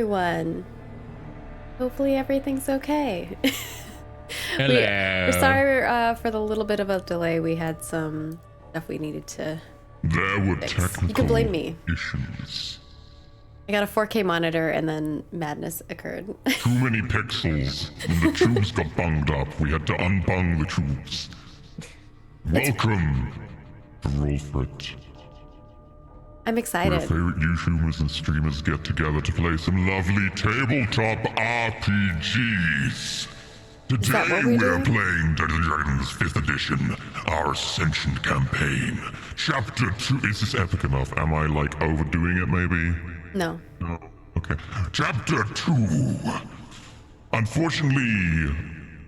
everyone. Hopefully everything's okay. Hello. We're sorry for the little bit of a delay. We had some stuff we needed to There were fix. technical You can blame me. issues. I got a 4K monitor and then madness occurred. Too many pixels. When the tubes got bunged up, we had to unbung the tubes. Welcome to Roll For It, I'm where excited. favorite YouTubers and streamers get together to play some lovely tabletop RPGs. that Today what we we're do? playing Dungeons & Dragons 5th edition, our Ascension campaign. Chapter 2. Is this epic enough? Am I like overdoing it maybe? No. No. Okay. Chapter 2. Unfortunately,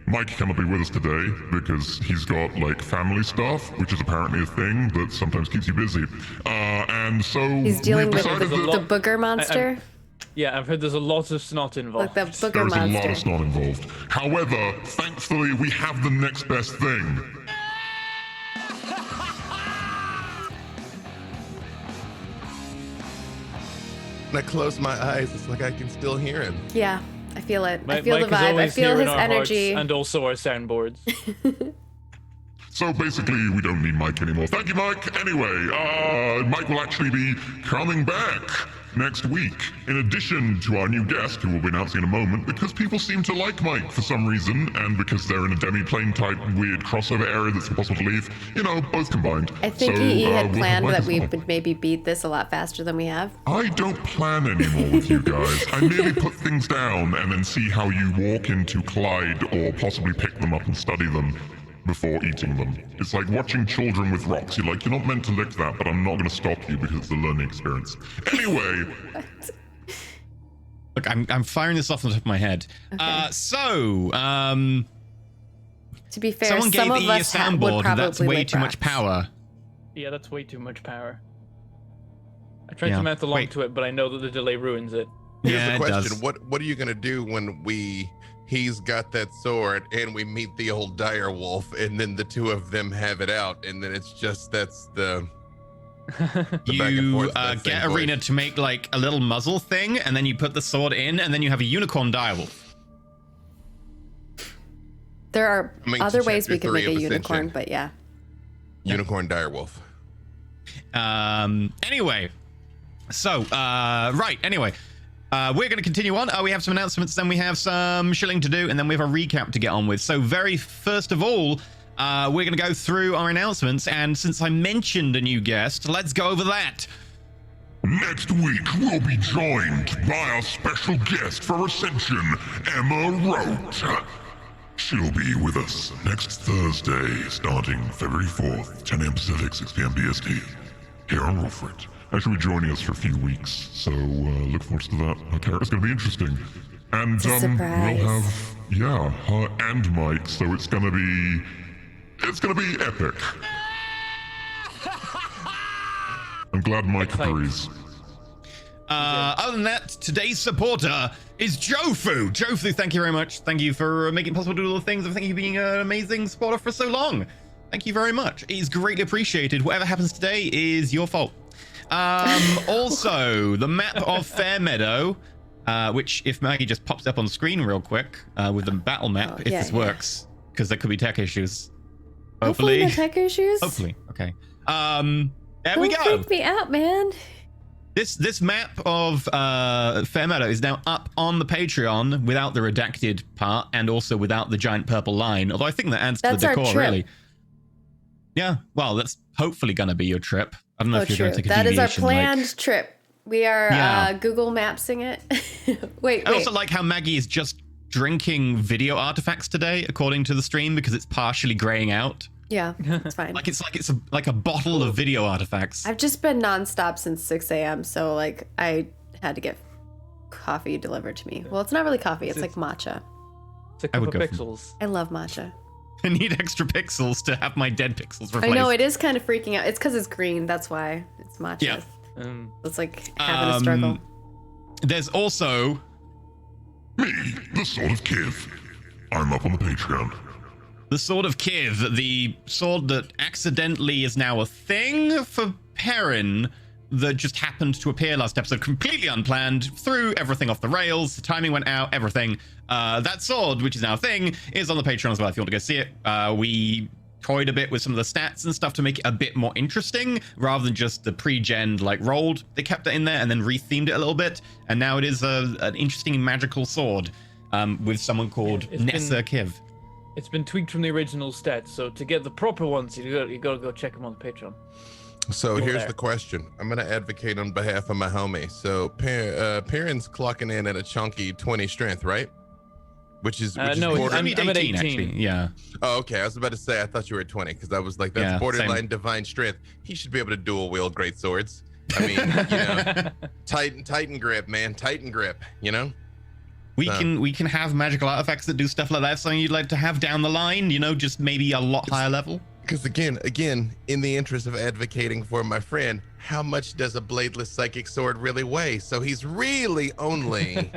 Mike cannot be with us today because he's got like family stuff, which is apparently a thing that sometimes keeps you busy. And so He's dealing we with decided the booger monster. Yeah, I've heard there's a lot of snot involved. Like the booger there's a lot monster. of snot involved. However, thankfully, we have the next best thing. When I close my eyes, it's like I can still hear him. Yeah, I feel it. I Mike feel the is vibe. I always feel here in his our hearts energy. and also our soundboards. So basically, we don't need Mike anymore. Thank you, Mike. Anyway, Mike will actually be coming back next week, in addition to our new guest, who we'll be announcing in a moment, because people seem to like Mike for some reason, and because they're in a demi-plane type weird crossover area that's impossible to leave. You know, both combined. I think So, EE had we'll have planned Mike that as we well. would maybe beat this a lot faster than we have. I don't plan anymore with you guys. I merely put things down and then see how you walk into Clyde or possibly pick them up and study them before eating them. It's like watching children with rocks. You're like, you're not meant to lick that, but I'm not going to stop you because it's a learning experience. Anyway, Look, I'm firing this off the top of my head. Okay. To be fair, Someone some gave of EE a us would soundboard, probably that's way lick too much rocks. power. Yeah, that's way too much power. I tried Yeah. to mount along Wait. to it, but I know that the delay ruins it. Here's Yeah, the it question: does. What are you gonna do when he's got that sword and we meet the old dire wolf, and then the two of them have it out, and then it's just that's the back and You forth, that get same Arena voice. to make like a little muzzle thing, and then you put the sword in, and then you have a unicorn direwolf. There are Coming to other ways we chapter can make 3 a of unicorn, Ascension. but yeah. unicorn dire wolf. Anyway, so right. Anyway, we're going to continue on. We have some announcements, then we have some shilling to do, and then we have a recap to get on with. So very first of all, we're going to go through our announcements, and since I mentioned a new guest, let's go over that. next week we'll be joined by our special guest for Ascension, Emma Rote. She'll be with us next Thursday, starting February 4th, 10 a.m. Pacific, 6 p.m. BST, here on Roll For It. She'll be joining us for a few weeks, so look forward to that. Her character's going to be interesting. And It's a surprise. we'll have, yeah, her and Mike, so it's going to be epic. I'm glad Mike Exciting. agrees. Other than that, today's supporter is Jofu. Jofu, thank you very much. Thank you for making it possible to do all the things. Thank you for being an amazing supporter for so long. Thank you very much. It's greatly appreciated. Whatever happens today is your fault. Also, the map of Fairmeadow, which if Maggie just pops up on the screen real quick with the battle map, Oh, if yeah, this yeah. works, because there could be tech issues. Hopefully Hopefully. no tech issues. Hopefully. Okay. There Don't we go. freak me out, man. This map of Fairmeadow is now up on the Patreon without the redacted part and also without the giant purple line. Although I think that adds to That's the our decor, trip. really. Yeah, well, that's hopefully going to be your trip. I don't know Oh, if you're true. going to take a That is our deviation, planned trip. We are Yeah. Google Mapsing it. wait. I also like how Maggie is just drinking video artifacts today, according to the stream, because it's partially graying out. Yeah, it's fine. It's like a bottle of video artifacts. I've just been nonstop since 6 a.m. So like I had to get coffee delivered to me. Well, it's not really coffee. It's like matcha. It's a I couple would go for- pixels. I love matcha. I need extra pixels to have my dead pixels replaced. I know it is kind of freaking out. It's because it's green. That's why it's matcha. Yeah. It's like having a struggle. There's also Me, the Sword of Kiv. I'm up on the Patreon. the Sword of Kiv, the sword that accidentally is now a thing for Perrin, that just happened to appear last episode, completely unplanned, threw everything off the rails, the timing went out, everything. That sword, which is now a thing, is on the Patreon as well if you want to go see it. We toyed a bit with some of the stats and stuff to make it a bit more interesting, rather than just the pre-gen, like, rolled. They kept it in there and then rethemed it a little bit, and now it is an interesting magical sword with someone called Nessa Kiv. It's been tweaked from the original stats, so to get the proper ones, you gotta go check them on the Patreon. So here's the question. I'm going to advocate on behalf of my homie. So Perrin's clocking in at a chunky 20 strength, right? Which is no, border- I'm at 18. actually. Yeah. Oh, okay. I was about to say, I thought you were at 20 because I was like, that's Yeah, borderline same. divine strength. He should be able to dual wield great swords. I mean, you know, Titan grip, man. Titan grip, you know? We can have magical artifacts that do stuff like that. Something you'd like to have down the line, you know, just maybe a lot higher level. Because again, in the interest of advocating for my friend, how much does a bladeless psychic sword really weigh? So he's really only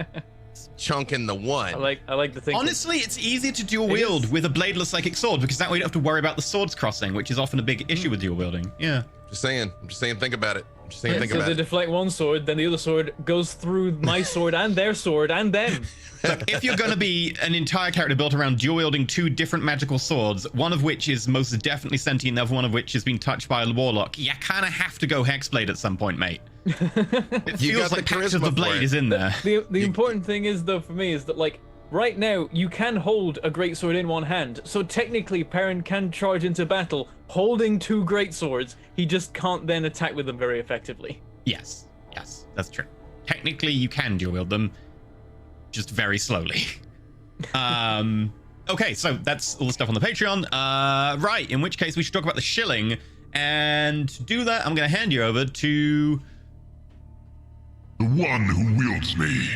chunking the one. I like the thing. Honestly, it's easier to dual wield with a bladeless psychic sword because that way you don't have to worry about the swords crossing, which is often a big issue with dual wielding. Yeah. I'm just saying, think about it. I'm just saying, think So about they it. deflect one sword, then the other sword goes through my sword and their sword and them. Look, if you're going to be an entire character built around dual wielding two different magical swords, one of which is most definitely sentient, the other one of which has been touched by a warlock, you kind of have to go Hexblade at some point, mate. It You feels got like the Pact of charisma the for Blade it. is in there. The important thing is, though, for me, is that, like, right now, you can hold a greatsword in one hand. So technically, Perrin can charge into battle holding two greatswords. He just can't then attack with them very effectively. Yes, that's true. Technically, you can dual wield them, just very slowly. Okay, so that's all the stuff on the Patreon. Right, in which case we should talk about the shilling. And to do that, I'm going to hand you over to... The one who wields me,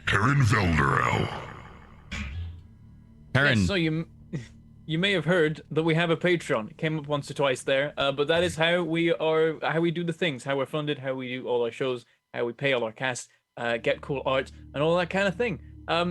Perrin Velderel. Perrin. Yes, so you may have heard that we have a Patreon. It came up once or twice there, but that is how we do the things, how we're funded, how we do all our shows, how we pay all our cast, get cool art, and all that kind of thing.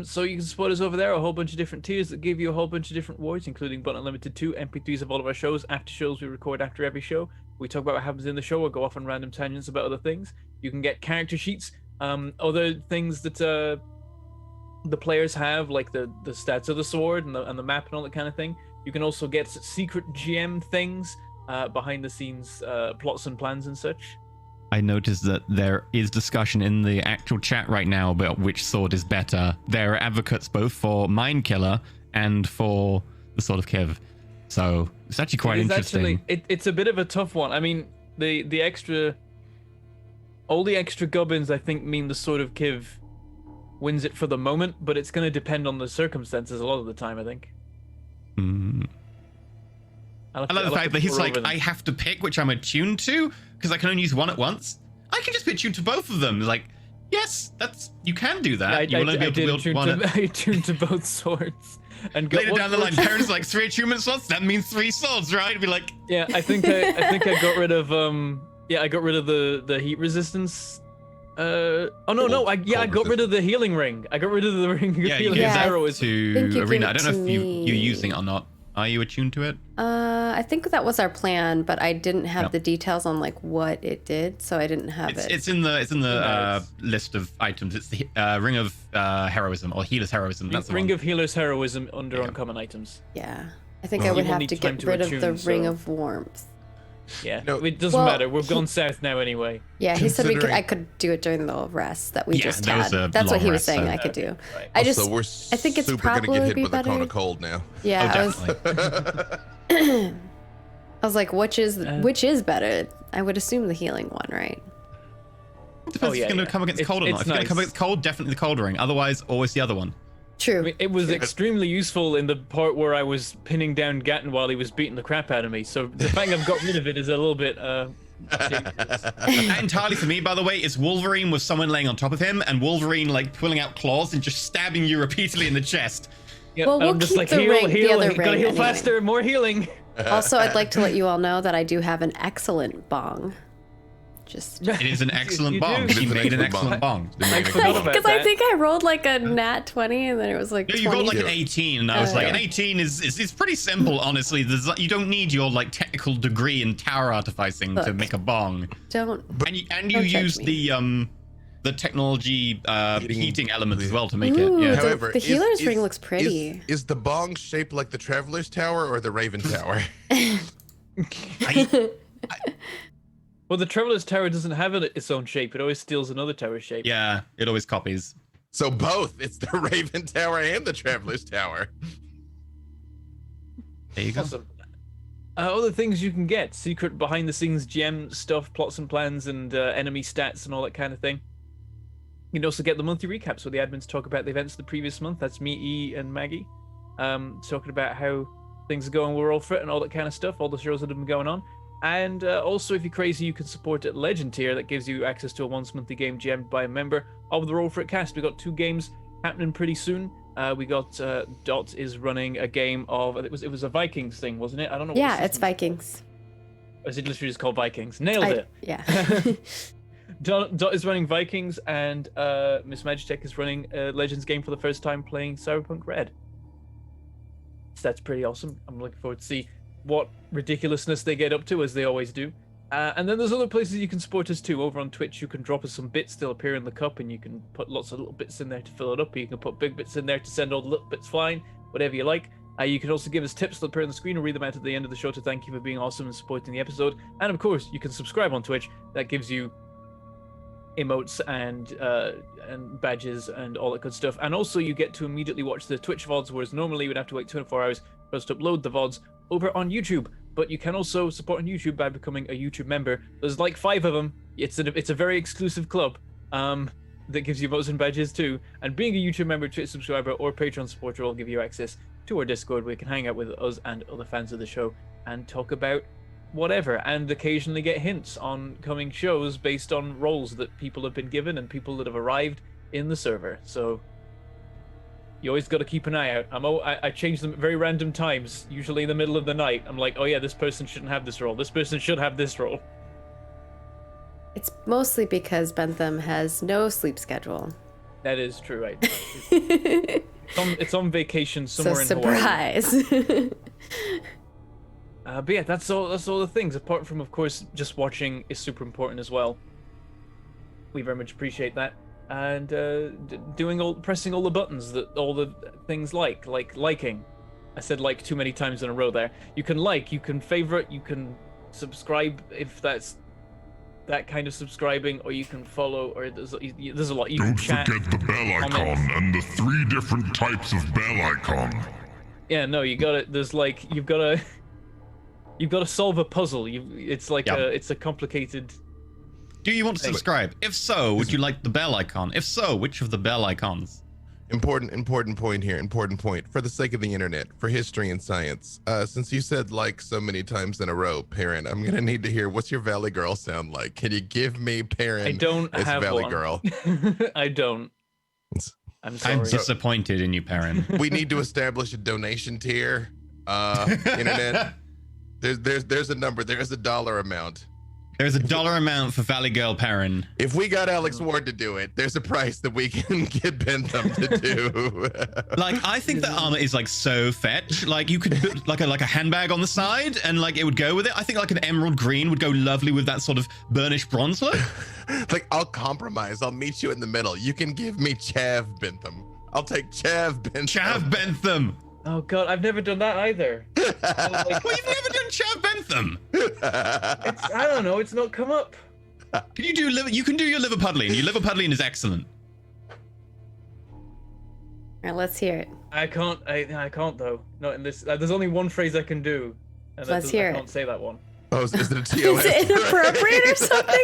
So you can support us over there, a whole bunch of different tiers that give you a whole bunch of different rewards, including but not limited to MP3s of all of our shows, after shows we record after every show. We talk about what happens in the show or go off on random tangents about other things. You can get character sheets, other things that the players have, like the stats of the sword and the map and all that kind of thing. You can also get secret GM things, behind the scenes plots and plans and such. I noticed that there is discussion in the actual chat right now about which sword is better. There are advocates both for Mind Killer and for the Sword of Kiv. So it's actually quite interesting. It's a bit of a tough one. I mean, all the extra gubbins, I think, mean the Sword of Kiv wins it for the moment, but it's going to depend on the circumstances a lot of the time, I think. I like the fact that he's like, I have to pick which I'm attuned to because I can only use one at once. I can just be attuned to both of them. Like, yes, you can do that. You will only be able to build one. I attuned to both swords. And later down the line, Perrin's like 3 attunement slots. That means 3 swords, right? It'd be like, yeah, I think I got rid of I got rid of the heat resistance. I got rid of the healing ring. I got rid of the ring of healing arrow to Arena. I don't know if you're using it or not. Are you attuned to it? I think that was our plan, but I didn't have the details on like what it did, so I didn't have it. It's in the list of items. It's the Ring of Heroism or Healer's Heroism. That's the Ring one. of Healer's Heroism under uncommon items. Yeah, I think I would have to get rid of the Ring of Warmth. Yeah, it doesn't matter. We've gone south now anyway. Yeah, he said I could do it during the rest that we just had. That's what he was saying I could do. Right. I think it's super gonna probably get hit be with better. a cone of cold now. Yeah, Definitely. I was like, which is better? I would assume the healing one, right? Depends if it's going to come against cold or not. If it's going to come against cold, definitely the cold ring. Otherwise, always the other one. True. I mean, it was extremely useful in the part where I was pinning down Gatton while he was beating the crap out of me. So the fact I've got rid of it is a little bit dangerous. That entirely for me, by the way, is Wolverine with someone laying on top of him, and Wolverine like pulling out claws and just stabbing you repeatedly in the chest. Yep, Well, we'll I'm just keep like, the heal, ring, the heal, other gotta ring heal anyway. faster, more healing. Also, I'd like to let you all know that I do have an excellent bong. Just It is an excellent You bong. do. He It's an made an excellent excellent bong. I forgot about because I that. think I rolled like a nat 20 and then it was like No, 20. you got like an 18, and I was like, yeah. an 18 is pretty simple, honestly. You don't need your like technical degree in tower artificing to Look. make a bong, Don't. and you Don't judge use me. the technology heating elements as well to make Ooh, it. Yeah. However, the healer's ring looks pretty. Is the bong shaped like the Traveler's Tower or the Raven Tower? Well, the Traveler's Tower doesn't have its own shape. It always steals another tower's shape. Yeah, it always copies. So both. It's the Raven Tower and the Traveler's Tower. There you go. Awesome. Other things you can get: secret behind-the-scenes gem stuff, plots and plans, and enemy stats and all that kind of thing. You can also get the monthly recaps where the admins talk about the events of the previous month. That's me, E, and Maggie, talking about how things are going with Roll For It and all that kind of stuff, all the shows that have been going on. And also, if you're crazy, you can support at Legend tier. That gives you access to a once-monthly game gemmed by a member of the Roll For It cast. We've got 2 games happening pretty soon. We got Dot is running a game of it was a Vikings thing, wasn't it? I don't know. Yeah, what it's Vikings. Or is it literally just called Vikings? Nailed it. Yeah. Dot is running Vikings, and Miss Magitech is running a Legends game for the first time, playing Cyberpunk Red. So that's pretty awesome. I'm looking forward to see what ridiculousness they get up to, as they always do. And then there's other places you can support us too. Over on Twitch, you can drop us some bits. They'll appear in the cup, and you can put lots of little bits in there to fill it up. You can put big bits in there to send all the little bits flying, whatever you like. You can also give us tips that appear on the screen or read them out at the end of the show to thank you for being awesome and supporting the episode. And of course, you can subscribe on Twitch. That gives you emotes and badges and all that good stuff. And also, you get to immediately watch the Twitch VODs, whereas normally we'd have to wait 24 hours for us to upload the VODs over on YouTube. But you can also support on YouTube by becoming a YouTube member. There's like 5 of them. It's a very exclusive club that gives you emotes and badges too. And being a YouTube member, Twitch subscriber, or Patreon supporter will give you access to our Discord, where you can hang out with us and other fans of the show and talk about whatever, and occasionally get hints on coming shows based on roles that people have been given and people that have arrived in the server. So you always got to keep an eye out. I change them at very random times, usually in the middle of the night. I'm like, oh yeah, this person shouldn't have this role. This person should have this role. It's mostly because Bentham has no sleep schedule. That is true, right? It's on vacation So somewhere in Hawaii. surprise. But yeah, that's all the things. Apart from, of course, just watching is super important as well. We very much appreciate that. And pressing all the buttons that all the things like liking. I said like too many times in a row there. You can like, you can favorite, you can subscribe if that's that kind of subscribing, or you can follow, or there's a lot. You can Don't chat, forget the bell icon comments. and the 3 different types of bell icon. Yeah, no, you got it. There's like you've got to solve a puzzle. It's like Yeah. it's a complicated. Do you want to subscribe? If so, would you like the bell icon? If so, which of the bell icons? Important point here. Important point. For the sake of the internet, for history and science. Since you said like so many times in a row, Perrin, I'm gonna need to hear what's your Valley Girl sound like. Can you give me Perrin? I don't as have Valley one. Girl. I don't. I'm sorry. I'm disappointed in you, Perrin. We need to establish a donation tier. Internet. There's a number. There's a dollar amount. There's a dollar amount for Valley Girl Perrin. If we got Alex Ward to do it, there's a price that we can get Bentham to do. Like, I think that armor is like so fetch. Like, you could put like a handbag on the side, and like it would go with it. I think like an emerald green would go lovely with that sort of burnished bronze look. Like, I'll compromise. I'll meet you in the middle. You can give me Chav Bentham. I'll take Chav Bentham. Chav Bentham. Oh god, I've never done that either. Well, you've never done Chav Bentham. I don't know. It's not come up. Can you do You can do your Liverpudlian. Your Liverpudlian is excellent. Alright, let's hear it. I can't. I can't though. Not in this. There's only one phrase I can do. And Let's hear I it. can't say that one. Oh, is it a Is TOS? it inappropriate or something?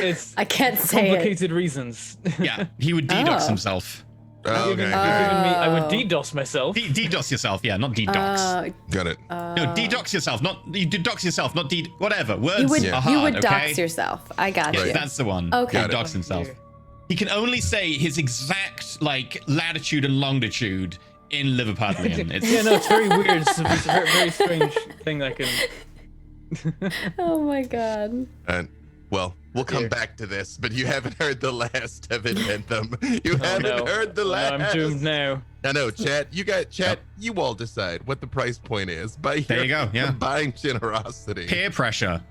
It's I can't say it. complicated reasons. Yeah, he would DDoS Oh. himself. Oh, okay. I would DDoS myself. DDoS yourself, yeah, not DDoS. Got it. No, DDoS yourself, not you dox yourself, not D. Whatever. Words You would are hard. you would okay? dox yourself. I got Yes, you. that's the one. Okay. Yeah, dox himself. He can only say his exact like latitude and longitude in Liverpudlian. It's Yeah, no, it's very weird. It's a very, very strange thing that can. Oh my god. And Well, we'll come back to this, but you haven't heard the last of it, Bentham. You haven't heard the last. I'm doomed now. I know, chat. You all decide what the price point is by There you go, yeah. buying generosity. Peer pressure.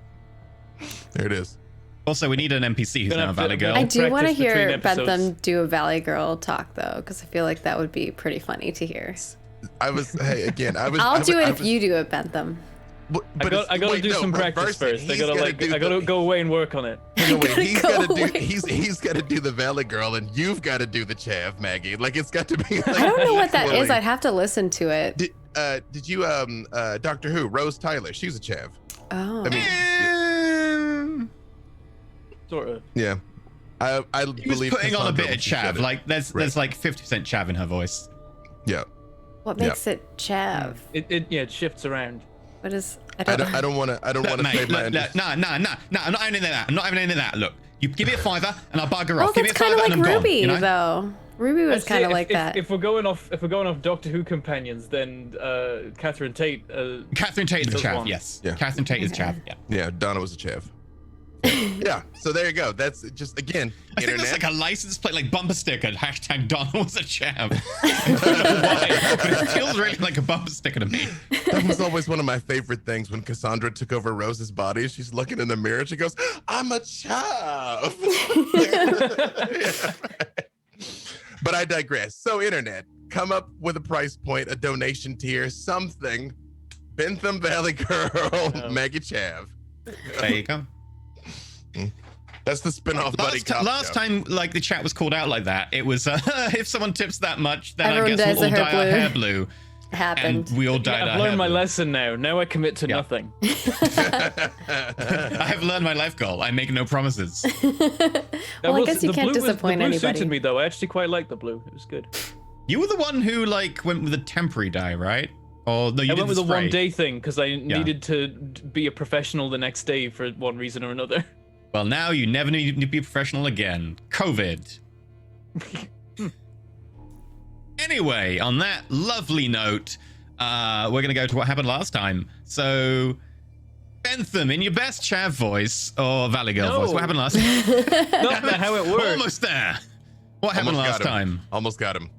There it is. Also, we need an NPC who's now a Valley Girl. I do want to Practice between hear episodes. Bentham do a Valley Girl talk though, because I feel like that would be pretty funny to hear. I'll do it if you do it, Bentham. I gotta do some practice first. I gotta go away and work on it. No, wait, he's gotta do the Valley Girl, and you've got to do the chav, Maggie. Like it's got to be. Like, I don't know what that is. equally. I'd have to listen to it. Did you Doctor Who Rose Tyler? She's a chav. Oh. I mean, Sort of. yeah. I He was believe putting on a Cassandra bit of when she said chav. it. Like there's like 50% chav in her voice. Yeah. What makes it chav? It shifts around. What is? I don't want to Look, say mate, my. nah. I'm not having any of that. I'm not having any of that. Look, you give me a $5 and I'll bugger Well, off. Give me a that's kind of $5 like and I'm Ruby, gone. You know? though. Ruby was Actually, kind of if- like if- that. If we're going off Doctor Who companions, then Catherine Tate. Catherine Tate is Does chav. one. Yes. Yeah. Catherine Tate is chav. Yeah. Yeah, Donna was a chav. Yeah, so there you go. That's just again I think internet. that's like a license plate, like bumper sticker. # Donna was a chav. I don't know why, but it feels really like a bumper sticker to me. That was always one of my favorite things when Cassandra took over Rose's body. She's looking in the mirror. She goes, "I'm a chav." Yeah. But I digress. So internet, come up with a price point, a donation tier, something. Bentham Valley Girl, Maggie Chav. There you go. That's the spin-off buddy cop Last show. time, like the chat was called out like that, it was if someone tips that much, then Everyone I guess dyes we'll all their dye hair our blue. hair blue, Happened. and we all dyed I've our hair learned my blue. lesson now. Now I commit to nothing. I have learned my life goal. I make no promises. Well, I guess you can't disappoint the blue anybody. suited me though. I actually quite like the blue. It was good. You were the one who like went with a temporary dye, right? Or no, you I did went with the a spray. 1 day thing because I needed to be a professional the next day for one reason or another. Well, now you never need to be professional again. COVID. Anyway, on that lovely note, we're going to go to what happened last time. So, Bentham, in your best chav voice, or Valley Girl No. voice, what happened last time? Not how it works. Almost there. What happened Almost last got him. time? Almost got him.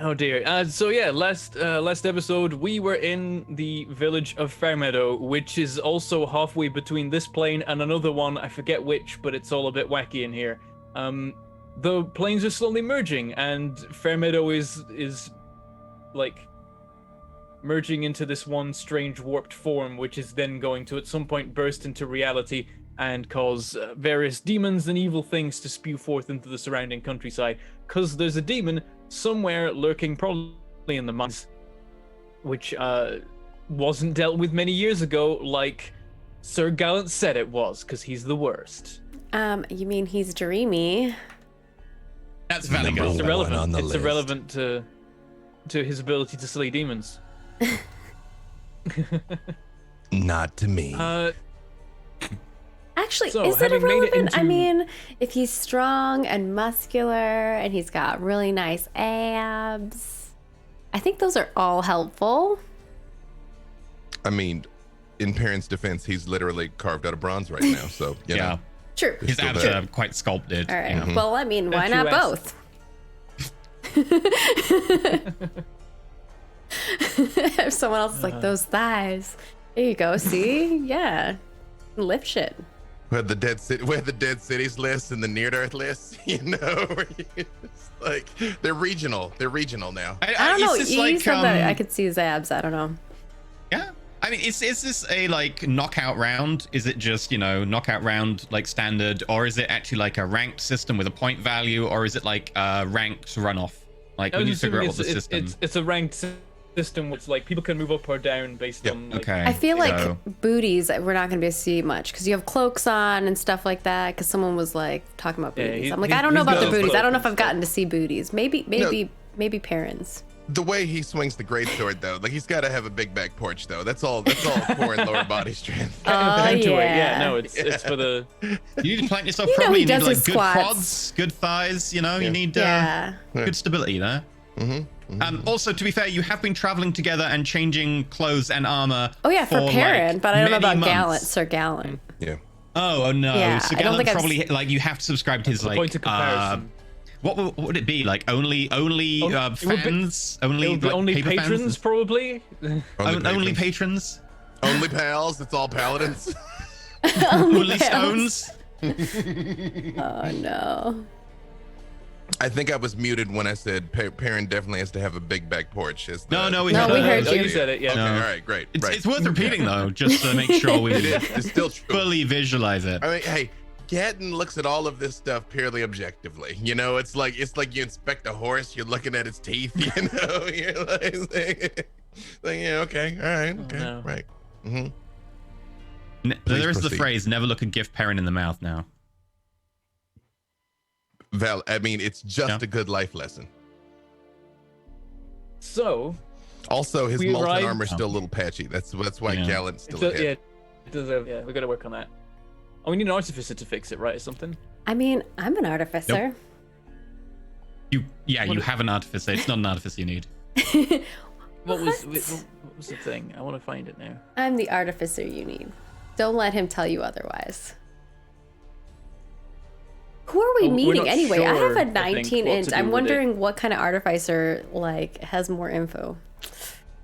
Oh dear. So yeah, last episode we were in the village of Fairmeadow, which is also halfway between this plane and another one. I forget which, but it's all a bit wacky in here. The planes are slowly merging, and Fairmeadow is like merging into this one strange warped form, which is then going to at some point burst into reality and cause various demons and evil things to spew forth into the surrounding countryside. Because there's a demon somewhere lurking, probably in the mines, which wasn't dealt with many years ago, like Sir Gallant said it was, because he's the worst. You mean he's dreamy? That's Valley Girl. It's on irrelevant. the It's list. irrelevant to his ability to slay demons. Not to me. Actually, So, is it having made it irrelevant? I into- mean, if he's strong and muscular and he's got really nice abs, I think those are all helpful. I mean, in Perrin's defense, he's literally carved out of bronze right now. So you Yeah. know. True. His still abs there. are quite sculpted. All right. you know. Well, I mean, why not Statuesque. both? If someone else is like, those thighs. There you go. See? Yeah. Lift shit. Where the dead cities list and the near Earth list, you know, where it's like they're regional. They're regional now. I don't know. Is this You like, said that I could see his abs. I don't know. Yeah. I mean, is this a like knockout round? Is it just, knockout round like standard, or is it actually like a ranked system with a point value, or is it like a ranked runoff? Like I when was you figure out assuming what the system. it's a ranked system, which like people can move up or down based Yep. on. Like, Okay. I feel like so- booties, we're not going to be able to see much because you have cloaks on and stuff like that. Because someone was like talking about Yeah, booties. he- I'm like, he's- I don't know he's about got the those booties. I don't know if cloaks I've gotten to see booties. Maybe parents. The way he swings the greatsword, though, like he's got to have a big back porch, though. That's all core and lower body strength. Oh, down to it. yeah. Yeah, no, it's for the. You need to plant yourself You know properly. he You does need like his good squats. quads, good thighs. You need Yeah. good stability there. Also, to be fair, you have been traveling together and changing clothes and armor. Oh yeah, for like, Perrin, but I don't know many about Gallant, months. Sir Gallant. Yeah. Oh no! Yeah, So I don't think I've probably like you have to subscribe to his like point of comparison. what would it be like? Only it would be- fans? Only It would be like, only paper patrons, fans? probably. Only patrons? Only pals. It's all paladins. Only pals. stones? Oh no. I think I was muted when I said Perrin definitely has to have a big back porch. No, we No, heard we that. heard Oh, you. you said it, yeah. Okay, No. all right, great. It's, right. it's worth repeating though, just to make sure we It is. It's still true. fully visualize it. I mean, hey, Gatton looks at all of this stuff purely objectively. You know, it's like you inspect a horse, you're looking at its teeth. You know, you're like yeah, okay, all right, okay, no. right. Mm-hmm. There is the proceed. phrase, never look a gift parent in the mouth now. Val, I mean, it's just Yeah. a good life lesson. So, Also, his We molten arrived- armor's still a little patchy. That's why Yeah. Gallant's it still does, ahead. it does, yeah, we got to work on that. Oh, we need an artificer to fix it, right, or something? I mean, I'm an artificer. You What- have an artificer. It's not an artificer you need. What was the thing? I want to find it now. I'm the artificer you need. Don't let him tell you otherwise. Who are we Well, we're meeting not anyway? I have sure, a I think, 19 what inch. to do I'm with wondering what kind of artificer like has more info.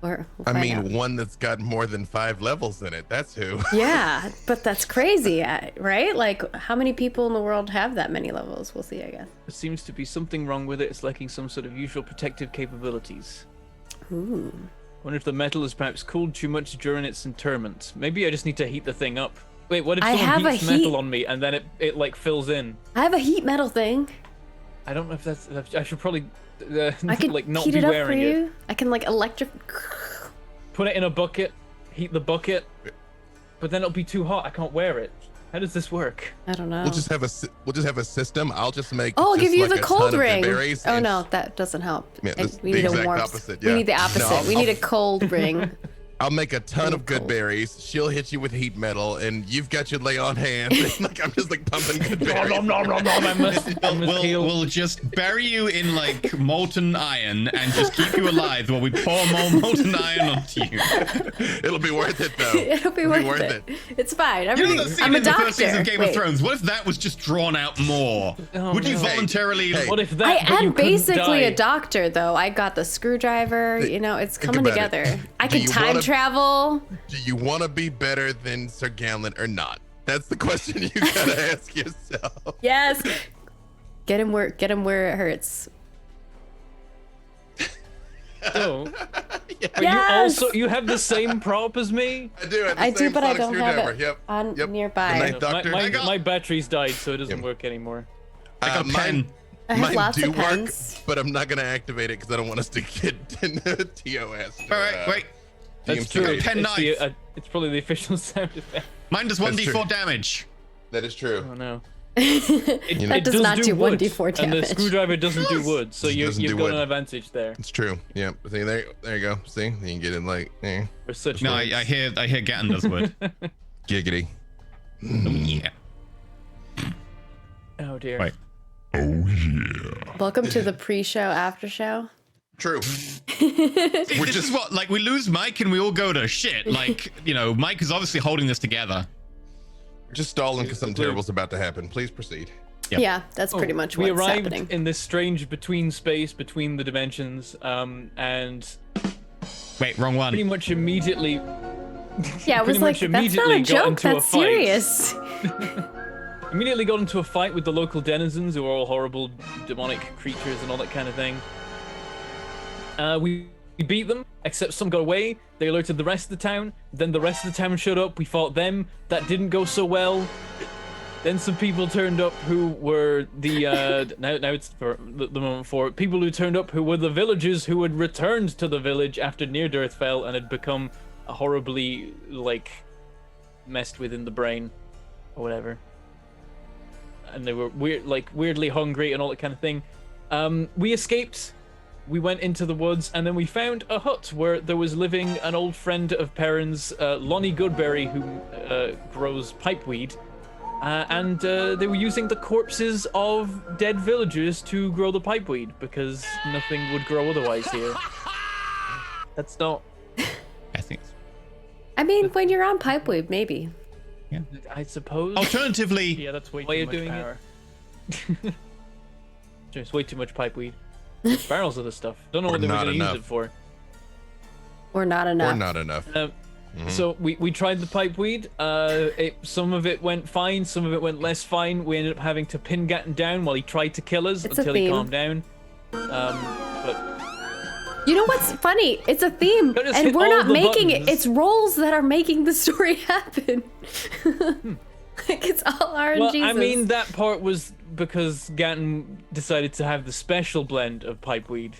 Or we'll I find mean, out. one that's got more than 5 levels in it. That's who. Yeah, but that's crazy, right? Like, how many people in the world have that many levels? We'll see, I guess. There seems to be something wrong with it. It's lacking some sort of usual protective capabilities. Ooh. Wonder if the metal is perhaps cooled too much during its interment. Maybe I just need to heat the thing up. Wait, what if I someone have a heats metal heat- on me and then it like fills in? I have a heat metal thing. I don't know if that's. I should probably I can like not heat be it up for wearing it. you. I can like electric. Put it in a bucket, heat the bucket, but then it'll be too hot. I can't wear it. How does this work? I don't know. We'll just have a system. I'll just make. Oh, I'll just give you like the a cold ton of ring. berries Oh and- no, that doesn't help. Yeah, And that's we the need a exact warm. opposite, We yeah. need the opposite. No, we need a I'll- cold ring. I'll make a ton of good cold. berries. She'll hit you with heat metal, and you've got your lay on hand. Like I'm just like pumping good berries. Nom, nom, nom, nom, I must heal. We'll just bury you in like molten iron and just keep you alive while we pour more molten iron onto you. It'll be worth it though. It'll be worth it. It's fine. You know Everything. that scene I'm a in the doctor. first season of Game Wait. of Thrones? What if that was just drawn out more? Oh, Would you no. voluntarily? Hey. What if that? I but you am couldn't basically die? a doctor, though. I got the screwdriver. You know, it's Think coming about it. together. I Do can you time wanna- travel. Do you want to be better than Sir Gamlen or not? That's the question you gotta ask yourself. Yes. Get him where it hurts. So, are Yes! you have the same prop as me? I do. I do, but I don't have screwdriver. it Yep. on Yep. nearby. The Ninth My, Doctor. my, I got- my battery's died, so it doesn't Yep. work anymore. I got a pen. I have mine lots do of work, pens. but I'm not gonna activate it because I don't want us to get TOS. All right, wait. That's DMCA. true. Pen It's, the, knife. it's probably the official sound effect. Mine does That's 1d4 true. damage. That is true. Oh no. That does not do wood, 1d4 and the damage. screwdriver doesn't do wood, so It doesn't you've do got wood. an advantage there. It's true. Yep. See there you go. See, you can get it like For such No, words. I hear Gatton does wood. giggity. Yeah. Oh dear. Right. Oh yeah. Welcome to the pre-show, after show. True. This is what, like, we lose Mike and we all go to shit. Like, you know, Mike is obviously holding this together. We're just stalling because something terrible's about to happen. Please proceed. Yep. Yeah, that's pretty much We what's arrived happening. in this strange between space between the dimensions, and Wait, wrong one. Um, pretty much immediately Yeah, it was pretty like, much that's not a immediately got joke, into a that's fight. serious. immediately got into a fight with the local denizens, who are all horrible demonic creatures and all that kind of thing. We beat them, except some got away. They alerted the rest of the town. Then the rest of the town showed up. We fought them. That didn't go so well. Then some people turned up who were the now it's for the moment for people who turned up who were the villagers who had returned to the village after Near-Death fell and had become horribly like messed with in the brain or whatever. And they were weirdly hungry and all that kind of thing. We escaped. We went into the woods and then we found a hut where there was living an old friend of Perrin's, Lonnie Goodberry, who grows pipeweed. And they were using the corpses of dead villagers to grow the pipeweed because nothing would grow otherwise here. That's not. I think. I mean, when you're on pipeweed, maybe. Yeah. I suppose. Alternatively, Yeah, that's way Way too of much doing power. it. Just way too much pipeweed. Barrels of the stuff. Don't know Or what they were not going to use enough. it for. Or not enough. Or not enough. So we tried the pipeweed. Some of it went fine, some of it went less fine. We ended up having to pin Gatton down while he tried to kill us It's a until he theme. calmed down. But You know what's funny? It's a theme, Gotta just and hit we're all not the making it. buttons. It's rolls that are making the story happen. Like it's all RNGs. well, I mean that part was because Gatton decided to have the special blend of pipeweed.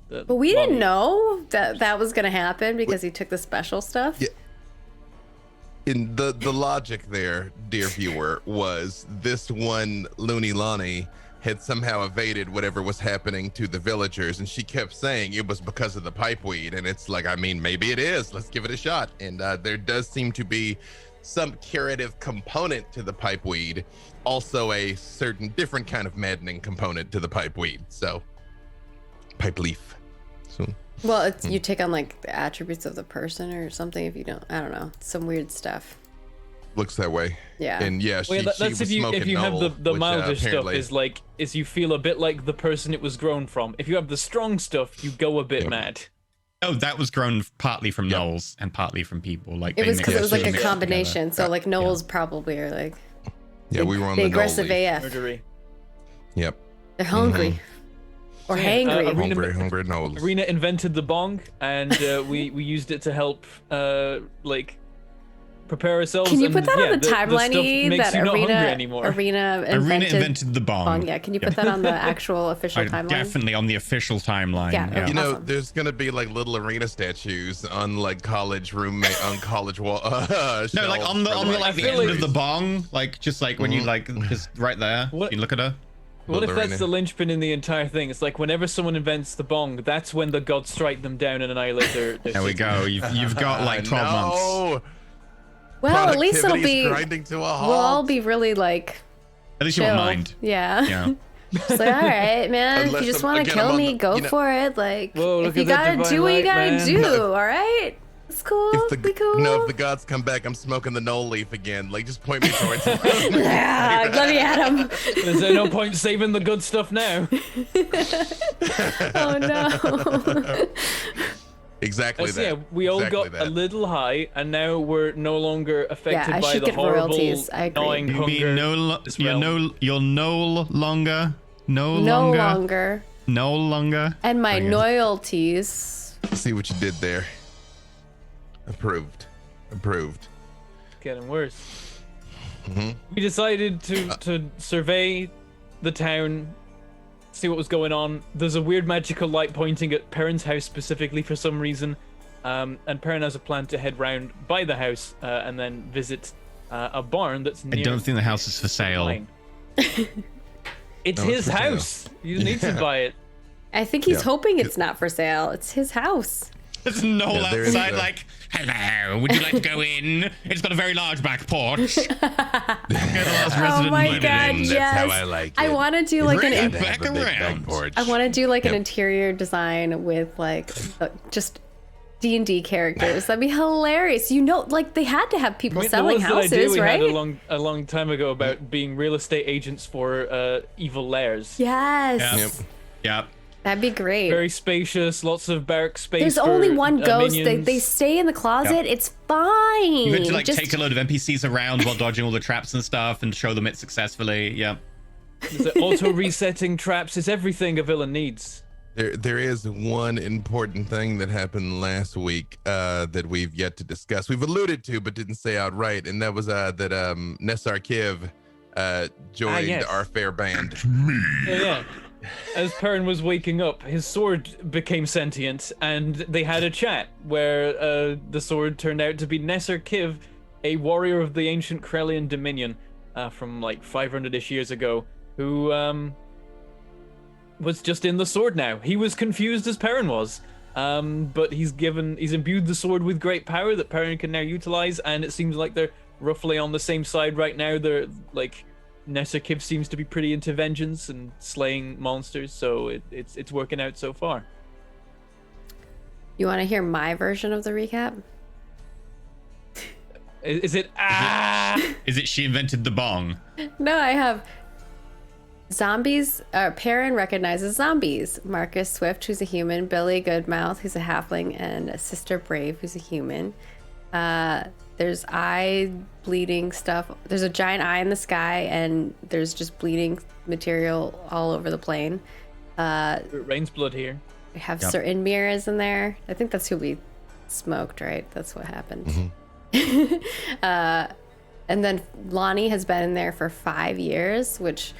But we didn't know that that was gonna happen because he took the special stuff. Yeah. In the logic there, dear viewer, was this one Looney Lonnie had somehow evaded whatever was happening to the villagers, and she kept saying it was because of the pipeweed. And it's like, I mean, maybe it is. Let's give it a shot. And there does seem to be some curative component to the pipeweed, also a certain different kind of maddening component to the pipeweed. So, pipe leaf. So. Well, it's you take on like the attributes of the person or something. If you don't, I don't know, some weird stuff. Looks that way. Yeah. And yeah, she, Well, yeah, she that's was if you smoking have Noel, the which, milder stuff apparently- is you feel a bit like the person it was grown from. If you have the strong stuff, you go a bit Yep. mad. oh, that was grown partly from Knowles and partly from people. Like It they was because it was like a mixed it combination. together. So like Noel's probably are like Yeah, we were on the the aggressive Noel leaf. AF. Murdery. Yep. They're hungry or Yeah, hangry. Arena- Hungry Noels. Arena invented the bong, and we used it to help prepare ourselves. Can you and, put that yeah, on the stuff timeline makes that you not hungry Arena anymore. Arena Arena invented the bong. Yeah, can you put that on the actual official timeline? Definitely on the official timeline. Yeah. You know, Awesome. there's gonna be like little arena statues on like college roommate on college wall. No, like on the like the feel end like- of the bong, like just like when you like just right there. What- You look at her. What if Arena. that's the linchpin in the entire thing? It's like whenever someone invents the bong, that's when the gods strike them down and annihilate their There we city. go. You've got like 12 months. no. Well, at least it'll Productivity's be. grinding to a halt. We'll all be really like At least you chill. won't mind. Yeah. Yeah. It's like, all right, man. If Unless you just I'm- want to again, kill I'm on me, the- go you know- for it. Like, Whoa, look if you at that gotta divine do what you light, gotta man. do, No. all right? It's cool. If Be cool. No, if the gods come back, I'm smoking the Noel leaf again. Like, just point me towards it. Yeah, let me at him. Is there no point saving the good stuff now? Oh no. Exactly Yeah, that. we all Exactly got a that. little high, and now we're no longer affected I by should the get horrible royalties. I agree. gnawing You hunger. mean this you're realm. no longer No longer. no longer. And my Bring it. loyalties. See what you did there. Approved. Approved. Getting worse. Mm-hmm. We decided to survey the town, see what was going on. There's a weird magical light pointing at Perrin's house specifically for some reason, and Perrin has a plan to head round by the house and then visit a barn that's I near. don't think the house is for sale. mine. It's No, his it's for sale. house. You need to Yeah. buy it. I think he's Yeah. hoping it's not for sale. It's his house. There's Noel Yeah, there is outside, a- like, hello, would you like to go in? It's got a very large back porch. You're the last Oh resident my living god, in. That's yes. how I like it. want to do like Bring an. it back around. I want to do like an Yep. interior design with like just D&D characters. That'd be hilarious. You know, like they had to have people I mean, selling the ones that I houses, do, we right? had a long time ago about being real estate agents for evil lairs. Yes. Yeah. Yep. Yeah. That'd be great. Very spacious, lots of barrack space. There's for, only one ghost. They minions. stay in the closet. Yep. It's fine. You had to like Just- take a load of NPCs around while dodging all the traps and stuff and show them it successfully. Yeah. There's auto resetting traps. It's everything a villain needs. There is one important thing that happened last week that we've yet to discuss. We've alluded to, but didn't say outright, and that was that Nessar Kiv joined yes. our fair band. So, yeah. As Perrin was waking up, his sword became sentient, and they had a chat where the sword turned out to be Nesser Kiv, a warrior of the ancient Krellian Dominion from like 500-ish years ago, who was just in the sword now. He was confused as Perrin was, but he's imbued the sword with great power that Perrin can now utilize, and it seems like they're roughly on the same side right now. They're like Nesser Kiv seems to be pretty into vengeance and slaying monsters, so it's working out so far. You want to hear my version of the recap? Is it Is it she invented the bong? No, I have zombies. Perrin recognizes zombies. Marcus Swift, who's a human. Billy Goodmouth, who's a halfling, and Sister Brave, who's a human. There's eye bleeding stuff. There's a giant eye in the sky, and there's just bleeding material all over the plane. it rains blood here? We have Sir Inmir is in there. I think that's who we smoked, right? That's what happened. And then Lonnie has been in there for 5 years, which,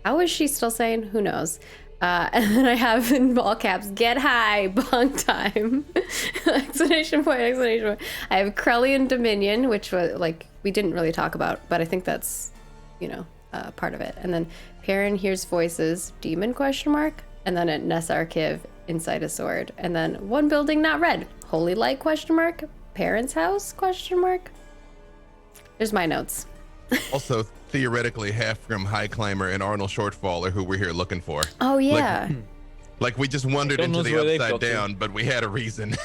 how is she still sane? Who knows? And then I have in all caps, get high, bong time. Exclamation point, exclamation point. I have Krellian Dominion, which was like, we didn't really talk about, but I think that's, part of it. And then Perrin hears voices, demon question mark. And then at Nessarkiv, inside a sword. And then one building not read, holy light question mark. Parents' house question mark. There's my notes. Also, theoretically, Halfgrim High Climber and Arnold Shortfall are who we're here looking for. Oh yeah. Like we just wandered God into knows the where they've upside got to. down, but we had a reason.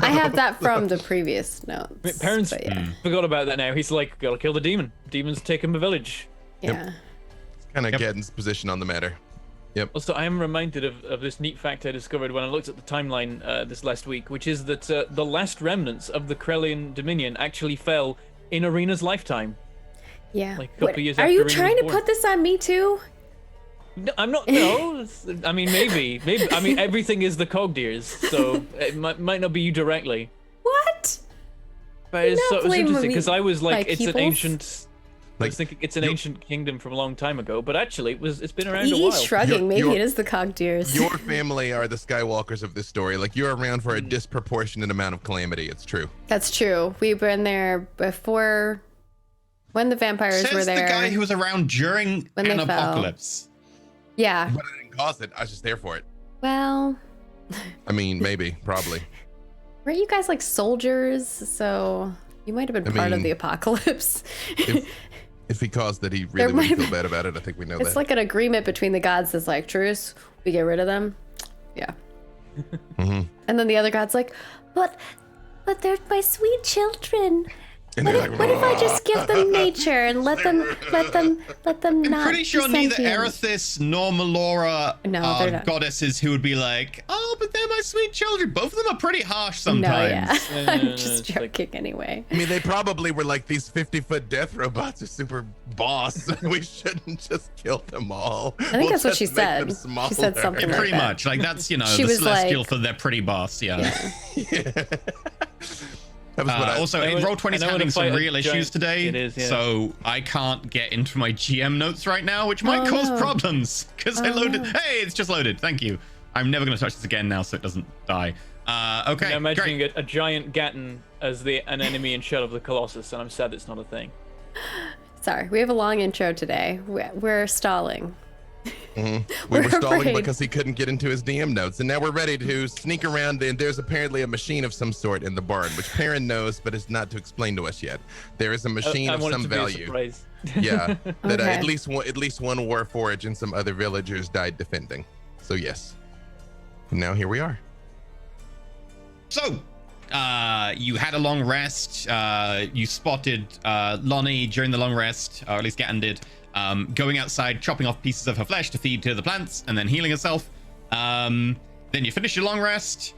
I have that from the previous notes. Parents but yeah. forgot about that now. He's like, gotta kill the demon. Demon's taking my village. Yeah. Kind of Gadden's position on the matter. Yep. Also, I am reminded of this neat fact I discovered when I looked at the timeline this last week, which is that the last remnants of the Krellian Dominion actually fell in Arena's lifetime. Yeah. Like a couple of years are after you Arena trying was to born. put this on me too? No, I'm not. No, I mean maybe. I mean everything is the Cogdeers, so it might not be you directly. What? But it's not it's blame interesting me, because I was like, my it's an peoples. ancient. I was Like, thinking it's an ancient kingdom from a long time ago, but actually it's been around a He's while. shrugging. Maybe You're- it is the Cogdeers. Your family are the Skywalkers of this story. Like you're around for a disproportionate amount of calamity. It's true. That's true. We've been there before when the vampires Says were there. the guy who was around during When they an fell. apocalypse. Yeah. But I didn't cause it. I was just there for it. Well, I mean, maybe, probably. weren't you guys like soldiers? So you might have been I part of mean, the apocalypse. If he caused it, he There really might wouldn't have feel bad about it. I think we know It's that. like an agreement between the gods that's like, truce, we get rid of them. Yeah. Mhm. And then the other god's like, but they're my sweet children. And What they're if, like, what if I just give them nature and let them I'm not pretty sure be neither sentient? Erithis nor Melora No, are they're not. goddesses who would be like, oh, but they're my sweet children. Both of them are pretty harsh No, sometimes. yeah. I'm no, just it's like- joking anyway. I mean, they probably were like these 50-foot death robots are super boss. We shouldn't just kill them all. I think that's what she said. She said smaller. something like Pretty that. much. Like, that's, She the was celestial like- for their pretty boss. Yeah. That was what I Also, I know Roll20 is I know having to some fight a real issues giant- today, It is, yeah. so I can't get into my GM notes right now, which might Oh, cause no. problems because I Oh, loaded. no. Hey, it's just loaded. Thank you. I'm never going to touch this again now, so it doesn't die. Okay, I'm imagining great. a giant Gatton as an enemy in Shell of the Colossus, and I'm sad it's not a thing. Sorry, we have a long intro today. We're stalling. We We're were stalling afraid. because he couldn't get into his DM notes, and now we're ready to sneak around. And there's apparently a machine of some sort in the barn, which Perrin knows, but is not to explain to us yet. There is a machine I of want it some to be a value. surprise. Yeah, that Okay. at least one Warforged and some other villagers died defending. So yes, now here we are. So, you had a long rest. You spotted Lonnie during the long rest, or at least Gatton did, going outside, chopping off pieces of her flesh to feed to the plants, and then healing herself. Then you finish your long rest.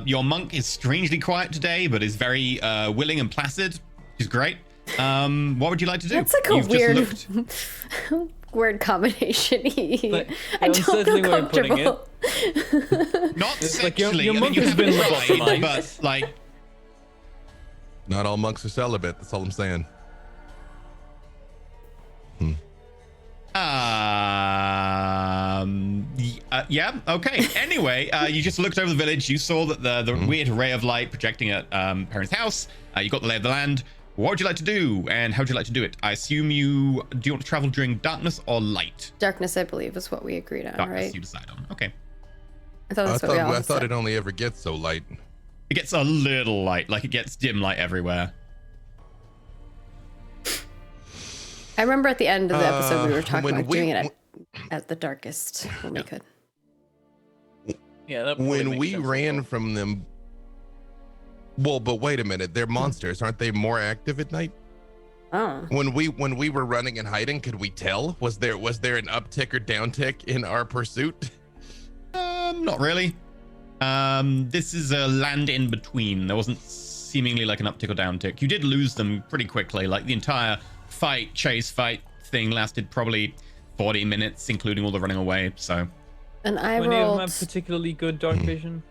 Your monk is strangely quiet today, but is very willing and placid, which is great. What would you like to do? That's like a You've just weird looked- word combination. But I don't feel uncertainly way of putting it. comfortable. Not It's like your sexually. I mean, monk you has been haven't tried, lobotomized. but like, Not all monks are celibate. That's all I'm saying. yeah, okay. Anyway, you just looked over the village. You saw that the weird ray of light projecting at Perrin's house. You got the lay of the land. What would you like to do, and how would you like to do it? I assume do you want to travel during darkness or light? Darkness, I believe, is what we agreed on, Darkness, right? you decide on. Okay. I thought that's what we all I thought said. it only ever gets so light. It gets a little light, like it gets dim light everywhere. I remember at the end of the episode we were talking when about we- doing it at the darkest when we could. Yeah, that probably When makes we sense as ran well. from them, Well, but wait a minute. They're monsters. Aren't they more active at night? Oh. When we were running and hiding, could we tell? Was there an uptick or downtick in our pursuit? Not really. This is a land in between. There wasn't seemingly like an uptick or downtick. You did lose them pretty quickly. Like the entire chase fight thing lasted probably 40 minutes, including all the running away. So, And I Do any of them rolled. have particularly good dark vision?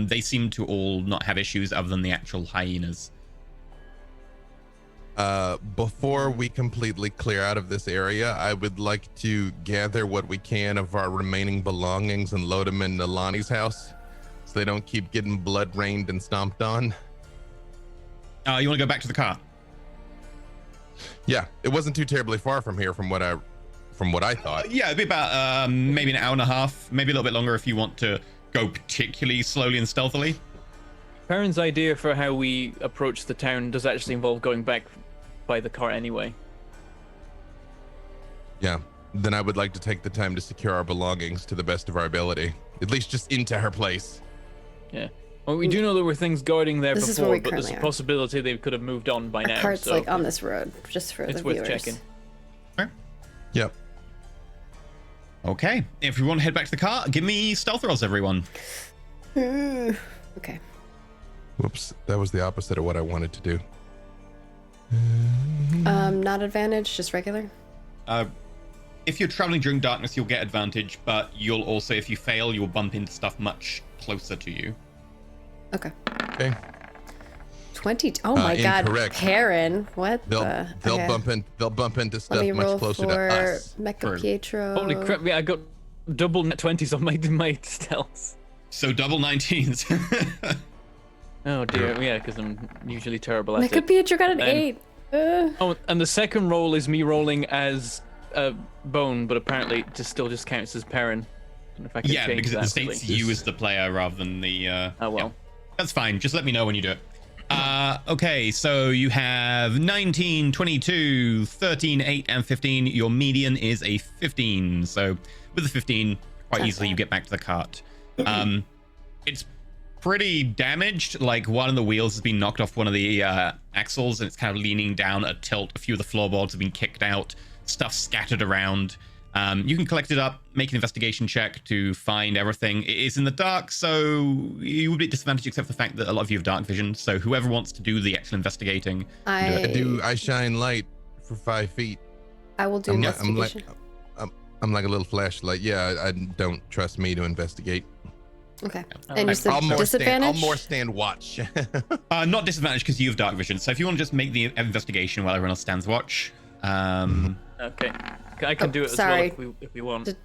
they seem to all not have issues other than the actual hyenas. Before we completely clear out of this area, I would like to gather what we can of our remaining belongings and load them in Nalani's house so they don't keep getting blood rained and stomped on. You want to go back to the car? Yeah, it wasn't too terribly far from here from what I thought. Yeah, it'd be about maybe an hour and a half, maybe a little bit longer if you want to go particularly slowly and stealthily. Perrin's idea for how we approach the town does actually involve going back by the car anyway. Yeah, then I would like to take the time to secure our belongings to the best of our ability. At least just into her place. Yeah. Well, we do know there were things guarding there This is where we before, but there's a currently are. possibility they could have moved on by A now. cart's So like on this road, just for it's the worth viewers. checking. Yep. Okay, if we want to head back to the car, give me stealth rolls, everyone. Okay. Whoops, that was the opposite of what I wanted to do. Not advantage, just regular. If you're traveling during darkness, you'll get advantage, but you'll also, if you fail, you'll bump into stuff much closer to you. Okay. Okay. 20. Oh my god, incorrect. Perrin. What They'll the? they'll Okay. bump into Let stuff me roll much closer for to us. Mecha True. Pietro. Holy crap! Yeah, I got double net 20s on my stealth. So double 19s. Oh dear, yeah, because I'm usually terrible at Mecha it. Pietro got an Then- 8. Oh, and the second roll is me rolling as Bone, but apparently it still just counts as Perrin. I don't know if I can Yeah, change because that. it states actually. you as the player rather than the... Oh well. yeah. That's fine. Just let me know when you do it. Okay, so you have 19, 22, 13, 8, and 15. Your median is a 15. So with the 15, quite That's easily you fine. get back to the cart. It's pretty damaged. Like one of the wheels has been knocked off one of the axles and it's kind of leaning down at a tilt. A few of the floorboards have been kicked out. Stuff scattered around. You can collect it up, make an investigation check to find everything. It is in the dark, so you would be disadvantaged except for the fact that a lot of you have dark vision. So whoever wants to do the actual investigating, I shine light for 5 feet. I will do I'm investigation. like a little flashlight. Yeah, I don't trust me to investigate. Okay. I'll And you said I'll disadvantage? more stand watch. not disadvantaged because you have dark vision. So if you want to just make the investigation while everyone else stands watch. Okay. I can Oh, do it as sorry. well if we want. Did-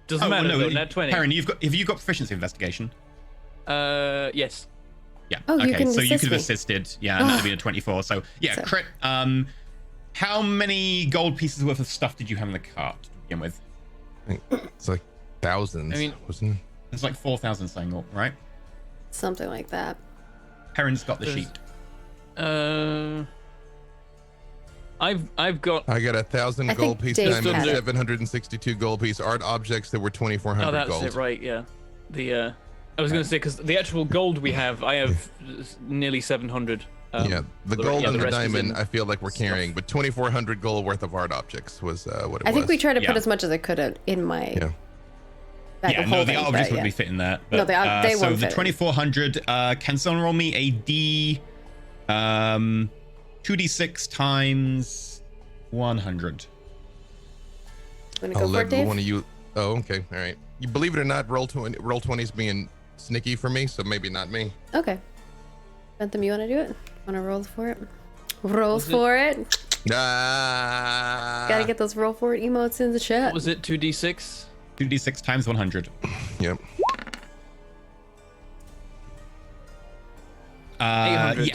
Doesn't matter though. Net 20. Perrin, have you got proficiency investigation? Yes. Yeah. Oh, you okay, can so you assist could have me. assisted. Yeah, and that would have been a 24. So yeah, So- crit. How many gold pieces worth of stuff did you have in the cart to begin with? It's like thousands. I mean- wasn't it? It's like 4,000 something, right? Something like that. Perrin's got the There's- sheet. I've got. I got 1,000 I gold think piece Dave diamond, had it. 762 gold piece art objects that were 2,400 Oh, that's gold. it, right? Yeah. The I was going to say because the actual gold we have, I have nearly 700. Yeah, the gold and the rest is diamond, in I feel like we're stuff. carrying, but 2,400 gold worth of art objects was what it was. I think we tried to Yeah. put as much as I could in my Yeah. bag Yeah, of no, holding, the objects but would yeah. be fitting that. No, But, they so won't the fit. 2,400. Can someone roll me a D, 2d6 times 100? Want to I'll go for let it, Dave? one of you. Oh, okay, all right. You believe it or not, roll 20's being sneaky for me, so maybe not me. Okay. Bentham, you want to do it? Want to roll for it? Roll Was it- for it. Ah. Gotta get those roll for it emotes in the What chat. was it? 2d6. 2d6 times 100. Yep. 800. Yeah.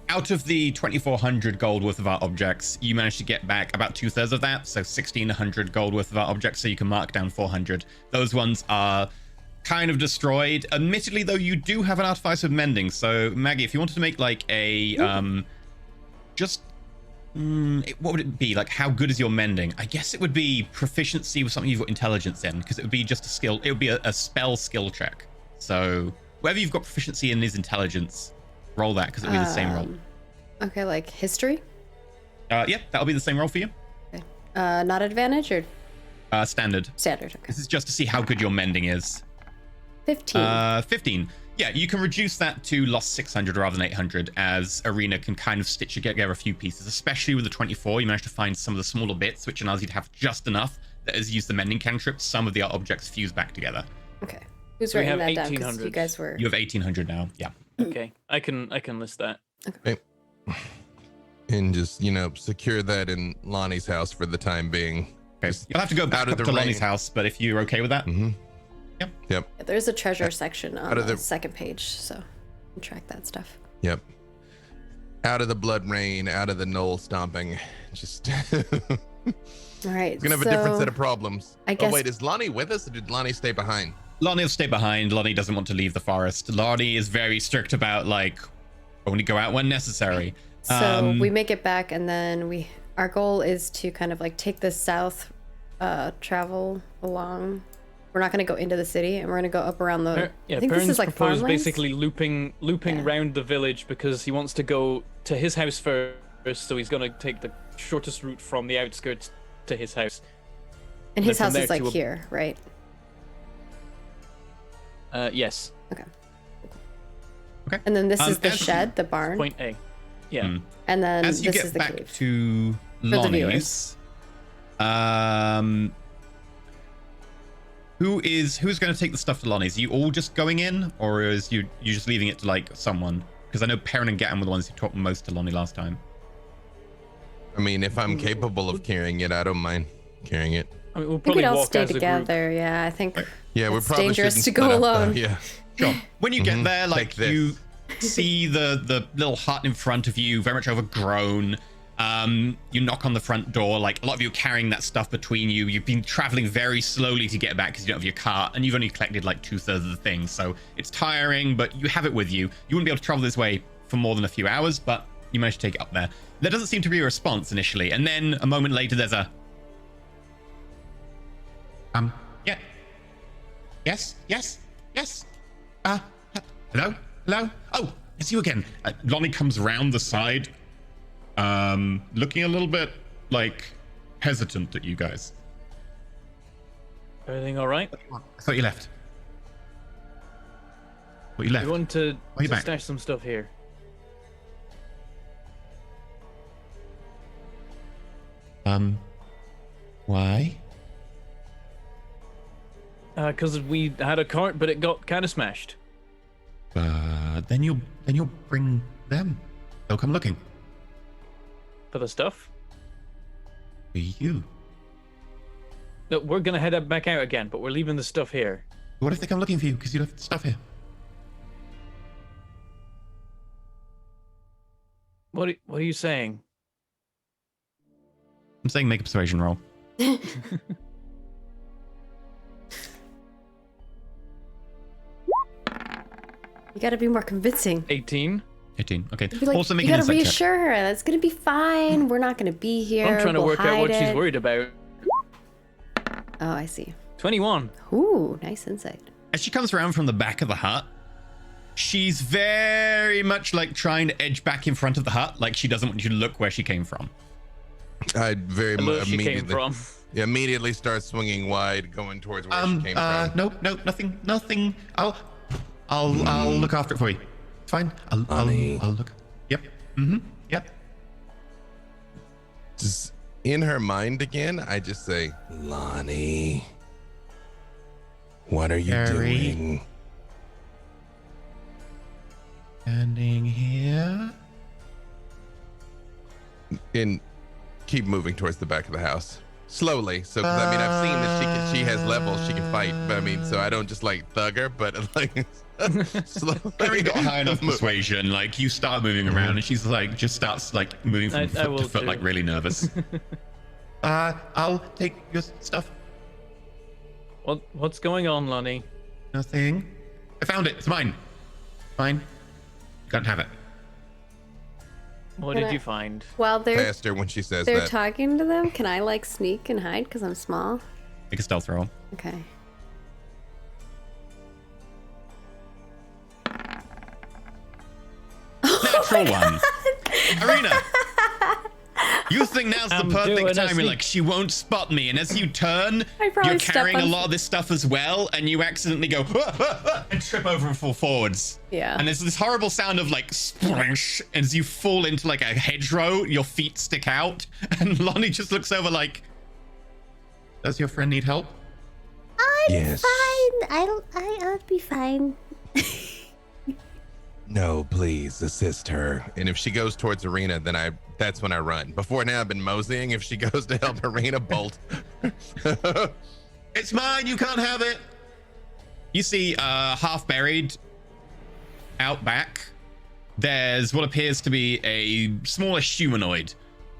Out of the 2,400 gold worth of art objects, you managed to get back about 2/3 of that, so 1,600 gold worth of art objects, so you can mark down 400. Those ones are kind of destroyed. Admittedly, though, you do have an artifice of mending, so Maggie, if you wanted to make like a, what would it be? Like, how good is your mending? I guess it would be proficiency with something you've got intelligence in, because it would be just a skill, it would be a spell skill check. So whatever you've got proficiency in is intelligence. roll that because it'll be the same roll. Okay, like history? Yeah, that'll be the same roll for you. Okay. Not advantage or Standard. standard? Okay. This is just to see how good your mending is. 15. 15. Yeah, you can reduce that to lost 600 rather than 800, as Arena can kind of stitch together a few pieces, especially with the 24. You managed to find some of the smaller bits, which allows you to have just enough that as you use the mending cantrip, some of the objects fuse back together. Okay. Who's We writing have that down? 'Cause 1800. you guys were. You have 1800 now. Yeah. Okay, I can list that. And just, secure that in Lonnie's house for the time being. Okay. You'll have to go back out of up the to Lonnie's rain. house, but if you're okay with that. Mm-hmm. Yep. Yep. There's a treasure section on of the the- second page, so you can track that stuff. Yep. Out of the blood rain, out of the knoll stomping. Just All right. gonna have a different set of problems. I guess- Oh wait, is Lonnie with us or did Lonnie stay behind? Lonnie will stay behind. Lonnie doesn't want to leave the forest. Lonnie is very strict about, like, only go out when necessary. So we make it back, and then our goal is to kind of like take the south, travel along. We're not going to go into the city, and we're going to go up around the. I think this Perrin's is like proposed farmlands. basically looping Yeah. around the village because he wants to go to his house first, so he's gonna take the shortest route from the outskirts to his house. And his then house from is there like to a- here, right? Yes, Okay. Okay. And then this is the as- shed, the barn, point A. Yeah. and then As you this get is the back cave. to the Lonnie's, who's going to take the stuff to Lonnie's? Are you all just going in, or is you just leaving it to like someone? Because I know Perrin and Gatton were the ones who talked most to Lonnie last time. I mean, if I'm capable of carrying it, I don't mind carrying it. I mean, we'll I think probably we'd all walk stay as a group. together. Yeah, I think Yeah, we it's probably dangerous shouldn't to go split up, alone. yeah. Sure. When you get there, like Take this. you see the little hut in front of you, very much overgrown. You knock on the front door. Like a lot of you are carrying that stuff between you. You've been traveling very slowly to get back because you don't have your cart, and you've only collected like 2/3 of the things. So it's tiring, but you have it with you. You wouldn't be able to travel this way for more than a few hours, but you managed to take it up there. There doesn't seem to be a response initially, and then a moment later, there's a yeah, yes. Hello. Oh, it's you again. Lonnie comes round the side, looking a little bit like hesitant at you guys. Everything all right? I thought you left. What you left? We want to Why you back? stash some stuff here. Why? Because we had a cart, but it got kind of smashed. Then you'll bring them. They'll come looking For the stuff. for you. No, we're gonna head back out again, but we're leaving the stuff here. What if they come looking for you because you left stuff here? What are you saying? I'm saying make a persuasion roll. You got to be more convincing. 18. 18. Okay. Be like, Also make you an got to insight check. reassure her that's gonna be fine. We're not gonna be here. I'm trying to We'll work out what hide she's it. worried about. Oh, I see. 21. Ooh, nice insight. As she comes around from the back of the hut, she's very much like trying to edge back in front of the hut, like she doesn't want you to look where she came from. I very Where much she came immediately from. immediately start swinging wide, going towards where she came from. No, nothing. I'll look after it for you. It's fine. I'll look. Yep. Yep. Just in her mind again, I just say, Lonnie, what are you Harry? doing? Standing here. And keep moving towards the back of the house. Slowly. So, because I mean, I've seen that she has levels, she can fight. But I mean, so I don't just like thug her, but like slowly. Harry got high enough move. persuasion. Like you start moving around, and she's like just starts like moving from I foot will to foot, too. like really nervous. I'll take your stuff. What's going on, Lonnie? Nothing. I found it. It's mine. Fine. You can't have it. What Can did I- you find? While they're Past her when she says they're that. talking to them, can I like sneak and hide because I'm small? Make a stealth roll. Okay. Arena. You think now's the I'm perfect doing a time. You're sneak- like, she won't spot me. And as you turn, I probably you're step carrying a on- lot of this stuff as well. And you accidentally go, and trip over and fall forwards. Yeah. And there's this horrible sound of like, splash. As you fall into like a hedgerow, your feet stick out. And Lonnie just looks over like, does your friend need help? I'm Yes. fine. I'll be fine. No, please assist her. And if she goes towards Arena, then that's when I run. Before now, I've been moseying. If she goes to help Arena, bolt. It's mine. You can't have it. You see, half buried out back, there's what appears to be a smallish humanoid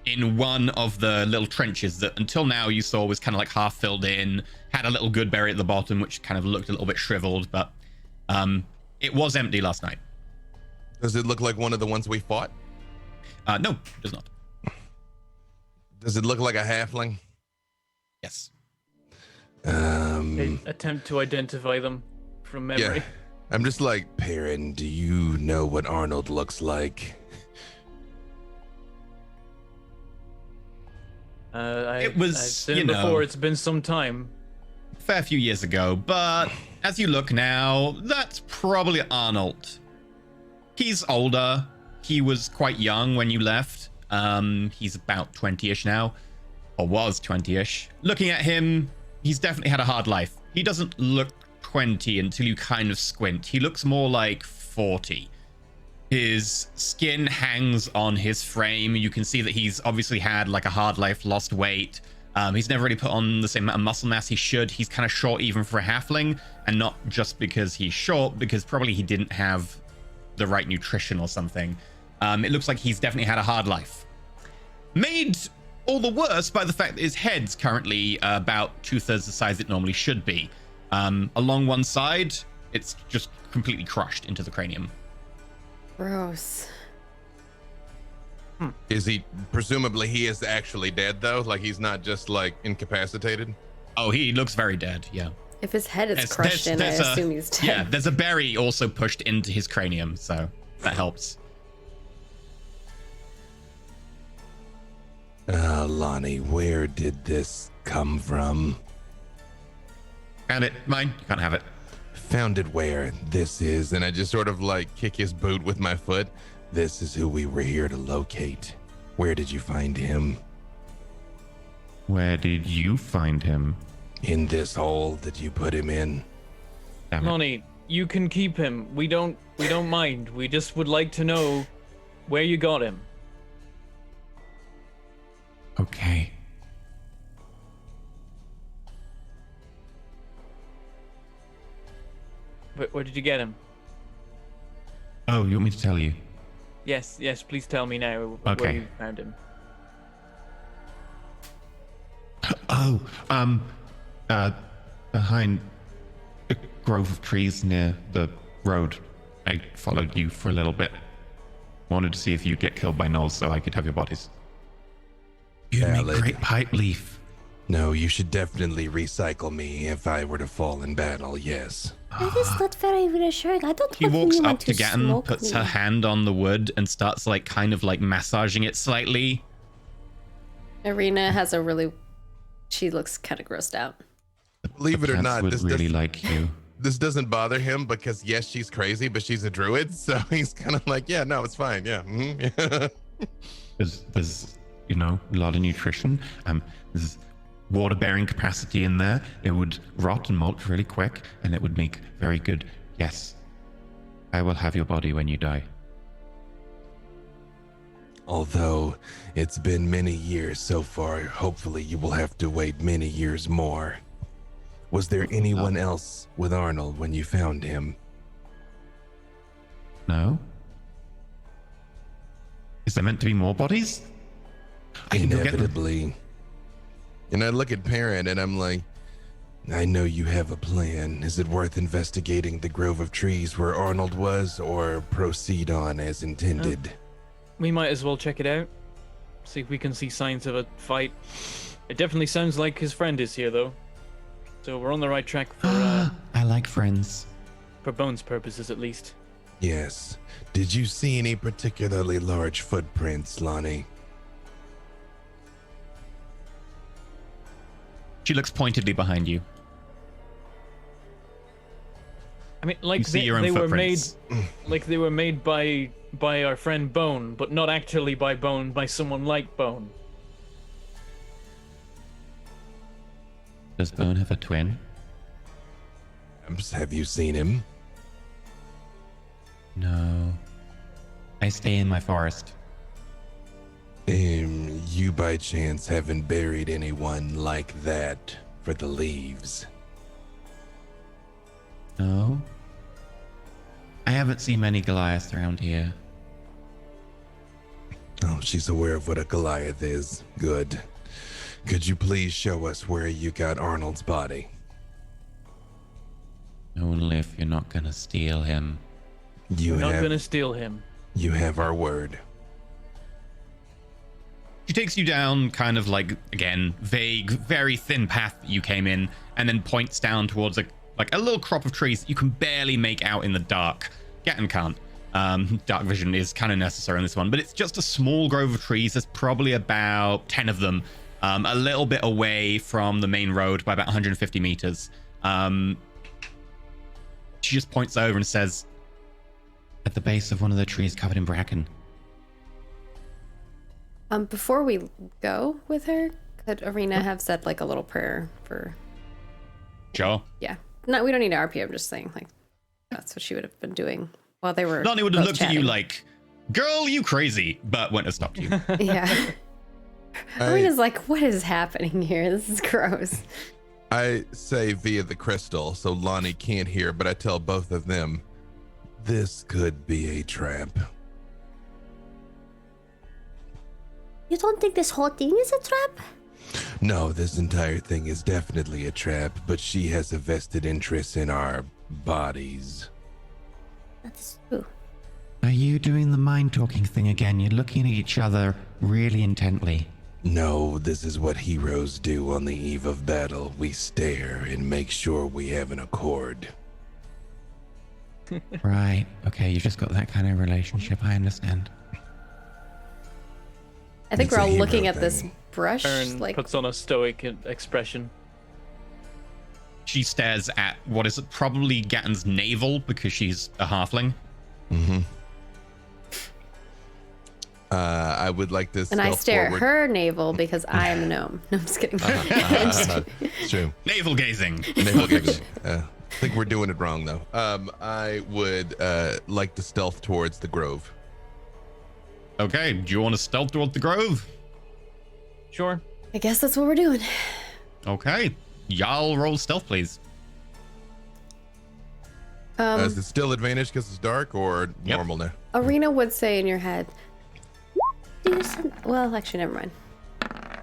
in one of the little trenches that until now you saw was kind of like half filled in, had a little good berry at the bottom, which kind of looked a little bit shriveled, but it was empty last night. Does it look like one of the ones we fought? No, it does not. Does it look like a halfling? Yes. Attempt to identify them from memory. Yeah. I'm just like, Perrin, do you know what Arnold looks like? I've seen you it before. know, It's been some time. fair few years ago, but as you look now, that's probably Arnold. He's older. He was quite young when you left. He's about 20-ish now, or was 20-ish. Looking at him, he's definitely had a hard life. He doesn't look 20 until you kind of squint. He looks more like 40. His skin hangs on his frame. You can see that he's obviously had like a hard life, lost weight. He's never really put on the same amount of muscle mass he should. He's kind of short even for a halfling, and not just because he's short, because probably he didn't have the right nutrition or something. It looks like he's definitely had a hard life. Made all the worse by the fact that his head's currently about 2/3 the size it normally should be. Along one side, it's just completely crushed into the cranium. Gross. Is he, presumably he is actually dead though? Like he's not just like incapacitated? Oh, he looks very dead, yeah. If his head is There's- crushed in, I there's a- assume he's dead. Yeah, there's a berry also pushed into his cranium, so that helps. Lonnie, where did this come from? Found it. Mine. You can't have it. Found it where? This is, and I just sort of like kick his boot with my foot. This is who we were here to locate. Where did you find him? Where did you find him? In this hole that you put him in? Damn it. Lonnie, you can keep him. We don't mind. We just would like to know where you got him. Okay. Where did you get him? Oh, you want me to tell you? Yes, please tell me now where Okay. you found him. Oh, behind a grove of trees near the road. I followed you for a little bit. Wanted to see if you'd get killed by gnolls so I could have your bodies. You'd make Valid. great pipe leaf. No, you should definitely recycle me if I were to fall in battle, yes. That is not very reassuring. I don't He want walks anyone up to Gatton, smoke puts me. her hand on the wood, and starts like kind of like massaging it slightly. Arena has a really. She looks kind of grossed out. Believe it or Chance not, would this really does, like you. this doesn't bother him because yes, she's crazy, but she's a druid, so he's kind of like, yeah, no, it's fine, yeah. Mhm. There's you know a lot of nutrition. There's water bearing capacity in there. It would rot and molt really quick, and it would make very good. Yes, I will have your body when you die. Although it's been many years so far, hopefully you will have to wait many years more. Was there anyone else with Arnold when you found him? No. Is there meant to be more bodies? I can go get them. Inevitably. And I look at Perrin and I'm like, I know you have a plan. Is it worth investigating the grove of trees where Arnold was, or proceed on as intended? We might as well check it out. See if we can see signs of a fight. It definitely sounds like his friend is here, though. So we're on the right track I like friends. for Bones' purposes, at least. Yes. Did you see any particularly large footprints, Lonnie? She looks pointedly behind you. I mean, like You see your own they were made, footprints. like they were made by our friend Bone, but not actually by Bone, by someone like Bone. Does Bone have a twin? Have you seen him? No. I stay in my forest. You by chance haven't buried anyone like that for the leaves? No. I haven't seen many Goliaths around here. Oh, she's aware of what a Goliath is. Good. Could you please show us where you got Arnold's body? Only if you're not gonna steal him. You We're not have, gonna steal him. you have our word. She takes you down kind of like, again, vague, very thin path that you came in, and then points down towards a little crop of trees that you can barely make out in the dark. Gatton can't. Dark vision is kind of necessary on this one, but it's just a small grove of trees. There's probably about 10 of them, a little bit away from the main road by about 150 meters. She just points over and says, at the base of one of the trees covered in bracken. Before we go with her, could Arena have said like a little prayer for? Sure. Yeah. No, we don't need to RP. I'm just saying, like, that's what she would have been doing while they were. Lonnie would have both looked at you chatting. like, girl, you crazy, but wouldn't have stopped you. Yeah. Arena's like, what is happening here? This is gross. I say via the crystal, so Lonnie can't hear, but I tell both of them, this could be a trap. You don't think this whole thing is a trap? No, this entire thing is definitely a trap, but she has a vested interest in our bodies. That is true. Are you doing the mind talking thing again? You're looking at each other really intently. No, this is what heroes do on the eve of battle. We stare and make sure we have an accord. Right. Okay, you've just got that kind of relationship. I understand. I think It's we're a all hero looking at this thing. brush, Aaron like, puts on a stoic expression. She stares at what is probably Gatton's navel because she's a halfling. I would like to and I stealth stare forward. at her navel because I am a gnome. No, I'm just kidding. It's true. Navel gazing. Navel gazing. I think we're doing it wrong though. I would like to stealth towards the grove. Okay, do you want to stealth toward the grove? Sure. I guess that's what we're doing. Okay. Y'all roll stealth, please. Is it still advantage because it's dark or Yep. normal now? Arena would say in your head, do some. Well, actually, never mind.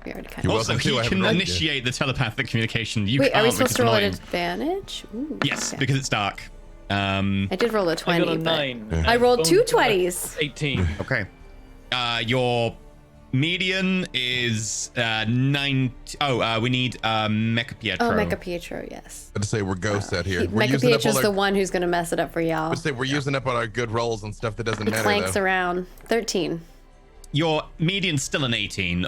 We already kind You're of. Also, welcome to. I he haven't can read it yet. initiate the telepathic communication. You Wait, can't are we supposed because to roll it's at annoying. advantage? Ooh, Yes, okay. because it's dark. I did roll a 20. I got a but 9. I rolled Bone two got a 20s. 18. Okay. Your median is 9. We need Mecha Pietro. Oh, Mecha Pietro, yes. I'd say we're ghosts out here. We're Mecha using up Pietro's all the our, one who's going to mess it up for y'all. I'd say we're using up all our good rolls and stuff that doesn't He matter clanks though. around. 13. Your median's still an 18,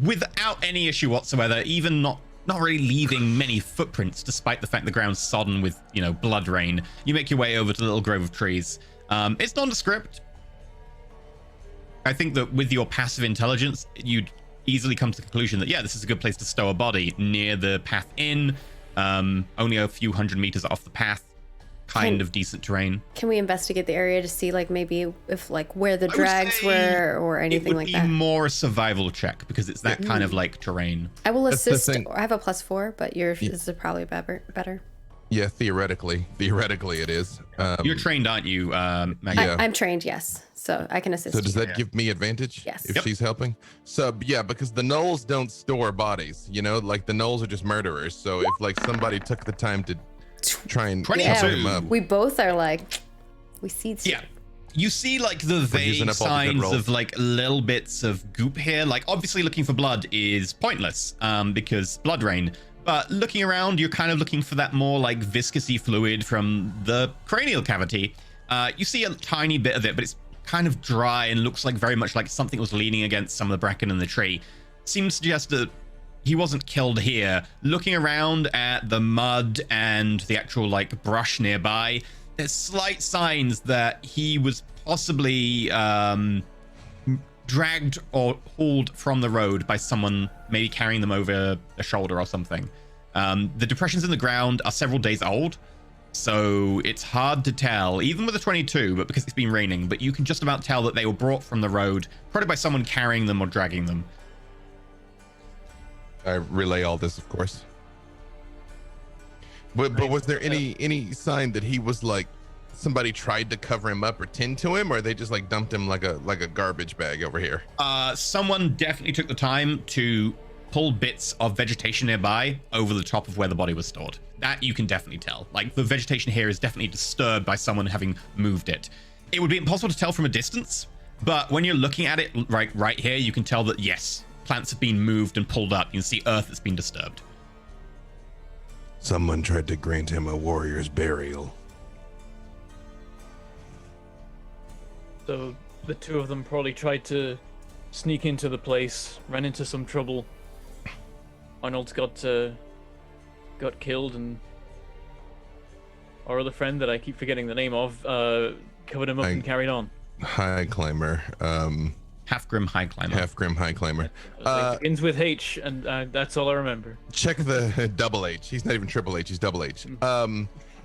without any issue whatsoever. Even not really leaving many footprints, despite the fact the ground's sodden with blood rain. You make your way over to the little grove of trees. It's nondescript. I think that with your passive intelligence, you'd easily come to the conclusion that, yeah, this is a good place to stow a body near the path in, only a few hundred meters off the path, kind of decent terrain. Can we investigate the area to see, like, maybe if, like, where the would drags say were or anything it would like be that? more a survival check because it's that kind of like terrain. I will That's the assist. thing. I have a +4, but yours is probably better. Yeah, theoretically it is. You're trained, aren't you, Maggie? Yeah. I'm trained, yes. So I can assist So does you. that give me advantage? Yes. If Yep. she's helping? So yeah, because the gnolls don't store bodies, like the gnolls are just murderers. So if like somebody took the time to try and 22. cover them up. We both are like, we see. Yeah. You see like the using vague up all the good signs rolls. of like little bits of goop here. Like obviously looking for blood is pointless because blood rain. But looking around, you're kind of looking for that more like viscousy fluid from the cranial cavity. You see a tiny bit of it, but it's kind of dry and looks like very much like something was leaning against some of the bracken in the tree. Seems to suggest that he wasn't killed here. Looking around at the mud and the actual like brush nearby, there's slight signs that he was possibly dragged or hauled from the road by someone, maybe carrying them over a shoulder or something. The depressions in the ground are several days old, so it's hard to tell, even with a 22, but because it's been raining, but you can just about tell that they were brought from the road, probably by someone carrying them or dragging them. I relay all this, of course. But was there any sign that he was like, somebody tried to cover him up or tend to him, or they just like dumped him like a garbage bag over here? Someone definitely took the time to pull bits of vegetation nearby over the top of where the body was stored. That you can definitely tell. Like, the vegetation here is definitely disturbed by someone having moved it. It would be impossible to tell from a distance, but when you're looking at it right here, you can tell that yes, plants have been moved and pulled up. You can see earth that's been disturbed. Someone tried to grant him a warrior's burial. So the two of them probably tried to sneak into the place, ran into some trouble. Arnold got killed, and our other friend that I keep forgetting the name of covered him up and carried on. High climber. Half-Grim High Climber. Half-Grim High Climber. It begins with H, and that's all I remember. Check the double H. He's not even triple H. He's double H.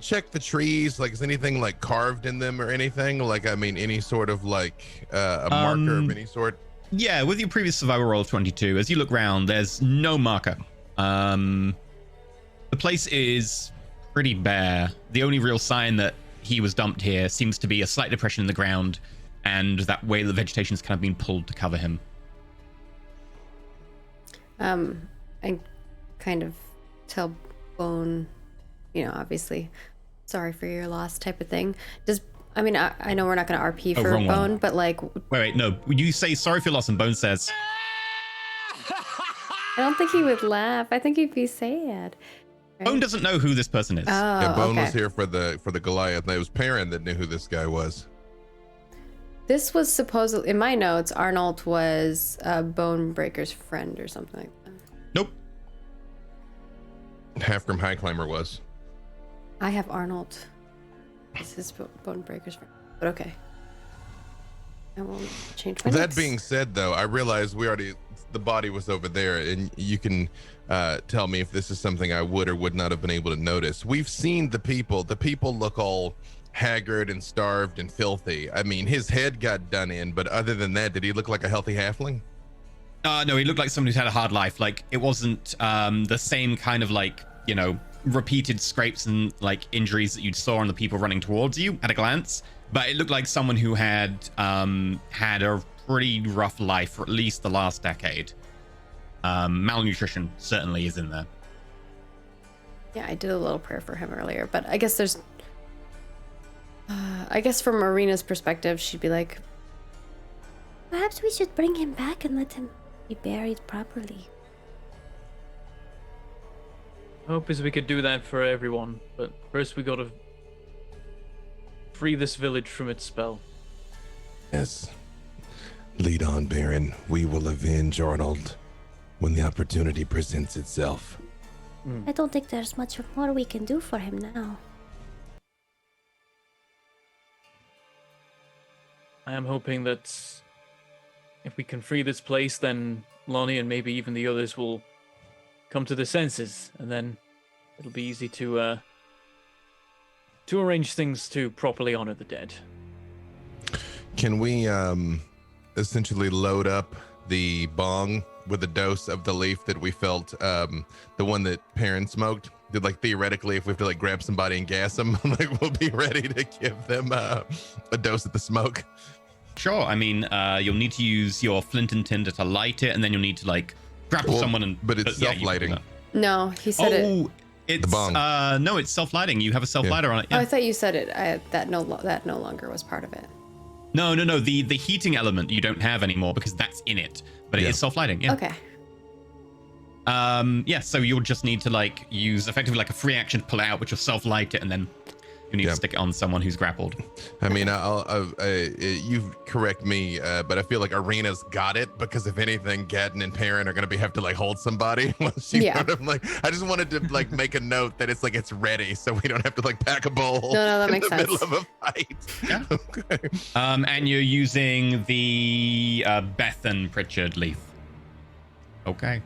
Check the trees. Like, is anything like carved in them or anything? Like, I mean, any sort of like a marker of any sort? Yeah, with your previous survival roll of 22, as you look around, there's no marker. The place is pretty bare. The only real sign that he was dumped here seems to be a slight depression in the ground, and that way the vegetation's kind of been pulled to cover him. I kind of tell Bone, obviously, sorry for your loss type of thing. I know we're not going to RP for Bone, one. But like... Wait, no. Would you say sorry for your loss and Bone says... I don't think he would laugh. I think he'd be sad. Right? Bone doesn't know who this person is. Oh, yeah, Bone okay. was here for the Goliath. It was Perrin that knew who this guy was. This was supposedly, in my notes, Arnold was Bonebreaker's friend or something like that. Nope. Half-Grim High Climber was. I have Arnold. This is Bonebreaker's friend. But okay. I won't change my That notes. being said, though, I realized the body was over there, and you can tell me if this is something I would or would not have been able to notice. We've seen the people. The people look all haggard and starved and filthy. I mean, his head got done in, but other than that, did he look like a healthy halfling? No, he looked like someone who's had a hard life. Like, it wasn't the same kind of like, repeated scrapes and like injuries that you saw on the people running towards you at a glance, but it looked like someone who had had a pretty rough life for at least the last decade. Malnutrition certainly is in there. Yeah, I did a little prayer for him earlier, but I guess there's... I guess from Marina's perspective, she'd be like... Perhaps we should bring him back and let him be buried properly. Hope is we could do that for everyone, but first we gotta free this village from its spell. Yes. Lead on, Baron. We will avenge Arnold when the opportunity presents itself. I don't think there's much more we can do for him now. I am hoping that if we can free this place, then Lonnie and maybe even the others will come to their senses, and then it'll be easy to arrange things to properly honor the dead. Can we essentially load up the bong with a dose of the leaf that we felt, the one that Perrin smoked? Did, like, theoretically, if we have to like grab somebody and gas them, like, we'll be ready to give them a dose of the smoke? Sure. I mean, you'll need to use your flint and tinder to light it, and then you'll need to like grapple someone and... But it's self-lighting. No, he said it. It's the bong. No, it's self-lighting. You have a self-lighter on it. Yeah. Oh, I thought you said it. That no longer was part of it. No. The heating element you don't have anymore because that's in it, but it is self-lighting. Yeah. Okay. So you'll just need to like use effectively like a free action to pull it out, which will self-light it, and then You need to stick it on someone who's grappled. I mean, you correct me, but I feel like Arena's got it because if anything, Gatton and Perrin are gonna have to like hold somebody. I just wanted to like make a note that it's like it's ready, so we don't have to like pack a bowl. No, that makes in the sense. middle of a fight. Yeah. Okay. And you're using the Bethan Pritchard leaf. Okay.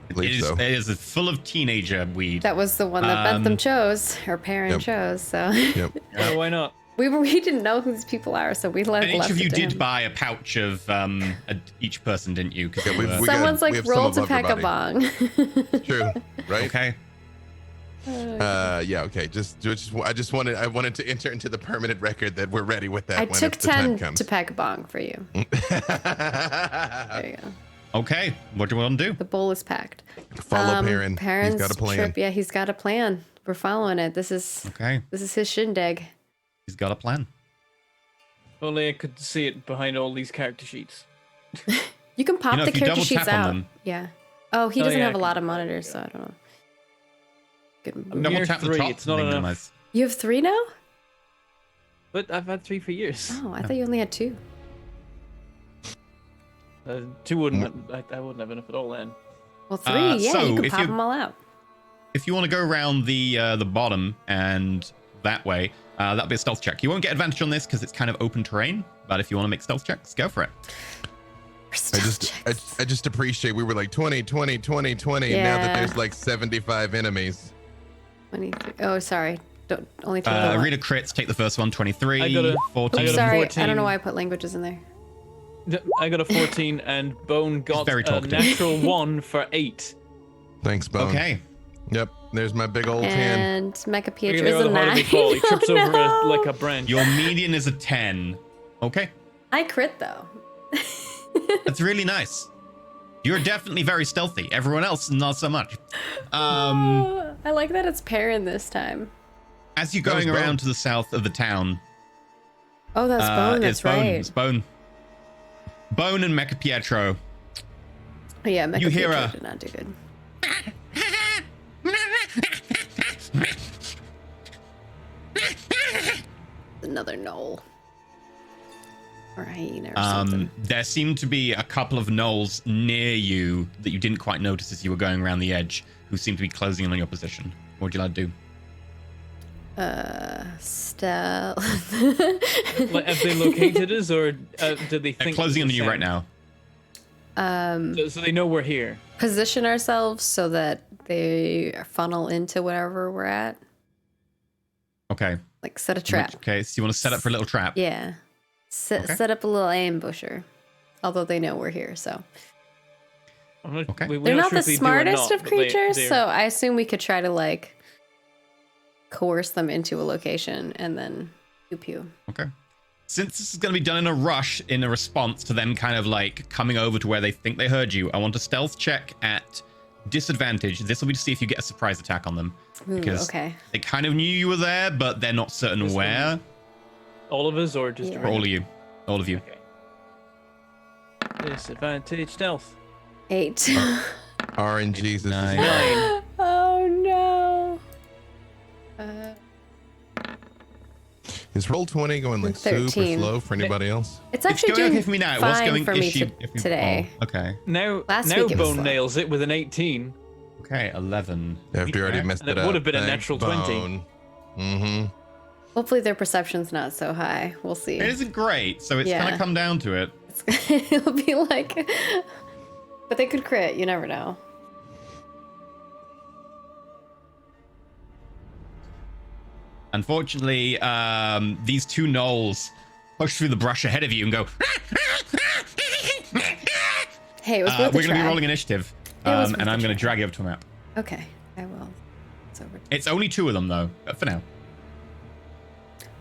It is full of teenager weed. That was the one that Bentham chose, or Perrin chose. So Oh, why not? we didn't know who these people are, so we left. And each of you it to did him. buy a pouch of each person, didn't you? 'Cause you were- Someone's we like have some roll of to pack a everybody. bong. True, right? Okay. Yeah. Okay. I wanted to enter into the permanent record that we're ready with that. I when took the time 10 comes. to pack a bong for you. There you go. Okay. What do you want to do? The bowl is packed. Follow Perrin. Perrin's He's got a plan. trip. Yeah, he's got a plan. We're following it. This is Okay. his shindig. He's got a plan. Only I could see it behind all these character sheets. You can pop You know, the if you character double sheets tap on out. them- Yeah. Oh, he Oh, doesn't yeah, have a I lot can- of monitors, so I don't know. Good move. Double Year tap the 3, top. it's not and enough. minimize. You have 3 now? But I've had 3 for years. Oh, I thought you only had 2. 2 wouldn't. I wouldn't have enough at all then. Well, 3, yeah, so you can if pop you- them all out. If you want to go around the bottom and that way, that'll be a stealth check. You won't get advantage on this because it's kind of open terrain. But if you want to make stealth checks, go for it. I just appreciate we were like 20, 20, 20, 20. Now that Yeah. there's like 75 enemies. 23. Oh, sorry. Don't only take the one. Arena crits, take the first one, 23, I got a- 14. I I'm got a sorry. 14. I don't know why I put languages in there. I got a 14, and Bone got very a talkative. natural 1 for 8. Thanks, Bone. Okay. Yep. There's my big old 10. And Mecha Look Pietro at is how a hard 9. they fall. He trips Oh, over no. like a branch. Your median is a 10. Okay. I crit, though. That's really nice. You're definitely very stealthy. Everyone else, not so much. I like that it's Perrin this time. As you're That was going Bone. around to the south of the town, Oh, that's Bone. That's it's Bone. right. It's Bone. Bone and Mecha Pietro. Oh, yeah, Mecha You hear Pietro a- did not do good. Another knoll. Or hyena or something. There seemed to be a couple of gnolls near you that you didn't quite notice as you were going around the edge, who seemed to be closing in on your position. What would you like to do? Stealth. Like, have they located us, or did they They're think closing in it on was you a right now. So they know we're here. Position ourselves so that they funnel into wherever we're at. Okay. Like set a trap. Okay, so you want to set up for a little trap? Yeah. Okay. Set up a little ambusher. Although they know we're here, so. I'm not, Okay. we're They're not sure the if they do or smartest not, of but they- creatures, they're- so I assume we could try to like coerce them into a location and then pew pew. Okay. Since this is going to be done in a rush, in a response to them kind of like coming over to where they think they heard you, I want a stealth check at disadvantage. This will be to see if you get a surprise attack on them. Ooh, Because okay. they kind of knew you were there, but they're not certain This where. all of us, or just Yeah. For all of you. All of you. Okay. Disadvantage stealth. 8. RNGs. This Nine. is 9. Oh no. Is roll 20 going like super 13. slow for anybody else? It's It's actually going doing okay for me now. It was fine going for me issue today. Oh, okay. Now, Last now week it was Bone slow. nails it with an 18. Okay, 11. After you already messed And it it up. would have been a Thanks, natural 20. Bone. Mm-hmm. Hopefully their perception's not so high. We'll see. It isn't great, so it's Yeah. going to come down to it. It'll be like, but they could crit. You never know. Unfortunately, these two gnolls push through the brush ahead of you and go. Hey, it was worth We're a going to be try. rolling initiative, It was worth and a I'm going to try. drag you over to a map. Okay, I will. It's over. It's only 2 of them, though, for now.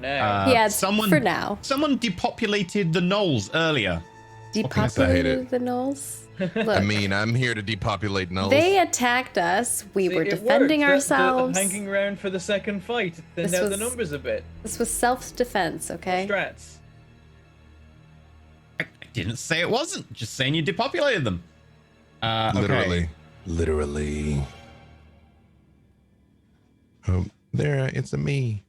Now. Yeah, it's someone for now. Someone depopulated the gnolls earlier. can I say? I hate Depopulated it. the gnolls. Look, I mean, I'm here to depopulate Knowles. they attacked us. We See, were it defending worked. ourselves. Hanging around for the second fight. Then This now the was- numbers a bit. This was self-defense, okay? Strats. I didn't say it wasn't. Just saying you depopulated them. Okay. Literally. Literally. Oh, there, it's a me.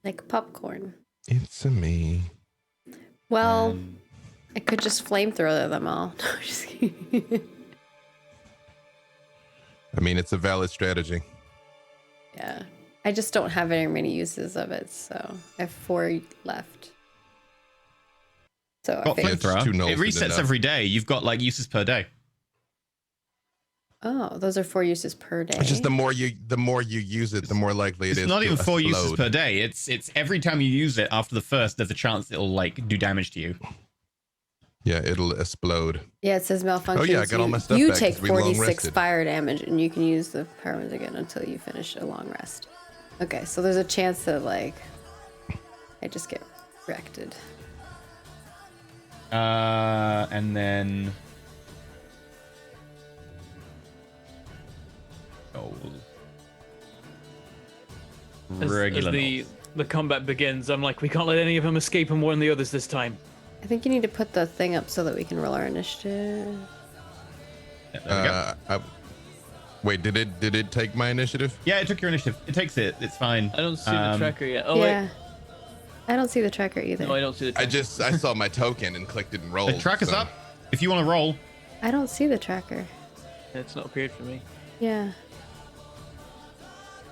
Like popcorn. It's a me. Well, I could just flamethrower them all. No, just kidding. I mean, it's a valid strategy. Yeah. I just don't have very many uses of it, so I have 4 left. So I Got figured- It's too flamethrower. It nosy resets enough. every day. You've got like uses per day. Oh, those are 4 uses per day. It's just the more you use it, the more likely it is. It's not to even 4 uses explode. per day. It's every time you use it after the first, there's a chance it'll like do damage to you. Yeah, it'll explode. Yeah, it says malfunctions. Oh, yeah, I got all my stuff You back take 'cause we long 46 rested. fire damage, and you can use the power ones again until you finish a long rest. Okay, so there's a chance that like I just get wrecked. And then As regular. the combat begins, I'm like, we can't let any of them escape and warn the others this time. I think you need to put the thing up so that we can roll our initiative. Yeah, there we go. Wait, did it take my initiative? Yeah, it took your initiative. It takes it. It's fine. I don't see the tracker yet. Oh yeah. wait, I don't see the tracker either. no, I don't see the I tracker. I saw my token and clicked it and rolled. The tracker's so- up. If you want to roll, I don't see the tracker. It's not appeared for me. Yeah.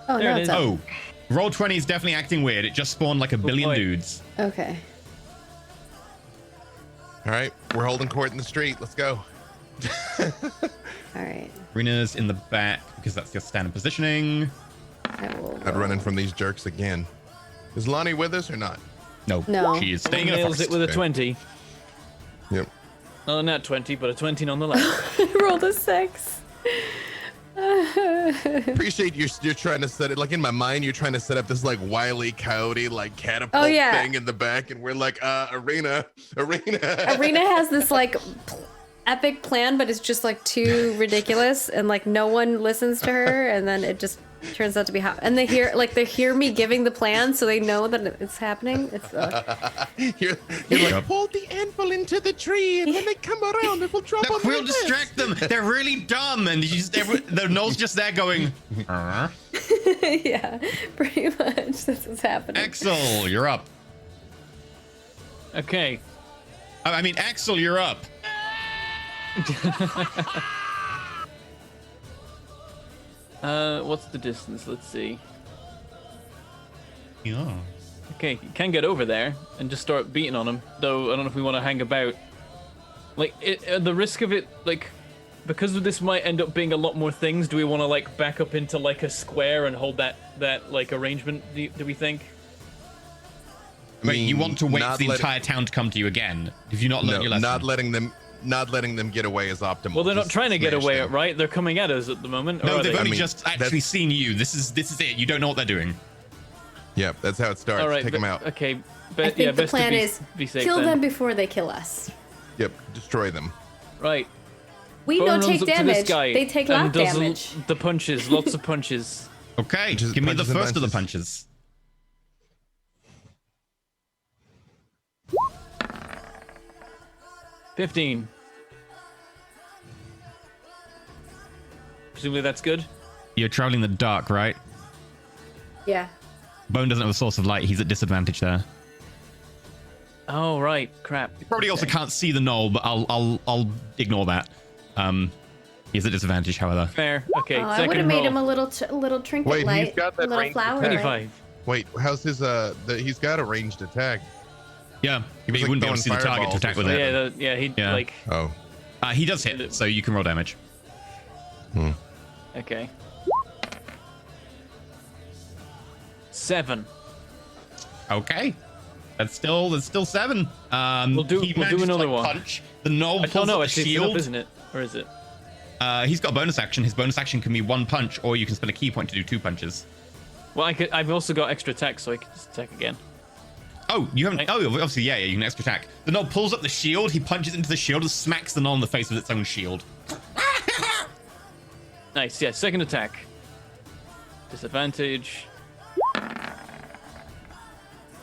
Oh, There no, it it's is. up. oh, roll 20 is definitely acting weird. It just spawned like a billion boy. dudes. Okay. All right, we're holding court in the street. Let's go. All right. Rena's in the back because that's your standard positioning. I will Not roll. running from these jerks again. Is Lonnie with us or not? No, No. she is staying in a Nails forest. it with a Okay. 20. Yep. Oh, not 20, but a 20 nonetheless. I rolled a 6. Appreciate you're trying to set it like in my mind. You're trying to set up this like Wile E. Coyote like catapult Oh, yeah. thing in the back, and we're like, arena. Arena has this like epic plan, but it's just like too ridiculous, and like no one listens to her, and then it just turns out to be and they hear me giving the plan, so they know that it's happening. It's You're like, hold the anvil into the tree, and when they come around, it will drop on Look, their we'll heads." distract them. They're really dumb, and the Noel's just there going. yeah, pretty much that's what's happening. Axel, you're up. Okay. I mean, Axel, you're up. What's the distance? Let's see. Yeah. Okay, you can get over there and just start beating on him. Though I don't know if we want to hang about. Like the risk of it, like, because of this might end up being a lot more things. Do we want to like back up into like a square and hold that like arrangement? Do we think? I Wait, you mean, want to wait for not the let- entire town to come to you again? If you not learned No, your lesson? not letting them get away is optimal. Well, they're not Just trying to get smash away, them. right? They're coming at us at the moment. No, or are they've they? only mean, just actually that's- seen you. This is it. You don't know what they're doing. Yep, that's how it starts. All right, Take them out. Okay, I think the plan is be safe kill then. them before they kill us. Yep, destroy them. Right. We Bone don't runs take up to this damage. guy They take and lot does damage. the punches, lots of punches. Okay, Punches- give me the punches and first of the bunches. punches. $15. Presumably that's good. You're traveling in the dark, right? Yeah. Bone doesn't have a source of light. He's at disadvantage there. Oh right, crap. Probably also Okay. can't see the knoll, but I'll ignore that. He's at disadvantage, however. Fair. Okay, Oh, I second would have made roll. him a little trinket Wait, light, he's got that a little ranged flower. attack. light. 25. Wait, how's his he's got a ranged attack. Yeah, He was, you like, wouldn't be able to see the throwing target to attack with fireballs or it. Yeah, he Yeah. like. Oh. He does hit, so you can roll damage. Okay. 7. Okay. That's still 7. We'll do he manages to, another one. Punch. The knoll I pulls don't know. up the Actually, it's enough, shield. isn't it? Or is it? He's got a bonus action. His bonus action can be 1 punch, or you can spend a key point to do 2 punches. Well, I've also got extra attack, so I can just attack again. Oh, you haven't. Oh, obviously, yeah, you can extra attack. The knoll pulls up the shield. He punches into the shield and smacks the knoll in the face with its own shield. Nice. Yeah, second attack. Disadvantage.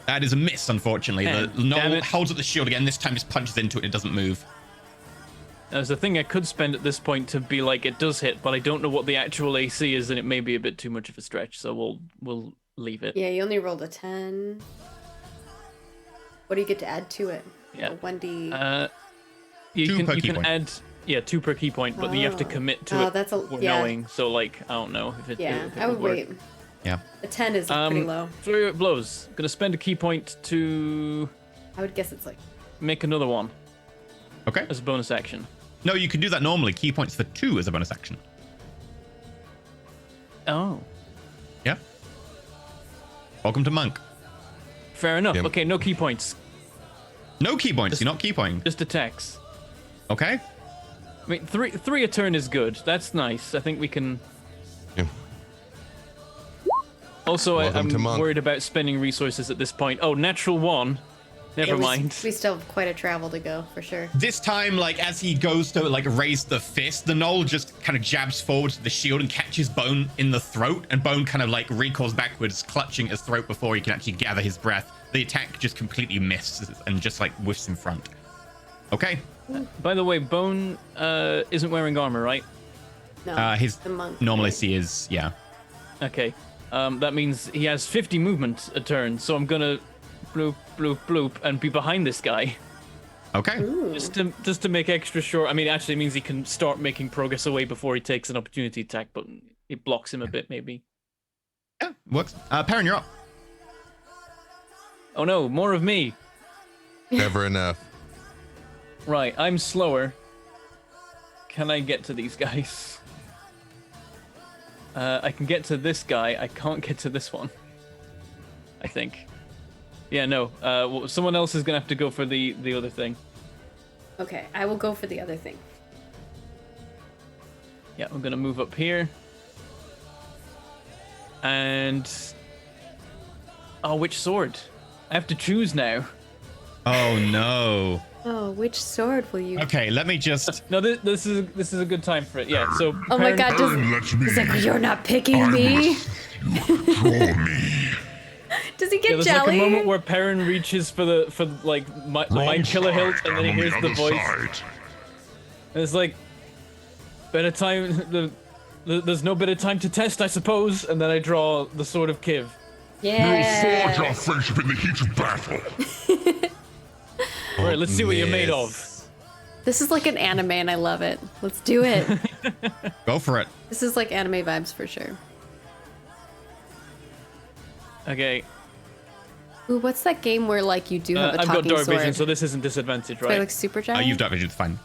That is a miss, unfortunately. The Damn knoll it. holds up the shield again. This time, just punches into it and it doesn't move. There's a thing I could spend at this point to be like it does hit, but I don't know what the actual AC is, and it may be a bit too much of a stretch. So we'll leave it. Yeah, you only rolled a 10. What do you get to add to it? Yeah. 1D. You Two per you key can point. add 2 per key point, but then you have to Oh. commit to Oh, it that's a- for yeah. knowing. So like I don't know if it. Yeah, if it I would work. wait. Yeah. A 10 is pretty low. Flurry of blows. Gonna spend a key point to I would guess it's like. make another one Okay. as a bonus action. No, you can do that normally. Key points for 2 as a bonus action. Oh, Yeah. Welcome to Monk. fair enough. Yep. Okay, no key points, No key points. You're not key pointing. just attacks. Okay. I mean, three a turn is good. That's nice. I think we can. Yeah. Also, Welcome to I'm Monk. worried about spending resources at this point. Oh, natural 1. Never Yeah, we- mind. We still have quite a travel to go, for sure. This time, like, as he goes to, like, raise the fist, the Knoll just kind of jabs forward to the shield and catches Bone in the throat, and Bone kind of, like, recoils backwards, clutching his throat before he can actually gather his breath. The attack just completely misses and just, like, whiffs in front. Okay. By the way, Bone isn't wearing armor, right? No. His the monk. normal right? AC is, yeah. Okay. That means he has 50 movement a turn, so I'm gonna bloop, bloop, bloop, and be behind this guy. Okay. Ooh. Just to make extra sure. I mean, actually means he can start making progress away before he takes an opportunity attack, but it blocks him a bit, maybe. Yeah, works. Perrin, you're up. Oh no, more of me. Never enough. Right, I'm slower. Can I get to these guys? I can get to this guy. I can't get to this one. I think. Yeah, no. Well, someone else is gonna have to go for the other thing. Okay, I will go for the other thing. Yeah, I'm gonna move up here. And which sword? I have to choose now. Oh, no. Oh, which sword will you? Okay, let me just... No, this is a good time for it. Yeah. So. Oh my Perrin- god, Perrin lets me. he's like, you're not picking I me. must draw me. Does he Yeah, get there's jelly? like a moment where Perrin reaches for like the Wrong mind killer hilt, side, and then he I'm on hears the other voice. side. And it's like, better time. There's no better time to test, I suppose. And then I draw the sword of Kiv. We'll Yeah. forge our friendship in the heat of battle. All right, let's see what you're made of. Miss. This is like an anime, and I love it. Let's do it. Go for it. This is like anime vibes for sure. Okay, Ooh, what's that game where like you do have a I've got talking dark sword? vision, so this isn't disadvantage, Play right? like Super Giant. You've done vision, fine.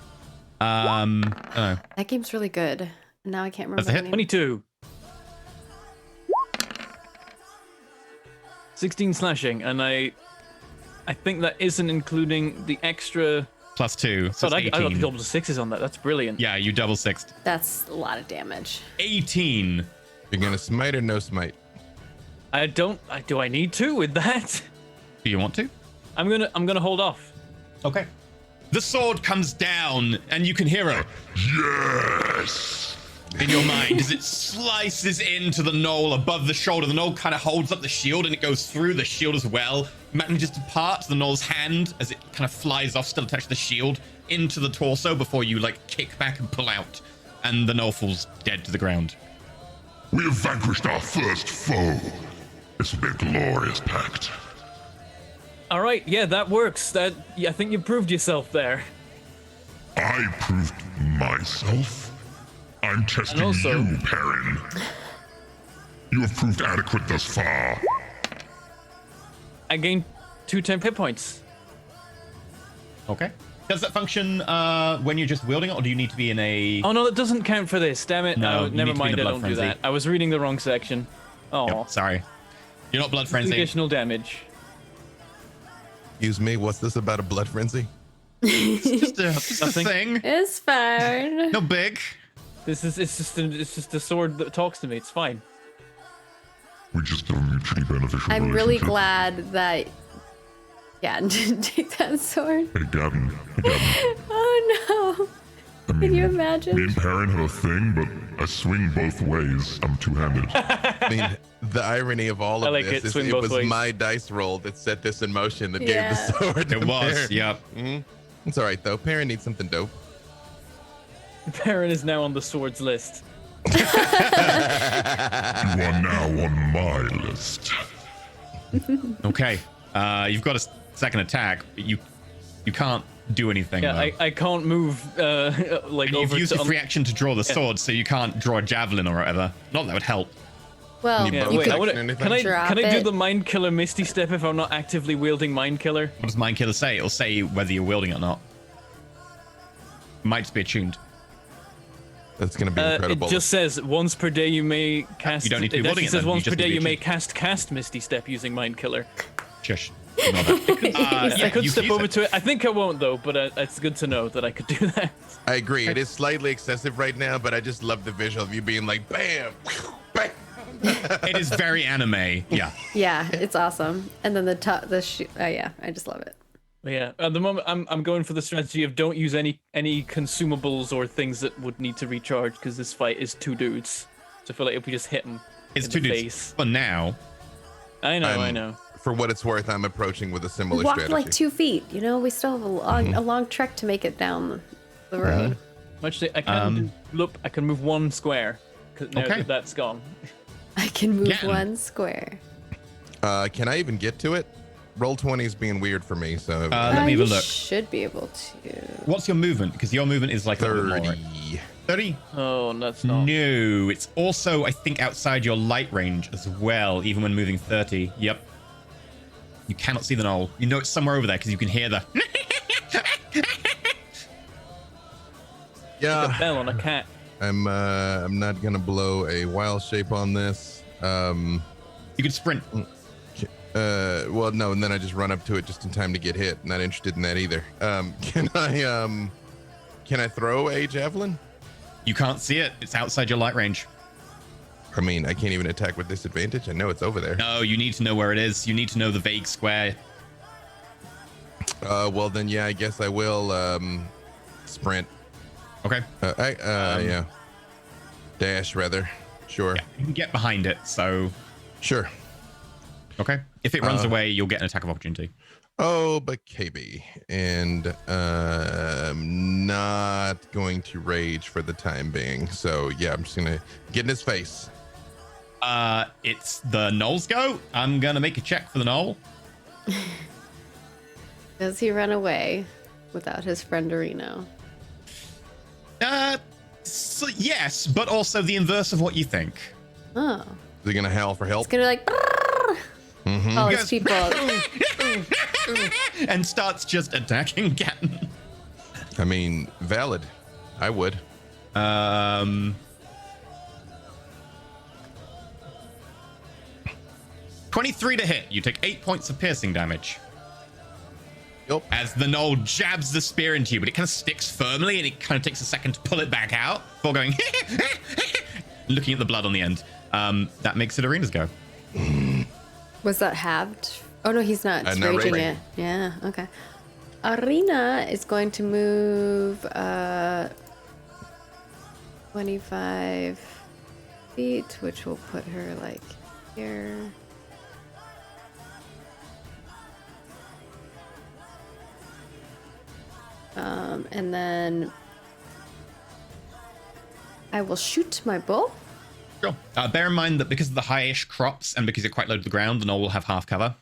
Oh. That game's really good. Now I can't remember That's a the hit. name. 22. 16 slashing, and I think that isn't including the extra. +2, so God, it's I got 18. double sixes on that. That's brilliant. Yeah, you double sixed. That's a lot of damage. 18. You're gonna smite or no smite? Do I need to with that? Do you want to? I'm gonna hold off. Okay. The sword comes down, and you can hear it Yes. in your mind as it slices into the knoll above the shoulder. The knoll kind of holds up the shield, and it goes through the shield as well. Manages to part the knoll's hand as it kind of flies off, still attached to the shield, into the torso before you like kick back and pull out, and the knoll falls dead to the ground. We have vanquished our first foe. It's been a glorious pact. All right, yeah, that works. I think you proved yourself there. I proved myself. I'm testing And also- you, Perrin. You have proved adequate thus far. I gained 2 temp hit points. Okay. Does that function when you're just wielding it, or do you need to be in a... Oh no, that doesn't count for this. Damn it. No, you never need to be in mind. the I blood don't frenzy. do that. I was reading the wrong section. Oh, Yep, sorry. You're not blood frenzy. additional damage. Excuse me, what's this about a blood frenzy? Just a Nothing. thing. It's fine. No big. It's just a sword that talks to me. It's fine. We just have a mutually beneficial I'm really relationship. glad that Gavin didn't take that sword. Hey, Gavin. Hey, Gavin. Oh no. I mean, you Me imagine? and Perrin have a thing, but I swing both ways. I'm two-handed. I mean, the irony of all I of like this it, is swing it both was ways. my dice roll that set this in motion that Yeah. gave the sword to It was, Perrin. yep. It's all right though. Perrin needs something dope. Perrin is now on the swords list. You are now on my list. Okay. You've got a second attack, but you can't do anything. Yeah, though. I can't move like And you've over used to your free action to draw the sword, so you can't draw a javelin or whatever. Not that would help. Well, You Yeah, bonus wait, I action wanna, anything? can I Drop can I do it. the Mind Killer Misty Step if I'm not actively wielding Mind Killer? What does Mind Killer say? It'll say whether you're wielding it or not. Might just be attuned. That's gonna be incredible. It just says once per day you may cast. You don't need to be it wielding actually it says then, once you per just need day to you be may attuned. cast Misty Step using Mind Killer. Shush. Ignore that. I could you step use over it. to it. I think I won't though, but it's good to know that I could do that. I agree. It is slightly excessive right now, but I just love the visual of you being like, bam, bam. It is very anime. Yeah. yeah, it's awesome. And then yeah, I just love it. But yeah, at the moment I'm going for the strategy of don't use any consumables or things that would need to recharge because this fight is two dudes. So I feel like if we just hit them It's in two the dudes. face. For now. I know. For what it's worth, I'm approaching with a similar We walked strategy. like 2 feet. You know, we still have a long trek to make it down the road. Much I can look. I can move one square because now Okay. that that's gone. I can move Yeah. 1 square. Can I even get to it? Roll 20 is being weird for me, so Let me have a You look. should be able to. What's your movement? Because your movement is like a little bit more. 30. 30? Oh, that's not. No, it's also, I think, outside your light range as well, even when moving 30. Yep. You cannot see the knoll. You know it's somewhere over there because you can hear the... Yeah, A bell on a cat. I'm not gonna blow a wild shape on this. You could sprint. Well, no, and then I just run up to it just in time to get hit. Not interested in that either. Can I throw a javelin? You can't see it. It's outside your light range. I mean, I can't even attack with disadvantage. I know it's over there. No, you need to know where it is. You need to know the vague square. Well then, yeah, I guess I will sprint. Okay. Yeah. Dash rather. Sure. Yeah, you can get behind it, so... Sure. Okay. If it runs away, you'll get an attack of opportunity. Oh, but KB, and I'm not going to rage for the time being. So yeah, I'm just gonna get in his face. It's the Knoll's go. I'm gonna make a check for the Knoll. Does he run away without his friend Arino? So yes, but also the inverse of what you think. Oh. Is he gonna howl for help? It's gonna be like, all his Yes. people. And starts just attacking Gatton. I mean, valid. I would. 23 to hit. You take 8 points of piercing damage. Yup. As the Knoll jabs the spear into you, but it kind of sticks firmly and it kind of takes a second to pull it back out before going looking at the blood on the end. That makes it Arena's go. Was that halved? Oh no, he's not. It's not raging raging. it. Yeah, okay. Arena is going to move 25 feet, which will put her like here. And then I will shoot my bow. Sure. Bear in mind that because of the high-ish crops and because you're quite low to the ground, the Knoll will have half cover.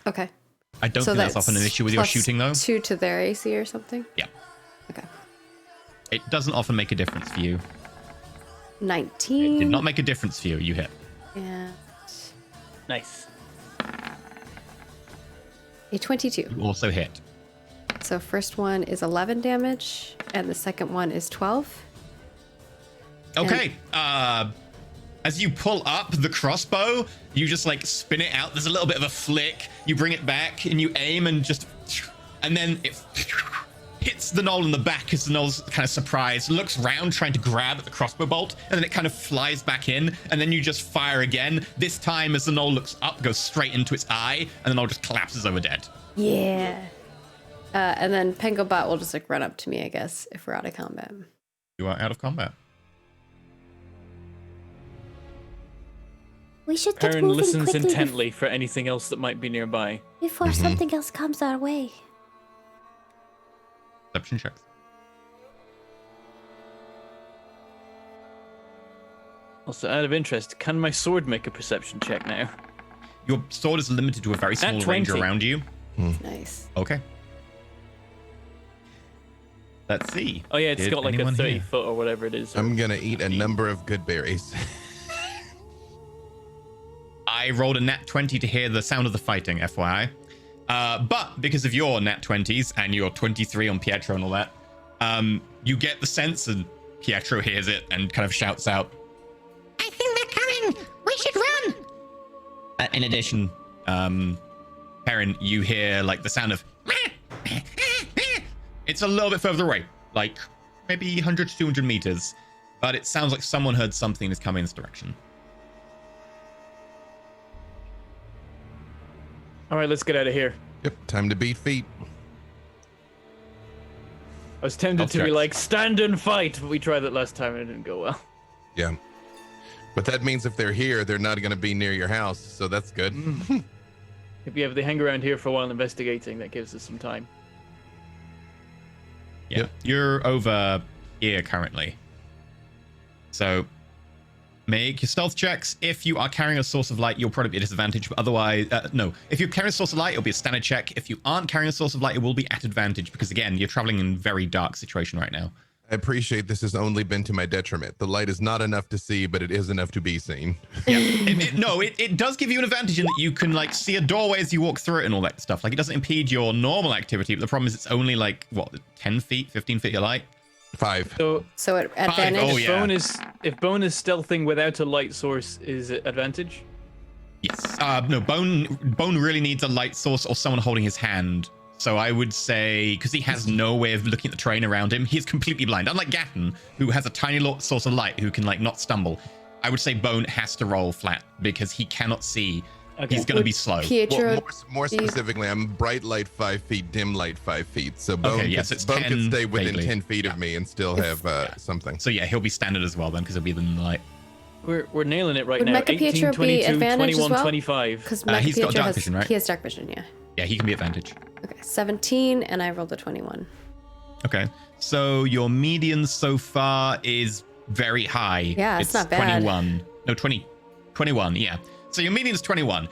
Okay. I don't think that's often an issue with your shooting, though. 2 to their AC or something. Yeah. Okay. It doesn't often make a difference for you. 19. Did not make a difference for you. You hit. And Nice. a 22. You also hit. So first one is 11 damage, and the second one is 12. Okay. As you pull up the crossbow, you just like spin it out. There's a little bit of a flick. You bring it back and you aim and then it hits the Knoll in the back as the Knoll's kind of surprised, looks round trying to grab at the crossbow bolt, and then it kind of flies back in, and then you just fire again. This time as the Knoll looks up, goes straight into its eye, and the Knoll just collapses over dead. Yeah. And then Pengobot will just like run up to me, I guess, if we're out of combat. You are out of combat. We should get Perrin moving listens quickly intently for anything else that might be nearby. before something else comes our way. Perception checks. Also, out of interest, can my sword make a perception check now? Your sword is limited to a very small range 20. around you. Nice. Okay. Let's see. Oh yeah, it's Did got like a anyone 30 here? foot or whatever it is. I'm gonna eat a 15. number of good berries. I rolled a nat 20 to hear the sound of the fighting, FYI. But because of your nat 20s and your 23 on Pietro and all that, you get the sense, and Pietro hears it and kind of shouts out, "I think they're coming! We should run!" In addition, Perrin, you hear like the sound of... It's a little bit further away, like maybe 100 to 200 meters, but it sounds like someone heard something is coming in this direction. All right, let's get out of here. Yep, time to beat feet. I was tempted to be Objects. like, stand and fight, but we tried that last time and it didn't go well. Yeah. But that means if they're here, they're not going to be near your house, so that's good. If they hang around here for a while investigating, that gives us some time. Yeah, Yep. you're over here currently. So make your stealth checks. If you are carrying a source of light, you'll probably be at a disadvantage. But otherwise, no. If you're carrying a source of light, it'll be a standard check. If you aren't carrying a source of light, it will be at advantage because, again, you're traveling in a very dark situation right now. I appreciate this has only been to my detriment. The light is not enough to see, but it is enough to be seen. Yeah, it does give you an advantage in that you can like see a doorway as you walk through it and all that stuff. Like it doesn't impede your normal activity, but the problem is it's only like what 10 feet, 15 feet of light. 5. So at advantage. Oh, yeah. if Bone is stealthing without a light source, is it advantage? Yes. No, Bone really needs a light source or someone holding his hand. So I would say, because he has no way of looking at the terrain around him, he's completely blind. Unlike Gatton, who has a tiny source of light who can like not stumble. I would say Bone has to roll flat because he cannot see. Okay. He's going to be slow. Pietro, More specifically, I'm bright light 5 feet, dim light 5 feet. So Bone, Okay, yes, it's Bone 10 can stay within vaguely. 10 feet of me and still have something. So yeah, he'll be standard as well then because he'll be in the light. We're nailing it right Would now. Mecha 18, Pietro be 22, advantage as 21, well? 25. Because He's got dark vision, right? He has dark vision, yeah. Yeah, he can be advantage. Okay, 17, and I rolled a 21. Okay, so your median so far is very high. Yeah, it's not bad. 21. No, 21, yeah. So your median is 21.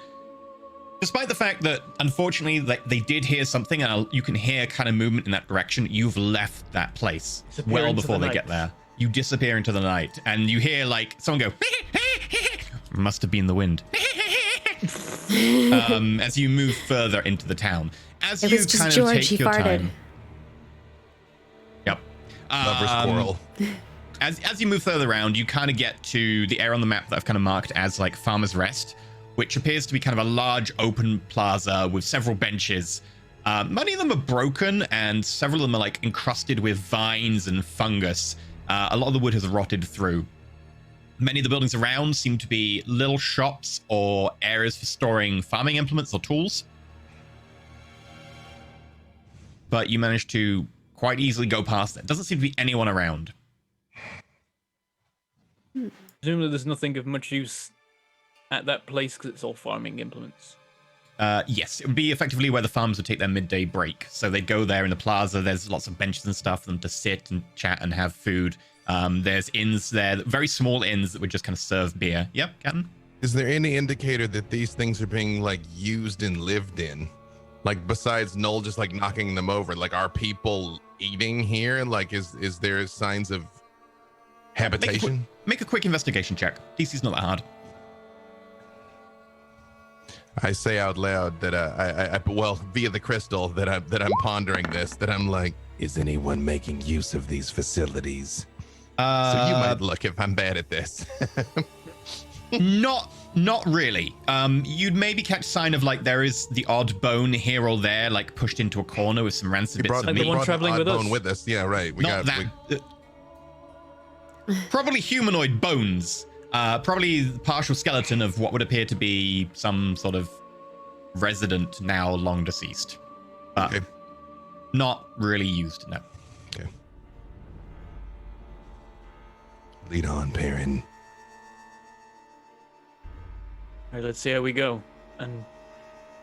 Despite the fact that, unfortunately, they did hear something, and you can hear kind of movement in that direction, you've left that place Disappear well into before the they get night. there. You disappear into the night, and you hear, like, someone go, must have been the wind. As you move further into the town. As It you was just kind of George, take he your farted. time. Yep. Lover's quarrel. As you move further around, you kind of get to the area on the map that I've kind of marked as like Farmer's Rest, which appears to be kind of a large open plaza with several benches. Many of them are broken, and several of them are like encrusted with vines and fungus. A lot of the wood has rotted through. Many of the buildings around seem to be little shops or areas for storing farming implements or tools. But you manage to quite easily go past that. Doesn't seem to be anyone around. Presumably there's nothing of much use at that place because it's all farming implements. Yes, it would be effectively where the farmers would take their midday break. So they'd go there in the plaza. There's lots of benches and stuff for them to sit and chat and have food. There's inns there, very small inns that would just kind of serve beer. Yep, Captain? Is there any indicator that these things are being like used and lived in? Like besides Noel just like knocking them over, like are people eating here? Like is there signs of habitation? Make a quick investigation check. DC's not that hard. I say out loud that I well via the crystal that I'm pondering this, that I'm like, is anyone making use of these facilities? So you might look if I'm bad at this. Not really. You'd maybe catch sign of like there is the odd bone here or there, like pushed into a corner with some rancid bits of Like the meat. one traveling an with odd us. bone with us. Yeah, right. Not that. Probably humanoid bones. Probably partial skeleton of what would appear to be some sort of resident now long deceased. But Okay. not really used, no. Okay. Lead on, Perrin. All right, let's see how we go. And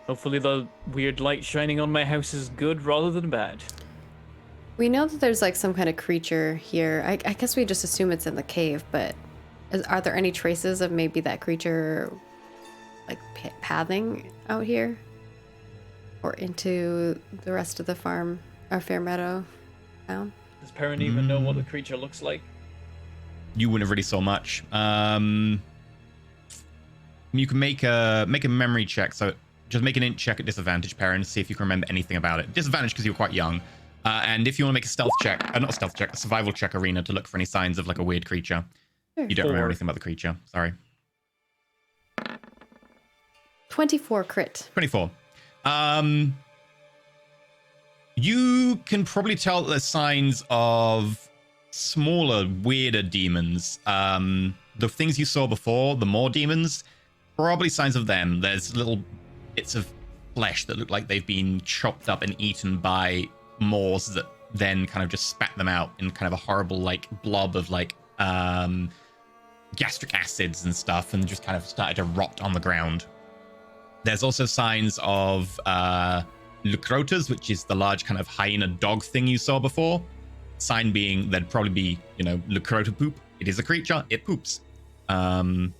hopefully the weird light shining on my house is good rather than bad. We know that there's like some kind of creature here. I guess we just assume it's in the cave, but Are there any traces of maybe that creature, like pathing out here, or into the rest of the farm or Fair Meadow town? Does Perrin even know what the creature looks like? You wouldn't have really saw much. You can make a memory check. So just make an int check at disadvantage, Perrin, see if you can remember anything about it. Disadvantage because you're quite young. And if you want to make a stealth check, not a stealth check, a survival check, Arena, to look for any signs of like a weird creature. Sure. You don't remember anything about the creature. Sorry. 24 crit. 24. You can probably tell that there's signs of smaller, weirder demons. The things you saw before, the more demons, probably signs of them. There's little bits of flesh that look like they've been chopped up and eaten by maws that then kind of just spat them out in kind of a horrible like blob of like gastric acids and stuff, and just kind of started to rot on the ground. There's also signs of lucrotas, which is the large kind of hyena dog thing you saw before. Sign being there'd probably be, lucrota poop. It is a creature. It poops. Beyond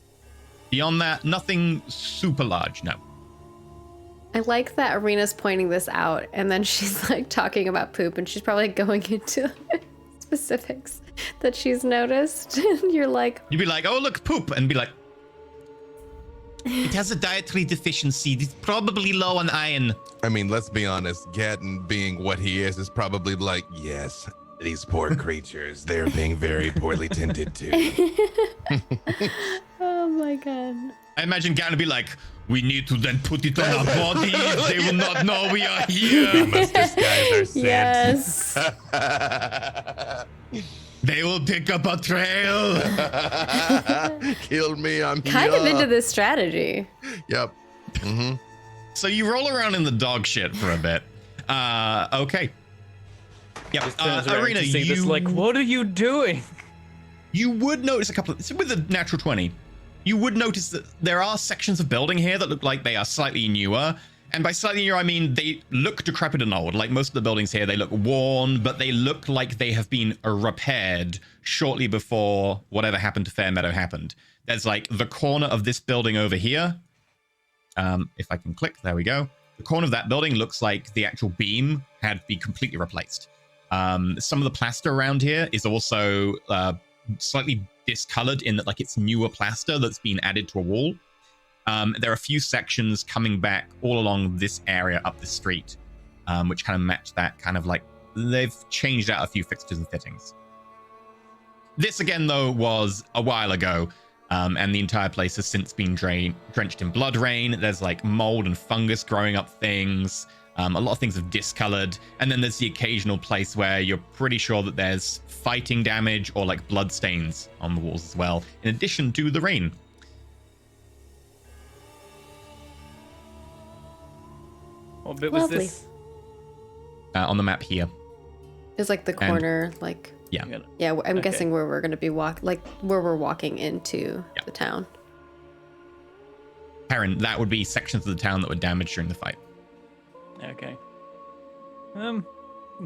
that, nothing super large, no. I like that Arena's pointing this out, and then she's like talking about poop, and she's probably going into specifics that she's noticed. And you're like, you'd be like, oh, look, poop. And be like, it has a dietary deficiency. It's probably low on iron. I mean, let's be honest. Gatton, being what he is probably like, yes, these poor creatures, they're being very poorly tended to. oh my god. I imagine Gatton would be like, we need to then put it on our bodies. They will not know we are here. Must disguise our scent. Yes. They will pick up a trail. Kill me, I'm Kind of into this strategy. Yep. Mm-hmm. So you roll around in the dog shit for a bit. Okay. Yeah, Arena, this like, what are you doing? You would notice a couple of, with a natural 20, you would notice that there are sections of building here that look like they are slightly newer. And by slightly newer, I mean they look decrepit and old. Like most of the buildings here, they look worn, but they look like they have been repaired shortly before whatever happened to Fair Meadow happened. There's like the corner of this building over here. If I can click, there we go. The corner of that building looks like the actual beam had been completely replaced. Some of the plaster around here is also slightly discolored in that like it's newer plaster that's been added to a wall. There are a few sections coming back all along this area up the street, which kind of match that kind of like they've changed out a few fixtures and fittings. This again, though, was a while ago, and the entire place has since been drenched in blood rain. There's like mold and fungus growing up things. A lot of things have discolored, and then there's the occasional place where you're pretty sure that there's fighting damage or like blood stains on the walls as well, in addition to the rain. What bit was Lovely. this? On the map here. It's like the corner, like Yeah. yeah. I'm Okay. guessing where we're gonna be where we're walking into the town. Perrin, that would be sections of the town that were damaged during the fight. Okay.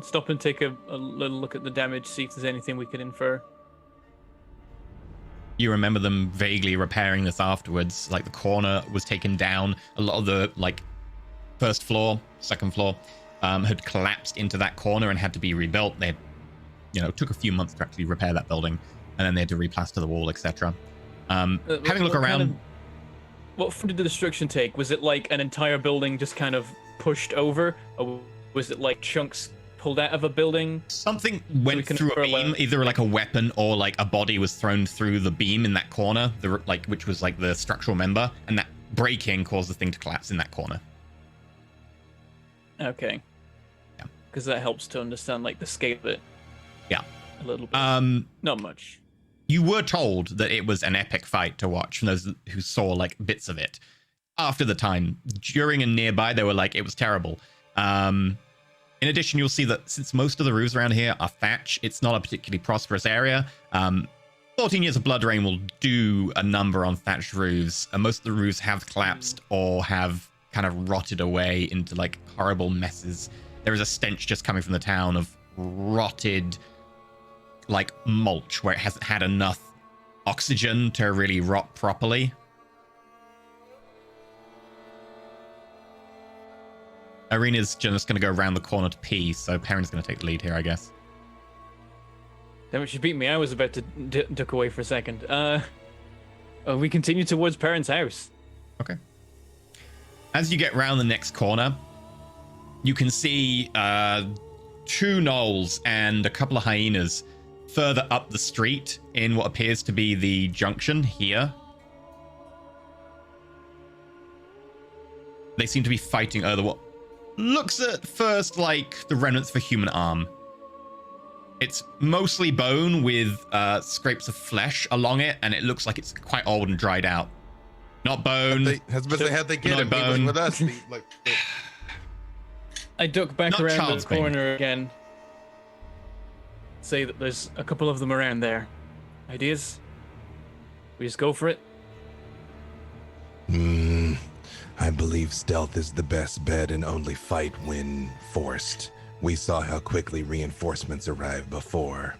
Stop and take a little look at the damage, see if there's anything we could infer. You remember them vaguely repairing this afterwards. Like the corner was taken down. A lot of the like first floor, second floor, had collapsed into that corner and had to be rebuilt. They, took a few months to actually repair that building, and then they had to replaster the wall, etc. Having a look around. What form did the destruction take? Was it like an entire building just kind of pushed over, or was it like chunks pulled out of a building? Something went through a beam, either like a weapon or like a body was thrown through the beam in that corner, which was like the structural member, and that breaking caused the thing to collapse in that corner. Okay. Yeah. Because that helps to understand like the scale of it. Yeah. A little bit. Not much. You were told that it was an epic fight to watch from those who saw like bits of it. After the time, during and nearby, they were like, it was terrible. In addition, you'll see that since most of the roofs around here are thatch, it's not a particularly prosperous area. 14 years of blood rain will do a number on thatched roofs, and most of the roofs have collapsed or have kind of rotted away into like horrible messes. There is a stench just coming from the town of rotted like mulch where it hasn't had enough oxygen to really rot properly. Irina's just going to go around the corner to pee, so Perrin's going to take the lead here, I guess. Damn it, she beat me. I was about to duck away for a second. We continue towards Perrin's house. Okay. As you get round the next corner, you can see 2 gnolls and a couple of hyenas further up the street in what appears to be the junction here. They seem to be fighting over what looks at first like the remnants of a human arm. It's mostly bone with scrapes of flesh along it, and it looks like it's quite old and dried out. Not bone. How'd they get not him? bone. He was with us. I duck back Not around child's the bane. corner again. Say that there's a couple of them around there. Ideas? We just go for it? I believe stealth is the best bet and only fight when forced. We saw how quickly reinforcements arrived before.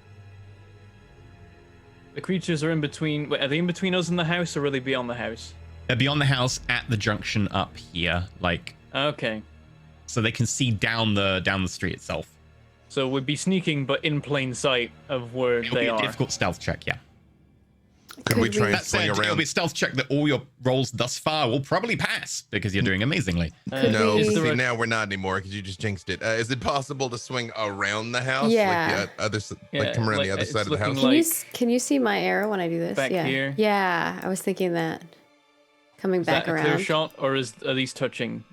The creatures are in between. Wait, are they in between us and the house, or are they beyond the house? They're beyond the house at the junction up here, like, Okay. so they can see down the street itself. So we'd be sneaking, but in plain sight of where It'll they be a are. difficult stealth check, yeah. Could we try and That swing said, it'll around? be a stealth check that all your rolls thus far will probably pass because you're doing amazingly. No, is see, there a- now we're not anymore because you just jinxed it. Is it possible to swing around the house? Yeah. Like the other, Yeah, like come around like, the other it's side of the looking house? like- Can you see my arrow when I do this? Back yeah. here? Yeah, I was thinking that. Coming Is back that a clear around. shot, or are these touching?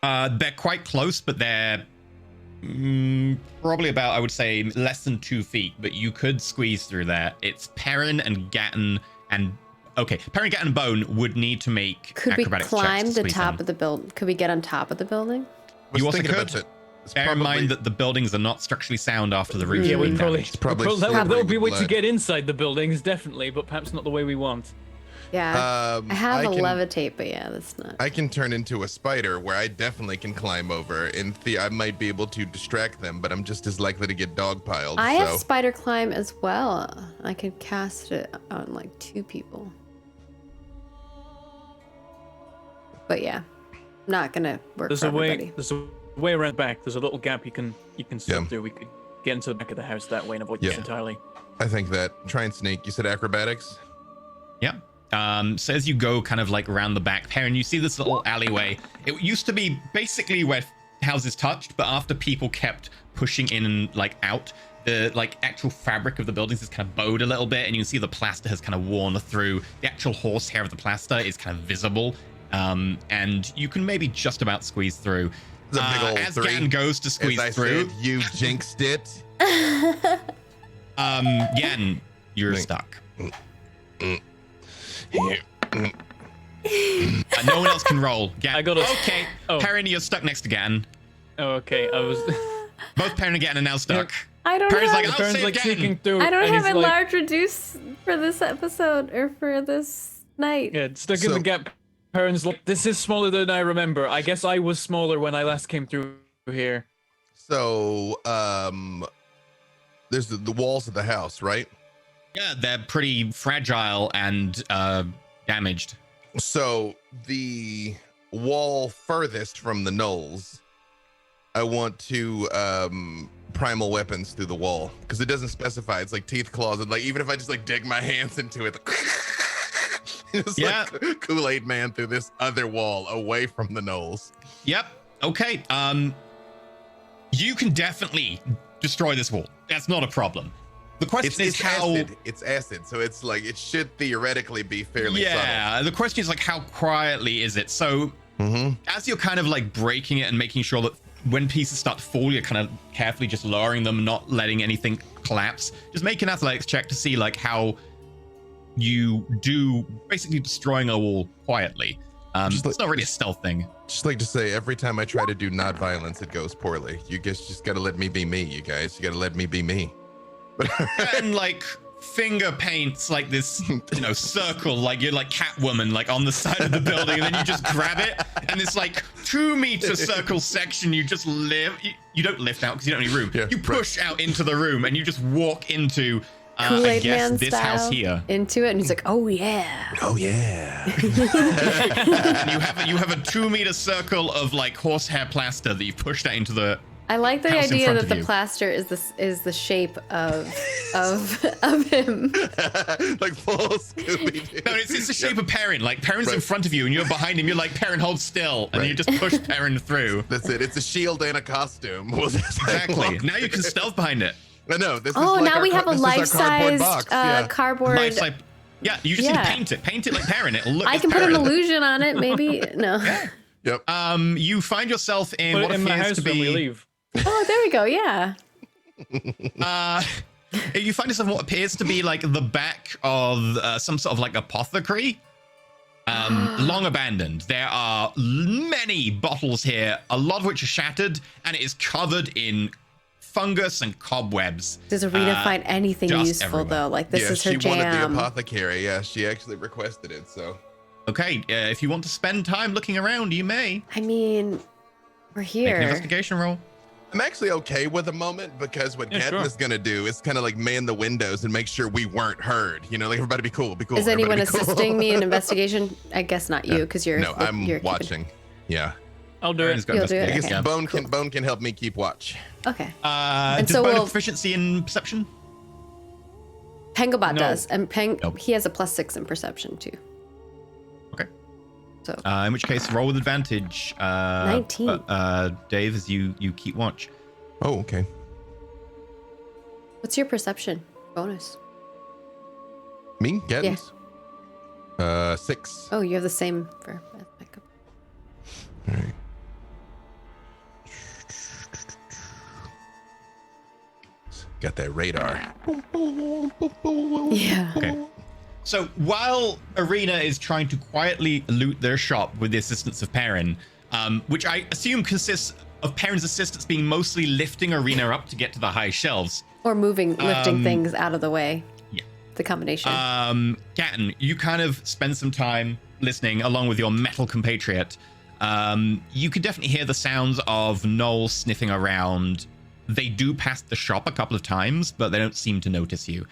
They're quite close, but they're probably about, I would say, less than 2 feet, but you could squeeze through there. It's Perrin and Gatton and... Okay, Perrin, Gatton, and Bone would need to make Could we acrobatics climb checks to the squeeze top in. of the building? Could we get on top of the building? Was You also thinking could. about it. It's Bear in mind probably- that the buildings are not structurally sound after the roof. Yeah, we being probably. damaged. probably that slippery would be a way with to blood. get inside the buildings, definitely, but perhaps not the way we want. Yeah. I have a can- levitate, but yeah, that's not. I can turn into a spider where I definitely can climb over. I might be able to distract them, but I'm just as likely to get dogpiled. I have so. spider climb as well. I could cast it on like 2 people. But yeah, not gonna work There's for a way. everybody. There's a way around the back. There's a little gap you can slip Yeah. through. We could get into the back of the house that way and avoid Yeah. this entirely. I think that. Try and sneak. You said acrobatics? Yeah. So as you go kind of like around the back, Perrin, you see this little alleyway. It used to be basically where houses touched, but after people kept pushing in and like out, the like actual fabric of the buildings is kind of bowed a little bit, and you can see the plaster has kind of worn through. The actual horsehair of the plaster is kind of visible, and you can maybe just about squeeze through. It's a big old as 3. Gann goes to squeeze As I through, said, you jinxed it. Gann, you're Wait. stuck. Here. No one else can roll. Gann. I got a- Okay, Oh. Perrin, you're stuck next to Gann. Oh, okay. I was. Both Perrin and Gann are now stuck. I don't Perrin's have. like, I'll Turns save like Gann. sneaking through. I don't and have he's a like, large reduce for this episode or for this night. Yeah, stuck in So- the gap. Perrin's like, this is smaller than I remember. I guess I was smaller when I last came through here. So, there's the walls of the house, right? Yeah, they're pretty fragile and damaged. So the wall furthest from the gnolls, I want to primal weapons through the wall because it doesn't specify. It's like teeth, claws, and like even if I just like dig my hands into it, it's Yeah. like Kool-Aid Man through this other wall away from the gnolls. Yep. Okay. You can definitely destroy this wall. That's not a problem. The question is how. acid. It's acid, so it's like it should theoretically be fairly Yeah. The question is like how quietly is it? So subtle. as you're kind of like breaking it and making sure that when pieces start to fall, you're kind of carefully just lowering them, not letting anything collapse. Just make an athletics check to see like how you do basically destroying a wall quietly. It's not really a stealth thing. Just like to say, every time I try to do not violence, it goes poorly. You guys just gotta let me be me, you guys. You gotta let me be me. But And like finger paints like this, circle, like you're like Catwoman, like on the side of the building, and then you just grab it, and this like 2-meter circle section, you just you don't lift out because you don't have any room. Yeah, You push out into the room, and you just walk into I Kool-Aid guess Man this style house here. into it, and he's like, "Oh yeah." Oh yeah. And you have a 2-meter circle of like horsehair plaster that you've pushed out into the. I like the House in idea front that of the you. plaster is the shape of him. Like full Scooby-Doo. No, it's the shape of Perrin. Like Perrin's in Right. front of you, and you're behind him. You're like, Perrin, hold still, and Right. you just push Perrin through. That's it. It's a shield and a costume. We'll just Exactly. walk Now you can through. stealth behind it. I know. This is Oh, like now our we have a this is our cardboard life-sized box. Yeah. cardboard. Life size. Yeah, you just need to Yeah. paint it. Paint it like Perrin. It'll look. I like can put an Perrin. illusion on it, maybe. No. Yep. You find yourself in Put what it in the appears house to when we be. leave. Oh, there we go. Yeah. You find yourself in what appears to be like the back of some sort of like apothecary. Long abandoned. There are many bottles here, a lot of which are shattered, and it is covered in fungus and cobwebs. Does Arena find anything just useful everywhere. though? Like this yeah, is her she wanted the jam. apothecary. Yeah, she actually requested it. So Okay, if you want to spend time looking around, you may. I mean, we're Make an here. investigation roll. I'm actually okay with a moment because what Yeah, Gatton sure. is gonna do is kind of like man the windows and make sure we weren't heard. You know, like everybody be cool, be cool. Is anyone everybody be cool. assisting me in investigation? I guess not you, because you're. No, I'm you're keeping- watching. Yeah, I'll do Perrin's it. got You'll do it, I investigation. guess okay. Yeah. Bone can help me keep watch. Okay. Does so Bone have we'll- proficiency in perception? Pengobot No. does, and Nope. he has a +6 in perception too. Okay. So In which case, roll with advantage. 19. Dave, as you keep watch. Oh, okay. what's your perception bonus? Me, Gattens? 6. Oh, you have the same for makeup. All right. Got that radar. Yeah. Okay. So while Arena is trying to quietly loot their shop with the assistance of Perrin, which I assume consists of Perrin's assistance being mostly lifting Arena up to get to the high shelves. Or lifting things out of the way. Yeah. The combination. Gatton, you kind of spend some time listening along with your metal compatriot. You could definitely hear the sounds of Noel sniffing around. They do pass the shop a couple of times, but they don't seem to notice you.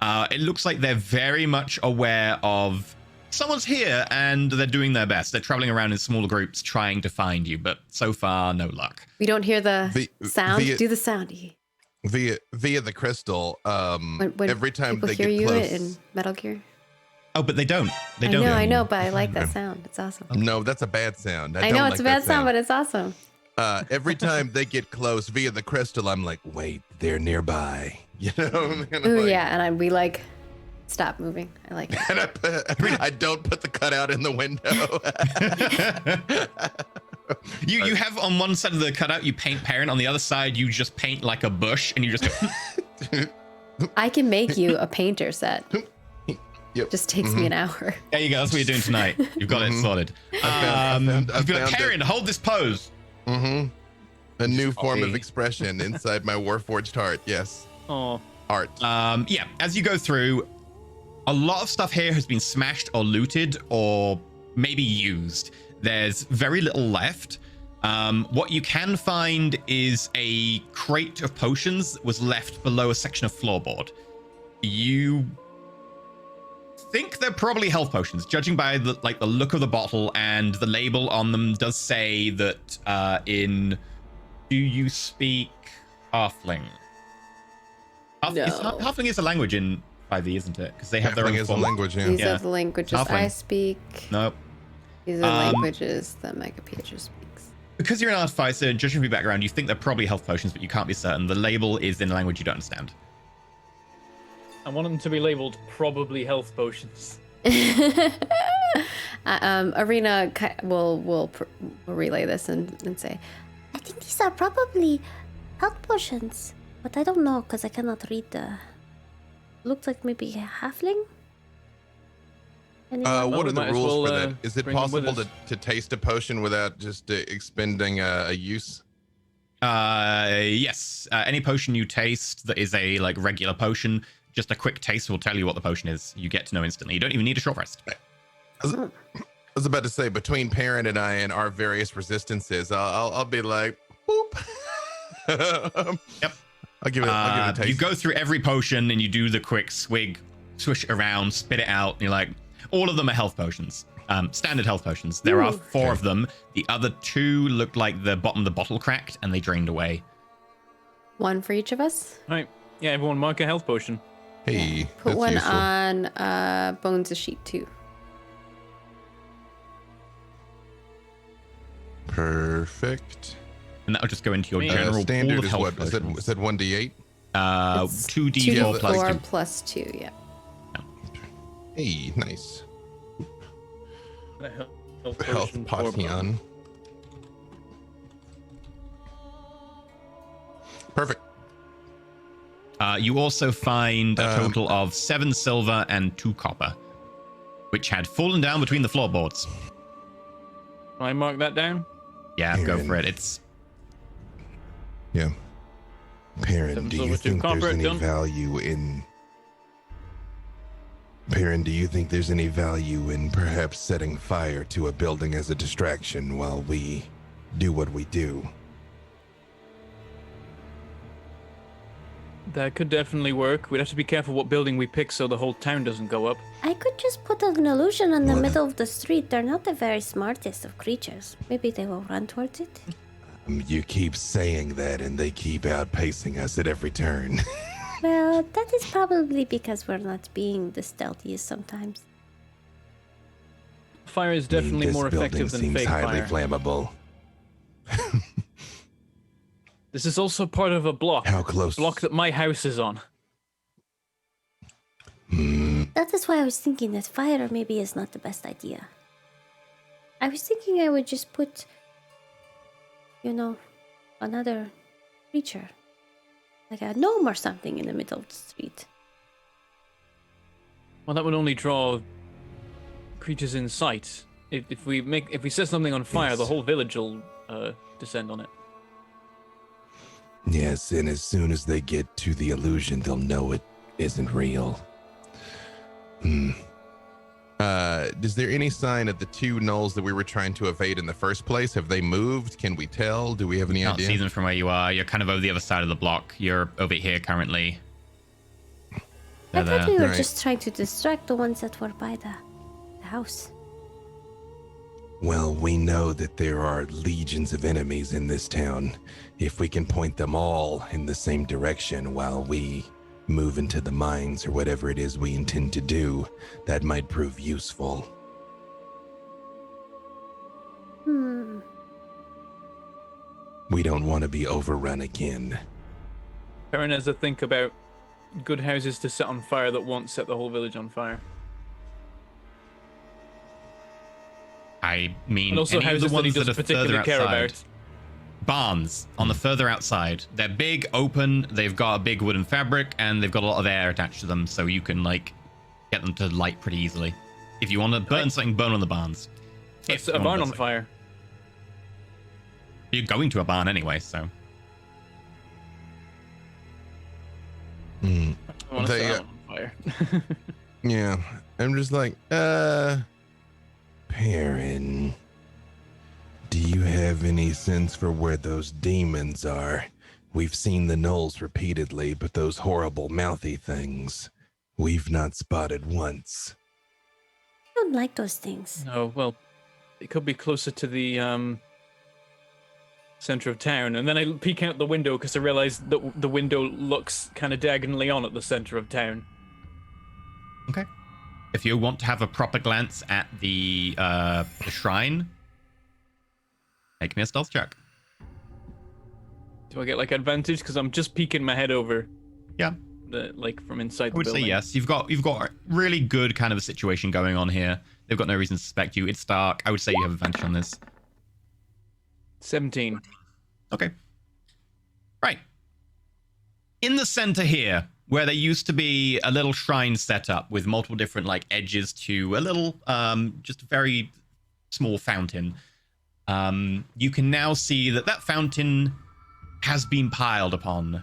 It looks like they're very much aware of someone's here and they're doing their best. They're traveling around in smaller groups trying to find you, but so far, no luck. we don't hear the sound. Do the sound. Via the crystal. When Every time people they hear get you close. in Metal Gear. Oh, but they don't. They don't. I know, but I like that sound. It's awesome. No, that's a bad sound. I don't know like it's a that bad sound, but it's awesome. every time they get close via the crystal, I'm like, wait, they're nearby. You know? And Ooh, like- yeah, and we like stop moving. I like it. And I don't put the cutout in the window. You have on one side of the cutout, you paint Perrin. On the other side, you just paint like a bush and you just go, I can make you a painter set. Yep. Just takes me an hour. there you go. That's what you're doing tonight. You've got it sorted. I You've got found it. Perrin, hold this pose. A new form of copy. expression inside my Warforged heart. Yes. Oh, Art. Yeah, as you go through, a lot of stuff here has been smashed or looted or maybe used. There's very little left. What you can find is a crate of potions that was left below a section of floorboard. You think they're probably health potions, judging by the look of the bottle, and the label on them does say that do you speak Halfling? No. Halfling is a language in 5e, isn't it? Because they have their Halfling own is a form. language, yeah. These Yeah. are the languages Halfling. I speak. Nope. These are languages that Mega Pietro speaks. Because you're an artificer, judging from your background, you think they're probably health potions, but you can't be certain. The label is in a language you don't understand. I want them to be labeled probably health potions. Arena will relay this and say, I think these are probably health potions, but I don't know because I cannot read the. Looks like maybe a halfling. Anyone? What we are the might as rules well, for that? Is it bring them with possible us. to taste a potion without just expending a use? Yes. Any potion you taste that is a regular potion, just a quick taste will tell you what the potion is. You get to know instantly. You don't even need a short rest. I was about to say, between Perrin and I and our various resistances, I'll be like, boop. Yep. I'll give it a taste. You go through every potion and you do the quick swig, swish around, spit it out. And you're like, all of them are health potions. Standard health potions. There are 4 of them. The other 2 looked like the bottom of the bottle cracked and they drained away. 1 for each of us. Right. Yeah, everyone mark a health potion. Hey, Put that's one useful. on Bones' sheet too. Perfect. And that'll just go into your general Standard pool of is health what? potions. Is that 1d8? 2d4 plus 2d4 2. plus 2, yeah. Hey, nice. A health Health potion for potion. Perfect. You also find a total of 7 silver and 2 copper, which had fallen down between the floorboards. Can I mark that down? Yeah, go Aaron. for it. It's Yeah. Perrin, 7 do silver, you 2 think copper, there's any done. value in... Perrin, do you think there's any value in perhaps setting fire to a building as a distraction while we do what we do? That could definitely work. We'd have to be careful what building we pick so the whole town doesn't go up. I could just put an illusion in the Well, middle of the street. They're not the very smartest of creatures. Maybe they will run towards it. You keep saying that and they keep outpacing us at every turn. Well, that is probably because we're not being the stealthiest sometimes. Fire is definitely This more building effective than seems fake highly fire. flammable. This is also part of a block. How close? Block that my house is on. That is why I was thinking that fire maybe is not the best idea. I was thinking I would just put, another creature. Like a gnome or something in the middle of the street. Well, that would only draw creatures in sight. If we set something on fire, the Yes. whole village will descend on it. Yes, and as soon as they get to the illusion, they'll know it isn't real. Is there any sign of the 2 gnolls that we were trying to evade in the first place? Have they moved? Can we tell? Do we have any can't idea? see them from where you are. You're kind of over the other side of the block. You're over here currently. I They're thought there. we were Right. just trying to distract the ones that were by the house. Well, we know that there are legions of enemies in this town. If we can point them all in the same direction while we move into the mines or whatever it is we intend to do, that might prove useful. We don't want to be overrun again. Perrin has to think about good houses to set on fire that won't set the whole village on fire. I mean, And also any of houses the that he ones that doesn't are further particularly care outside. about. Barns on the further outside. They're big, open. They've got a big wooden fabric, and they've got a lot of air attached to them, so you can get them to light pretty easily. If you want to burn something, burn on the barns. Let's If set you a wanna barn burn on something. fire. You're going to a barn anyway, so I want to They, set that one on fire. Yeah, I'm just like, Perrin, do you have any sense for where those demons are? We've seen the gnolls repeatedly, but those horrible mouthy things, we've not spotted once. I don't like those things. No, well, it could be closer to the center of town. And then I peek out the window because I realize that the window looks kind of diagonally on at the center of town. okay. If you want to have a proper glance at the shrine, make me a stealth check. Do I get like advantage because I'm just peeking my head over Yeah, from inside I the would say building? yes. You've got a really good kind of a situation going on here. They've got no reason to suspect you. It's dark. I would say you have advantage on this. 17. Okay. Right. In the center here, where there used to be a little shrine set up with multiple different edges to a little just very small fountain, you can now see that fountain has been piled upon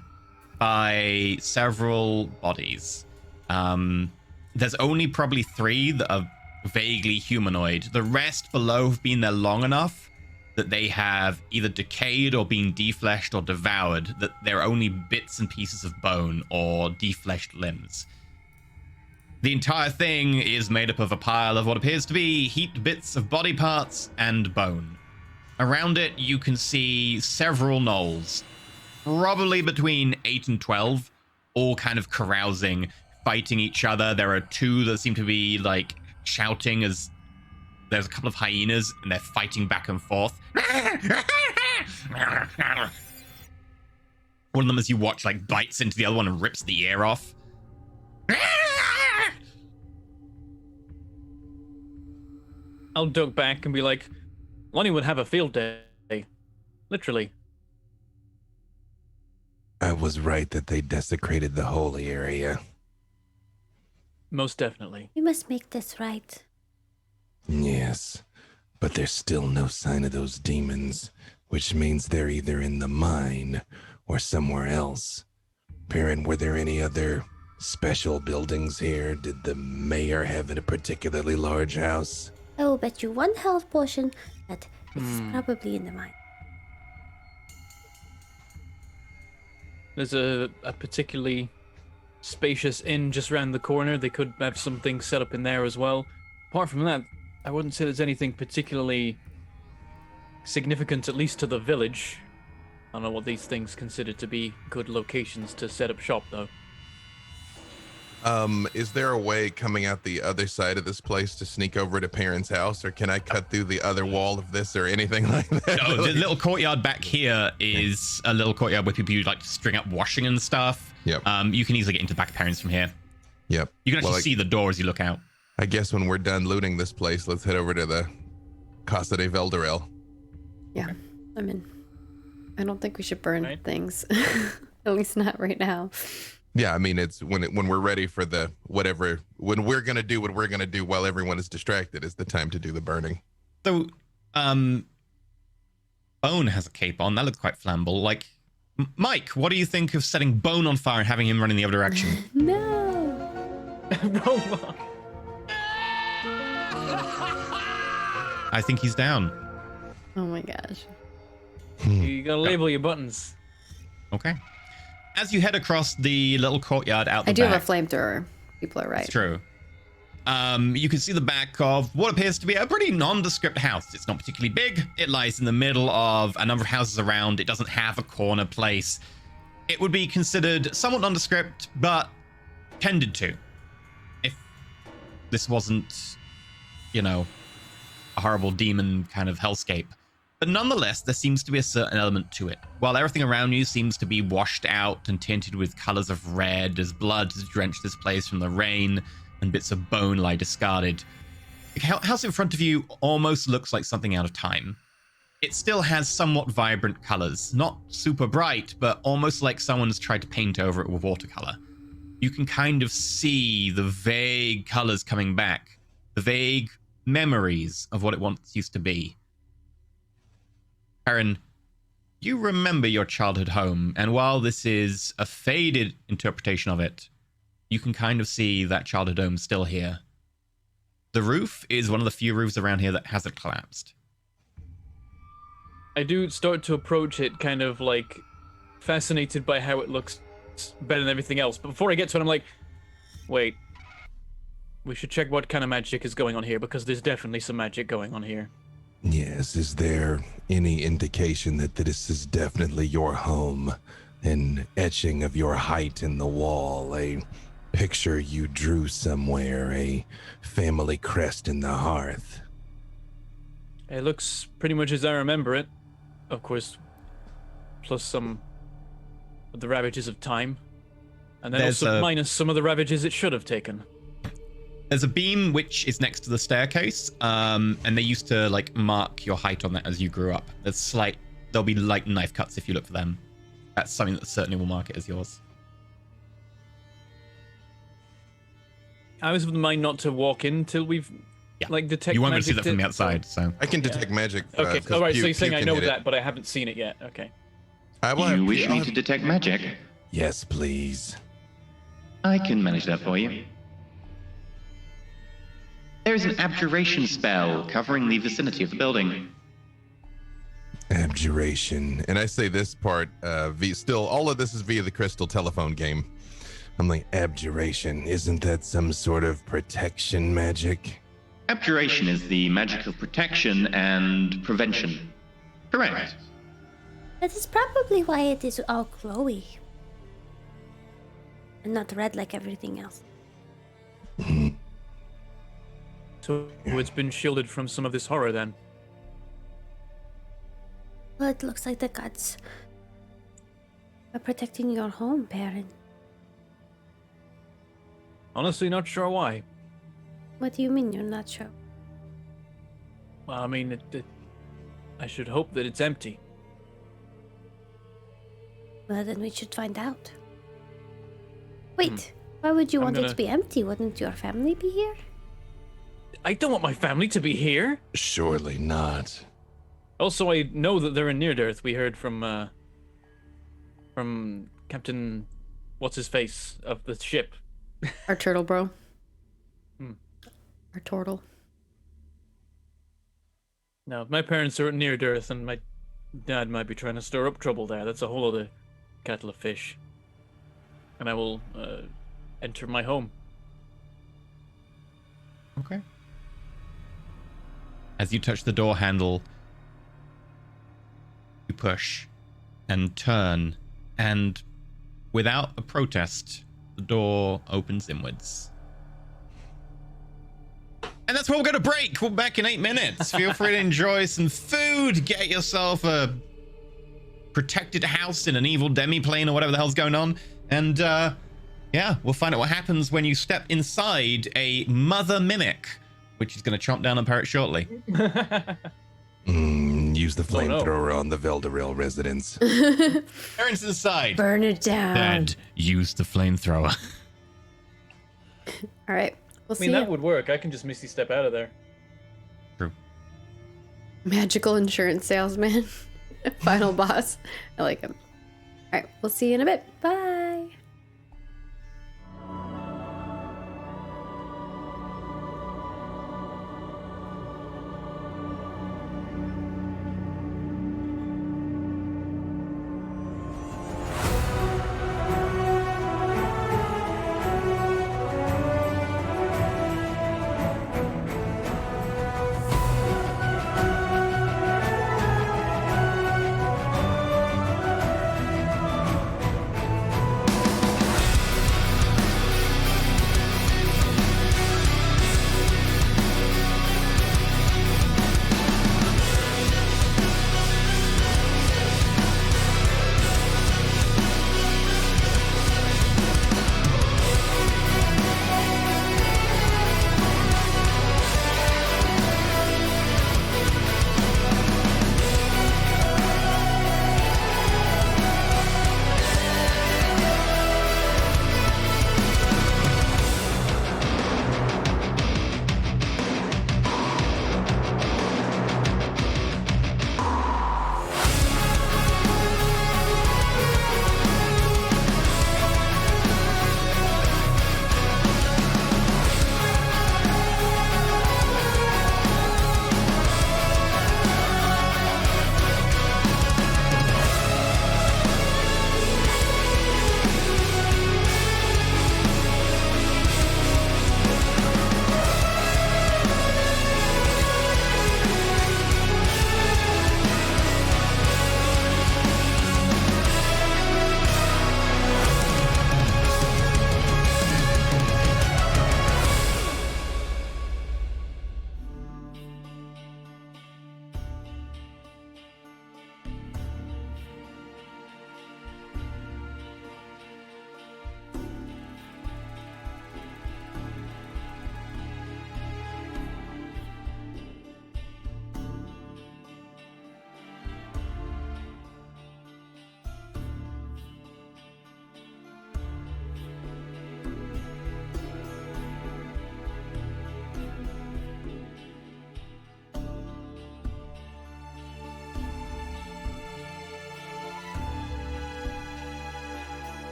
by several bodies. There's only probably 3 that are vaguely humanoid. The rest below have been there long enough that they have either decayed or been defleshed or devoured, that they're only bits and pieces of bone or defleshed limbs. The entire thing is made up of a pile of what appears to be heaped bits of body parts and bone. Around it, you can see several gnolls, probably between 8 and 12, all kind of carousing, fighting each other. There are two that seem to be like shouting as there's a couple of hyenas and they're fighting back and forth. One of them, as you watch, like bites into the other one and rips the ear off. I'll duck back and be like, Lonnie would have a field day. Literally. I was right that they desecrated the holy area. Most definitely. We must make this right. Yes, but there's still no sign of those demons, which means they're either in the mine or somewhere else. Perrin, were there any other special buildings here? Did the mayor have a particularly large house? I will bet you 1 health potion that it's probably in the mine. There's a particularly spacious inn just around the corner. They could have something set up in there as well. Apart from that, I wouldn't say there's anything particularly significant, at least to the village. I don't know what these things consider to be good locations to set up shop, though. Is there a way coming out the other side of this place to sneak over to Perrin's house, or can I cut through the other wall of this or anything like that? Oh, the little courtyard back here is a little courtyard where people like to string up washing and stuff. Yep. You can easily get into the back of Perrin's from here. Yep. You can actually see the door as you look out. I guess when we're done looting this place, let's head over to the Casa de Veldarel. Yeah, I'm in. I don't think we should burn Right. things. At least not right now. Yeah, I mean, it's when we're ready for the whatever, when we're going to do what we're going to do while everyone is distracted is the time to do the burning. So, Bone has a cape on. That looks quite flammable. Like, Mike, what do you think of setting Bone on fire and having him run in the other direction? No. Wrong. I think he's down. Oh my gosh. You gotta label your buttons. Okay. As you head across the little courtyard out the I do back, have a flamethrower. People are right. It's true. You can see the back of what appears to be a pretty nondescript house. It's not particularly big. It lies in the middle of a number of houses around. It doesn't have a corner place. It would be considered somewhat nondescript, but tended to. If this wasn't, a horrible demon kind of hellscape. But nonetheless, there seems to be a certain element to it. While everything around you seems to be washed out and tinted with colors of red as blood has drenched this place from the rain and bits of bone lie discarded, the house in front of you almost looks like something out of time. It still has somewhat vibrant colors, not super bright, but almost like someone's tried to paint over it with watercolor. You can kind of see the vague colors coming back, the vague memories of what it once used to be. Perrin, you remember your childhood home, and while this is a faded interpretation of it, you can kind of see that childhood home still here. The roof is one of the few roofs around here that hasn't collapsed. I do start to approach it kind of like fascinated by how it looks better than everything else. But before I get to it, I'm like, wait, we should check what kind of magic is going on here, because there's definitely some magic going on here. Yes, is there any indication that this is definitely your home? An etching of your height in the wall, a picture you drew somewhere, a family crest in the hearth? It looks pretty much as I remember it. Of course, plus some of the ravages of time. And then also minus some of the ravages it should have taken. There's a beam which is next to the staircase, and they used to mark your height on that as you grew up. There'll be light knife cuts if you look for them. That's something that certainly will mark it as yours. I was of the mind not to walk in till we've detect. You won't be able to magic see that from the outside, so. I can detect magic. Okay, 'cause alright, so Pew- you're saying Pew I can know hit it. that, but I haven't seen it yet. Okay. I will have You wish Pew- me I'll- to detect magic? Yes, please. I can manage that for you. There is an abjuration spell covering the vicinity of the building. abjuration. And I say this part, still, all of this is via the crystal telephone game. I'm like, abjuration, isn't that some sort of protection magic? Abjuration is the magical protection and prevention. Correct. That is probably why it is all glowy. And not red like everything else. So it's been shielded from some of this horror then. Well, it looks like the gods are protecting your home, Baron. Honestly, not sure why. What do you mean you're not sure? Well, I mean, I should hope that it's empty. Well, then we should find out. Wait, why would you want it to be empty? Wouldn't your family be here? I don't want my family to be here. Surely not. Also, I know that they're in Near-Earth. We heard from Captain What's-His-Face of the ship. Our turtle bro. Hmm. Our turtle. No, my parents are at Near-Earth, and my dad might be trying to stir up trouble there. That's a whole other kettle of fish. And I will enter my home. Okay. As you touch the door handle, you push and turn, and without a protest, the door opens inwards. And that's where we're going to break. We're back in 8 minutes. Feel free to enjoy some food. Get yourself a protected house in an evil demi-plane or whatever the hell's going on. And yeah, we'll find out what happens when you step inside a mother mimic, which is going to chomp down on Parrot shortly. Use the flamethrower on the Veldaril residence. Parents inside. Burn it down. Dad, use the flamethrower. All right. We'll I see mean, that ya. would work. I can just Misty Step out of there. True. Magical insurance salesman. Final boss. I like him. All right. We'll see you in a bit. Bye.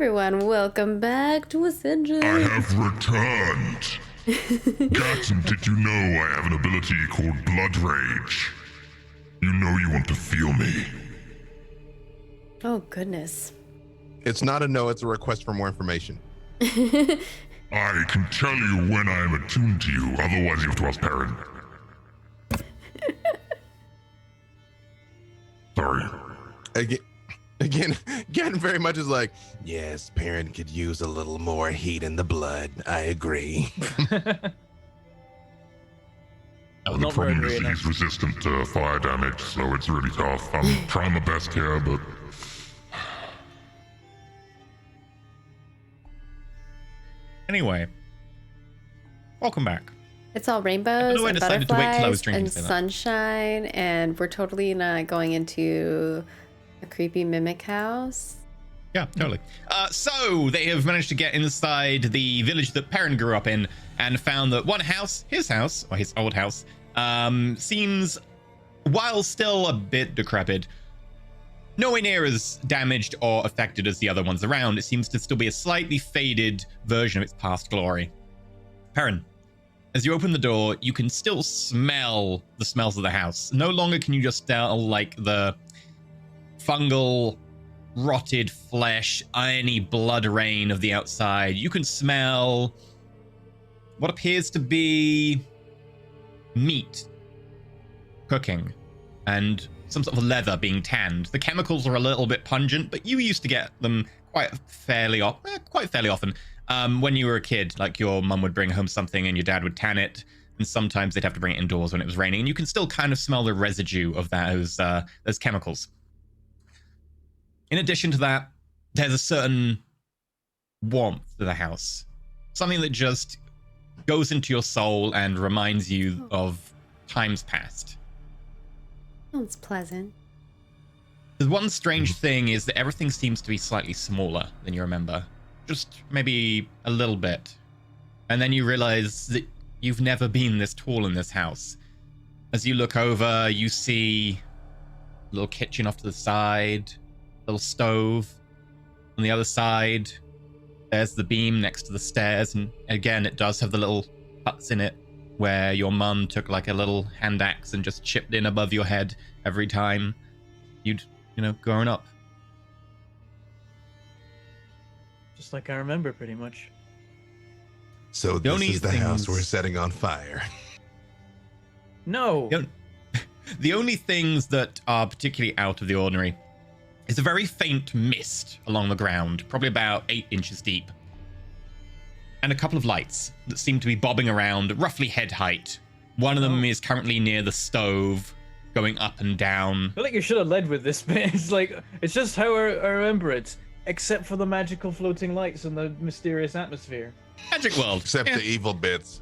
everyone, welcome back to Ascension. I have returned. Captain, did you know I have an ability called Blood Rage? You know you want to feel me. Oh, goodness. It's not a no, it's a request for more information. I can tell you when I am attuned to you, otherwise you have to ask Perrin. Sorry. Again, very much is like, yes, Perrin could use a little more heat in the blood. I agree. The Not problem very is enough. he's resistant to fire damage, so it's really tough. I'm trying my best here, but Anyway, welcome back. It's all I rainbows know I and decided to wait till I was butterflies drinking and to say that. sunshine, and we're totally not going into a creepy mimic house. Yeah, totally. So they have managed to get inside the village that Perrin grew up in and found that one house, his old house, seems, while still a bit decrepit, nowhere near as damaged or affected as the other ones around. It seems to still be a slightly faded version of its past glory. Perrin, as you open the door, you can still smell the smells of the house. No longer can you just smell like the fungal, rotted flesh, irony blood rain of the outside. You can smell what appears to be meat cooking and some sort of leather being tanned. The chemicals are a little bit pungent, but you used to get them quite fairly often. When you were a kid, like your mum would bring home something and your dad would tan it, and sometimes they'd have to bring it indoors when it was raining, and you can still kind of smell the residue of those chemicals. In addition to that, there's a certain warmth to the house. Something that just goes into your soul and reminds you of times past. Sounds pleasant. The one strange thing is that everything seems to be slightly smaller than you remember. Just maybe a little bit. And then you realize that you've never been this tall in this house. As you look over, you see a little kitchen off to the side, little stove. On the other side, there's the beam next to the stairs, and again, it does have the little cuts in it where your mum took like a little hand axe and just chipped in above your head every time you'd, growing up. Just like I remember, pretty much. So The this only is the house things- we're setting on fire. No. The only things that are particularly out of the ordinary is a very faint mist along the ground, probably about 8 inches deep. And a couple of lights that seem to be bobbing around, roughly head height. One of them is currently near the stove, going up and down. I feel like you should have led with this bit. It's just how I remember it, except for the magical floating lights and the mysterious atmosphere. Magic World. Except Yeah. the evil bits.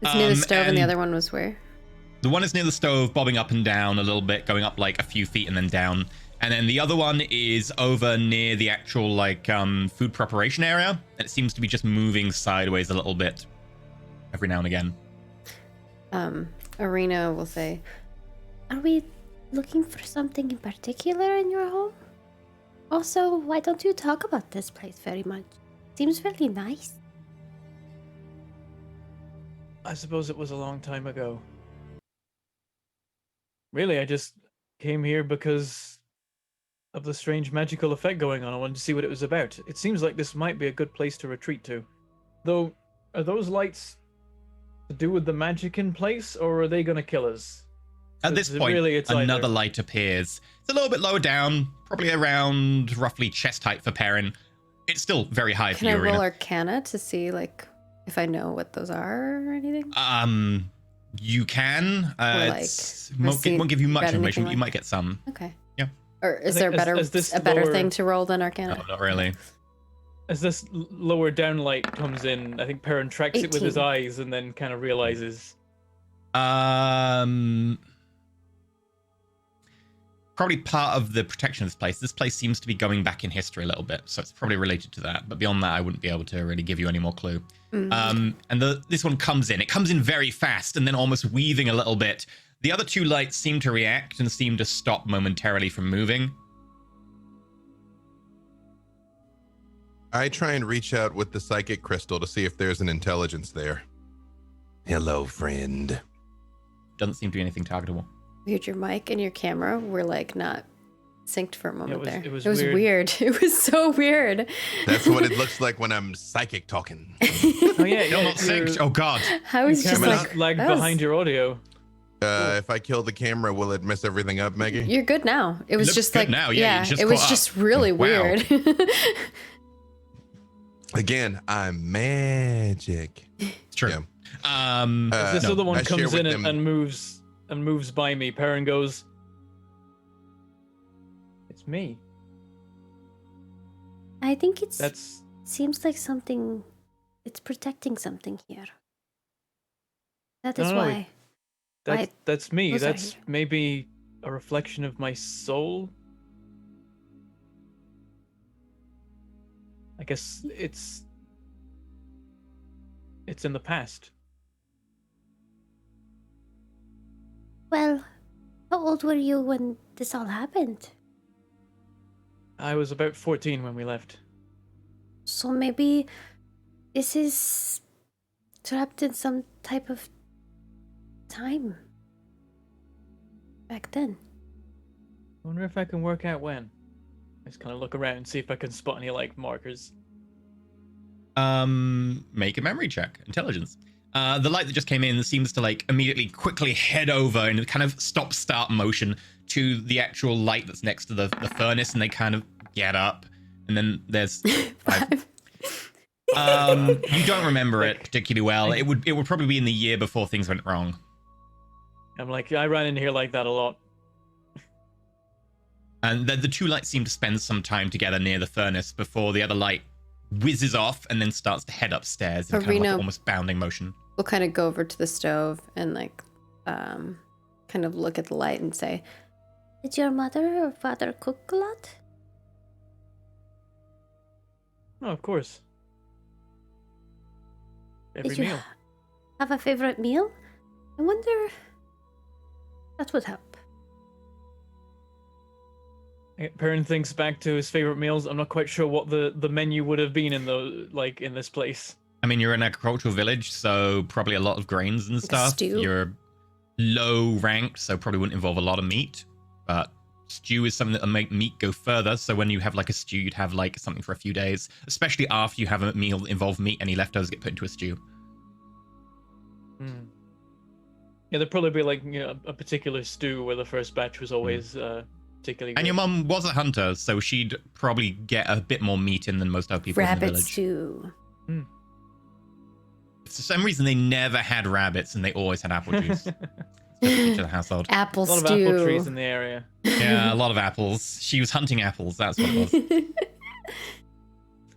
It's near the stove, and the and- other one was where? The one is near the stove, bobbing up and down a little bit, going up like a few feet and then down. And then the other one is over near the actual food preparation area, and it seems to be just moving sideways a little bit every now and again. Arena will say, Are we looking for something in particular in your home? Also, why don't you talk about this place very much? Seems really nice. I suppose it was a long time ago. Really, I just came here because of the strange magical effect going on. I wanted to see what it was about. It seems like this might be a good place to retreat to. Though, are those lights to do with the magic in place, or are they going to kill us? At this It's point, really, it's another either. light appears. It's a little bit lower down, probably around roughly chest height for Perrin. It's still very high for can I you, roll Arena. Arcana to see, if I know what those are or anything? You can. Or, Won't give you much read anything information, but you like- might get some. Okay. Yeah. Or is I there think as this a better lower- thing to roll than Arcana? No, not really. As this lower down light comes in, I think Perrin tracks it with his 18. eyes and then kind of realizes. Probably part of the protection of this place. This place seems to be going back in history a little bit, so it's probably related to that. But beyond that, I wouldn't be able to really give you any more clue. And this one comes in. It comes in very fast and then almost weaving a little bit. The other two lights seem to react and seem to stop momentarily from moving. I try and reach out with the psychic crystal to see if there's an intelligence there. Hello, friend. Doesn't seem to be anything targetable. Weird, your mic and your camera were like not synced for a moment there. It was weird. It was so weird. That's what it looks like when I'm psychic talking. Oh yeah, You're not synced. Oh god. I was just Camera's like, lagged that was- behind your audio. If I kill the camera, will it mess everything up, Maggie? You're good now. It was looks just good like now. Yeah, you just it was caught up. just really Wow. weird. Again, I'm magic. It's true. Yeah. This other one I share comes with in them- and moves by me. Perrin goes, "It's me." I think That's seems like something. It's protecting something here. That is No, why. that's me. Those are That's here. maybe a reflection of my soul. I guess it's in the past. Well, how old were you when this all happened? I was about 14 when we left. So maybe this is trapped in some type of time back then. I wonder if I can work out when. I just kind of look around and see if I can spot any like markers. Make a memory check. Intelligence. The light that just came in seems to like immediately quickly head over in a kind of stop-start motion to the actual light that's next to the furnace, and they kind of get up. And then there's five. You don't remember it particularly well. It would probably be in the year before things went wrong. I'm like, I ran in here like that a lot. And the two lights seem to spend some time together near the furnace before the other light whizzes off and then starts to head upstairs in kind of like Arena- an almost bounding motion. We'll kind of go over to the stove and like kind of look at the light and say, Did your mother or father cook a lot? Oh, of course. Every Did you meal. have a favorite meal? I wonder. That would help. Perrin thinks back to his favorite meals. I'm not quite sure what the menu would have been in in this place. I mean, you're an agricultural village, so probably a lot of grains and stuff. stew? You're low ranked, so probably wouldn't involve a lot of meat. But stew is something that'll make meat go further. So when you have like a stew, you'd have like something for a few days, especially after you have a meal that involves meat. Any leftovers get put into a stew. Hmm. Yeah, there'd probably be like a particular stew where the first batch was always particularly. And your good. mum was a hunter, so she'd probably get a bit more meat in than most other people in the rabbit village. stew. For some reason, they never had rabbits, and they always had apple juice. It's to the household. Apple A lot of stew. apple trees in the area. Yeah, a lot of apples. She was hunting apples. That's what it was.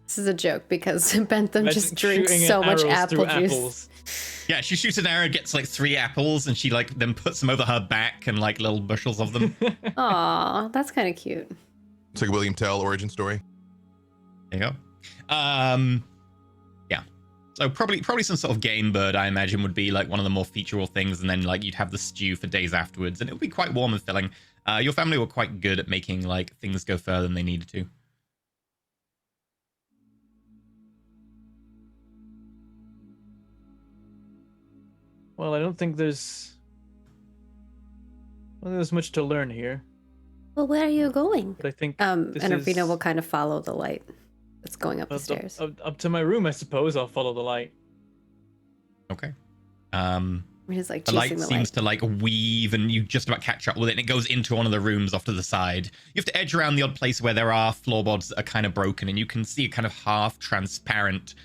This is a joke because Bentham Imagine just drinks shooting so much arrows apple through juice. apples. Yeah, she shoots an arrow, gets like 3 apples, and she like then puts them over her back and like little bushels of them. Aw, that's kind of cute. It's like a William Tell origin story. There you go. Yeah. So probably some sort of game bird, I imagine, would be like one of the more featural things, and then like you'd have the stew for days afterwards, and it would be quite warm and filling. Your family were quite good at making like things go further than they needed to. Well, I don't think there's much to learn here, Well, where are you going? but I think And this Arvina is will kind of follow the light that's going up the stairs. up to my room. I suppose I'll follow the light. Okay. He's like The chasing light the seems light. to like weave, and you just about catch up with it, and it goes into one of the rooms off to the side. You have to edge around the odd place where there are floorboards that are kind of broken, and you can see a kind of half transparent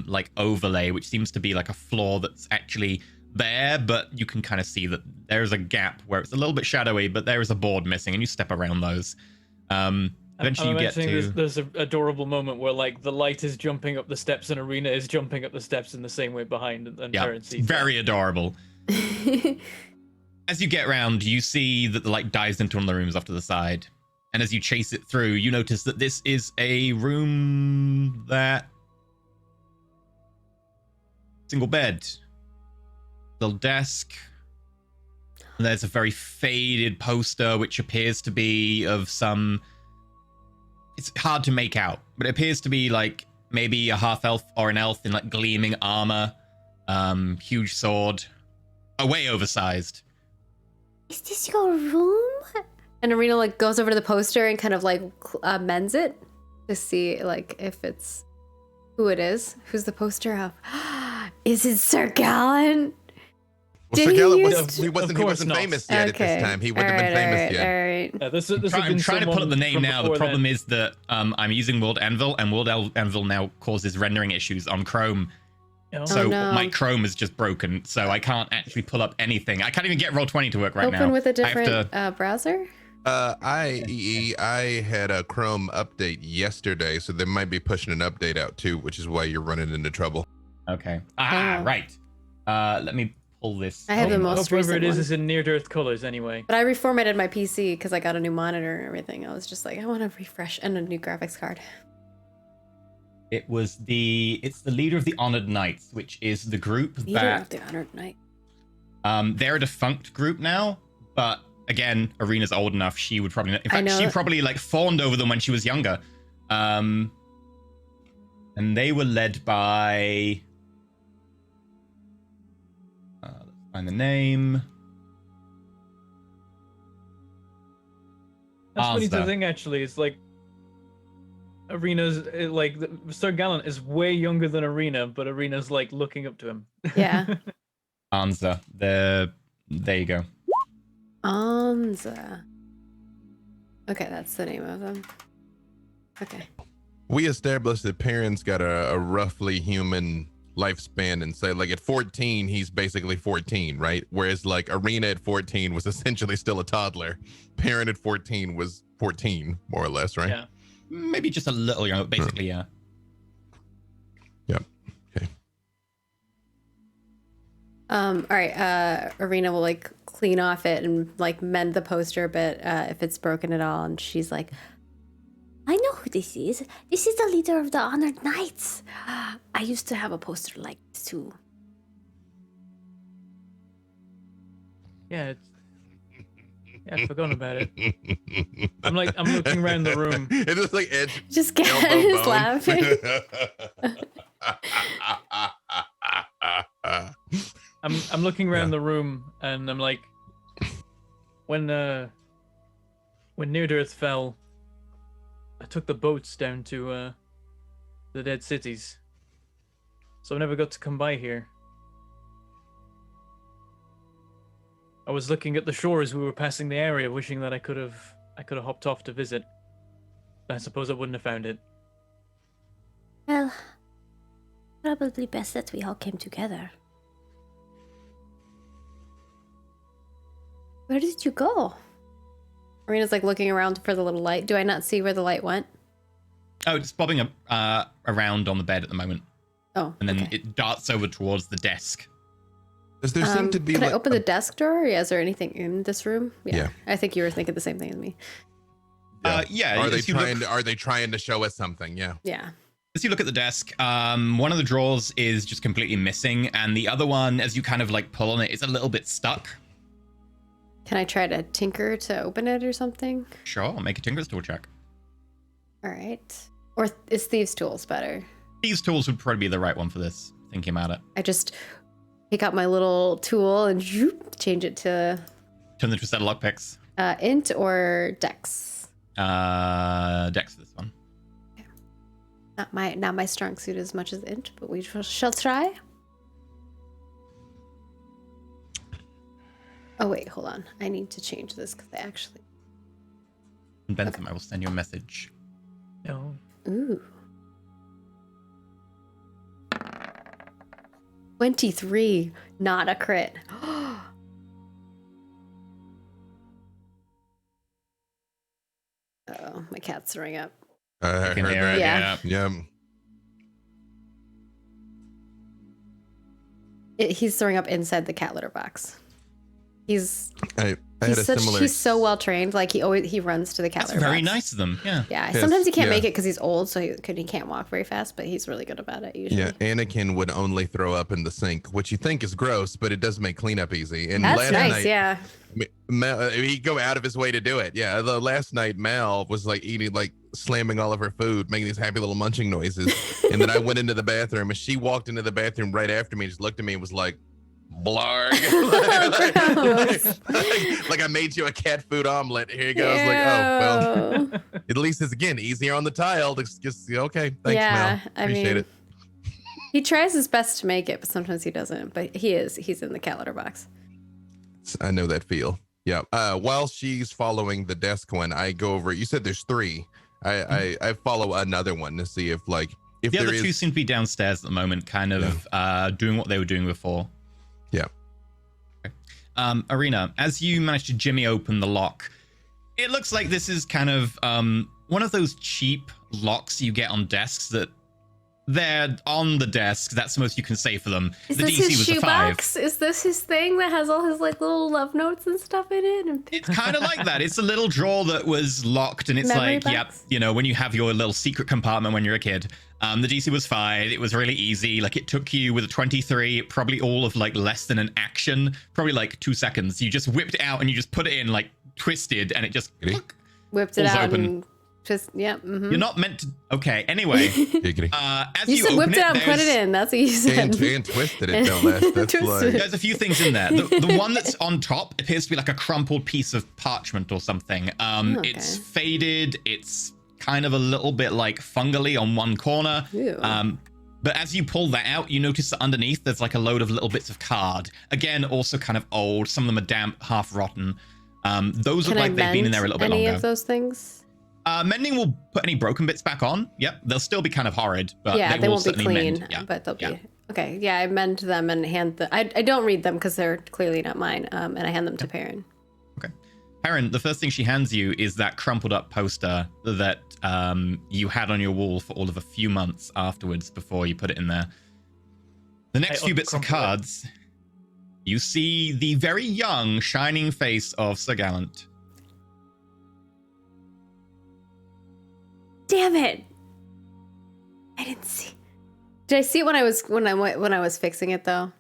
like overlay, which seems to be like a floor that's actually there, but you can kind of see that there's a gap where it's a little bit shadowy, but there is a board missing, and you step around those. Eventually I'm you get to... imagining there's an adorable moment where like the light is jumping up the steps and Arena is jumping up the steps in the same way behind, and Yeah, Perrin sees that. very adorable. As you get around, you see that the light dives into one of the rooms off to the side. And as you chase it through, you notice that this is a room that... Single bed. Little desk. And there's a very faded poster which appears to be of some it's hard to make out, but it appears to be like maybe a half elf or an elf in like gleaming armor, huge sword, way oversized. Is this your room? And Arena like goes over to the poster and kind of like mends it to see like if it's who it is. Who's the poster of? Is it Sir Gallen? Well, Did Sir Gallen he he wasn't not. famous yet at this time. He wouldn't have been famous yet. All right. Yeah, this has I'm been trying to pull up the someone name from now. The before problem then. is that I'm using World Anvil, and World Anvil now causes rendering issues on Chrome. Oh. So no. my Chrome is just broken, so I can't actually pull up anything. I can't even get Roll20 to work right now. Open with a I have different to- browser. I had a Chrome update yesterday, so they might be pushing an update out too, which is why you're running into trouble. Okay. Oh. Right. Let me pull this. I have the most Whoever recent it is one. is in near-earth colors anyway. But I reformatted my PC because I got a new monitor and everything. I was just like, I want to refresh and a new graphics card. It's the leader of the Honored Knights, which is the group Leader that of the Honored Knight. they're a defunct group now, but again, Arena's old enough. She would probably, in fact, know. she probably like fawned over them when she was younger. And they were led by. Let's find the name. That's funny to Asda. think, actually. It's like Arena's like Sir Gallant is way younger than Arena, but Arena's like looking up to him. Yeah. Anza. There you go. Anza. Okay, that's the name of them. Okay. We established that Perrin's got a roughly human lifespan, and say like at 14 he's basically 14, right? Whereas like Arena at 14 was essentially still a toddler. Perrin at 14 was 14, more or less, right? Yeah. Maybe just a little younger, basically, yeah. Yep. Okay. All right. Arena will like clean off it and like mend the poster a bit if it's broken at all. And she's like, I know who this is. This is the leader of the Honored Knights. I used to have a poster like this too. Yeah, I've forgotten about it. I'm looking around the room. It looks like Edge. just get elbow is bone. laughing. I'm looking around the room, and I'm like, when Near Earth fell, I took the boats down to the dead cities, so I never got to come by here. I was looking at the shore as we were passing the area, wishing that I could have hopped off to visit. But I suppose I wouldn't have found it. Well, probably best that we all came together. Where did you go? Arena's like looking around for the little light. Do I not see where the light went? Oh, it's bobbing up around on the bed at the moment, Oh. and then okay. it darts over towards the desk. Does there seem to be Can like I open the desk drawer? Yeah, is there anything in this room? Yeah. I think you were thinking the same thing as me. Yeah. Are they as you look- trying to show us something? Yeah. Yeah. As you look at the desk, one of the drawers is just completely missing, and the other one, as you kind of like pull on it, is a little bit stuck. Can I try to tinker to open it or something? Sure, I'll make a Tinker's tool check. All right. Or is Thieves' Tools better? These tools would probably be the right one for this, thinking about it. I just pick out my little tool and change it to Turn into a set of lockpicks. int or dex. Dex this one. Not my strong suit as much as int, but we shall try. Oh wait, hold on. I need to change this because I actually. And Bentham, I will send you a message. No. Ooh. 23, not a crit. Oh, my cat's throwing up. I Can heard hear that. it, Yeah. Yeah. He's throwing up inside the cat litter box. He's I had a similar. He's so well trained. Like he runs to the That's calorie very box. nice of them. Yeah. Yeah. Yes, Sometimes he can't yeah. make it because he's old, so he can't walk very fast. But he's really good about it usually. Yeah, Anakin would only throw up in the sink, which you think is gross, but it does make cleanup easy. And That's last nice. night, Yeah. he'd go out of his way to do it. Yeah, the last night Mal was like eating, like slamming all of her food, making these happy little munching noises. And then I went into the bathroom, and she walked into the bathroom right after me, just looked at me and was like, "Blarg." like I made you a cat food omelet. Here you go. I was like, oh well. At least it's again easier on the tile. Just okay. Thanks, Yeah, Mal. Appreciate I mean, it. He tries his best to make it, but sometimes he doesn't. But he's in the calorie box. I know that feel. Yeah. While she's following the desk one, I go over. You said there's 3. I follow another one to see if The there other is. 2 seem to be downstairs at the moment, kind of doing what they were doing before. Yeah. Arena, as you manage to jimmy open the lock, it looks like this is kind of one of those cheap locks you get on desks that they're on the desk. That's the most you can say for them. Is The this DC his was a 5. shoebox? Is this his thing that has all his like little love notes and stuff in it? And It's kind of like that. It's a little drawer that was locked, and it's Memory like, yep, box? you know, when you have your little secret compartment when you're a kid. The DC was 5. It was really easy. Like, it took you with a 23, probably all of like less than an action, probably like 2 seconds. You just whipped it out and you just put it in, like twisted, and it just whipped it Pulls out open. and just You're not meant to. Okay. Anyway, Giggity. as You you said open whipped it out and put there's- it in. That's what you said. and twisted it, no less. That's Twisted. like There's a few things in there. The one that's on top appears to be like a crumpled piece of parchment or something. Okay. It's faded. It's kind of a little bit like fungally on one corner. Ew. But as you pull that out, you notice that underneath there's like a load of little bits of card. Again, also kind of old. Some of them are damp, half rotten. Those Can look I like they've been in mend there a little bit any longer. of those things? Mending will put any broken bits back on. Yep, they'll still be kind of horrid, but Yeah, will they won't be certainly clean, mend. Yeah. but they'll Yeah. be okay. Yeah, I mend them and hand them. I don't read them because they're clearly not mine. And I hand them to Perrin. Okay. Perrin, the first thing she hands you is that crumpled up poster that you had on your wall for all of a few months afterwards before you put it in there. The next few bits of uncrumple it. cards, you see the very young, shining face of Sir Gallant. Damn it! I didn't see. Did I see it when I was fixing it though?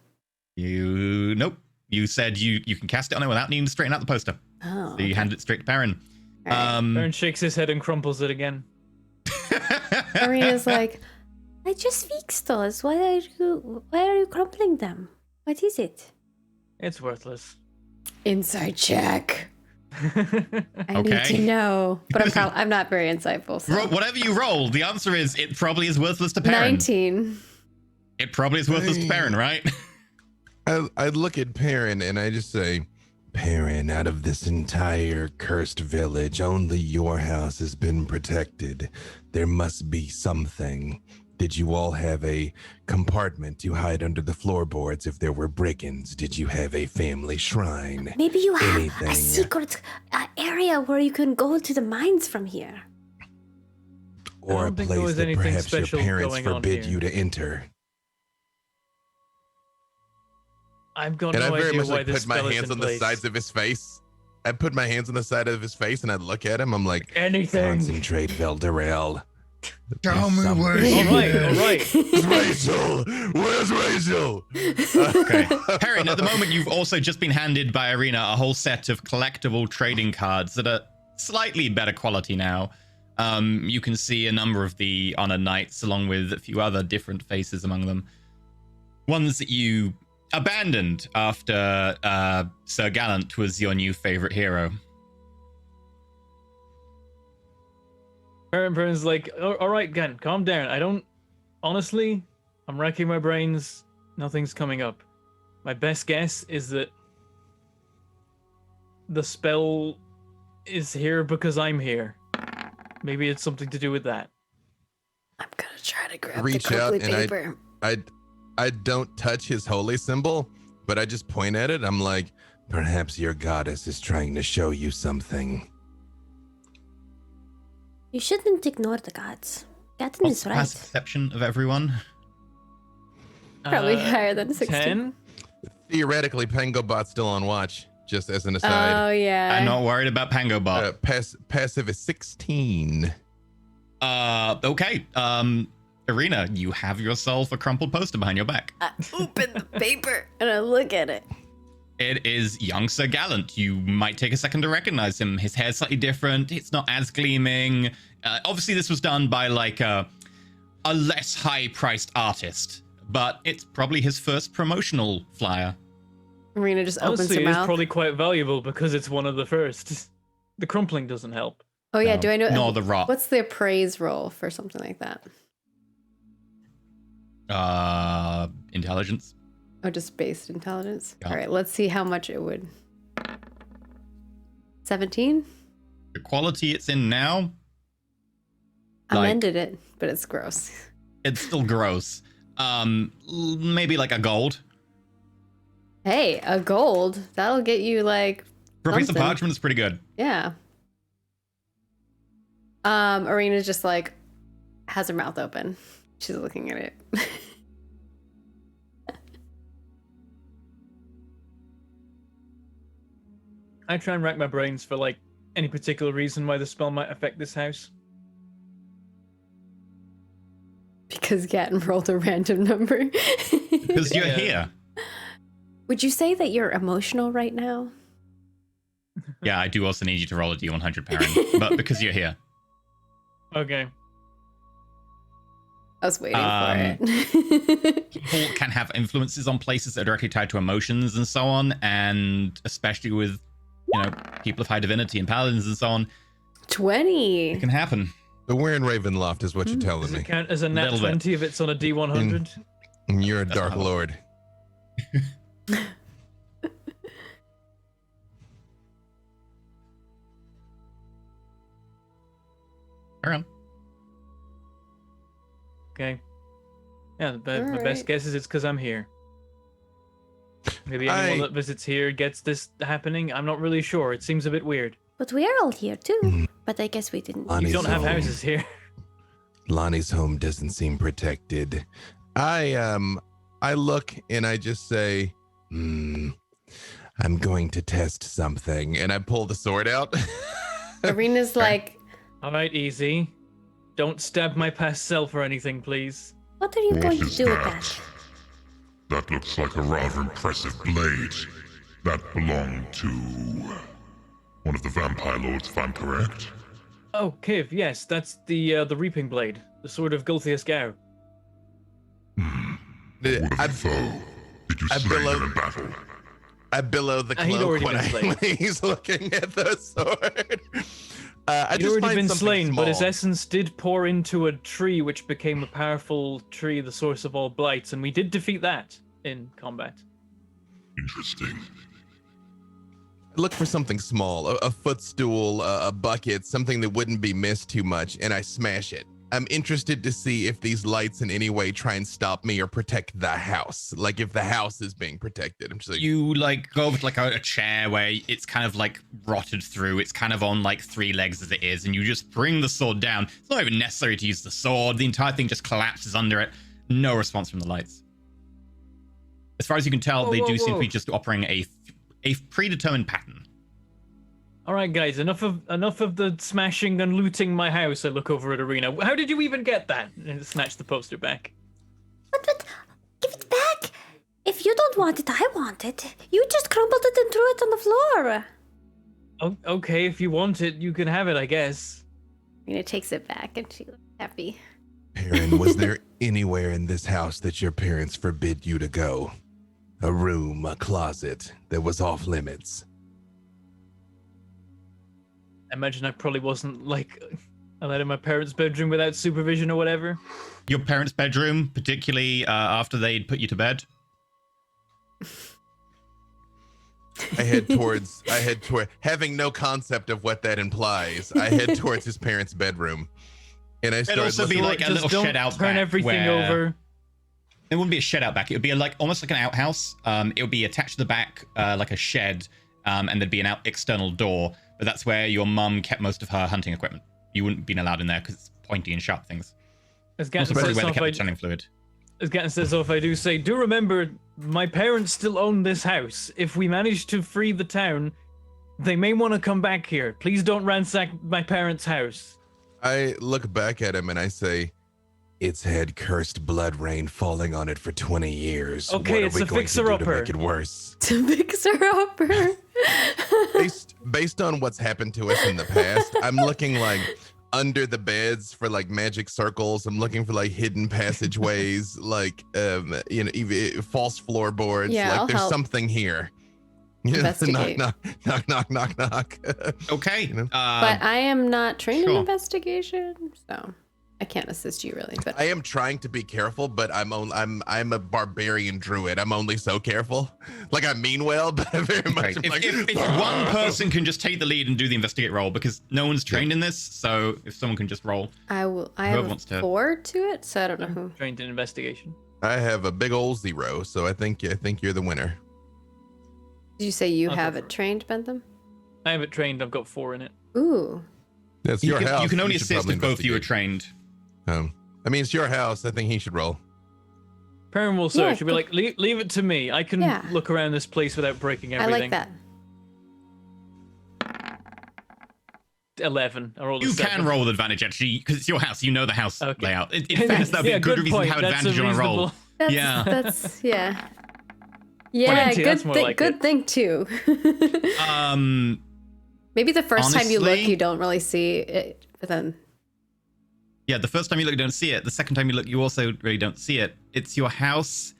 Nope. You said you can cast it on it without needing to straighten out the poster. Oh. So you hand it straight to Perrin. All right. Aaron shakes his head and crumples it again. Arena's like, I just fixed those. Why are you crumpling them? What is it? It's worthless. Inside check. I need Okay. to know, but I'm not very insightful. So. Whatever you roll, the answer is it probably is worthless to Perrin. 19. It probably is worthless to Perrin, right? I look at Perrin and I just say, Perrin, out of this entire cursed village, only your house has been protected. There must be something. Did you all have a compartment to hide under the floorboards if there were brigands? Did you have a family shrine? Maybe you have Anything. a secret area where you can go to the mines from here. Or a don't think there place was that anything perhaps your special parents going on forbid here. you to enter? I've got And no I very idea much why like this put my spell is hands in on the place. sides of his face. I put my hands on the side of his face and I look at him. I'm like, Anything. concentrate, Veldarel. Tell me where All right, all right. Rachel! Where's Rachel? Okay. Perrin, at the moment, you've also just been handed by Arena a whole set of collectible trading cards that are slightly better quality now. You can see a number of the Honor Knights along with a few other different faces among them. Ones that you abandoned after Sir Gallant was your new favorite hero. Perrin's like, all right, Gan, calm down. Honestly, I'm racking my brains. Nothing's coming up. My best guess is that the spell is here because I'm here. Maybe it's something to do with that. I'm gonna try to grab Reach the out crinkly and paper. I don't touch his holy symbol, but I just point at it. I'm like, perhaps your goddess is trying to show you something. You shouldn't ignore the gods. Gaten What's is the right. passive perception of everyone? Probably higher than 16. 10? Theoretically, Pengobot's still on watch. just as an aside. Oh yeah. I'm not worried about Pango Bot. Passive is 16. Okay. Irina, you have yourself a crumpled poster behind your back. I open the paper and I look at it. It is young Sir Gallant. You might take a second to recognize him. His hair's slightly different. It's not as gleaming. Obviously, this was done by like a less high-priced artist, but it's probably his first promotional flyer. Irina just opens Honestly, her it's mouth. probably quite valuable because it's one of the first. The crumpling doesn't help. Oh yeah, No, do I know? nor the rot. What's the appraise roll for something like that? Intelligence. Oh, just based intelligence. Yeah. All right, let's see how much it would. 17. The quality it's in now, I Like- amended it, but it's gross. it's still gross. Maybe like a gold. Hey, a gold that'll get you like For a piece of something. parchment, it's pretty good. Yeah. Irina's just like has her mouth open. She's looking at it. I try and rack my brains for like any particular reason why the spell might affect this house. Because Gatton rolled a random number. Because you're Yeah. here. Would you say that you're emotional right now? Yeah, I do also need you to roll a D100, Perrin. But because you're here. Okay. I was waiting for it. People can have influences on places that are directly tied to emotions and so on, and especially with, people of high divinity and paladins and so on, 20. it can happen. So we're in Ravenloft is what you're telling Does me. it count as a nat Little bit. 20 if it's on a D100? And you're a That's Dark not- Lord. Perrin. Okay. Yeah, my Alright. best guess is it's because I'm here. Maybe anyone I- that visits here gets this happening. I'm not really sure. It seems a bit weird. But we are all here too. But I guess we didn't. You Lonnie's don't have home. houses here. Lonnie's home doesn't seem protected. I look and I just say, I'm going to test something. And I pull the sword out. Irina's like, All right, easy. Don't stab my past self or anything, please. What are you What going to is do with that? that? That looks like a rather impressive blade. That belonged to one of the vampire lords, if I'm correct. Oh, Kiv, yes, that's the reaping blade, the sword of Gulthius Gau. What of I, the foe? Did you I slay billow- him in battle? I billow the He'd cloak already when, been slain. when he's looking at the sword. I He'd just already find been something slain, but his small. essence did pour into a tree, which became a powerful tree, the source of all blights, and we did defeat that in combat. Interesting. Look for something small, a footstool, a bucket, something that wouldn't be missed too much, and I smash it. I'm interested to see if these lights in any way try and stop me or protect the house. Like if the house is being protected. I'm just like, You go over to like a chair where it's kind of like rotted through. It's kind of on like 3 legs as it is, and you just bring the sword down. It's not even necessary to use the sword. The entire thing just collapses under it. No response from the lights. As far as you can tell, Whoa, they whoa, do seem to whoa. be just operating a predetermined pattern. All right, guys, enough of the smashing and looting my house. I look over at Irina. How did you even get that? And snatch the poster back. But give it back. If you don't want it, I want it. You just crumbled it and threw it on the floor. Oh, okay, if you want it, you can have it, I guess. Irina takes it back and she looks happy. Perrin, was there anywhere in this house that your parents forbid you to go? A room, a closet that was off limits? I imagine I probably wasn't like allowed in my parents' bedroom without supervision or whatever. Your parents' bedroom, particularly after they'd put you to bed. I head toward, having no concept of what that implies, I head towards his parents' bedroom. And I start also be looking. like a Just little don't shed out turn back everything where- over. It wouldn't be a shed out back. It would be almost like an outhouse. It would be attached to the back like a shed, and there'd be an external door. But that's where your mum kept most of her hunting equipment. You wouldn't have been allowed in there because it's pointy and sharp things. As Also Gatton probably says where they off, kept the channeling fluid. as Gatton says off, I do say, do remember my parents still own this house. If we manage to free the town, they may want to come back here. Please don't ransack my parents' house. I look back at him and I say, it's had cursed blood rain falling on it for 20 years. Okay, what it's are we a going to do to fixer-upper. make it worse? To fix her upper. Based on what's happened to us in the past, I'm looking like under the beds for like magic circles. I'm looking for like hidden passageways, like even false floorboards. Yeah, like I'll there's help. something here. Investigate. knock. Okay. You know? But I am not trained in sure. investigation, so I can't assist you really. But I am trying to be careful, but I'm a barbarian druid. I'm only so careful. Like I mean well, but I'm very much Right. like, If one person can just take the lead and do the investigate roll, because no one's trained in this, so if someone can just roll. I will. I Whoever have wants to- 4 to it, so I don't know who. Trained in investigation. I have a big old 0, so I think you're the winner. Did you say you I'll go have for it it. trained, Bentham? I have it trained. I've got 4 in it. Ooh. That's You your can, house. you can only should assist probably if both of you are investigate. trained. I mean, it's your house. I think he should roll. Perrin will Yeah, search. He'll be go- like, leave it to me. I can Yeah. look around this place without breaking I everything. like that. 11. I rolled a You 7. can roll with advantage, actually, because it's your house. You know the house Okay. layout. In fairness, that'd be a good reason to have That's advantage on a roll. reasonable- That's, Yeah. That's yeah. Yeah, 20, good that's more thing. like Good it. thing too. Maybe the first time you look, honestly- you don't really see it, but then Yeah, the first time you look, you don't see it. The second time you look, you also really don't see it. It's your house.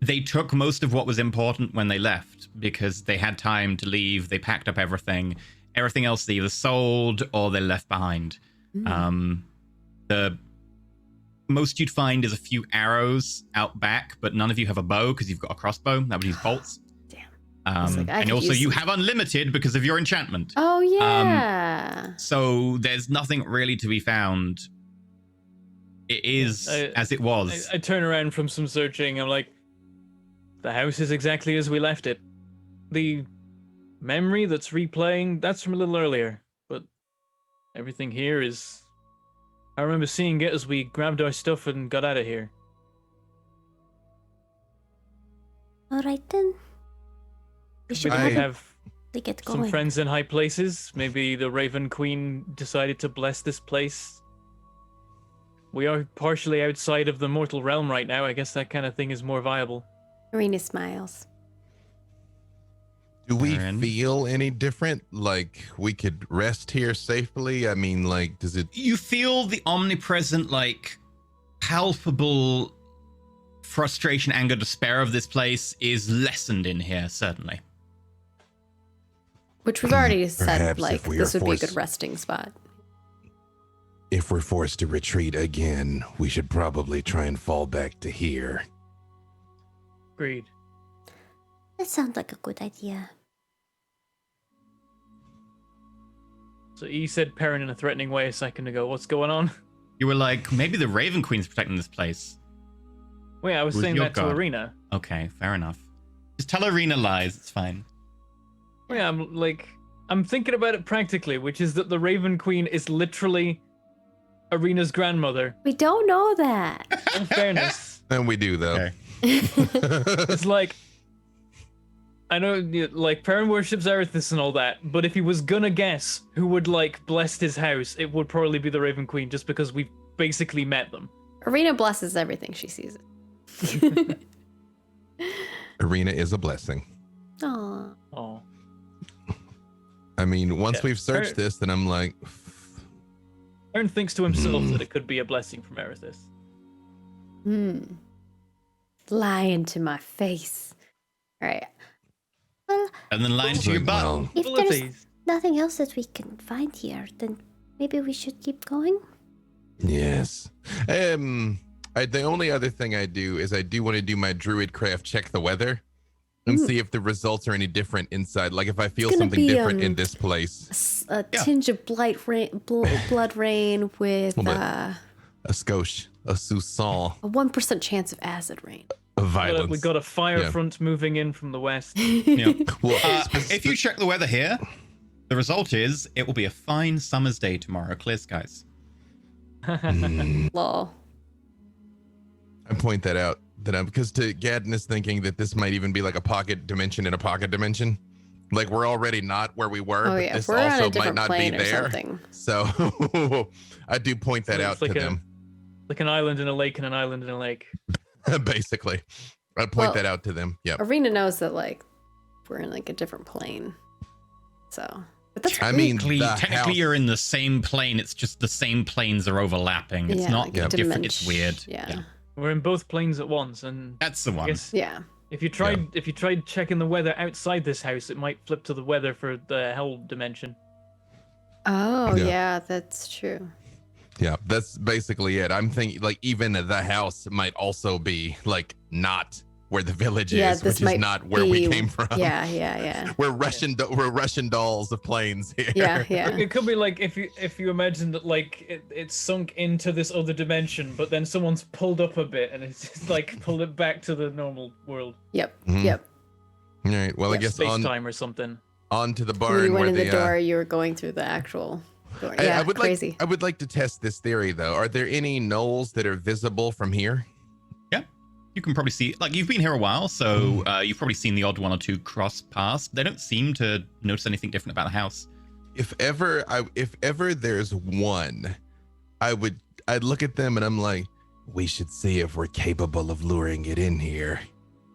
They took most of what was important when they left because they had time to leave. They packed up everything. Everything else they either sold or they left behind. The most you'd find is a few arrows out back, but none of you have a bow because you've got a crossbow. That would use bolts. was like, I And could also use you some- have unlimited because of your enchantment. oh yeah. So there's nothing really to be found. It is as it was. I turn around from some searching. I'm like, the house is exactly as we left it. The memory that's replaying, that's from a little earlier. But everything here is... I remember seeing it as we grabbed our stuff and got out of here. All right then. We should Maybe we probably have get some going. friends in high places. Maybe the Raven Queen decided to bless this place. We are partially outside of the mortal realm right now. I guess that kind of thing is more viable. Arena smiles. Do we Aaron? feel any different? Like we could rest here safely? I mean, like, does it? You feel the omnipresent, like, palpable frustration, anger, despair of this place is lessened in here, certainly. Which we've already said, Perhaps like, if we this are would be a forced- good resting spot. If we're forced to retreat again, we should probably try and fall back to here. Agreed. That sounds like a good idea. So he said Perrin in a threatening way a second ago. What's going on? You were like, maybe the Raven Queen's protecting this place. Wait, I was Who's saying your that to god? Arena. Okay, fair enough. Just tell Arena lies, it's fine. Yeah, I'm thinking about it practically, which is that the Raven Queen is literally Arena's grandmother. We don't know that. In fairness, And we do, though. Okay. it's like, I know, like, Perrin worships Erithus and all that, but if he was gonna guess who would, like, blessed his house, it would probably be the Raven Queen, just because we've basically met them. Arena blesses everything she sees. Arena is a blessing. Aw. Oh. I mean, once Yeah, we've searched this, then I'm like, Perrin thinks to himself that it could be a blessing from Erithus. Lying to my face. All right. Well, And then lying to your butt. well, if there's Abilities. nothing else that we can find here, then maybe we should keep going. yes. The only other thing I do is I do want to do my druid craft check the weather and see if the results are any different inside. Like if I feel gonna something be, different in this place. A Yeah. tinge of blood rain with Well, a A skosh, a sousson, 1% chance of acid rain. a violence. We got a fire Yeah. front moving in from the west. Yeah. Well, If you check the weather here, the result is it will be a fine summer's day tomorrow, clear skies. Lol. I point that out because to Gadden is thinking that this might even be like a pocket dimension in a pocket dimension. Like we're already not where we were, but this we're on a also might different not be plane or there. something. So I do point that out to them. Like an island in a lake and an island in a lake. Basically, I point that out to them. Yep. Arena knows that like we're in like a different plane. So, but that's Technically, you're in the same plane. It's just the same planes are overlapping. It's not different. It's weird. Yeah. We're in both planes at once, and that's the one. Yeah. If you tried checking the weather outside this house, it might flip to the weather for the hell dimension. Oh yeah, that's true. Yeah, that's basically it. I'm thinking like even the house might also be like not where the village is, which is not where we came from. Yeah. We're Russian dolls of planes here. Yeah. It could be like if you imagine that like it's sunk into this other dimension, but then someone's pulled up a bit and it's just like pulled it back to the normal world. Yep. All right. Well, I guess space time or something. On to the barn. When you went where in the door, you were going through the actual door. I would crazy. I would like to test this theory though. Are there any knolls that are visible from here? Yeah, you can probably see. Like you've been here a while, so you've probably seen the odd one or two cross past. They don't seem to notice anything different about the house. If ever there's one, I'd look at them and I'm like, we should see if we're capable of luring it in here.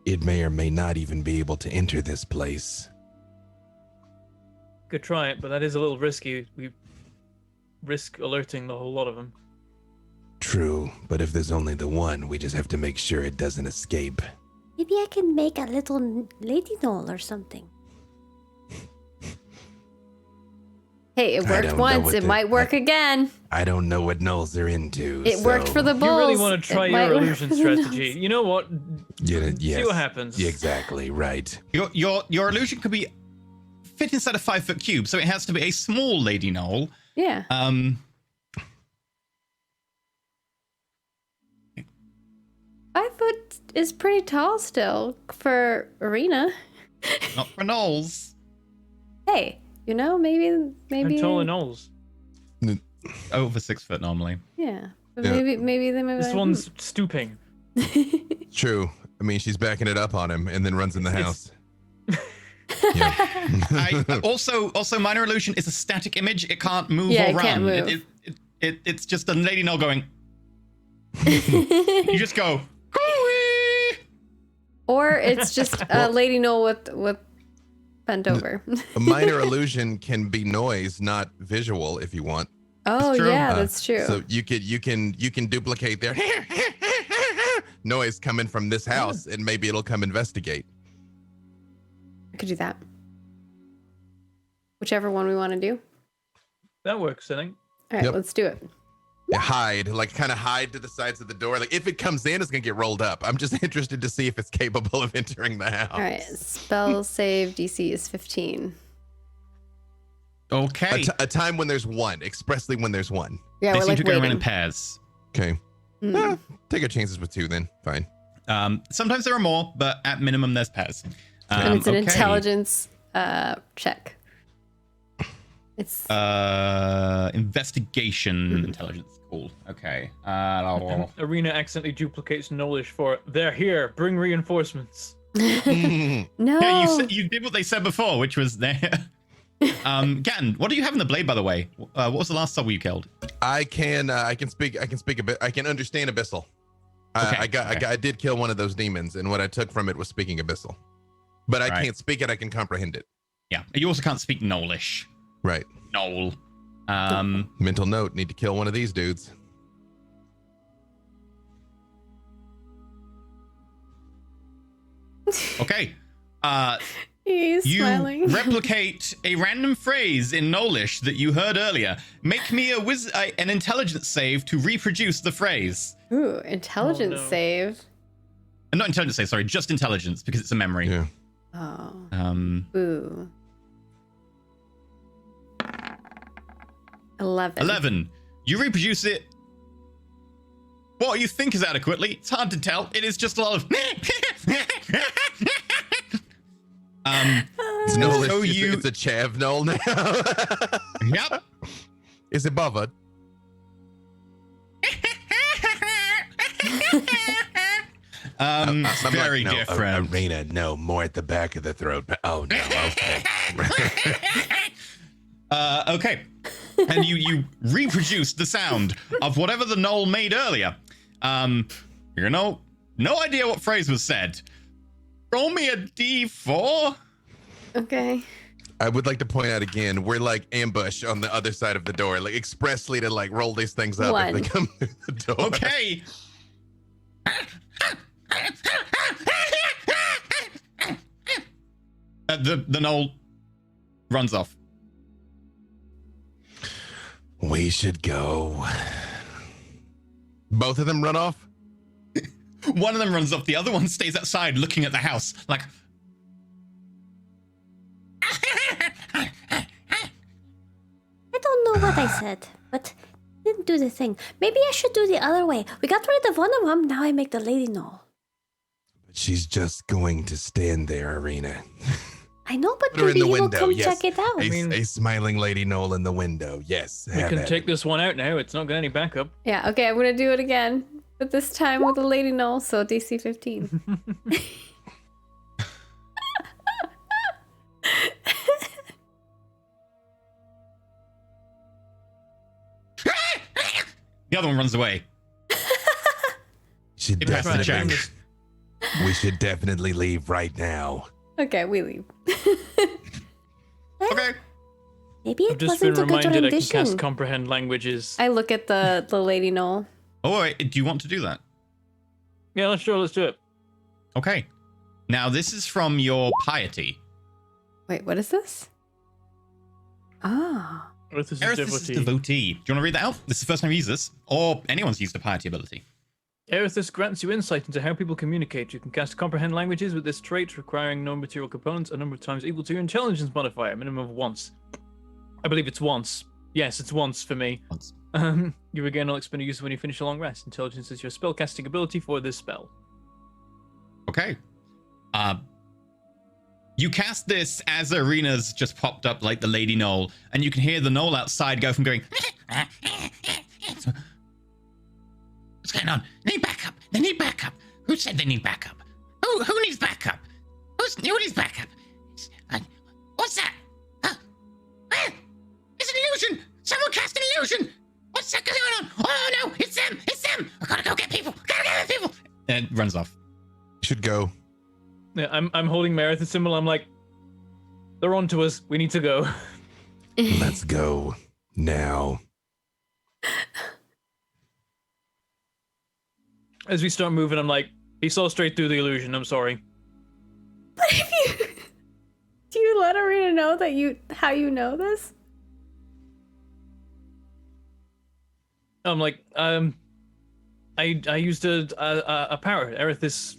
It may or may not even be able to enter this place. Could try it, but that is a little risky. We risk alerting the whole lot of them. True, but if there's only the one, we just have to make sure it doesn't escape. Maybe I can make a little lady doll or something. Hey, it worked once. It might work again. I don't know what gnolls are into. It worked for the bulls. You really want to try your illusion strategy? You know what? Yes. See what happens. Yeah, exactly right. Your illusion could be fit inside a 5-foot cube, so it has to be a small lady gnoll. Yeah. 5 foot is pretty tall still for Arena. Not for gnolls. Hey, you know, maybe. I'm taller gnolls. Over 6 foot normally. Yeah, but maybe this one's stooping. True. I mean, she's backing it up on him and then runs in the house. Also, minor illusion is a static image. It can't move or run. It can't move. It's just a lady gnoll going. You just go. Or it's just a lady gnoll with bent over. A minor illusion can be noise, not visual, if you want. Oh yeah, that's true. So you can duplicate their noise coming from this house, and maybe it'll come investigate. I could do that. Whichever one we want to do. That works, I think. All right, let's do it. Hide, like kind of hide to the sides of the door. Like if it comes in, it's gonna get rolled up. I'm just interested to see if it's capable of entering the house. All right, spell save DC is 15. Okay. A time when there's one, expressly when there's one. Yeah, they we're seem like to go waiting. around in pairs. Okay. Take our chances with 2 then. Fine. Sometimes there are more, but at minimum there's pairs. And it's an intelligence check. It's investigation intelligence. Cool. Okay. Arena accidentally duplicates Knowlish for "They're here. Bring reinforcements." no. Yeah, you did what they said before, which was there. Gatton, what do you have in the blade, by the way? What was the last soul you killed? I can speak a bit. I can understand Abyssal. I did kill one of those demons, and what I took from it was speaking Abyssal. But I can't speak it. I can comprehend it. Yeah. You also can't speak Knowlish. Right. Knoll. Mental note: need to kill one of these dudes. Okay. He's you smiling. replicate a random phrase in Knowlish that you heard earlier. Make me an intelligence save to reproduce the phrase. Ooh, intelligence save. Not intelligence save, sorry, just intelligence because it's a memory. Yeah. Oh. Um. 11. 11. You reproduce it. What you think is adequately. It's hard to tell. It is just a lot of. It's a chav knoll now. Yep. Is it bothered? I'm very like, no, different. Arena, no, more at the back of the throat. Oh no, okay. Okay. And you reproduce the sound of whatever the knoll made earlier. You know, no idea what phrase was said. Roll me a D4. Okay. I would like to point out again, we're like ambush on the other side of the door, like expressly to like roll these things up if they come through the door. Okay. The knoll runs off. We should go. Both of them run off? One of them runs off. The other one stays outside looking at the house like... I don't know what I said, but I didn't do the thing. Maybe I should do the other way. We got rid of one of them, now I make the lady know. But she's just going to stand there, Arena. I know, but Put her in maybe the he will window, come yes. check it out. A smiling Lady Knoll in the window, yes. We can take this one out now. It's not got any backup. Yeah, okay, I'm gonna do it again. But this time with a lady null, so DC 15. The other one runs away. Should It passes the check. we should definitely leave right now. Okay, we leave. Okay. Maybe I've it just been wasn't a good reminded I can rendition. cast comprehend languages. I look at the lady null. Oh, wait, do you want to do that? Yeah, let's do it. Okay. Now, this is from your piety. Wait, what is this? Ah. Earth is a Aerith is devotee. devotee. Do you want to read that out? This is the first time you use this, or anyone's used a piety ability. Aerithis grants you insight into how people communicate. You can cast comprehend languages with this trait, requiring no material components a number of times equal to your intelligence modifier, minimum of once. I believe it's once. Yes, it's once for me. Once. You regain all expended use when you finish a long rest. Intelligence is your spellcasting ability for this spell. Okay. You cast this as Arena's just popped up like the Lady Knoll, and you can hear the Knoll outside go from going... What's going on? They need backup. They need backup. Who said they need backup? Who needs backup? Who needs backup? What's that? It's an illusion. Someone cast an illusion. What's that going on? Oh no, it's them. It's them. I gotta go get people. And it runs off. Should go. Yeah, I'm holding Meredith's symbol. I'm like, they're on to us. We need to go. Let's go now. As we start moving, I'm like, he saw straight through the illusion. I'm sorry. But if you... Do you let Arena know that how you know this? I'm like, I used a power. Aerithis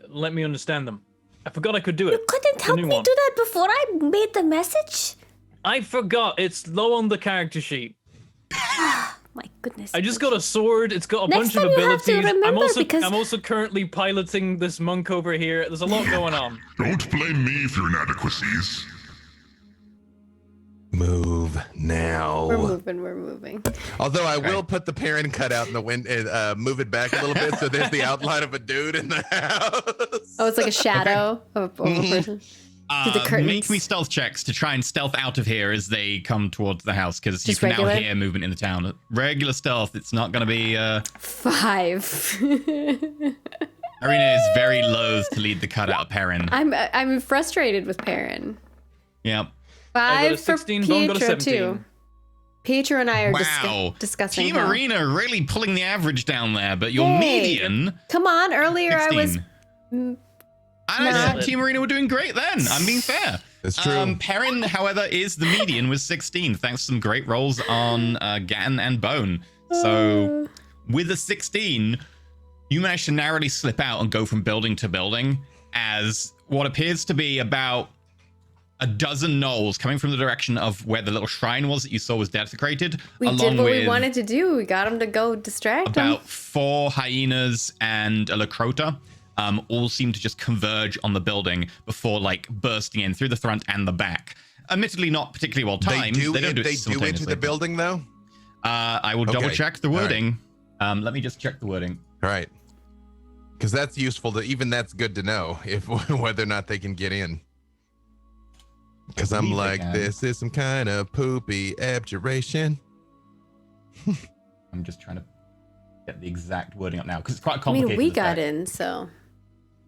let me understand them. I forgot I could do it. You couldn't help me do that before I made the message? I forgot. It's low on the character sheet. My goodness. I just got a sword. It's got a Next bunch of time you have to abilities. remember, because- I'm also currently piloting this monk over here. There's a lot going on. Don't blame me for inadequacies. Move now. We're moving. Although I will put the parent cut out in the wind and move it back a little bit so there's the outline of a dude in the house. Oh, it's like a shadow of a person. Through the curtains. Make me stealth checks to try and stealth out of here as they come towards the house, because you Just can regular? now hear movement in the town. Regular stealth. It's not going to be... 5. Arena is very loath to lead the cutout of Perrin. I'm frustrated with Perrin. Yep. I got a 5 for 16, Bone got a Pietro 17. too. Pietro and I are Wow. discussing Team how- Arena really pulling the average down there, but your Yay. median... Come on, earlier 16. I was... I Not- thought Team Arena were doing great then. I'm being fair. That's true. Perrin, however, is the median with 16, thanks to some great rolls on Gan and Bone. So with a 16, you managed to narrowly slip out and go from building to building as what appears to be about a dozen gnolls coming from the direction of where the little shrine was that you saw was desecrated. We along did what with we wanted to do. We got him to go distract him. about 4 hyenas and a Lacrota. All seem to just converge on the building before like bursting in through the front and the back. Admittedly, not particularly well timed. They do it enter simultaneously. the building though? I will double check the All right. wording. Let me just check the wording. All right. Because that's useful to, even that's good to know if whether or not they can get in. Because I'm believe they like, can. this is some kind of poopy abjuration. I'm just trying to get the exact wording up now because it's quite I complicated. mean, we to got say. in, so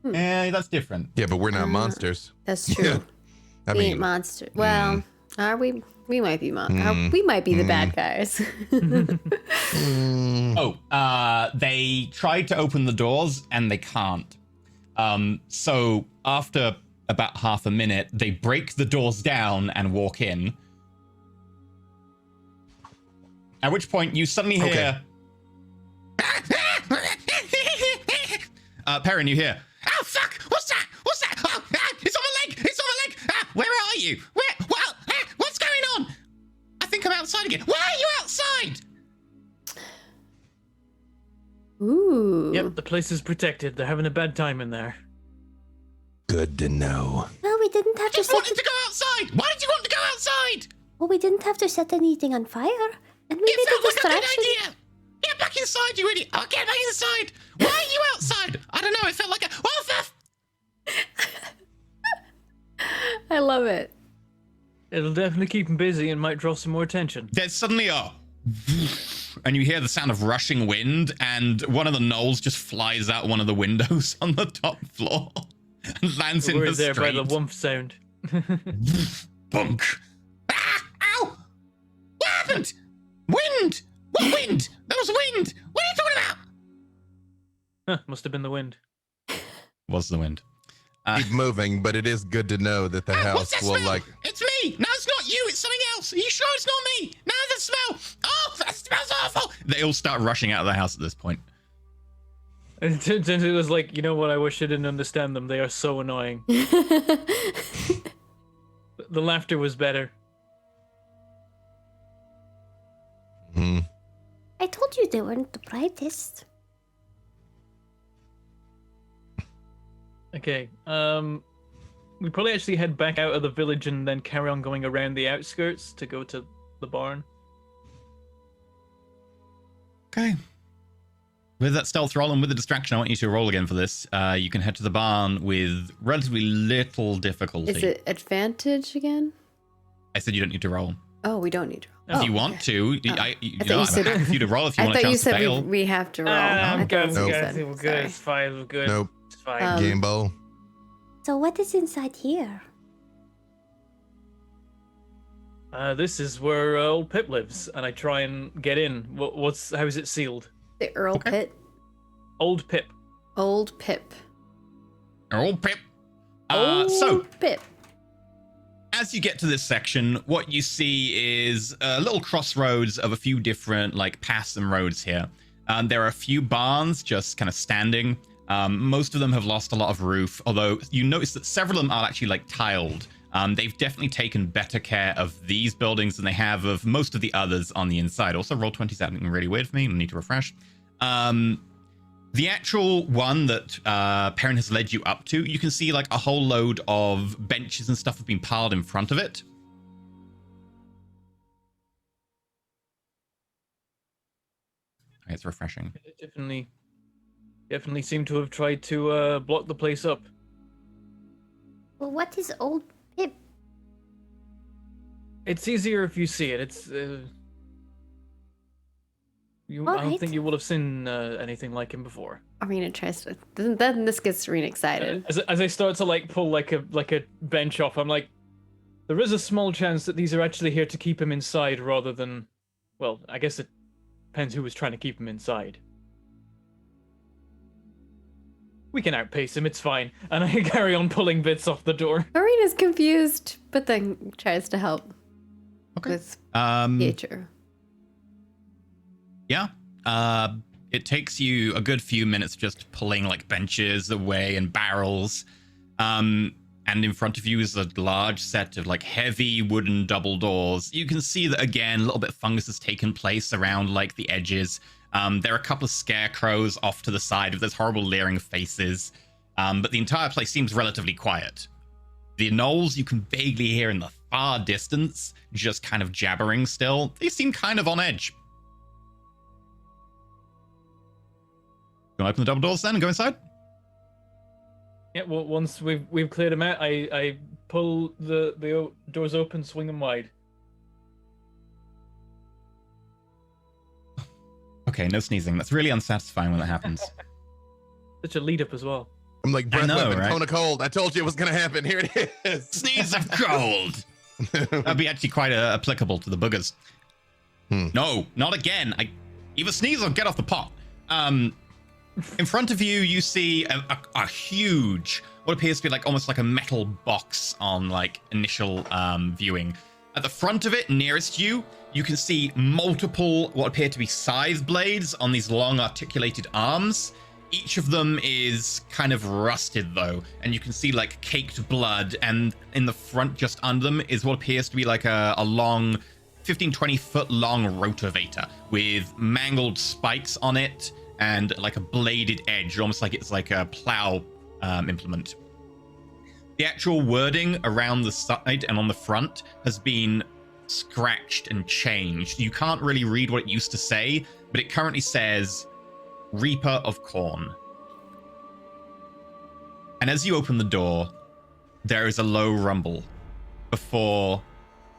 Yeah, that's different. Yeah, but we're not monsters. that's true. I we ain't mean, monsters. Well, are we? We might be we might be the bad guys. They tried to open the doors and they can't. So after about half a minute, they break the doors down and walk in. At which point you suddenly hear... Perrin, you hear... Oh, fuck! What's that? What's that? Oh, it's on my leg! It's on my leg! Where are you? What's going on? I think I'm outside again. Why are you outside? Ooh. Yep, the place is protected. They're having a bad time in there. good to know. Well, we didn't have to Just set. wanted to go outside! Why did you want to go outside? Well, we didn't have to set anything on fire, and we It made felt a like a good distraction. idea! Get back inside, you idiot! I'll get back inside! Why are you outside? I don't know, it felt like a... What the... I love it. It'll definitely keep him busy and might draw some more attention. There's suddenly a... And you hear the sound of rushing wind, and one of the gnolls just flies out one of the windows on the top floor and lands in We're the there street. by the woomph sound. Bunk. Ah! Ow! What happened? Wind! What wind? There was wind! What are you talking about? Huh, must have been the wind. Was the wind. Keep moving, but it is good to know that the What's house that will smell? like. It's me! No, it's not you, it's something else! Are you sure it's not me? No, the smell! Oh, that smells awful! They all start rushing out of the house at this point. And it was like, you know what, I wish I didn't understand them. They are so annoying. The laughter was better. Hmm. I told you they weren't the brightest. Okay, we probably actually head back out of the village and then carry on going around the outskirts to go to the barn. Okay. With that stealth roll and with the distraction, I want you to roll again for this. You can head to the barn with relatively little difficulty. Is it advantage again? I said you don't need to roll. Oh, we don't need to roll. If you want to, Oh. I'm said- happy for you to roll if you I want a thought you chance to said fail. we have to roll. I'm I good, thought we're you good, said- we're good, sorry. it's fine, we're good. Nope. It's fine. Game bowl. So what is inside here? This is where old Pip lives, and I try and get in. How is it sealed? The Earl Pit. Old Pip. Old Pip. Old Pip. Old So, Pip. as you get to this section, what you see is a little crossroads of a few different paths and roads here. There are a few barns just kind of standing. Most of them have lost a lot of roof, although you notice that several of them are actually tiled. They've definitely taken better care of these buildings than they have of most of the others on the inside. Also, roll 20 is something really weird for me. I need to refresh. The actual one that Perrin has led you up to, you can see a whole load of benches and stuff have been piled in front of it. It's refreshing. It definitely seem to have tried to block the place up. Well, what is old Pip? It's easier if you see it. It's I don't Alright. think you would have seen anything like him before. Arena tries to. Then this gets Arena excited. As I start to pull a bench off, I'm like, there is a small chance that these are actually here to keep him inside rather than, well, I guess it depends who was trying to keep him inside. We can outpace him, it's fine. And I carry on pulling bits off the door. Arena's confused, but then tries to help Okay. with Um, Pietro. Yeah. It takes you a good few minutes just pulling benches away and barrels. And in front of you is a large set of heavy wooden double doors. You can see that again, a little bit of fungus has taken place around the edges. There are a couple of scarecrows off to the side of those horrible leering faces. But the entire place seems relatively quiet. The gnolls you can vaguely hear in the far distance, just kind of jabbering still. They seem kind of on edge. You want to open the double doors then and go inside? Yeah, well, once we've cleared them out, I pull the doors open, swing them wide. Okay, no sneezing. That's really unsatisfying when that happens. Such a lead up as well. I'm like, breath know, weapon, right? cone of cold. I told you it was going to happen. Here it is. Sneeze of cold. That'd be actually quite applicable to the boogers. No, not again. I either sneeze or get off the pot. In front of you, you see a huge, what appears to be like almost like a metal box on like initial viewing. At the front of it, nearest you, you can see multiple what appear to be scythe blades on these long articulated arms. Each of them is kind of rusted though, and you can see like caked blood, and in the front just under them is what appears to be like a long 15-20 foot long rotavator with mangled spikes on it and like a bladed edge, almost like it's like a plow implement. The actual wording around the side and on the front has been scratched and changed. You can't really read what it used to say, but it currently says Reaper of Corn. And as you open the door, there is a low rumble before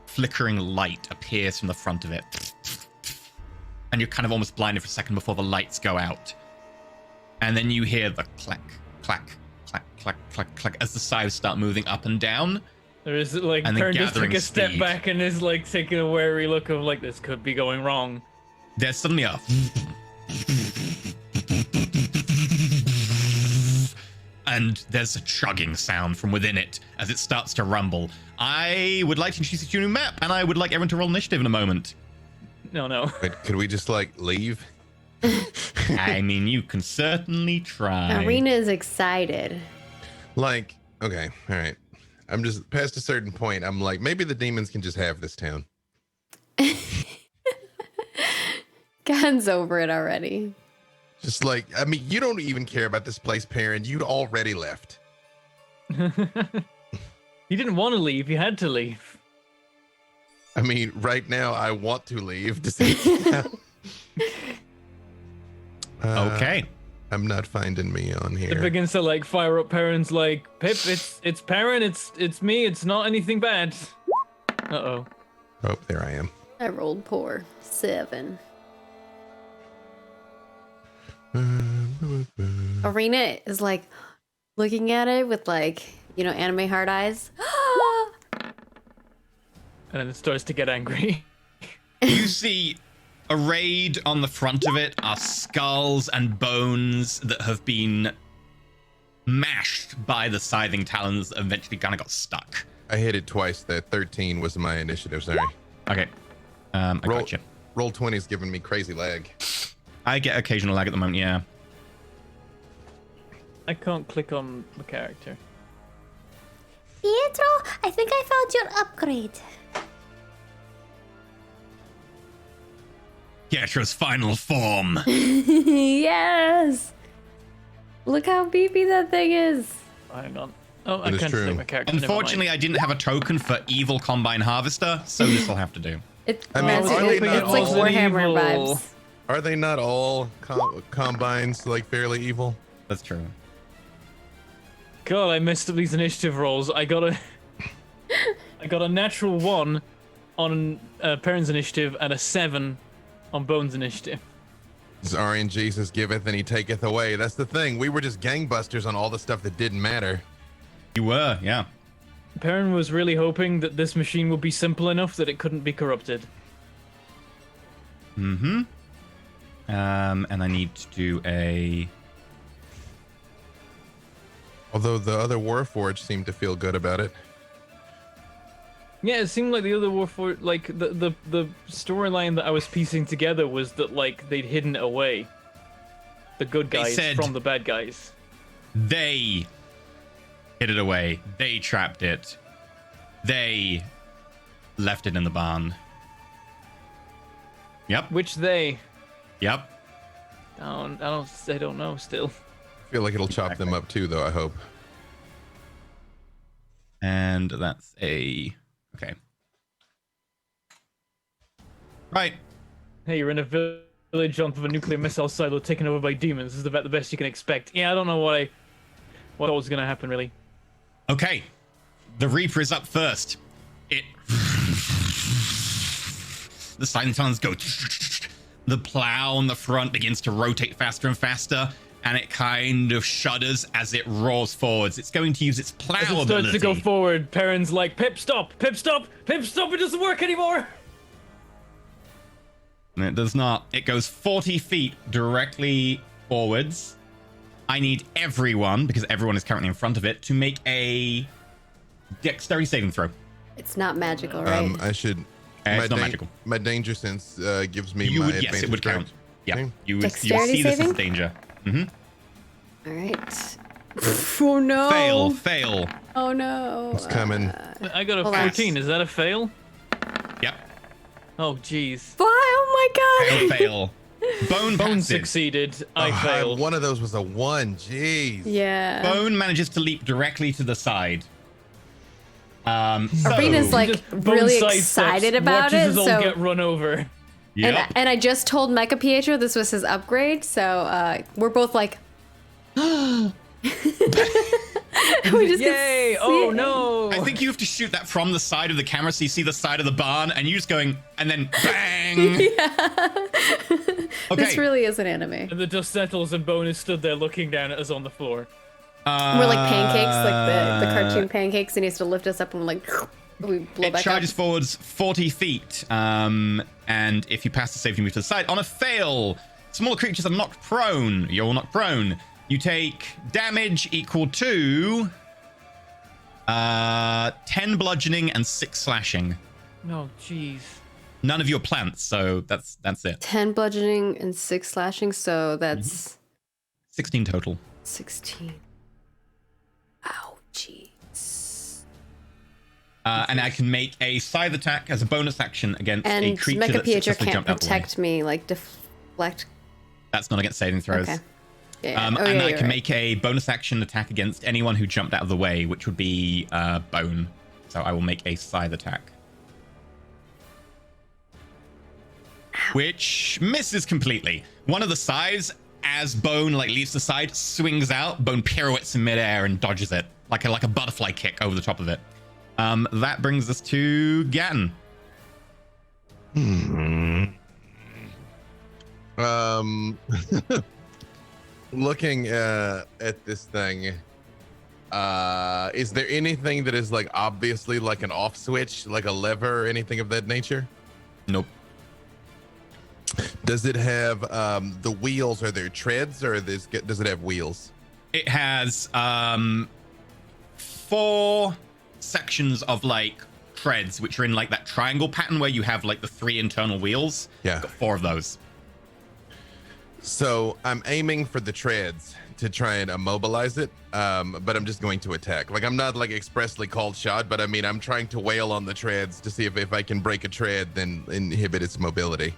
flickering light appears from the front of it. And you're kind of almost blinded for a second before the lights go out. And then you hear the clack, clack, clack, clack, clack, clack as the scythes start moving up and down. There is like And then Kern just took gathering a step speed. back and is like taking a wary look of like this could be going wrong. There's suddenly a and there's a chugging sound from within it as it starts to rumble. I would like to introduce you to a new map, and I would like everyone to roll initiative in a moment. No. Wait, could we just like leave? I mean, you can certainly try. Arena's excited. Like, okay, all right. I'm just past a certain point. I'm like, maybe the demons can just have this town. Gun's over it already. Just like, I mean, you don't even care about this place, Perrin. You'd already left. You didn't want to leave, you had to leave. I mean, right now, I want to leave. To see Okay. I'm not finding me on It here. begins to like fire up Perrin's like, Pip, it's Perrin, it's me, it's not anything bad. Uh-oh. Oh, there I am. I rolled poor. 7. Arena is like looking at it with like, anime hard eyes. And then it starts to get angry. You see arrayed on the front of it are skulls and bones that have been mashed by the scything talons that eventually kind of got stuck. I hit it twice. That 13 was my initiative. Sorry. Okay. I got you. Roll 20 is giving me crazy lag. I get occasional lag at the moment, yeah. I can't click on the character. Pietro, I think I found your upgrade. Pietro's final form. Yes. Look how beefy that thing is. Hang on. Oh, I That is can't true. select my character. never mind. Unfortunately, I didn't have a token for Evil Combine Harvester, so this will have to do. I mean, it's are they it's not like all Warhammer evil? vibes. Are they not all combines like fairly evil? That's true. God, I messed up these initiative rolls. I got a natural 1 on Perrin's initiative and a 7 on Bones' initiative. Zarian Jesus giveth and he taketh away. That's the thing. We were just gangbusters on all the stuff that didn't matter. You were, yeah. Perrin was really hoping that this machine would be simple enough that it couldn't be corrupted. Mm-hmm. And I need to do a... Although the other Warforged seemed to feel good about it. Yeah, it seemed like the other Warforged, like the storyline that I was piecing together was that like they'd hidden it away, the good They guys said- from the bad guys. They hid it away. They trapped it. They left it in the barn. Yep. Which they, Yep. I don't know still. I feel like it'll chop them up too, though, I hope. And that's a... Okay. Right. Hey, you're in a village on the nuclear missile silo taken over by demons. This is about the best you can expect. Yeah, I don't know what what was going to happen, really. Okay. The Reaper is up first. The Silent go. The plow on the front begins to rotate faster and faster, and it kind of shudders as it roars forwards. It's going to use its plow As it starts ability. to go forward, Perrin's like, Pip, stop! Pip, stop! Pip, stop! It doesn't work anymore! And it does not. It goes 40 feet directly forwards. I need everyone, because everyone is currently in front of it, to make a dexterity saving throw. It's not magical, right? I should. It's not magical. My danger sense gives me You my would, advantage. yes, it would count. correct? Yeah, Okay. you Dexterity see this saving? as danger. All right. Oh no. Fail. Oh no. It's coming. I got a Hold on. 14. Is that a fail? Yep. Oh, jeez. Oh my god. Fail. Bone Bone passes. succeeded. I failed. One of those was a 1. Jeez. Yeah. Bone manages to leap directly to the side. So, Arena's like Just Bone really sidesteps, excited about watches it. us all So get run over. yep. and I just told Mecha Pietro this was his upgrade, so we're both like we just Yay! get Oh sick. no! I think you have to shoot that from the side of the camera so you see the side of the barn and you're just going, and then bang! Okay. This really is an anime. And the dust settles and Bone is stood there looking down at us on the floor. We're like pancakes, like the cartoon pancakes, and he has to lift us up and like we blow It back charges up. forwards 40 feet, and if you pass the save, you move to the side. On a fail, smaller creatures are knocked prone. You're knocked prone. You take damage equal to 10 bludgeoning and 6 slashing. Oh, jeez. None of your plants, so that's it. 10 bludgeoning and 6 slashing, so that's 16 total. 16. Ouchies. And I can make a scythe attack as a bonus action against a And creature Mecha that Pietro successfully can't jumped out the way. protect me, like deflect. That's not against saving throws. Okay. Yeah. And yeah, I you're can right. make a bonus action attack against anyone who jumped out of the way, which would be Bone. So I will make a scythe attack. Which misses completely. One of the scythes, as Bone leaves the side, swings out. Bone pirouettes in midair and dodges it like a butterfly kick over the top of it. That brings us to Gatton. Looking at this thing, is there anything that is like obviously like an off switch, like a lever or anything of that nature? Nope. Does it have the wheels? Are there treads, or does it have wheels? It has 4 sections of like treads, which are in like that triangle pattern where you have like the 3 internal wheels. Yeah. Got 4 of those. So I'm aiming for the treads to try and immobilize it, but I'm just going to attack. Like I'm not like expressly called shot, but I mean I'm trying to wail on the treads to see if I can break a tread, then inhibit its mobility.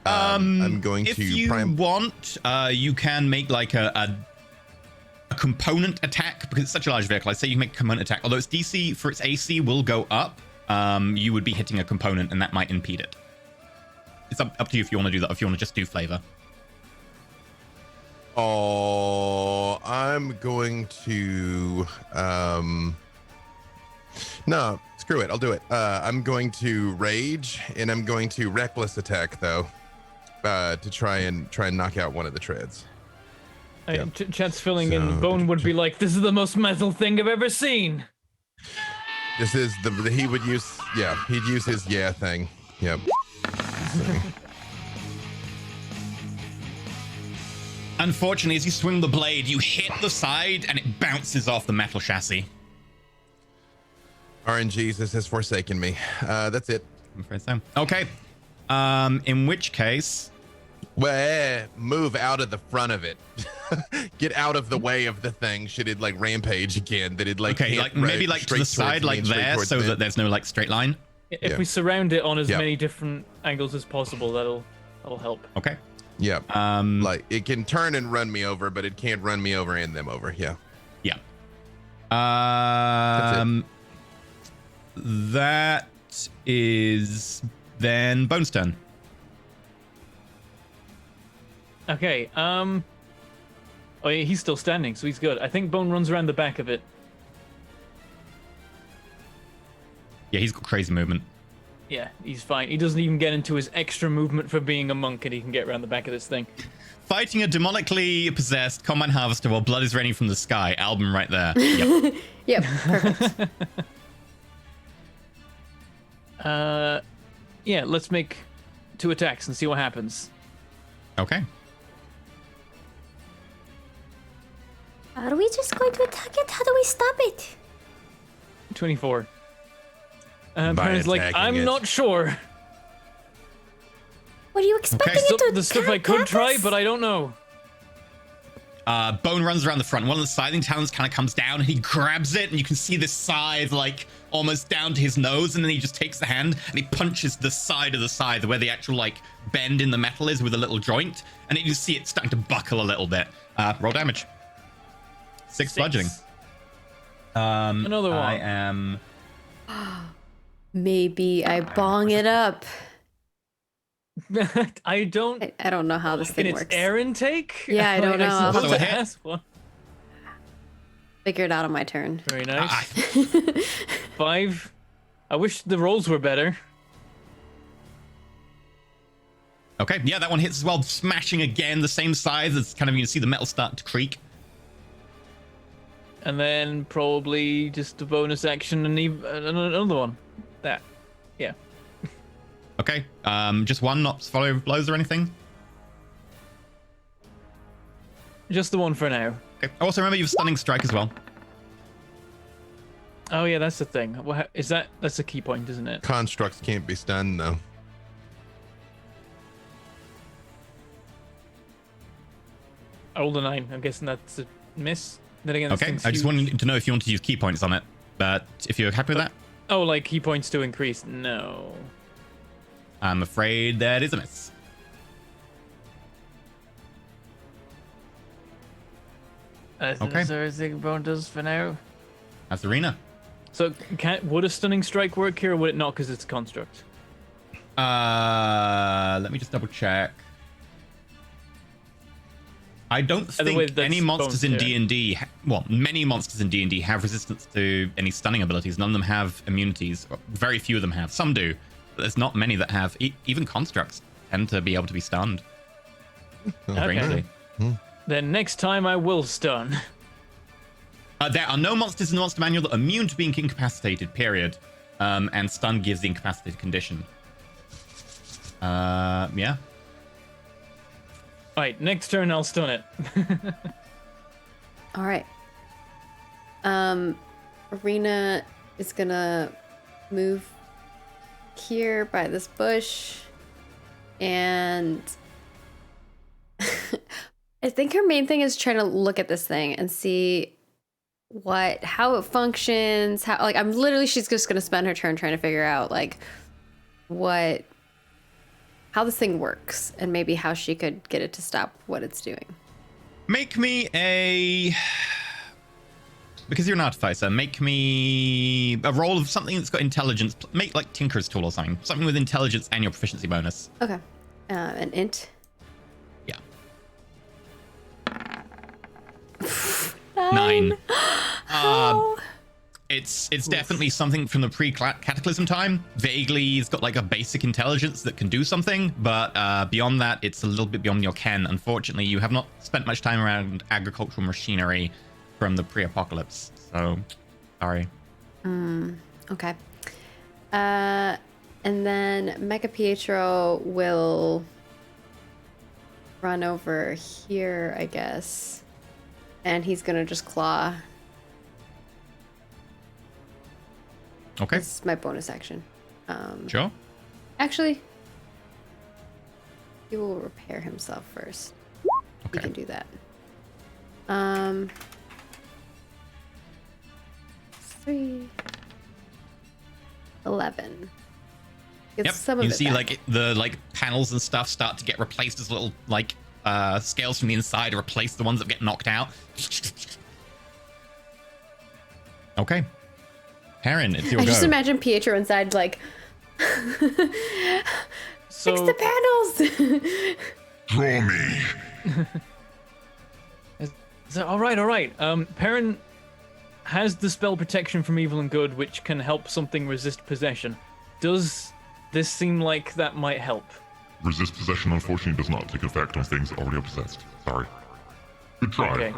I'm going if to you want, you can make like a component attack because it's such a large vehicle. I say you can make a component attack, although its DC for its AC will go up. You would be hitting a component, and that might impede it. It's up to you if you want to do that. If you want to just do flavor. Oh, I'm going to no, screw it. I'll do it. I'm going to rage, and I'm going to reckless attack though, to try and knock out one of the treads. Yeah. Chat's filling in. So- Bone would be like, "This is the most metal thing I've ever seen." This is he would use, yeah, he'd use his thing. Yep. So, Unfortunately, as you swing the blade, you hit the side, and it bounces off the metal chassis. RNGesus has forsaken me. That's it. I'm afraid so. Okay. In which case, Well, move out of the front of it. Get out of the way of the thing. Should it like rampage again? That it like okay, can't like maybe ride like to straight the towards side, me like and straight there, towards so me? that there's no like straight line. If Yeah. we surround it on as Yeah. many different angles as possible, that'll help. Okay. Yeah. Um. Like it can turn and run me over, but it can't run me over and them over. Yeah. Yeah. That is then Bone's turn. Okay. Oh yeah, he's still standing, so he's good. I think Bone runs around the back of it. Yeah, he's got crazy movement. Yeah, he's fine. He doesn't even get into his extra movement for being a monk, and he can get around the back of this thing. Fighting a demonically possessed combine harvester while blood is raining from the sky. Album right there. Yep. Yep, perfect. Yeah, let's make 2 attacks and see what happens. Okay. Are we just going to attack it? How do we stop it? 24. By Perrin's like, attacking I'm it. not sure. Were you expecting Okay. it to The stuff I attack could try, us? but I don't know. Bone runs around the front. One of the scything talons kind of comes down and he grabs it, and you can see this scythe like almost down to his nose, and then he just takes the hand and he punches the side of the scythe where the actual like bend in the metal is with a little joint, and you see it starting to buckle a little bit. Roll damage. 6 bludgeoning. Another one. I am. Maybe I bong it up. I don't. I don't know how this In thing its works. air intake? Yeah, I don't know. I'll suppose have to- ask one. Figure it out on my turn. Very nice. 5. I wish the rolls were better. Okay, yeah, that one hits as well, smashing again, the same size. It's kind of, you can see the metal start to creak. And then probably just a bonus action and another one. That. Yeah. Okay, just one, not follow blows or anything. Just the one for now. Okay. Also, remember you have stunning strike as well. Oh yeah, that's the thing. That's a key point, isn't it? Constructs can't be stunned though. I rolled a 9. I'm guessing that's a miss. Then again, this Okay, thing's I just huge. wanted to know if you want to use key points on it, but if you're happy with that, Oh, like key points to increase? No. I'm afraid that is a miss. Okay. Is there anything Bone does for now? That's Arena. So, would a stunning strike work here, or would it not because it's a construct? Let me just double check. I don't Either way, think that's any monsters in Bone's turn. D&D, well, many monsters in D&D have resistance to any stunning abilities. None of them have immunities. Very few of them have. Some do, but there's not many that have. Even constructs tend to be able to be stunned. Strangely. Then next time I will stun. There are no monsters in the monster manual that are immune to being incapacitated, period. And stun gives the incapacitated condition. Yeah. Alright, next turn I'll stun it. All right. Arena is gonna move here by this bush, and I think her main thing is trying to look at this thing and see how it functions. She's just gonna spend her turn trying to figure out how this thing works and maybe how she could get it to stop what it's doing. Make me because you're an artificer, make me a roll of something that's got intelligence. Make like Tinker's Tool or something. Something with intelligence and your proficiency bonus. Okay. An int. Yeah. 9. It's definitely something from the pre-cataclysm time. Vaguely, it's got like a basic intelligence that can do something, but beyond that, it's a little bit beyond your ken. Unfortunately, you have not spent much time around agricultural machinery from the pre-apocalypse, so sorry. Okay. And then Mecha Pietro will run over here, I guess. And he's gonna just claw. Okay, This is my bonus action. sure. Actually, he will repair himself first. He Okay. can do that. 3, 11. Gets Yep. some of You it see, back. the panels and stuff start to get replaced as little scales from the inside to replace the ones that get knocked out. Okay, Perrin, it's your I go. just imagine Pietro inside, like, So, fix the panels. Draw me. So, all right. Perrin has the spell protection from evil and good, which can help something resist possession. Does this seem like that might help? Resist possession unfortunately does not take effect on things already possessed. Sorry. Good try. Okay.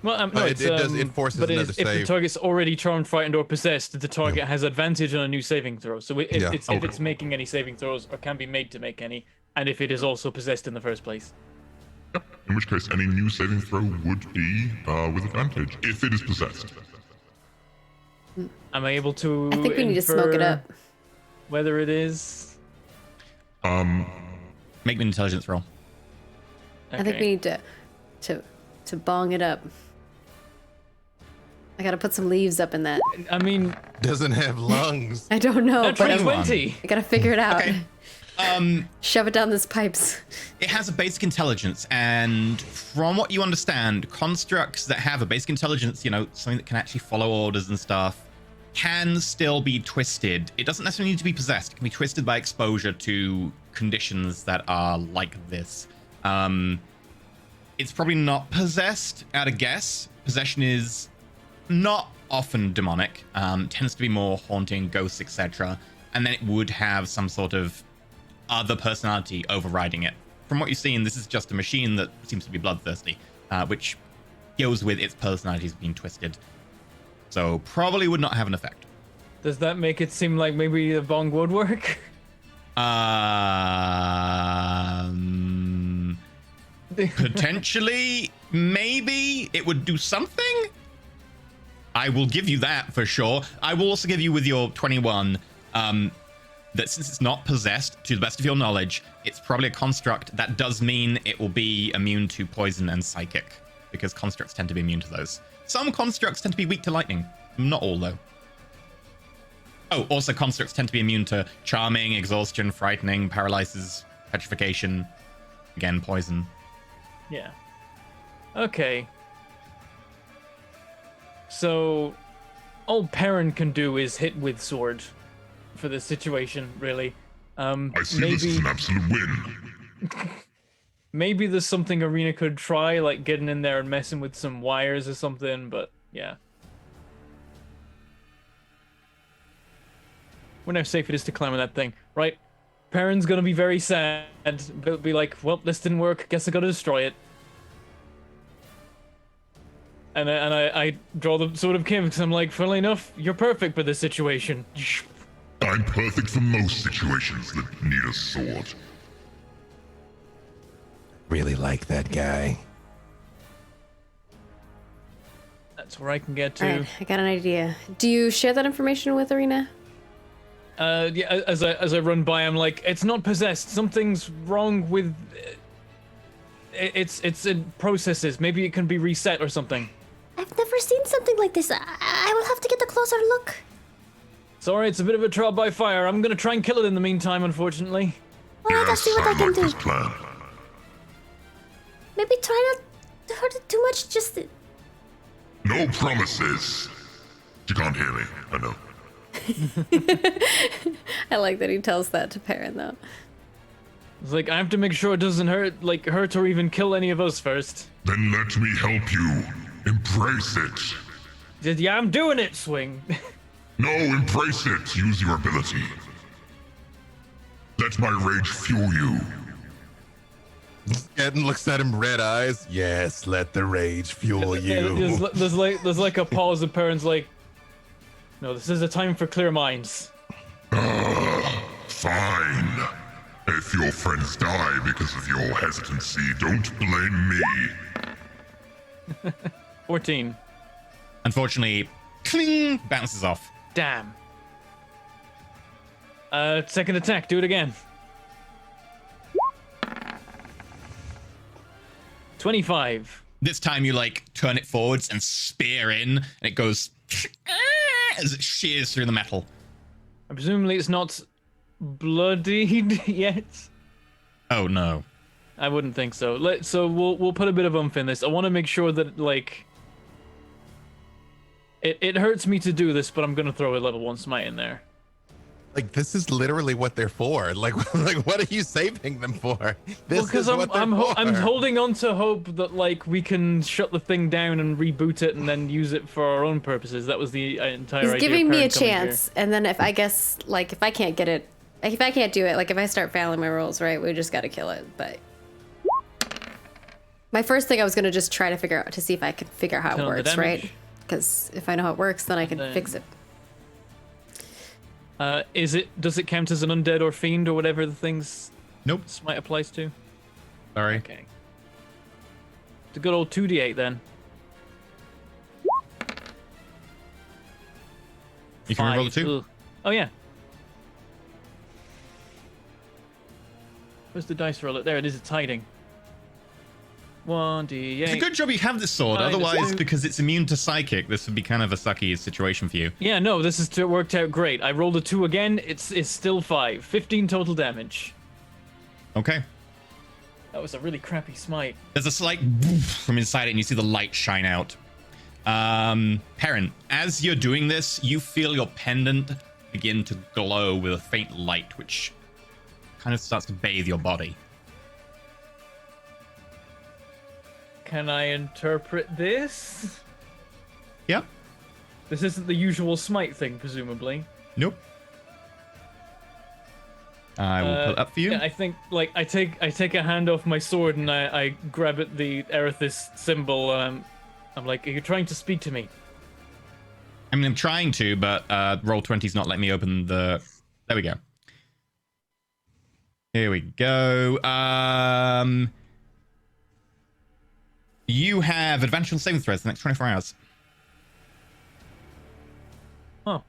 Well, no, it does enforce but another if the save. target's already charmed, frightened, or possessed, the target has advantage on a new saving throw. So if it's making any saving throws, or can be made to make any, and if it is also possessed in the first place. Yep. In which case, any new saving throw would be with advantage if it is possessed. Am I able to? I think we need to smoke it infer up. Whether it is. Make me an intelligence roll. I think we need to bong it up. I gotta put some leaves up in that. I mean, Doesn't have lungs. I don't know, that's but I 20. gotta figure it out. Okay. Shove it down those pipes. It has a basic intelligence, and from what you understand, constructs that have a basic intelligence, you know, something that can actually follow orders and stuff, can still be twisted. It doesn't necessarily need to be possessed. It can be twisted by exposure to conditions that are like this. It's probably not possessed, at a guess. Possession is not often demonic, tends to be more haunting, ghosts, etc. And then it would have some sort of other personality overriding it. From what you've seen, this is just a machine that seems to be bloodthirsty, which goes with its personalities being twisted. So probably would not have an effect. Does that make it seem like maybe a bong would work? Potentially, maybe it would do something. I will give you that for sure. I will also give you with your 21 that since it's not possessed, to the best of your knowledge, it's probably a construct. That does mean it will be immune to poison and psychic, because constructs tend to be immune to those. Some constructs tend to be weak to lightning. Not all, though. Oh, also constructs tend to be immune to charming, exhaustion, frightening, paralysis, petrification, again, poison. Yeah. Okay. So, all Perrin can do is hit with sword for this situation, really. I see this as an absolute win. Maybe there's something Arena could try, like getting in there and messing with some wires or something, but yeah. Wonder how safe it is to climb on that thing, right? Perrin's gonna be very sad. They'll be like, well, this didn't work, guess I gotta destroy it. And I draw the sword of Kim because I'm like, funnily enough, you're perfect for this situation. I'm perfect for most situations that need a sword. Really like that guy. That's where I can get to. All right, I got an idea. Do you share that information with Arena? Yeah, as I run by, I'm like, it's not possessed. Something's wrong with. It's in processes. Maybe it can be reset or something. I've never seen something like this. I will have to get a closer look. Sorry, it's a bit of a trial by fire. I'm gonna try and kill it in the meantime, unfortunately. Well, I gotta see what I can like do. this plan. Maybe try not to hurt it too much, just... No promises. You can't hear me, I know. I like that he tells that to Perrin, though. It's like, I have to make sure it doesn't hurt or even kill any of us first. Then let me help you. Embrace it. Yeah, I'm doing it, Swing. No, embrace it. Use your ability. Let my rage fuel you. Eden looks at him, red eyes. Yes, let the rage fuel you. There's like a pause, and Perrin's like, no, this is a time for clear minds. Fine. If your friends die because of your hesitancy, don't blame me. 14. Unfortunately, cling, bounces off. Damn. Second attack, do it again. 25. This time you like turn it forwards and spear in, and it goes as it shears through the metal. Presumably it's not bloodied yet. Oh no. I wouldn't think so. So we'll put a bit of oomph in this. I want to make sure that like it hurts me to do this, but I'm gonna throw a level 1 smite in there. Like, this is literally what they're for. Like what are you saving them for? This Because is what they're I'm for. holding on to hope that like we can shut the thing down and reboot it and then use it for our own purposes. That was the entire He's idea. giving me a Perrin coming here. chance, and then if I guess, like, if I can't get it, like, if I can't do it, like, if I start failing my rolls, right, we just gotta kill it, but... My first thing I was gonna just try to figure out, to see if I could figure out how Turn it on the works, right? damage. Because if I know how it works, then I can then- fix it. Does it count as an undead or fiend or whatever the thing's Nope. smite applies to? Sorry. Okay. It's a good old 2d8 then. You can roll a 2. Ugh. Oh yeah. Where's the dice roller? There it is. It's hiding. 1d8. It's a good job you have this sword. Minus Otherwise, 2. because it's immune to psychic, this would be kind of a sucky situation for you. Yeah, no, this has worked out great. I rolled a 2 again. It's still 5. 15 total damage. Okay. That was a really crappy smite. There's a slight woof from inside it, and you see the light shine out. Perrin, as you're doing this, you feel your pendant begin to glow with a faint light, which kind of starts to bathe your body. Can I interpret this? Yeah. This isn't the usual smite thing, presumably. Nope. I will pull it up for you. Yeah, I think like I take a hand off my sword and I grab at the Erithis symbol. I'm like, are you trying to speak to me? I mean, I'm trying to, but Roll20's not letting me open the... There we go. Here we go. You have advantage on saving throws the next 24 hours. Huh.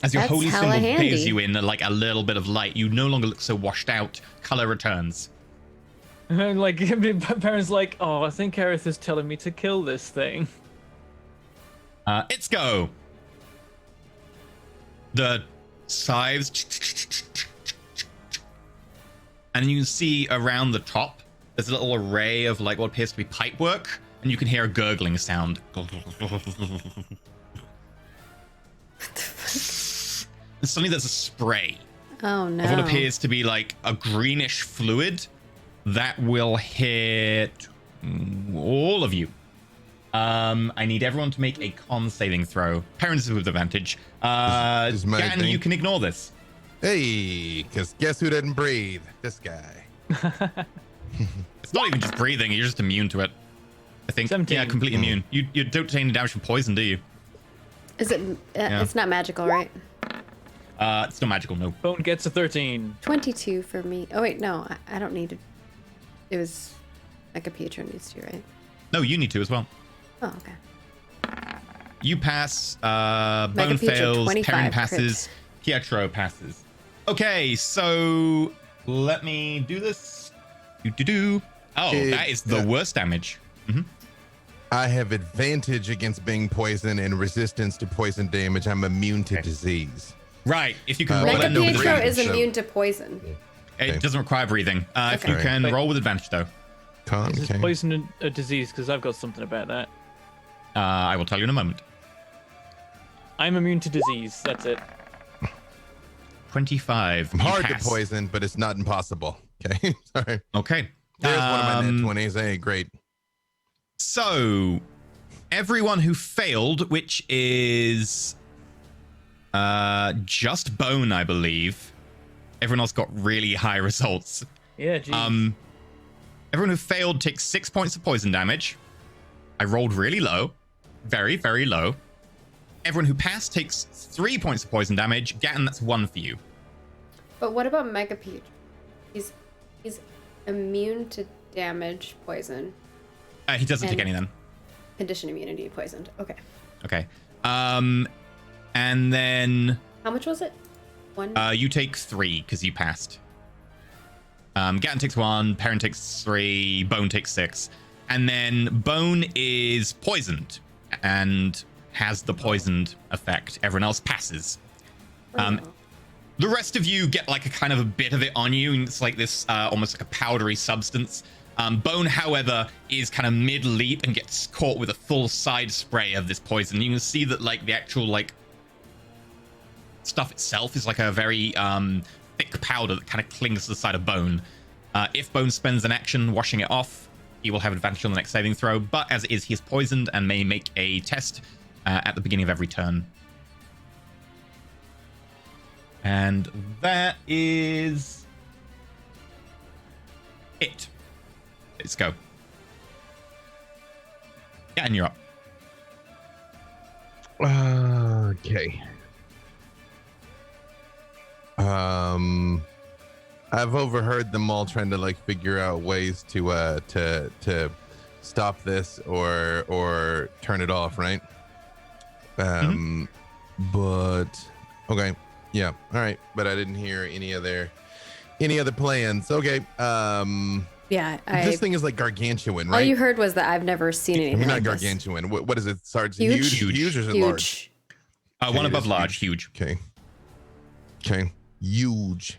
As your That's holy hella symbol handy. bathes you in like a little bit of light, you no longer look so washed out. Color returns. And like parents like, oh, I think Erith is telling me to kill this thing. It's go. The scythes, and you can see around the top there's a little array of like what appears to be pipe work, and you can hear a gurgling sound. And suddenly there's a spray Oh no. of what appears to be like a greenish fluid that will hit all of you. I need everyone to make a con saving throw. Parents with advantage. This is my Dan, thing. you can ignore this. Hey, because guess who doesn't breathe? This guy. It's not even just breathing, you're just immune to it. I think. 17. Yeah, completely immune. You don't take any damage from poison, do you? Is it? It's not magical, right? It's not magical, no. Bone gets a 13. 22 for me. Oh wait, no, I don't need it. It was like a Pietro needs to, right? No, you need to as well. Oh, okay. You pass, Mega Bone Pietro, fails, 25 Perrin passes, Pietro passes. Okay, so let me do this. Do. Oh, that is the worst damage. I have advantage against being poisoned and resistance to poison damage. I'm immune to disease. Right, if you can roll Mega that no Pietro breathing, is so- immune to poison. It doesn't require breathing. If you Okay. can Wait. roll with advantage, though, Con, Is this okay. poison a disease? Because I've got something about that. I will tell you in a moment. I'm immune to disease. That's it. 25. I'm You hard to pass. poison, but it's not impossible. Okay, sorry. Okay. There's one of my net 20s. Hey, great. So, everyone who failed, which is just Bone, I believe. Everyone else got really high results. Yeah, geez. Everyone who failed takes 6 points of poison damage. I rolled really low. Very, very low. Everyone who passed takes 3 points of poison damage. Gatton, that's 1 for you. But what about Mega Pietro? He's immune to damage, poison, He doesn't take And- any then. condition immunity, poisoned. Okay. Okay. And then How much was it? 1? you take 3 because you passed. Gatton takes 1, Perrin takes 3, Bone takes 6. And then Bone is poisoned and has the poisoned effect. Everyone else passes. The rest of you get like a kind of a bit of it on you, and it's like this almost like a powdery substance. Bone, however, is kind of mid-leap and gets caught with a full side spray of this poison. You can see that like the actual like stuff itself is like a very thick powder that kind of clings to the side of Bone. If Bone spends an action washing it off, he will have advantage on the next saving throw, but as it is, he is poisoned and may make a test at the beginning of every turn. And that is it. Let's go. Yeah, and you're up. Okay. I've overheard them all trying to like figure out ways to stop this or turn it off, right? But okay, yeah, all right. But I didn't hear any other plans. Okay. Yeah, This thing is like gargantuan, right? all you heard was that I've never seen anything Not like this. gargantuan. What is it? Sarge? Huge. Huge or is it large? One above it's large, huge. Okay. Huge.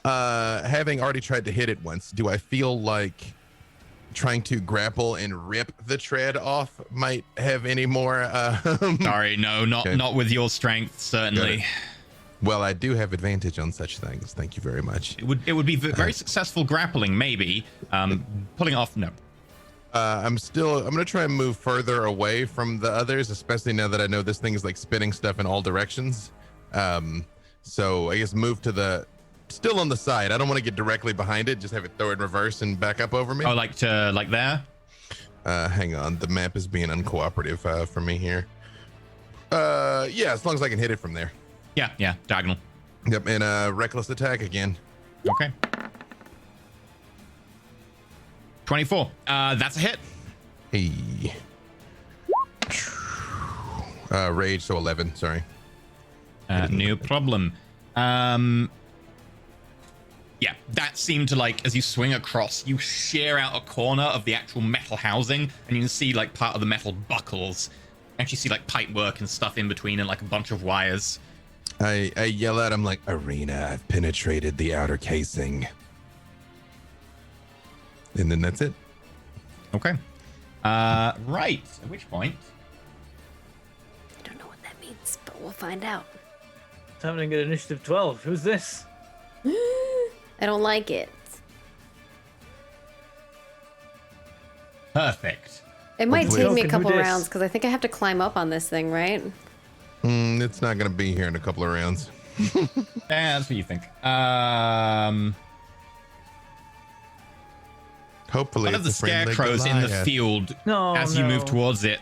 Having already tried to hit it once, do I feel like trying to grapple and rip the tread off might have any more Sorry, no, not with your strength, certainly. Well, I do have advantage on such things. Thank you very much. It would be very successful grappling, maybe. Pulling off, no. I'm gonna try and move further away from the others, especially now that I know this thing is like spinning stuff in all directions. So I guess move to still on the side. I don't want to get directly behind it. Just have it throw it in reverse and back up over me. Oh, like there? Hang on. The map is being uncooperative for me here. Yeah, as long as I can hit it from there. Yeah, diagonal. Yep, and reckless attack again. Okay. 24. That's a hit. Hey. Rage, so 11, sorry. No problem. Yeah, that seemed to like, as you swing across, you shear out a corner of the actual metal housing, and you can see like part of the metal buckles. And you see like pipe work and stuff in between and like a bunch of wires. I yell at him like, Arena, I've penetrated the outer casing. And then that's it. Okay. Right. At which point? I don't know what that means, but we'll find out. It's happening at initiative 12. Who's this? I don't like it. Perfect. It might Hopefully- take me a Who couple dis? rounds because I think I have to climb up on this thing, right? It's not going to be here in a couple of rounds. Yeah, that's what you think. Hopefully One of the it's a friendly scarecrows in the Goliath. field, No, as you move no. towards it,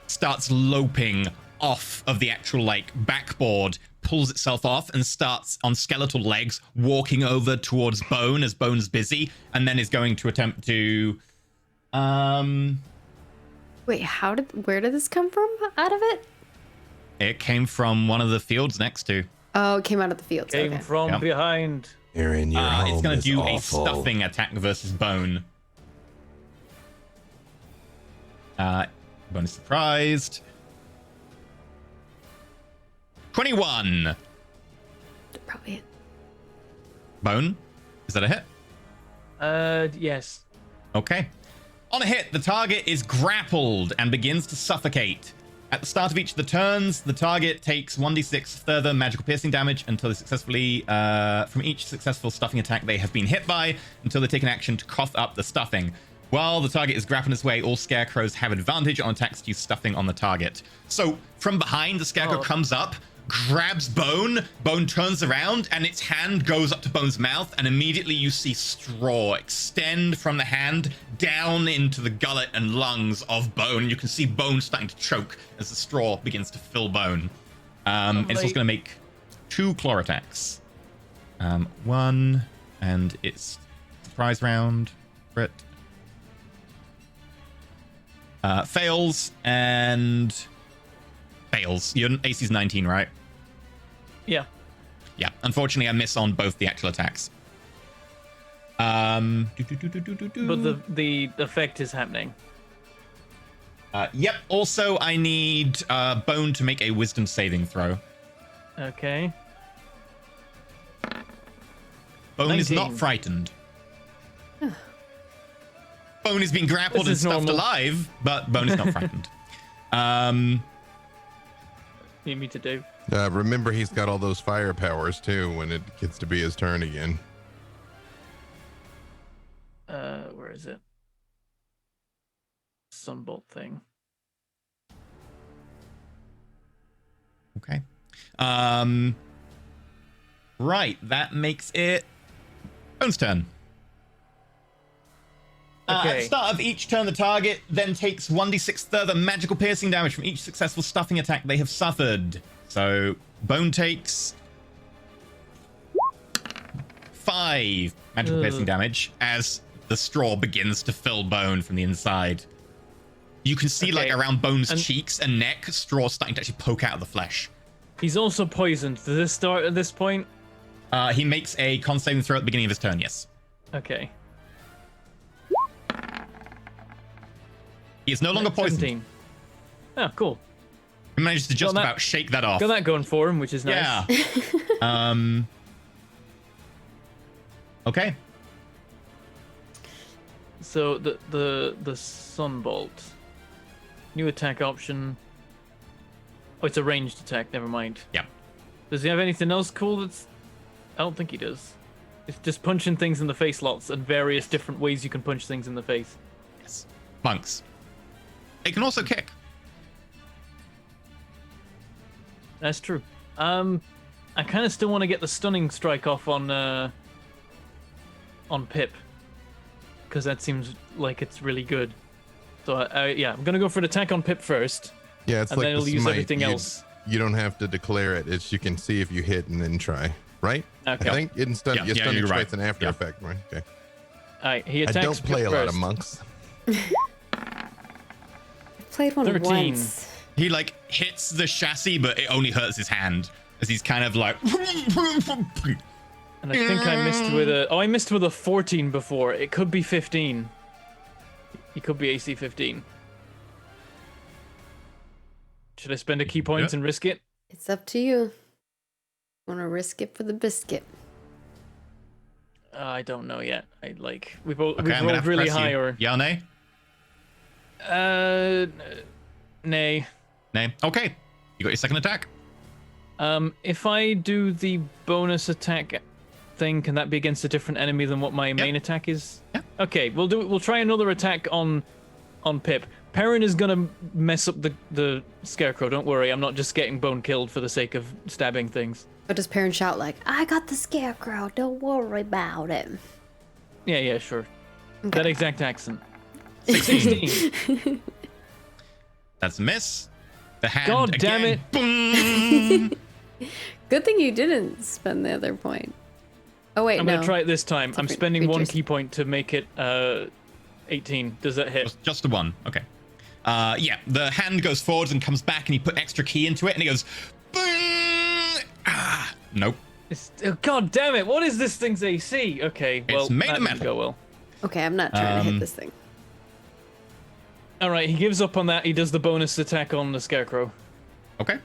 starts loping off of the actual like backboard, pulls itself off and starts on skeletal legs walking over towards Bone as Bone's busy, and then is going to attempt to Wait, where did this come from out of it? it came from one of the fields next to. Oh, it came out of the fields. Came Okay. from Yep. behind. Aaron, your home It's going to is do awful. a stuffing attack versus Bone. Bone is surprised. 21. Probably it. Bone, is that a hit? Yes. Okay. On a hit, the target is grappled and begins to suffocate. At the start of each of the turns, the target takes 1d6 further magical piercing damage until they successfully, from each successful stuffing attack they have been hit by, until they take an action to cough up the stuffing. While the target is grappling its way, all scarecrows have advantage on attacks to use stuffing on the target. So from behind, the scarecrow comes up, grabs Bone. Bone turns around and its hand goes up to Bone's mouth, and immediately you see straw extend from the hand down into the gullet and lungs of Bone. You can see Bone starting to choke as the straw begins to fill Bone. It's also going to make 2 claw attacks. One, and it's surprise round. Crit. Fails and fails. Your AC is 19, right? Yeah. Yeah. Unfortunately, I miss on both the actual attacks. But the effect is happening. Yep. Also, I need Bone to make a Wisdom saving throw. Okay. Bone is not 19. frightened. Bone is being grappled and This is stuffed normal. alive, but Bone is not frightened. Need me to do? Remember, he's got all those fire powers too when it gets to be his turn again. Where is it? Sunbolt thing. Okay. Right, that makes it Bone's turn. At Okay. the start of each turn, the target then takes 1d6 further magical piercing damage from each successful stuffing attack they have suffered. So Bone takes 5 magical piercing damage as the straw begins to fill Bone from the inside. You can see, like, Okay. around Bone's And- cheeks and neck, straw starting to actually poke out of the flesh. He's also poisoned. Does this start at this point? He makes a con saving throw at the beginning of his turn, yes. Okay. He is no longer poisoned. 17. Oh, cool. He manages to just Got that- about shake that off. Got that going for him, which is nice. Yeah. Okay. So the Sunbolt. New attack option. Oh, it's a ranged attack. Never mind. Yeah. Does he have anything else cool that's... I don't think he does. It's just punching things in the face lots and various different ways you can punch things in the face. Yes. Monks. They can also kick. That's true. I kind of still want to get the stunning strike off on Pip. Because that seems like it's really good. So, yeah, I'm going to go for an attack on Pip first. Yeah, it's And like then the it'll use smite. everything You- else. You don't have to declare it. It's you can see if you hit and then try. Right? Okay. I think in stun, Yeah, your yeah, stunning you're right. strike's an after Yeah. effect, right? Okay. Alright, he I attacks don't play Pip a lot of first. monks. Played one 13. once. He, like, hits the chassis, but it only hurts his hand. As he's kind of like... And I think I missed with a... Oh, I missed with a 14 before. It could be 15. He could be AC 15. Should I spend a key point Yeah. and risk it? It's up to you. Want to risk it for the biscuit? I don't know yet. We've Okay, we've I'm gonna rolled have to really press high, you. or Yeah or nay? nay. Nay. Okay. You got your second attack. If I do the bonus attack thing, can that be against a different enemy than what my main attack is? Yeah. Okay, we'll try another attack on Pip. Perrin is gonna mess up the scarecrow. Don't worry, I'm not just getting bone killed for the sake of stabbing things. Or does Perrin shout like, I got the scarecrow, don't worry about it? Yeah, sure. Okay. That exact accent. 16. That's a miss. The hand God damn again. it. Boom. Good thing you didn't spend the other point. Oh wait, I'm no. gonna try it this time. I'm Different spending one creatures. key point to make it 18. Does that hit? Just the one. Okay. Yeah, the hand goes forwards and comes back, and you put extra key into it, and he goes, boom. Ah, nope. Oh, God damn it! What is this thing's AC? Okay, well, made that of didn't metal. go well. Okay, I'm not trying to hit this thing. All right, he gives up on that. He does the bonus attack on the scarecrow. Okay.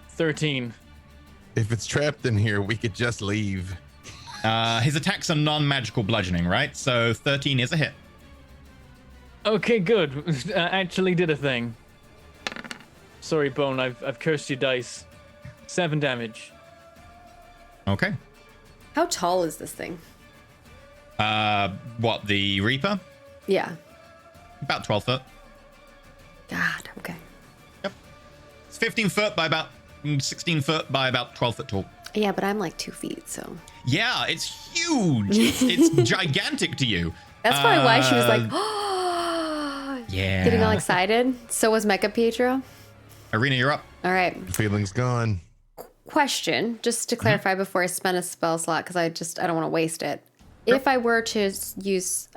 13. If it's trapped in here, we could just leave. His attacks are non-magical bludgeoning, right? So 13 is a hit. Okay, good. Actually did a thing. Sorry, Bone. I've cursed your dice. 7 damage. Okay. How tall is this thing? What, the Reaper? Yeah. About 12 foot. God, okay. It's 15 foot by about 16 foot by about 12 foot tall. Yeah, but I'm like 2 feet, so. Yeah, it's huge. It's gigantic to you. That's probably why she was like, oh, Yeah. getting all excited. So was Mecha Pietro. Arena, you're up. All right. Feeling's gone. Question, just to clarify before I spend a spell slot, because I don't want to waste it. If I were to use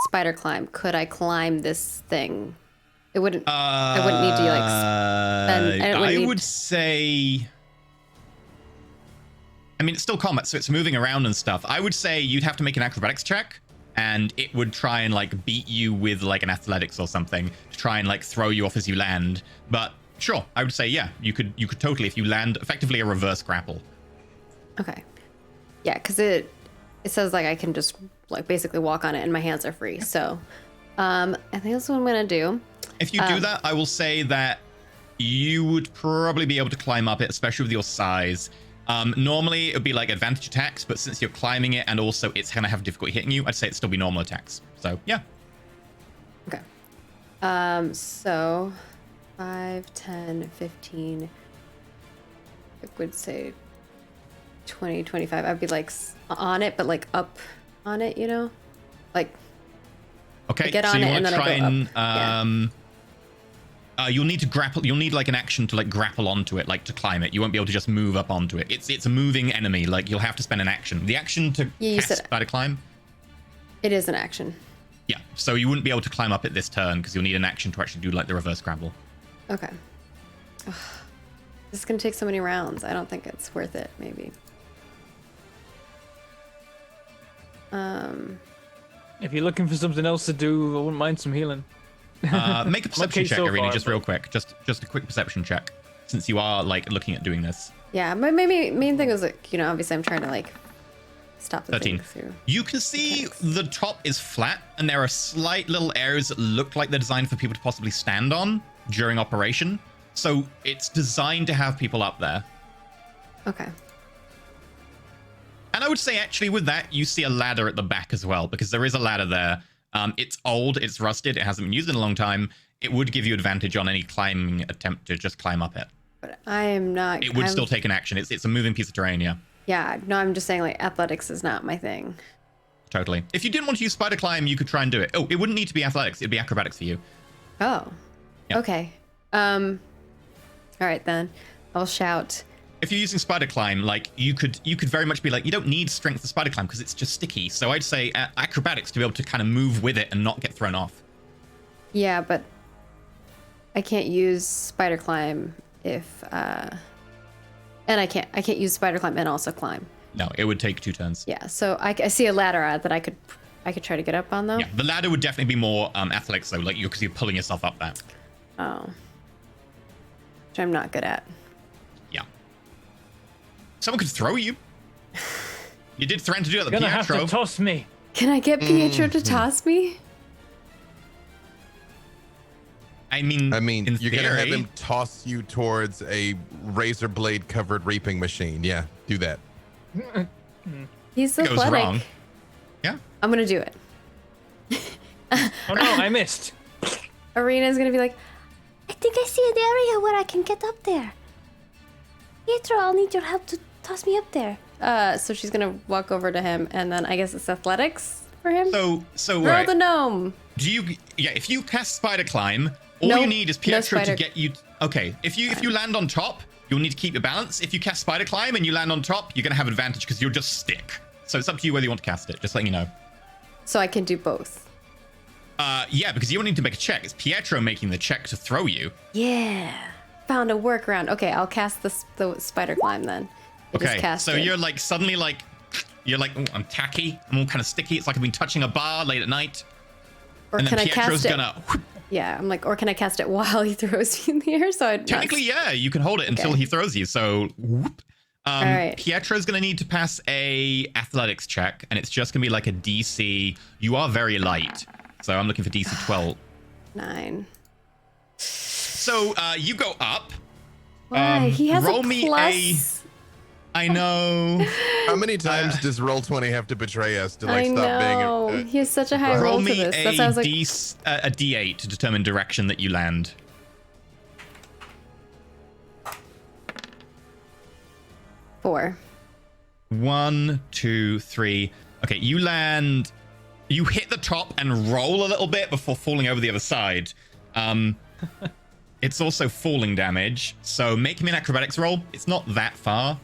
spider climb, could I climb this thing? It wouldn't. I wouldn't need to like. Spend, I wouldn't need- would say. I mean, it's still combat, so it's moving around and stuff. I would say you'd have to make an acrobatics check, and it would try and like beat you with like an athletics or something to try and like throw you off as you land. But sure, I would say yeah, you could totally, if you land effectively a reverse grapple. Okay. Yeah, because it says like I can just like basically walk on it and my hands are free. So, I think that's what I'm gonna do. If you do that, I will say that you would probably be able to climb up it, especially with your size. Normally, it would be like advantage attacks, but since you're climbing it and also it's going to have difficulty hitting you, I'd say it'd still be normal attacks. So, yeah. Okay. So 5, 10, 15. I would say 20, 25. I'd be like on it, but like up on it, you know? Like, okay, I get so on you it want and to then try I go and up. you'll need to grapple. You'll need like an action to like grapple onto it, like to climb it. You won't be able to just move up onto it. It's a moving enemy. Like you'll have to spend an action. The action to cast spider climb. It is an action. Yeah, so you wouldn't be able to climb up it this turn because you'll need an action to actually do like the reverse grapple. Okay. Ugh. This is gonna take so many rounds. I don't think it's worth it. Maybe. If you're looking for something else to do, I wouldn't mind some healing. Make a perception check, so Irene, far, just but- real quick. Just a quick perception check, since you are like looking at doing this. Yeah, my main thing was like, you know, obviously I'm trying to like stop the 13. thing through. You can see the top is flat, and there are slight little areas that look like they're designed for people to possibly stand on during operation. So it's designed to have people up there. Okay. And I would say, actually, with that, you see a ladder at the back as well, because there is a ladder there. It's old, it's rusted, it hasn't been used in a long time. It would give you advantage on any climbing attempt to just climb up it. But I am not. It would still take an action. It's a moving piece of terrain, yeah. Yeah, no, I'm just saying like athletics is not my thing. Totally. If you didn't want to use spider climb, you could try and do it. Oh, it wouldn't need to be athletics. It'd be acrobatics for you. Oh. Yeah. Okay. All right then. I'll shout. If you're using spider climb, like you could very much be like, you don't need strength for spider climb because it's just sticky. So I'd say acrobatics to be able to kind of move with it and not get thrown off. Yeah, but I can't use spider climb if and I can't use spider climb and also climb. No, it would take 2 turns. Yeah, so I see a ladder that I could try to get up on though. Yeah, the ladder would definitely be more athletics though, like because you're pulling yourself up there. Oh. Which I'm not good at. Yeah. Someone could throw you. You did threaten to do it at the You're gonna have Pietro. to toss me. Can I get Pietro to toss me? I mean, in you're gonna have theory- him toss you towards a razor blade covered reaping machine. Yeah, do that. He's Goes athletic. wrong. Yeah. I'm gonna do it. Oh no, I missed. Arena's gonna be like, I think I see an area where I can get up there. Pietro, I'll need your help to toss me up there. so she's gonna walk over to him, and then I guess it's athletics for him. So Throw right. the gnome. Do you? Yeah. If you cast spider climb, all No- you need is no Pietro to spider- get you. Okay. If you land on top, you'll need to keep your balance. If you cast spider climb and you land on top, you're gonna have advantage because you'll just stick. So it's up to you whether you want to cast it. Just letting you know. So I can do both. Yeah, because you don't need to make a check. It's Pietro making the check to throw you. Yeah. Found a workaround. Okay, I'll cast the spider climb then. I just Okay. cast So it. you're like suddenly like, you're like, "Ooh, I'm tacky. I'm all kind of sticky. It's like I've been touching a bar late at night. Or And can then I Pietro's cast it? gonna. Whoop. Yeah, I'm like, or can I cast it while he throws me in the air? So I'd Technically, yeah, you can hold it until Okay. he throws you. So, whoop. right. Pietro's gonna need to pass a athletics check, and it's just gonna be like a DC. You are very light, so I'm looking for DC 12. 9. So you go up. Why? He has roll a me plus. I know. How many times does Roll20 have to betray us to like I stop know. being? He has such a high Roll roll to me this. a That's why I was like, D8 to determine direction that you land. 4. 1, 2, 3. Okay, you land. You hit the top and roll a little bit before falling over the other side. It's also falling damage, so make me an acrobatics roll. It's not that far.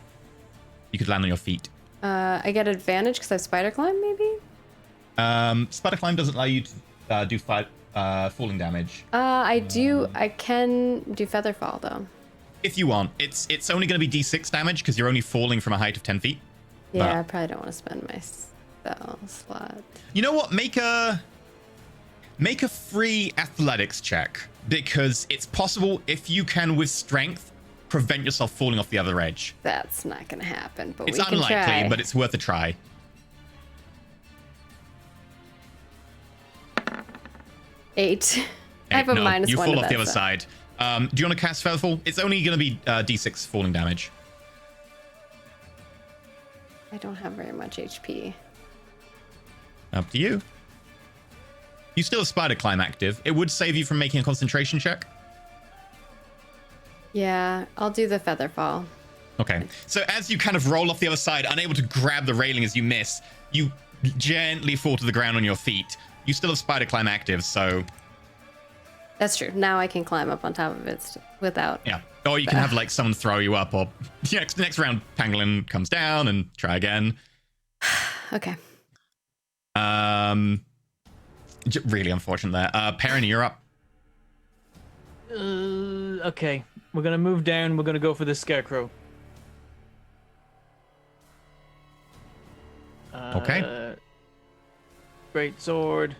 You could land on your feet. I get advantage because I have spider climb, maybe? Spider climb doesn't allow you to do falling damage. I do. I can do feather fall though. If you want, it's only going to be D6 damage because you're only falling from a height of 10 feet. Yeah, But- I probably don't want to spend my spell slot. You know what? Make a free athletics check because it's possible if you can with strength prevent yourself falling off the other edge. That's not gonna happen, but It's we can unlikely, try. but it's worth a try. 8. I have a no, -1 you to fall off that, the other so- side. Do you want to cast Featherfall? It's only going to be d6 falling damage. I don't have very much HP. Up to you. You still have Spider Climb active. It would save you from making a concentration check. Yeah, I'll do the feather fall. Okay. So as you kind of roll off the other side, unable to grab the railing as you miss, you gently fall to the ground on your feet. You still have Spider Climb active, so... That's true. Now I can climb up on top of it without... Yeah. Or you can have, like, someone throw you up, or next round, Pangolin comes down and try again. Okay. Really unfortunate there. Perrin, you're up. Okay. We're gonna move down. We're gonna go for this scarecrow. Okay. Great sword.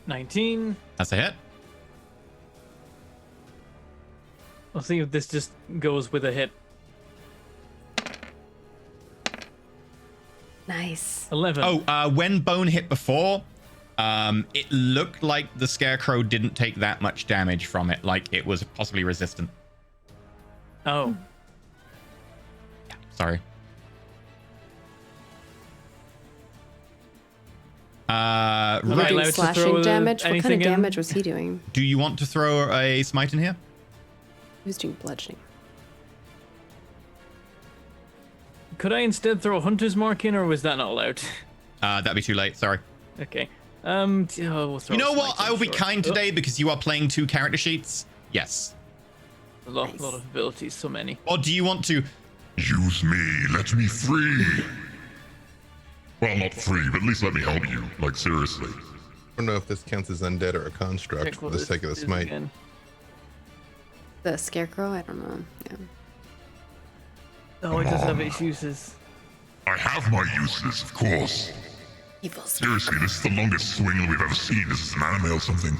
19. That's a hit. I'll see if this just goes with a hit. Nice. 11. Oh, when Bone hit before, it looked like the Scarecrow didn't take that much damage from it. Like, it was possibly resistant. Oh. Sorry. Am I Right. allowed to throw Slashing damage? What kind anything of in? damage was he doing? Do you want to throw a smite in here? He was doing bludgeoning. Could I instead throw a hunter's mark in, or was that not allowed? That'd be too late. Sorry. Okay. We'll throw You know a what? smite I will in, be sure. kind Oh, today because you are playing 2 character sheets. Yes. a lot of abilities, so many. Or do you want to? Use me, let me free. Well, not free, but at least let me help you. Like, seriously. I don't know if this counts as undead or a construct Check for what the this sake of the is smite. again. The scarecrow? I don't know. Yeah. Oh, it does have its uses. I have my uses, of course. Evil Seriously, this is the longest swing we've ever seen. This is an anime or something.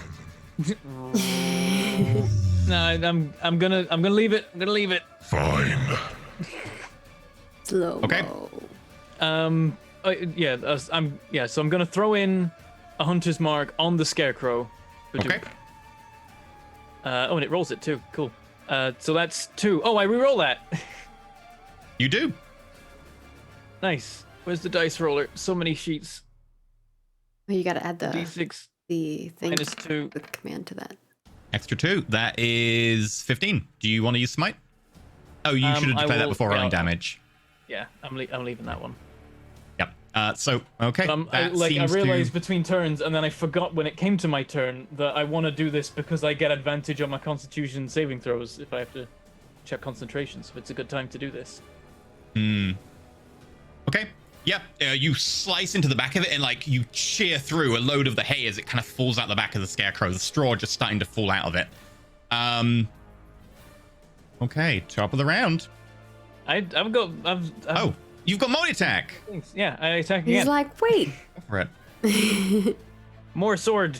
No, I'm gonna leave it. I'm gonna leave it. Fine. slow. Okay. So I'm gonna throw in a hunter's mark on the scarecrow. Okay. And it rolls it too. Cool. So that's 2. Oh, I reroll that. You do. Nice. Where's the dice roller? So many sheets. Oh, you got to add the D6 thing minus 2. with command to that. Extra 2. That is 15. Do you want to use smite? Oh, you should have I declared that will- before yeah, rolling I'll- damage. Yeah, I'm leaving that one. Yep. Okay. I that seems realized to... between turns, and then I forgot when it came to my turn that I want to do this because I get advantage on my Constitution saving throws if I have to check concentration. So it's a good time to do this. Okay. Yeah. You slice into the back of it and like you shear through a load of the hay as it kind of falls out the back of the scarecrow. The straw just starting to fall out of it. Okay. Top of the round. I've Oh, you've got multi-attack. yeah, I attack He's again. like, wait. Go for it. More sword.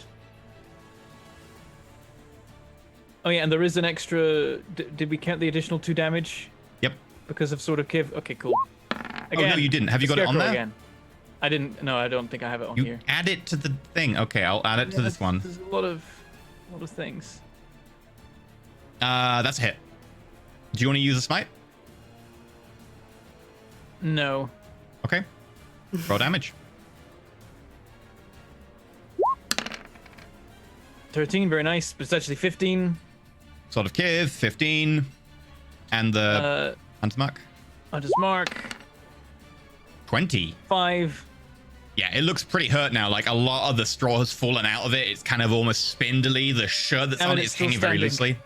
Oh yeah, and there is an extra. Did we count the additional 2 damage Yep. because of Sword of Kiv? Okay, cool. Oh, no, you didn't. Have you got it on Scarecrow there? Again. I didn't. No, I don't think I have it on You here. add it to the thing. Okay, I'll add it to this one. There's a lot of things. That's a hit. Do you want to use a smite? No. Okay. Roll damage. 13, very nice, but it's actually 15. Sort of Kiv, 15. And the Hunter Mark, I'll just mark 20. 5. Yeah, it looks pretty hurt now. Like a lot of the straw has fallen out of it. It's kind of almost spindly. The shirt that's Oh, on and it it's is still hanging very standing. loosely.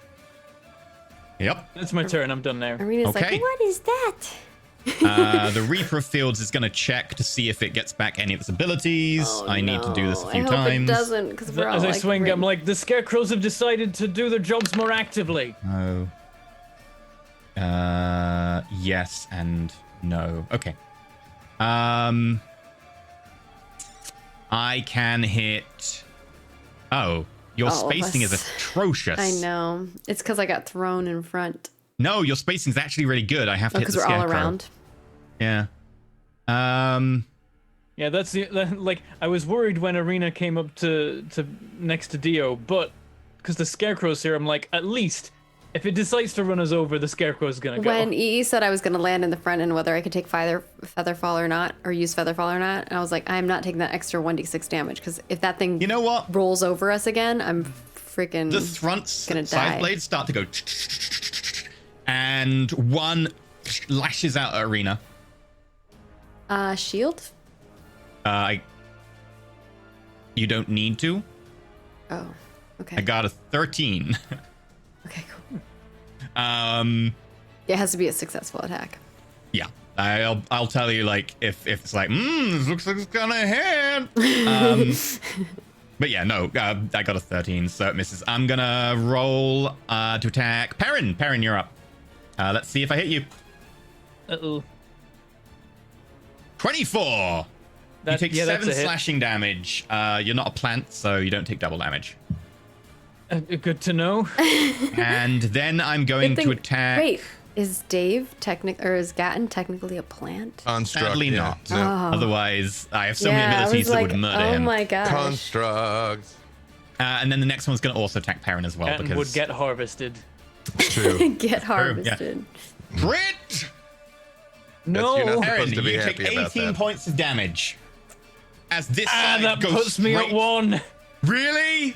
Yep. That's my turn. I'm done now. Arena's Okay. like, what is that? The Reaper of Fields is going to check to see if it gets back any of its abilities. Oh, I need to do this a no. few I hope times. it doesn't, because we're all As I like, swing, great. I'm like, the scarecrows have decided to do their jobs more actively. No. Yes and no. Okay. I can hit. Oh, your All of spacing is us. atrocious. I know. It's because I got thrown in front. No, your spacing is actually really good. I have to hit Because the we're all scarecrow. around. Yeah. Yeah, that's like I was worried when Arena came up to next to Dio, but because the Scarecrow's here, I'm like, at least if it decides to run us over, the Scarecrow's gonna go. When EE said I was going to land in the front and whether I could take Featherfall or not, or use Featherfall or not, and I was like, I'm not taking that extra 1d6 damage, because if that thing You know what? rolls over us again, I'm freaking The front gonna side die. blades start to go, and one lashes out at Arena. Shield? You don't need to. Oh, okay. I got a 13. Okay, cool. Um, It has to be a successful attack. yeah, I'll tell you, like, if it's like, this looks like it's gonna hit. But yeah, no, I got a 13, so it misses. I'm gonna roll to attack Perrin. Perrin, you're up. Let's see if I hit you. Uh-oh. 24. You take 7 that's a hit. slashing damage. You're not a plant, so you don't take double damage. Good to know. And then I'm going Good to thing- attack. Wait, is Dave or is Gatton technically a plant? Construct. Sadly yeah. not. No. Otherwise, I have so many I abilities was that like, would murder oh him. my gosh. Constructs. And then the next one's going to also attack Perrin as well. And because would get harvested. True. Get harvested. Crit! No. you're not Perrin, supposed to be you take happy about 18 that. points of damage. As this side that goes puts me at straight- 1. Really?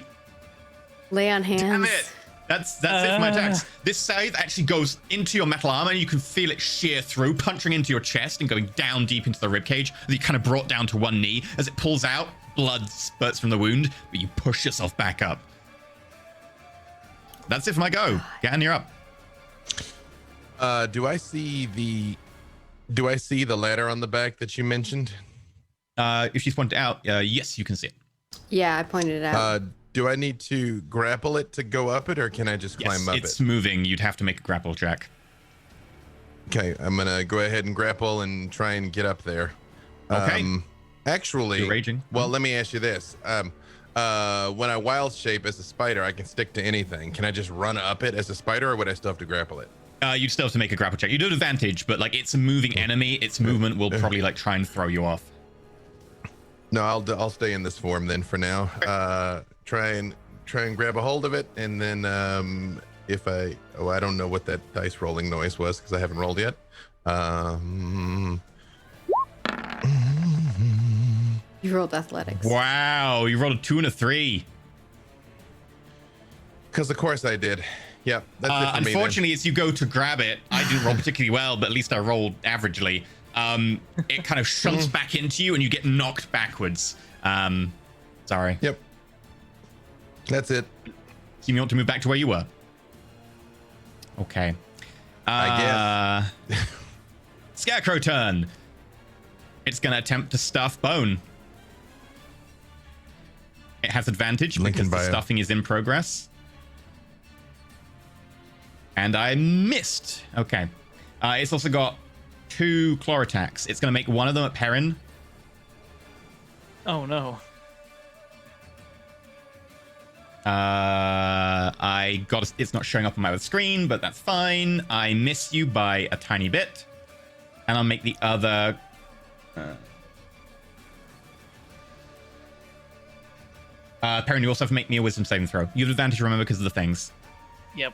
Lay on hands. Damn it. That's it for my attacks. This scythe actually goes into your metal armor, and you can feel it shear through, punching into your chest and going down deep into the ribcage. You kind of brought down to one knee. As it pulls out, blood spurts from the wound, but you push yourself back up. That's it for my go. Gatton, you're up. Do I see the ladder on the back that you mentioned? If she's pointed out, yes, you can see it. Yeah, I pointed it out. Do I need to grapple it to go up it, or can I just Yes, climb up it's it? moving. You'd have to make a grapple check. Okay, I'm gonna go ahead and grapple and try and get up there. Okay. Actually, You're raging. Well, let me ask you this. When I wild shape as a spider, I can stick to anything. Can I just run up it as a spider, or would I still have to grapple it? You'd still have to make a grapple check. You do have advantage, but like it's a moving enemy. Its movement will probably like try and throw you off. No, I'll stay in this form then for now. Try and grab a hold of it, and then I don't know what that dice rolling noise was because I haven't rolled yet. You rolled athletics. Wow, you rolled a 2 and a 3. Because of course I did. Yep. That's it for me then. Unfortunately, as you go to grab it, I didn't roll particularly well, but at least I rolled averagely. It kind of shunts back into you, and you get knocked backwards. Sorry. Yep. That's it. So you want to move back to where you were? Okay. I guess. Scarecrow turn. It's going to attempt to stuff Bone. It has advantage Lincoln because the bio. stuffing is in progress. And I missed. Okay. It's also got 2 claw attacks. It's going to make one of them at Perrin. Oh no. It's not showing up on my screen, but that's fine. I miss you by a tiny bit. And I'll make the other... Perrin, you also have to make me a wisdom saving throw. You have advantage, remember, because of the things. Yep.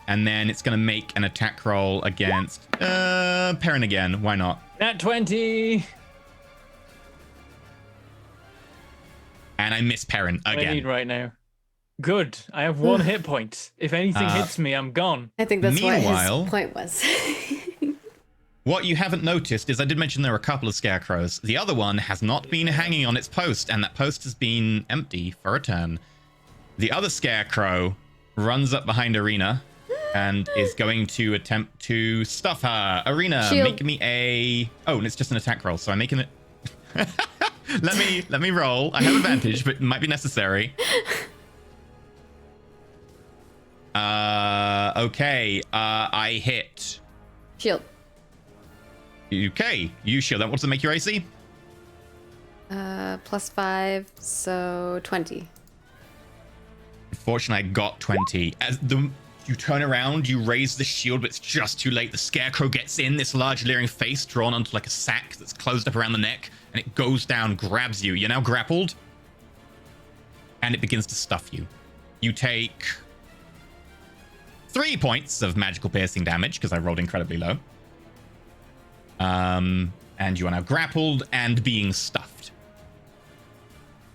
And then it's going to make an attack roll against Perrin again. Why not? Nat 20. And I miss Perrin I need again. right now. Good. I have 1 hit point. If anything hits me, I'm gone. I think that's Meanwhile- what his point was. What you haven't noticed is I did mention there were a couple of scarecrows. The other one has not been hanging on its post, and that post has been empty for a turn. The other scarecrow runs up behind Arena and is going to attempt to stuff her. Arena, Shield. make me a... Oh, and it's just an attack roll, so I'm making it... let me roll. I have advantage, but it might be necessary. Okay. I hit. Shield. Okay, you shield. What's to make your AC? +5, so 20. Fortunately, I got 20. As you turn around, you raise the shield, but it's just too late. The scarecrow gets in, this large leering face drawn onto like a sack that's closed up around the neck, and it goes down, grabs you. You're now grappled, and it begins to stuff you. You take 3 points of magical piercing damage because I rolled incredibly low. And you are now grappled and being stuffed.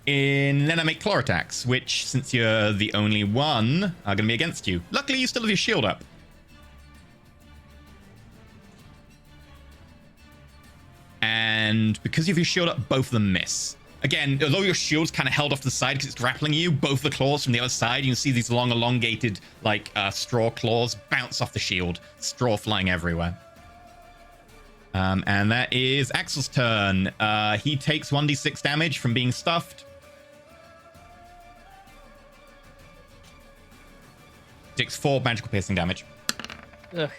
Then I make claw attacks, which, since you're the only one, are going to be against you. Luckily, you still have your shield up. And because you have your shield up, both of them miss. Again, although your shield's kind of held off to the side because it's grappling you, both the claws from the other side, you can see these long, elongated, like, straw claws bounce off the shield. Straw flying everywhere. And that is Axel's turn. He takes 1d6 damage from being stuffed. Takes 4 magical piercing damage. Ugh.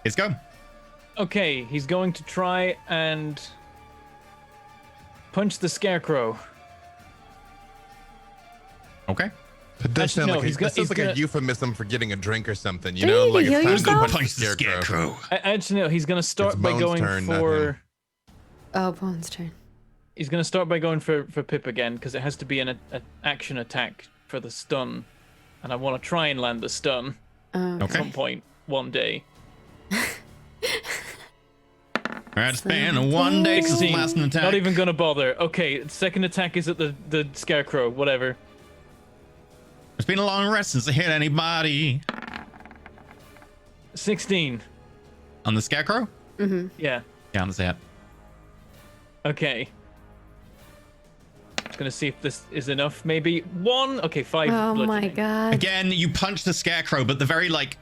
Let's go. Okay, he's going to try and punch the scarecrow. Okay. It does Actually, sound no, like, he's this sounds he's like gonna- a euphemism for getting a drink or something, you Do know? you Like heal it's time to yourself? punch Punch the the scarecrow. scarecrow. Actually, no, he's going to start It's by Bones' going turn, not for... him. Oh, Bones' turn. He's going to start by going for Pip again, because it has to be an action attack for the stun. And I want to try and land the stun at Okay. some point one day. It's been one day since the last attack. Not even going to bother. Okay, second attack is at the scarecrow, whatever. It's been a long rest since I hit anybody. 16. On the scarecrow? Yeah. Yeah, on the hit. Okay. Just gonna see if this is enough. Maybe 1. Okay, 5. Oh my bludgeoning. god. Again, you punch the scarecrow, but the very, like,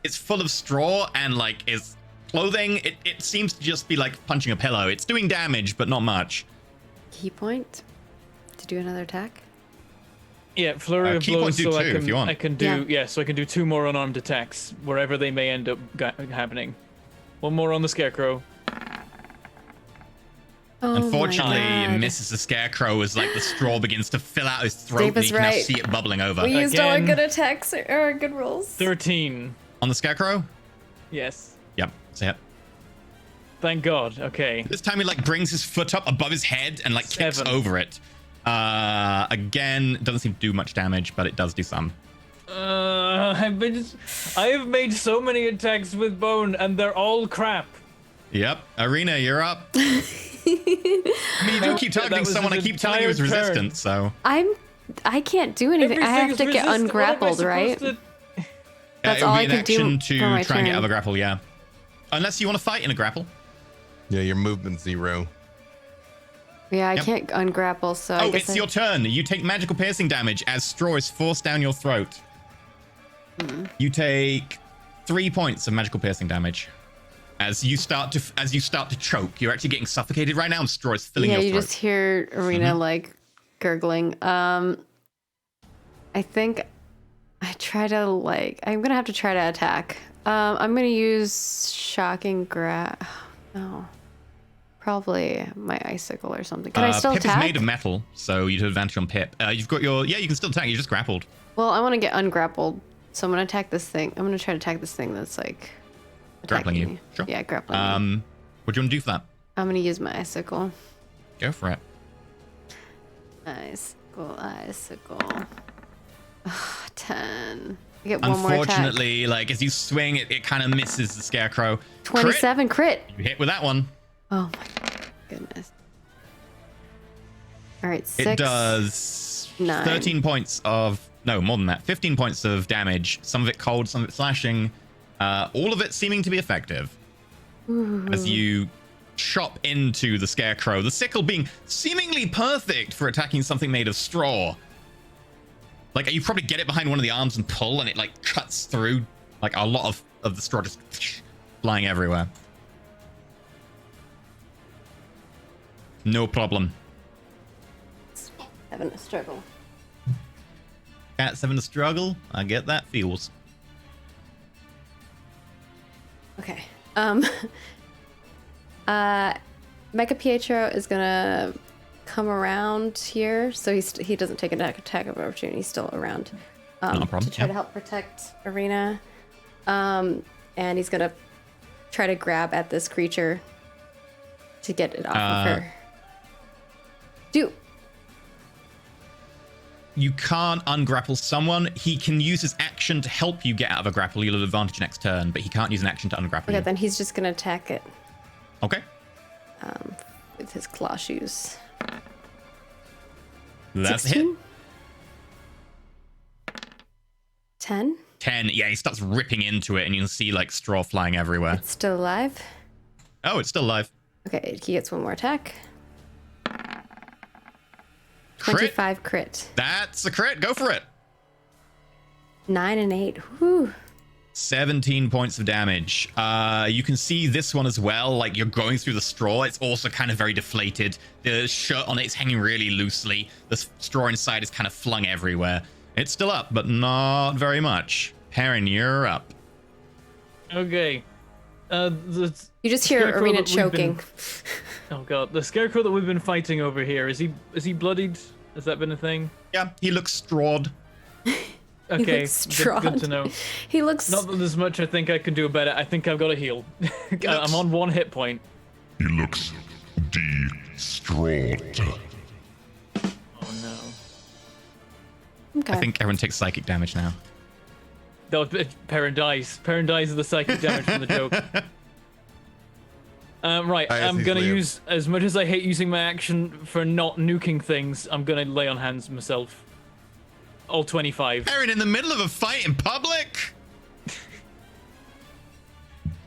it's full of straw and, like, is clothing. It seems to just be like punching a pillow. It's doing damage, but not much. Key point to do another attack. Yeah, flurry of key point blows. do So I two, can if you want. I can do so I can do 2 more unarmed attacks wherever they may end up happening. 1 more on the scarecrow. Oh Unfortunately, my it god. misses the scarecrow as, like, the straw begins to fill out his throat Dave and is you can now right. see it bubbling over. We used all our Again. good attacks or our good rolls. 13. On the scarecrow? Yes. Yep, that's it. Thank God. Okay. This time he, like, brings his foot up above his head and, like, kicks 7. over it. Again, doesn't seem to do much damage, but it does do some. I have made so many attacks with bone, and they're all crap. Yep. Arena, you're up. I mean, you do keep That targeting was someone, I his keep telling you is entire turn. resistant, so... I can't do anything. I have to get ungrappled, right? That's it would all be I an could do action for to my try and get turn. out of a grapple, yeah. Unless you want to fight in a grapple. Yeah, your movement's 0. Yeah, I Yep. can't ungrapple, so I Oh, guess it's your turn. You take magical piercing damage as straw is forced down your throat. You take 3 points of magical piercing damage. As you start to choke, you're actually getting suffocated right now, and straw is filling yeah, your you throat. just hear Arena like gurgling. I think I'm gonna have to try to attack. I'm gonna use shocking no. Probably my icicle or something. Can I still Pip attack? is made of metal, so you'd have advantage on Pip. You've got your... Yeah, you can still attack. You just grappled. Well, I want to get ungrappled, so I'm gonna attack this thing. I'm gonna try to attack this thing that's like Grappling attacking you. me. Sure. Yeah, grappling me. What do you want to do for that? I'm gonna use my icicle. Go for it. Icicle. 10. I get one more attack. Unfortunately, like, as you swing, it kind of misses the scarecrow. 27 crit. You hit with that one. Oh my goodness. All right, 6. It does 9. 13 points of... No, more than that. 15 points of damage. Some of it cold, some of it slashing. All of it seeming to be effective. As you chop into the scarecrow. The sickle being seemingly perfect for attacking something made of straw. Like, you probably get it behind one of the arms and pull, and it, like, cuts through. Like, a lot of the straw just flying everywhere. No problem. Having a struggle. Cat's having a struggle. I get that feels. Okay. Mecha Pietro is gonna come around here, so he doesn't take an attack of opportunity. He's still around. Not a problem, To try yeah. to help protect Arena. And he's gonna try to grab at this creature. to get it off of her. You can't ungrapple someone. He can use his action to help you get out of a grapple. You'll have advantage next turn, but he can't use an action to ungrapple Okay, you. then he's just gonna attack it Okay. with his claw shoes. That's a hit. 10. 10. Yeah, he starts ripping into it, and you can see like straw flying everywhere. It's still alive. Oh, it's still alive. Okay, he gets one more attack. Crit. 25 crit. That's a crit. Go for it. 9 and 8. Whew. 17 points of damage. You can see this one as well. Like you're going through the straw. It's also kind of very deflated. The shirt on it is hanging really loosely. The straw inside is kind of flung everywhere. It's still up, but not very much. Perrin, you're up. Okay. You just hear Scarecrow Arena that we've choking. Oh god, the scarecrow that we've been fighting over here, is he bloodied? Has that been a thing? Yeah, he looks strawed. Okay, looks good strong. to know. He looks. Not that there's much I think I can do about it. I think I've got to heal. I'm on 1 hit point. He looks distraught. Oh no. Okay. I think everyone takes psychic damage now. That was Perrin dies. Perrin dies of the psychic damage from the joke. Right, I I'm see gonna Liam. use, as much as I hate using my action for not nuking things, I'm gonna lay on hands myself. All 25. Perrin in the middle of a fight in public?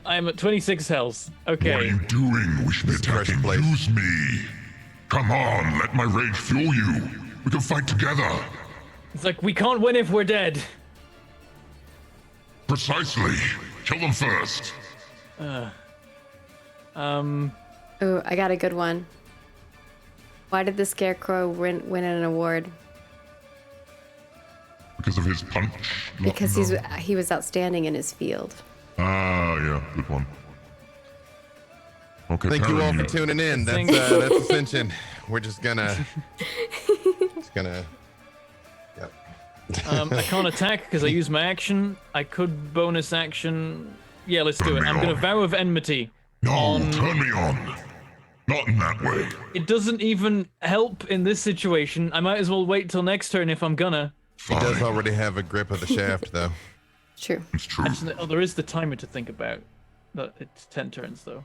I'm at 26 health. What are Okay. you doing? We should be This is first attacking. place. Use me. Come on, let my rage fuel you. We can fight together. It's like, we can't win if we're dead. Precisely. Kill them first. Oh, I got a good one. Why did the Scarecrow win an award? Because of his punch. Because he was outstanding in his field. Ah, yeah, good one. Okay, Thank you all Perrin, for tuning in. Thank- That's Ascension. We're just gonna. Yep. I can't attack because I use my action. I could bonus action. Yeah, let's do it. I'm gonna vow of enmity. No, turn me on. Not in that way. It doesn't even help in this situation. I might as well wait till next turn if I'm gonna. He does Fine. already have a grip of the shaft, though. True. It's true. Oh, there is the timer to think about. It's 10 turns though.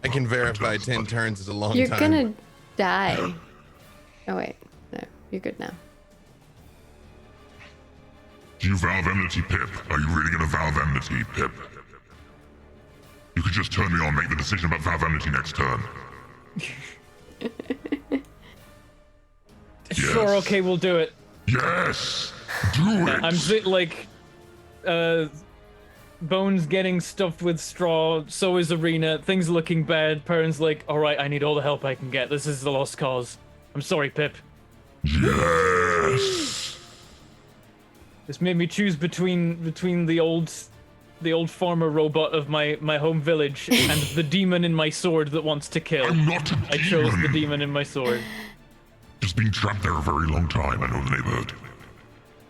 I can verify 10 turns is a long You're time. gonna die. Oh wait, no, you're good now. Do you vow enmity, Pip? Are you really gonna vow enmity, Pip? You could just turn me on, make the decision about vow enmity next turn. Sure, okay, we'll do it. Yes! Do it! I'm like, Bones getting stuffed with straw, so is Arena, things looking bad, Perrin's like, alright, I need all the help I can get, this is the lost cause. I'm sorry, Pip. Yes! This made me choose between the old farmer robot of my home village and the demon in my sword that wants to kill. I'm not a demon. I chose the demon in my sword. Just been trapped there a very long time. I know the neighborhood.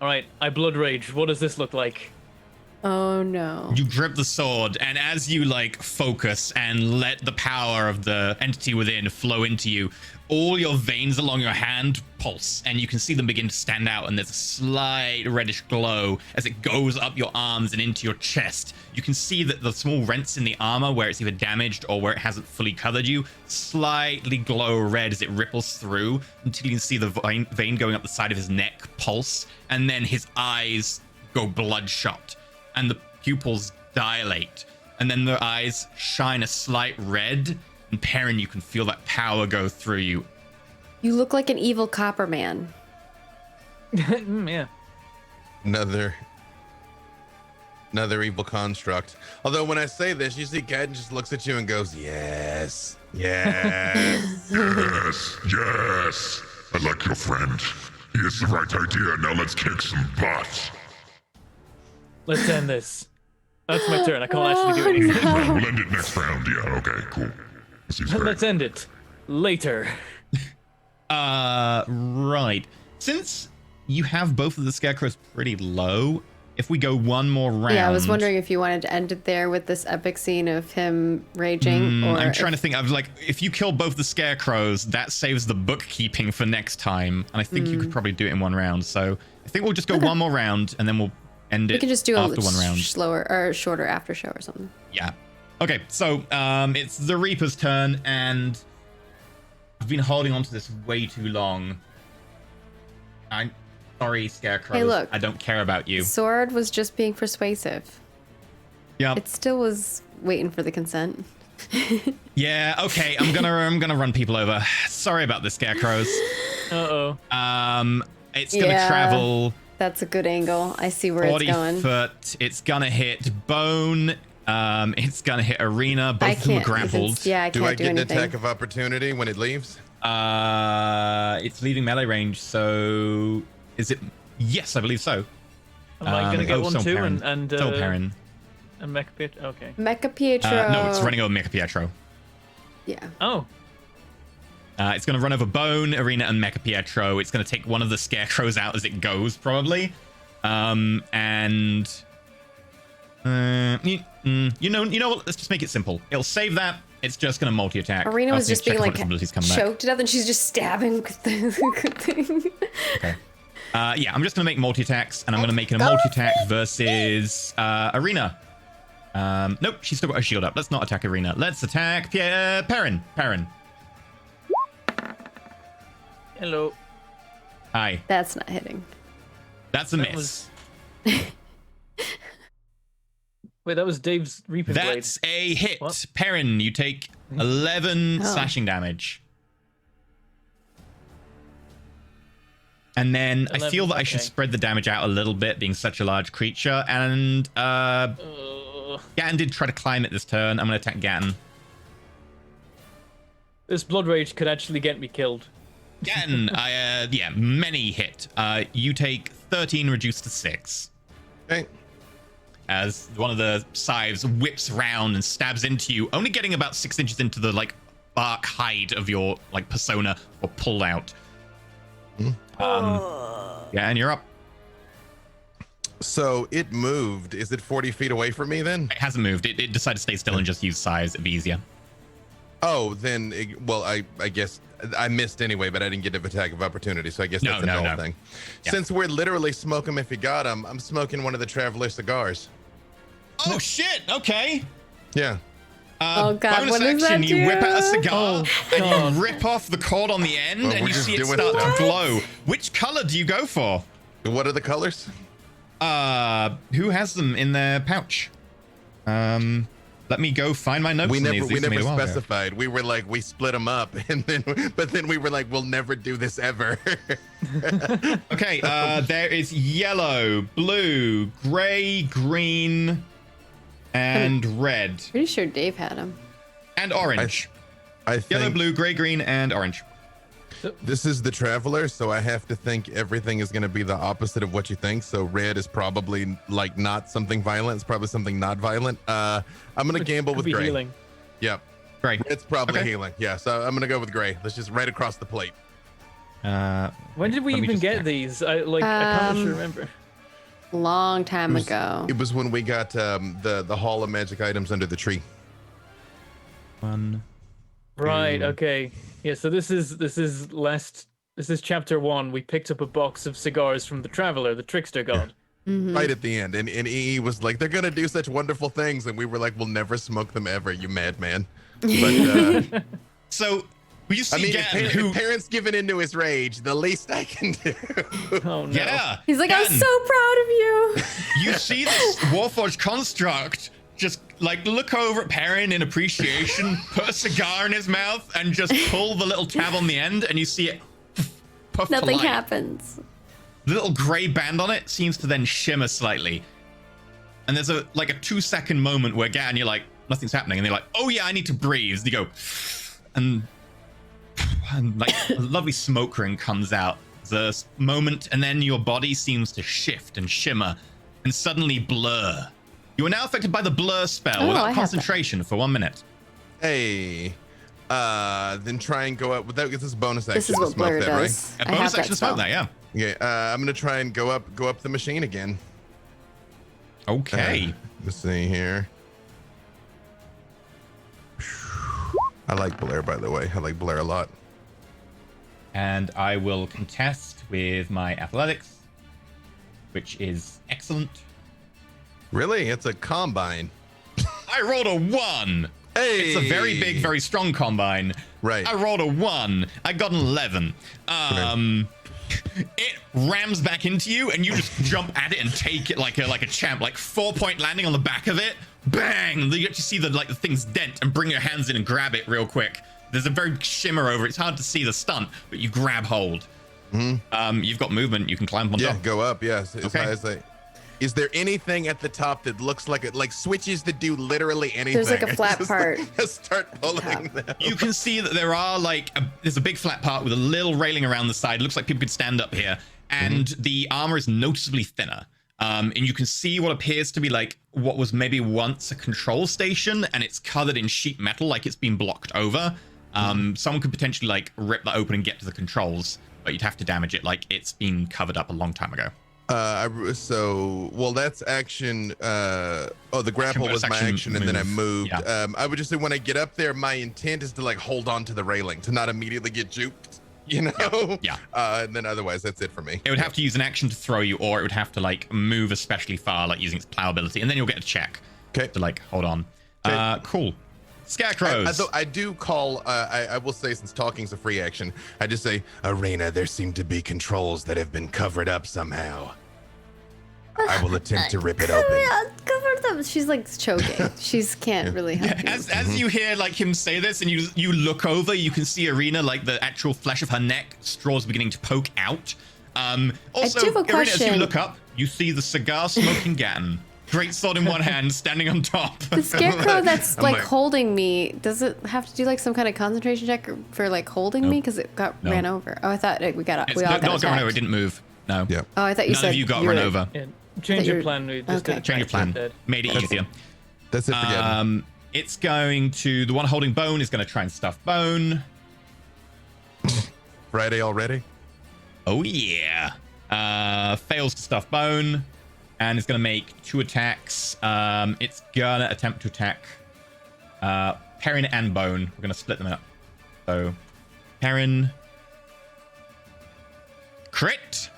Alright, I blood rage. What does this look like? Oh no. You grip the sword, and as you like focus and let the power of the entity within flow into you, all your veins along your hand pulse, and you can see them begin to stand out, and there's a slight reddish glow as it goes up your arms and into your chest. You can see that the small rents in the armor where it's either damaged or where it hasn't fully covered you slightly glow red as it ripples through until you can see the vein going up the side of his neck pulse, and then his eyes go bloodshot and the pupils dilate, and then their eyes shine a slight red, and Perrin, you can feel that power go through you. You look like an evil copper man. Yeah. Another evil construct. Although when I say this, you see Gadden just looks at you and goes, yes, yes. Yes, yes. I like your friend. He has the right idea. Now let's kick some butt. Let's end this. That's my turn. I can't actually do anything. We'll end it next round. Yeah, okay, cool. This seems great. Let's end it. Later. Right. Since you have both of the scarecrows pretty low, if we go one more round. Yeah, I was wondering if you wanted to end it there with this epic scene of him raging, or I'm trying to think. I was like, if you kill both the scarecrows, that saves the bookkeeping for next time, and I think you could probably do it in one round. So I think we'll just go one more round, and then we'll end it. We can just do after a one round. slower or shorter after show or something. Yeah. Okay, so it's the Reaper's turn, and I've been holding on to this way too long. I'm sorry, Scarecrows. Hey, look. I don't care about you. Sword was just being persuasive. Yeah. It still was waiting for the consent. Yeah. Okay. I'm gonna run people over. Sorry about the Scarecrows. Uh-oh. It's gonna travel. That's a good angle. I see where 40 it's going. foot. It's gonna hit Bone. It's gonna hit Arena. Both of them are grappled. Yeah, I can't Do I get an anything. attack of opportunity when it leaves? It's leaving melee range, so is it? Yes, I believe so. Am I gonna get one too? Perrin. And Perrin. and Mecha Pietro. Okay. Mecha Pietro. No, it's running over Mecha Pietro. Yeah. Oh. It's going to run over Bone, Arena, and Mecha Pietro. It's going to take one of the scarecrows out as it goes, probably. You know what? Let's just make it simple. It'll save that. It's just going to multi-attack. Arena was just being like choked to death, and she's just stabbing with the thing. Okay. Yeah, I'm just going to make multi-attacks, and I'm going to make it a multi-attack versus Arena. Nope, she's still got her shield up. Let's not attack Arena. Let's attack Perrin. Hello. Hi. That's not hitting. That's a miss. Wait, that was Dave's Reaper Blade. That's a hit. What? Perrin, you take 11 slashing damage. And then 11, I feel that I should spread the damage out a little bit, being such a large creature. And Gatton did try to climb it this turn. I'm going to attack Gatton. This Blood Rage could actually get me killed. Gatton, yeah, many hit. You take 13 reduced to 6. Okay. As one of the scythes whips round and stabs into you, only getting about 6 inches into the like bark hide of your like persona or pulled out. Yeah, and you're up. So it moved. Is it 40 feet away from me then? It hasn't moved. It decided to stay still and just use size. It'd be easier. Oh, then, well, I guess I missed anyway, but I didn't get an attack of opportunity, so I guess that's a null thing. Yeah. Since we're literally smoke 'em if you got 'em, I'm smoking one of the Traveler cigars. Oh shit! Okay. Yeah. Oh god, bonus what does action, that you do? whip out a cigar and you rip off the cord on the end, Oh, and we're you just see it doing start stuff. to glow. Which color do you go for? What are the colors? Who has them in their pouch? Let me go find my notes. We on never these. These were made a while ago. specified. We were like, we split them up, and then we were like, we'll never do this ever. Okay, there is yellow, blue, gray, green, and red, Pretty sure Dave had him. and orange. I think Yellow, blue, gray, green, and orange. this is the Traveler, so I have to think everything is going to be the opposite of what you think. So red is probably like not something violent. It's probably something not violent. I'm going to gamble with Could be gray. healing. Yep. Gray. It's probably Okay. healing. Yeah, so I'm going to go with gray. Let's just right across the plate. When did we Let me even just get check. these? I can't actually remember. Long time ago. It was when we got the Hall of Magic items under the tree. One. Right. Okay. Yeah. So this is chapter 1. We picked up a box of cigars from the Traveler, the trickster god. Right at the end, and EE was like, "They're gonna do such wonderful things," and we were like, "We'll never smoke them ever, you madman." But So you see I mean, Gatton, if who? parents giving into his rage, the least I can do. Oh no. Yeah. He's like, I'm Gatton, so proud of you. You see this Warforged construct just like look over at Perrin in appreciation, put a cigar in his mouth, and just pull the little tab on the end, and you see it puff to Nothing light. happens. The little gray band on it seems to then shimmer slightly. And there's a 2-second moment where Gatton, you're like, nothing's happening. And they're like, oh yeah, I need to breathe. You go, and like a lovely smoke ring comes out. There's a moment, and then your body seems to shift and shimmer and suddenly blur. You are now affected by the blur spell Oh, I without have concentration for 1 minute. Hey, then try and go up. That gets this bonus action. This is to what smoke Blur that, does. A I have bonus that action to smoke spell. that, yeah. right? Yeah. I'm gonna try and go up the machine again. Okay. Let's see here. I like Blair, by the way. I like Blair a lot. And I will contest with my athletics, which is excellent. Really? It's a combine. I rolled a 1. Hey! It's a very big, very strong combine. Right. I rolled a 1. I got an 11. It rams back into you, and you just jump at it and take it like a champ, like 4-point landing on the back of it. Bang! You get to see the thing's dent, and bring your hands in and grab it real quick. There's a very shimmer over it. It's hard to see the stunt, but you grab hold. Mm-hmm. You've got movement. You can climb on top. Yeah, go up. Yes. As Okay. high as is there anything at the top that looks like it, like switches to do literally anything? There's like a flat part. Just start pulling them. You can see that there are there's a big flat part with a little railing around the side. It looks like people could stand up here, and the armor is noticeably thinner. And you can see what appears to be like what was maybe once a control station, and it's covered in sheet metal, like it's been blocked over. Someone could potentially like rip that open and get to the controls, but you'd have to damage it like it's been covered up a long time ago. That's action. The grapple was my action, and then I moved. Yeah. I would just say when I get up there, my intent is to like hold on to the railing, to not immediately get juked, you know? Yeah. And then otherwise, that's it for me. It would have to use an action to throw you, or it would have to like move especially far, like using its plow ability, and then you'll get a check. Okay. To like hold on. Okay. Cool. Scarecrows. I do call, I will say, since talking's a free action, I just say, Arena, there seem to be controls that have been covered up somehow. I will attempt to rip it open. Cover them. She's like choking. She can't really help you. As you hear like him say this, and you look over, you can see Arena, like the actual flesh of her neck, straws beginning to poke out. Also, I do have a Arena, as you question. look up, you see the cigar smoking Gatton, great sword in one hand, standing on top. The scarecrow that's I'm like like- holding me, does it have to do like some kind of concentration check for like holding me? Because it got ran over. Oh, I thought we all got Not got run attacked. over. It didn't move. No. Yeah. Oh, I thought you None said of you got you run were- over. Yeah. Change your you're- plan. We just okay. did Change your plan. Dead. Made it easier. That's it for Gavin. It's going to, the one holding Bone is going to try and stuff Bone. Friday already? Oh yeah. Fails to stuff Bone, and is going to make 2 attacks. It's going to attempt to attack Perrin and Bone. We're going to split them up. So Perrin, crit.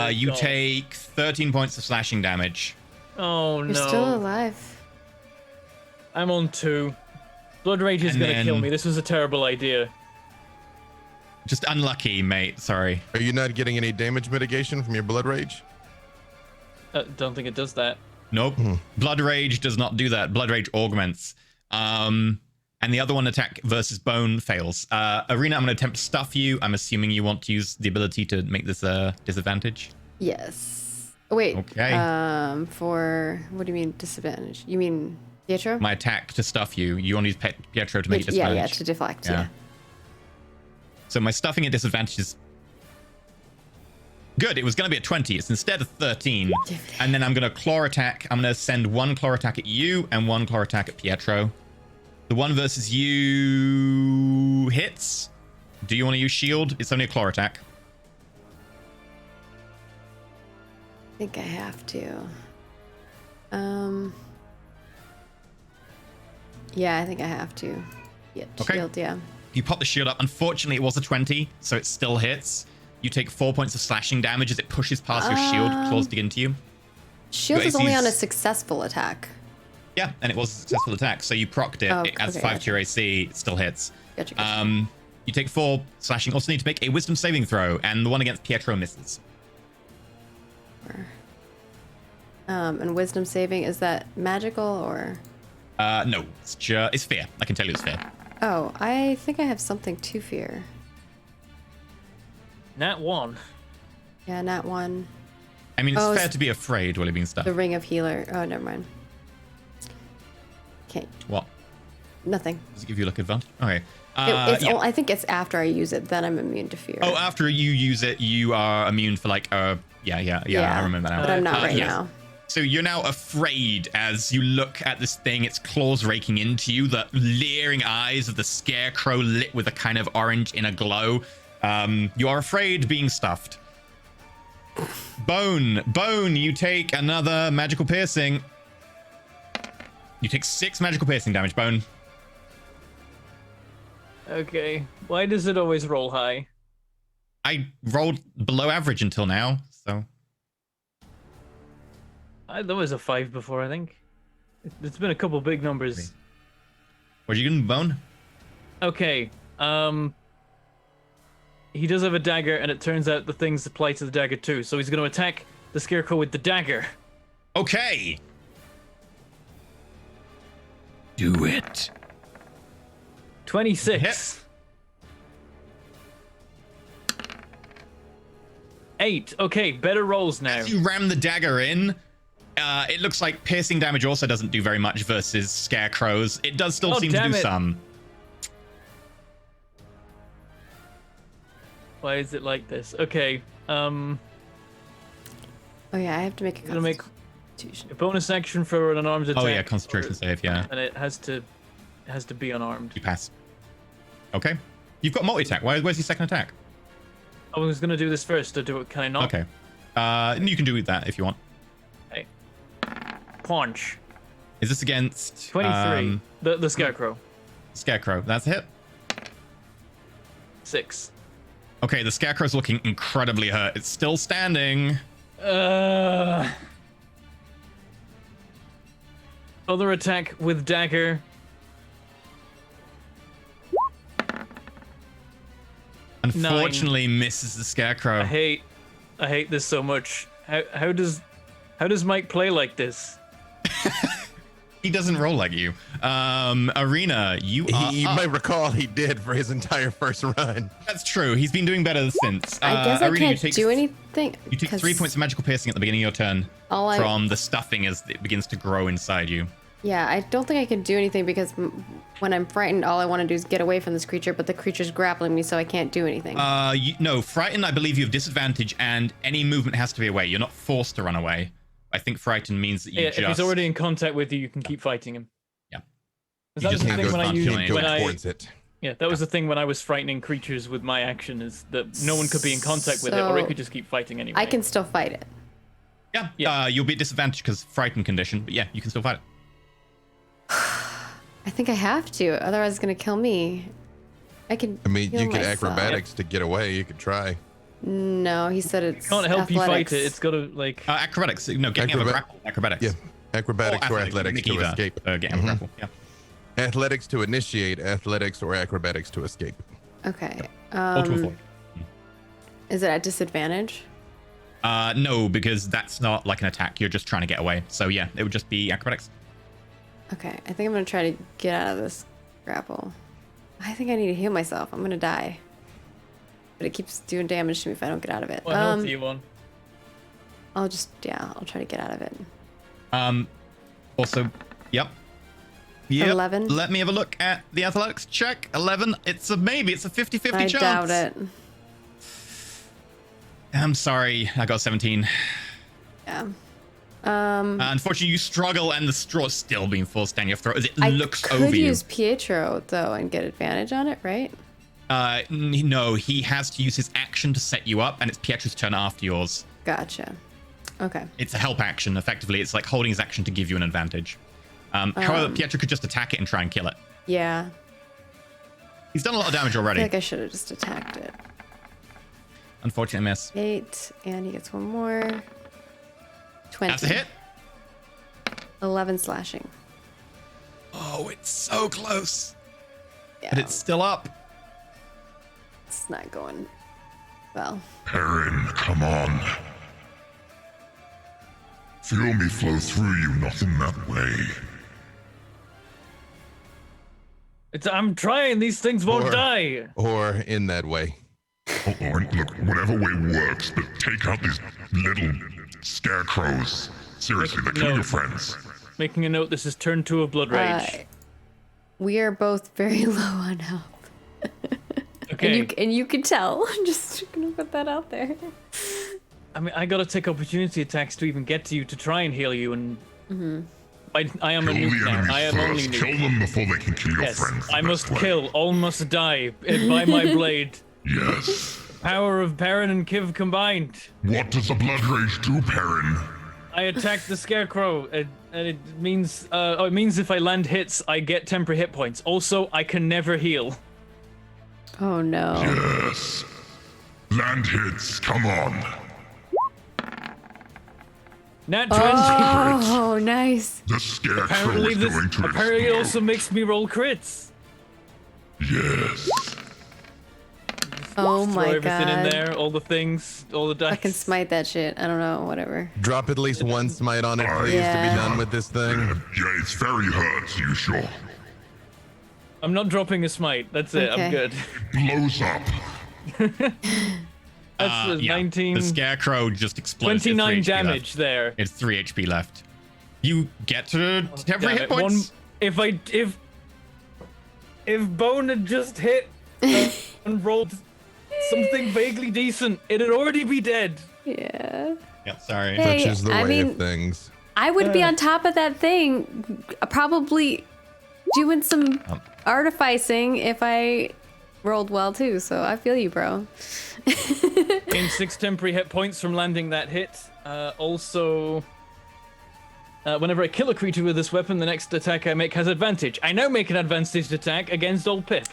You God. take 13 points of slashing damage. Oh You're no. still alive. I'm on 2. Blood Rage is And gonna kill then- me. This was a terrible idea. Just unlucky, mate. Sorry. Are you not getting any damage mitigation from your blood rage? Don't think it does that. Nope. Blood Rage does not do that. Blood Rage augments. And the other one, attack versus Bone, fails. Arena, I'm going to attempt to stuff you. I'm assuming you want to use the ability to make this a disadvantage. Yes. Wait. Okay. For what do you mean disadvantage? You mean Pietro? My attack to stuff you. You want to use Pietro to make it Yeah, disadvantage. to deflect. Yeah. Yeah. So my stuffing at disadvantage is good. It was going to be a 20. It's instead of 13. And then I'm going to claw attack. I'm going to send 1 claw attack at you and 1 claw attack at Pietro. The one versus you hits. Do you want to use shield? It's only a claw attack. I think I have to. Yeah, I think I have to. Yeah, Okay. shield, yeah. You pop the shield up. Unfortunately, it was a 20, so it still hits. You take 4 points of slashing damage as it pushes past your shield, claws dig into you. Shield Your is only on a AC's successful attack. Yeah, and it was a successful attack, so you procced it. Oh, It adds okay, 5 gotcha. to your AC. It still hits. Gotcha. You take 4 slashing. Also need to make a wisdom saving throw, and the one against Pietro misses. And wisdom saving, is that magical or? No, it's fear. I can tell you it's fear. Oh, I think I have something to fear. Nat 1. Yeah, not one. I mean, it's Oh, fair it's- to be afraid while you're being stuck. The ring of healer. Oh, never mind. Okay, What? nothing. Does it give you luck advantage? Okay. It's I think it's after I use it, then I'm immune to fear. Oh, after you use it, you are immune for like, I remember now. But I'm not right yes. now. So you're now afraid as you look at this thing, its claws raking into you, the leering eyes of the scarecrow lit with a kind of orange inner glow. You are afraid being stuffed. Bone, you take another magical piercing. You take 6 magical piercing damage, Bone. Okay. Why does it always roll high? I rolled below average until now, so. There was a 5 before, I think. It's been a couple big numbers. What are you doing, Bone? Okay. He does have a dagger, and it turns out the things apply to the dagger too. So he's going to attack the scarecrow with the dagger. Okay. Do it. 26. 8. Okay, better rolls now. As you ram the dagger in, it looks like piercing damage also doesn't do very much versus scarecrows. It does still seem to do some. Why is it like this? Okay. Oh yeah, I have to make a Gonna make constitution. a bonus action for an unarmed attack. Oh yeah, concentration save, yeah. And it has to be unarmed. You pass. Okay. You've got multi-attack. Where's your second attack? I was gonna do this first. Can I not? Okay. You can do that if you want. Okay. Punch. Is this against 23. The scarecrow. Scarecrow? That's a hit. 6. Okay, the scarecrow's looking incredibly hurt. It's still standing. Other attack with dagger. Unfortunately, misses the scarecrow. I hate this so much. How does Mike play like this? He doesn't roll like you. Arena, you are You up. might recall he did for his entire first run. That's true. He's been doing better since. I guess I Arena, can't do anything. You take 3 points of magical piercing at the beginning of your turn from the stuffing as it begins to grow inside you. Yeah, I don't think I can do anything because when I'm frightened, all I want to do is get away from this creature, but the creature's grappling me, so I can't do anything. No, frightened, I believe you have disadvantage, and any movement has to be away. You're not forced to run away. I think frightened means that you If he's already in contact with you, you can keep fighting him. Yeah. That was the thing when I used towards it. Yeah, that was the thing when I was frightening creatures with my action, is that no one could be in contact with it, or it could just keep fighting anyway. I can still fight it. Yeah. You'll be at disadvantage because frightened condition, but yeah, you can still fight it. I think I have to, otherwise it's gonna kill me. I mean, you could acrobatics to get away. You could try. No, he said it's can't help athletics. you fight it. It's got to like acrobatics. No, getting out of a grapple. Acrobatics. Yeah, acrobatics or athletics to escape. Getting out of a grapple. Yeah. Athletics to initiate. Athletics or acrobatics to escape. Okay. Or to avoid. Is it at disadvantage? No, because that's not like an attack. You're just trying to get away. So yeah, it would just be acrobatics. Okay, I think I'm gonna try to get out of this grapple. I think I need to heal myself. I'm gonna die. But it keeps doing damage to me if I don't get out of it. what health do you want? I'll try to get out of it. Also, yep. 11. Let me have a look at the athletics check. 11. It's a maybe. It's a 50-50 I chance. doubt it. I'm sorry. I got 17. Yeah. Unfortunately, you struggle, and the straw's still being forced down your throat as it I looks could over you. use Pietro though and get advantage on it, right? No, he has to use his action to set you up, and it's Pietro's turn after yours. Gotcha. Okay. It's a help action, effectively. It's like holding his action to give you an advantage. However, Pietro could just attack it and try and kill it. Yeah. He's done a lot of damage I already. feel like I should have just attacked it. Unfortunate miss. 8, and he gets one more. 20. That's a hit. 11 slashing. Oh, it's so close. Yeah. But it's still up. It's not going well. Perrin, come on. Feel me flow through you, not in that way. I'm trying. These things won't die. Or in that way. Or look, whatever way works, but take out these little scarecrows. Seriously, they're killing your friends. Making a note. This is turn 2 of Blood Rage. We are both very low on health. Okay. And you can tell. I'm just gonna put that out there. I mean, I gotta take opportunity attacks to even get to you to try and heal you, and I am a Kill nuke the now. enemy I am only first. nuke. Kill them before they can kill your Yes, friends. I the must best way. kill. All must die by my blade. Yes. power of Perrin and Kiv combined. What does the blood rage do, Perrin? I attacked the scarecrow, and it means it means if I land hits, I get temporary hit points. Also, I can never heal. Oh no. Yes. Land hits, come on. Nat 20. Oh, nice. The scarecrow Apparently, is going to apparently it explode. also makes me roll crits. Yes. Oh Throw my everything in god. there, all the things, all the dice. I can smite that shit. I don't know, whatever. Drop at least one smite on it, please, to Yeah. be done with this thing. Yeah, it's very hurt, you sure? I'm not dropping a smite. That's it. Okay. I'm good. Blows up. That's Yeah. 19. The scarecrow just explodes. 29 It's 3 HP damage left. there. It's 3 HP left. You get to temporary Damn hit it. points. If Bone had just hit and rolled something vaguely decent, it'd already be dead. Yeah. Yeah, sorry. Hey, Such is the I way mean- of things. I would be on top of that thing, probably doing some artificing if I rolled well too. So I feel you, bro. Gain 6 temporary hit points from landing that hit. Also, whenever I kill a creature with this weapon, the next attack I make has advantage. I now make an advantaged attack against old Pip.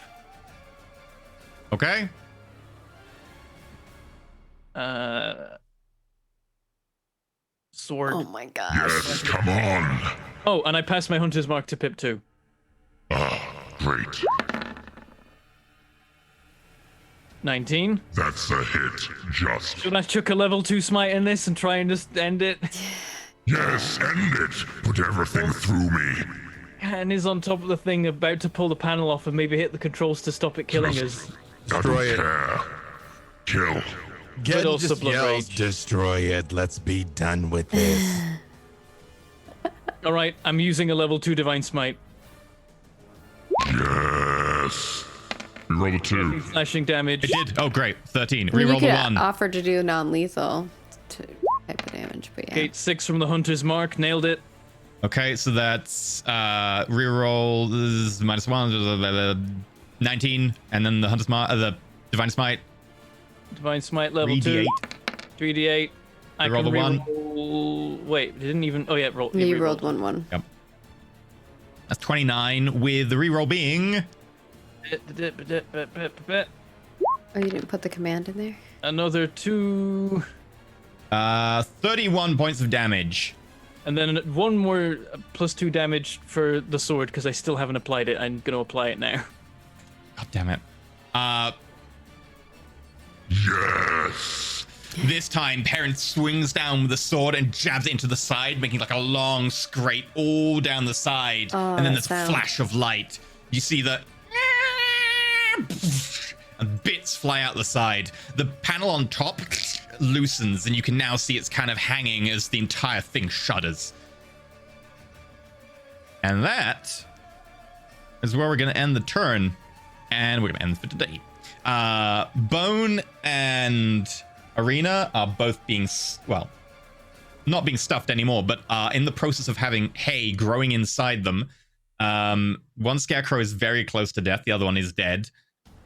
Okay. Sword. Oh my gosh. Yes, come on. Oh, and I pass my Hunter's Mark to Pip too. Great. 19. That's a hit. Just. Should I chuck a level 2 smite in this and try and just end it? Yes, end it. Put everything through me. And is on top of the thing, about to pull the panel off and maybe hit the controls to stop it killing us. Destroy it. Care. Kill. Get also just blood yells, rage. destroy it. Let's be done with this. Alright, I'm using a level 2 Divine Smite. Yes. We roll a 2. Slashing damage. It did. Oh, great. 13. I mean, you Reroll the could 1. offer to do non-lethal type of damage, but yeah. Gate 6 from the Hunter's Mark. Nailed it. Okay, so that's reroll is -1, 19, and then the Hunter's Mark, the Divine Smite, Divine Smite level 2. 3d8. 3d8. I Reroll can the 1. reroll... Wait, it didn't even... Oh yeah, roll. You rerolled. rolled 1-1. Yep. That's 29, with the reroll being Oh, you didn't put the command in there? Another 2... 31 points of damage. And then 1 more +2 damage for the sword, because I still haven't applied it. I'm going to apply it now. God damn it. Yes. This time, Perrin swings down with the sword and jabs it into the side, making like a long scrape all down the side. Oh, and then that this sound. flash of light. You see the... and bits fly out the side. The panel on top loosens, and you can now see it's kind of hanging as the entire thing shudders. And that is where we're going to end the turn, and we're going to end for today. Bone and Arena are both being, well, not being stuffed anymore, but in the process of having hay growing inside them. One scarecrow is very close to death, the other one is dead.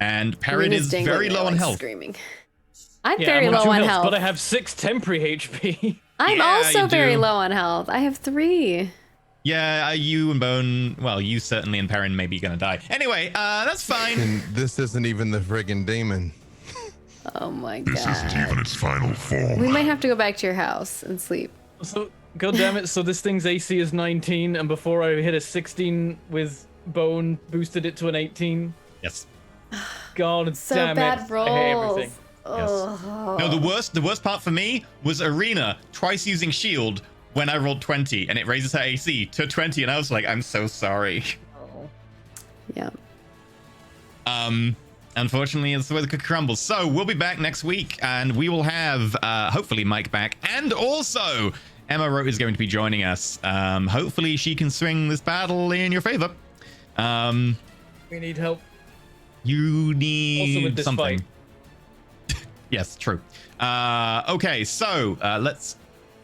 And Perrin Arena's is dangling very there, low on like, health. Screaming. I'm Yeah, very I'm low two on health, health. but I have 6 temporary HP. I'm Yeah, also you very do. low on health. I have 3. Yeah, you and Bone, well, you certainly and Perrin may be going to die. Anyway, that's fine. And this isn't even the friggin' demon. Oh my This isn't god. even its final form. We might have to go back to your house and sleep. So, god damn it, so this thing's AC is 19, and before I hit a 16 with Bone, boosted it to an 18. Yes. God So damn bad it. rolls. I hate everything. Oh. No, the worst part for me was Arena twice using shield when I rolled 20, and it raises her AC to 20, and I was like, I'm so sorry. Yeah. Unfortunately, it's the way the cookie crumbles. So we'll be back next week, and we will have hopefully Mike back, and also Emma Rote is going to be joining us. Hopefully she can swing this battle in your favor. We need help. You need Also with this something. fight. Yes, true. Okay, so let's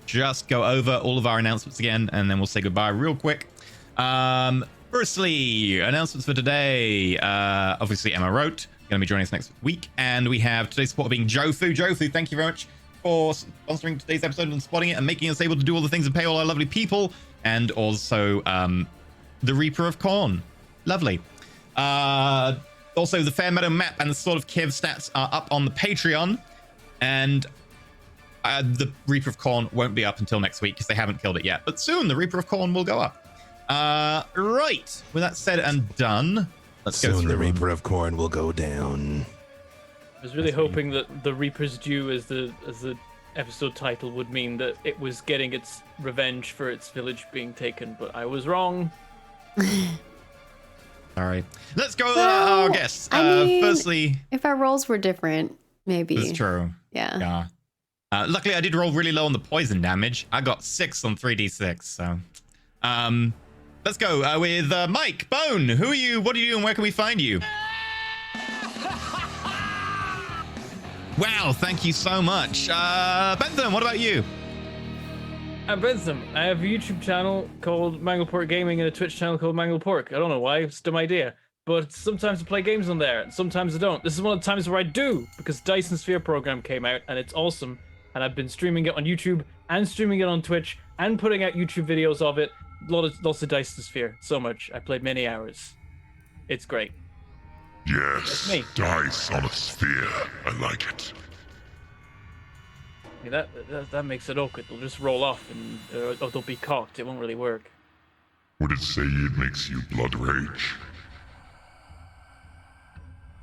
just go over all of our announcements again, and then we'll say goodbye real quick. Firstly, announcements for today. Obviously, Emma Rote going to be joining us next week. And we have today's supporter being Jofu. Jofu, thank you very much for sponsoring today's episode and spotting it and making us able to do all the things and pay all our lovely people. And also the Reaper of Corn. Lovely. Also, the Fair Meadow map and the Sword of Kiev stats are up on the Patreon. And the Reaper of Corn won't be up until next week because they haven't killed it yet. But soon, the Reaper of Corn will go up. Right. With that said and done, let's go through. Soon the Reaper of Corn will go down. I was really hoping that the Reaper's Due as the episode title would mean that it was getting its revenge for its village being taken, but I was wrong. Sorry. Let's go with our guests. Firstly, if our roles were different, maybe. That's true. Yeah. Luckily, I did roll really low on the poison damage. I got 6 on 3d6. So, let's go with Mike Bone. Who are you? What do you do? And where can we find you? Wow, thank you so much. Bentham, what about you? I'm Bentham. I have a YouTube channel called Mangleport Gaming and a Twitch channel called Mangleport. I don't know why, it's a dumb idea. But sometimes I play games on there, and sometimes I don't. This is one of the times where I do, because Dyson Sphere program came out, and it's awesome. And I've been streaming it on YouTube, and streaming it on Twitch, and putting out YouTube videos of it. Lots of Dyson Sphere. So much. I played many hours. It's great. Yes, Me. dice on a sphere. I like it. Yeah, that makes it awkward. They'll just roll off, and or they'll be cocked. It won't really work. Would it say it makes you blood rage?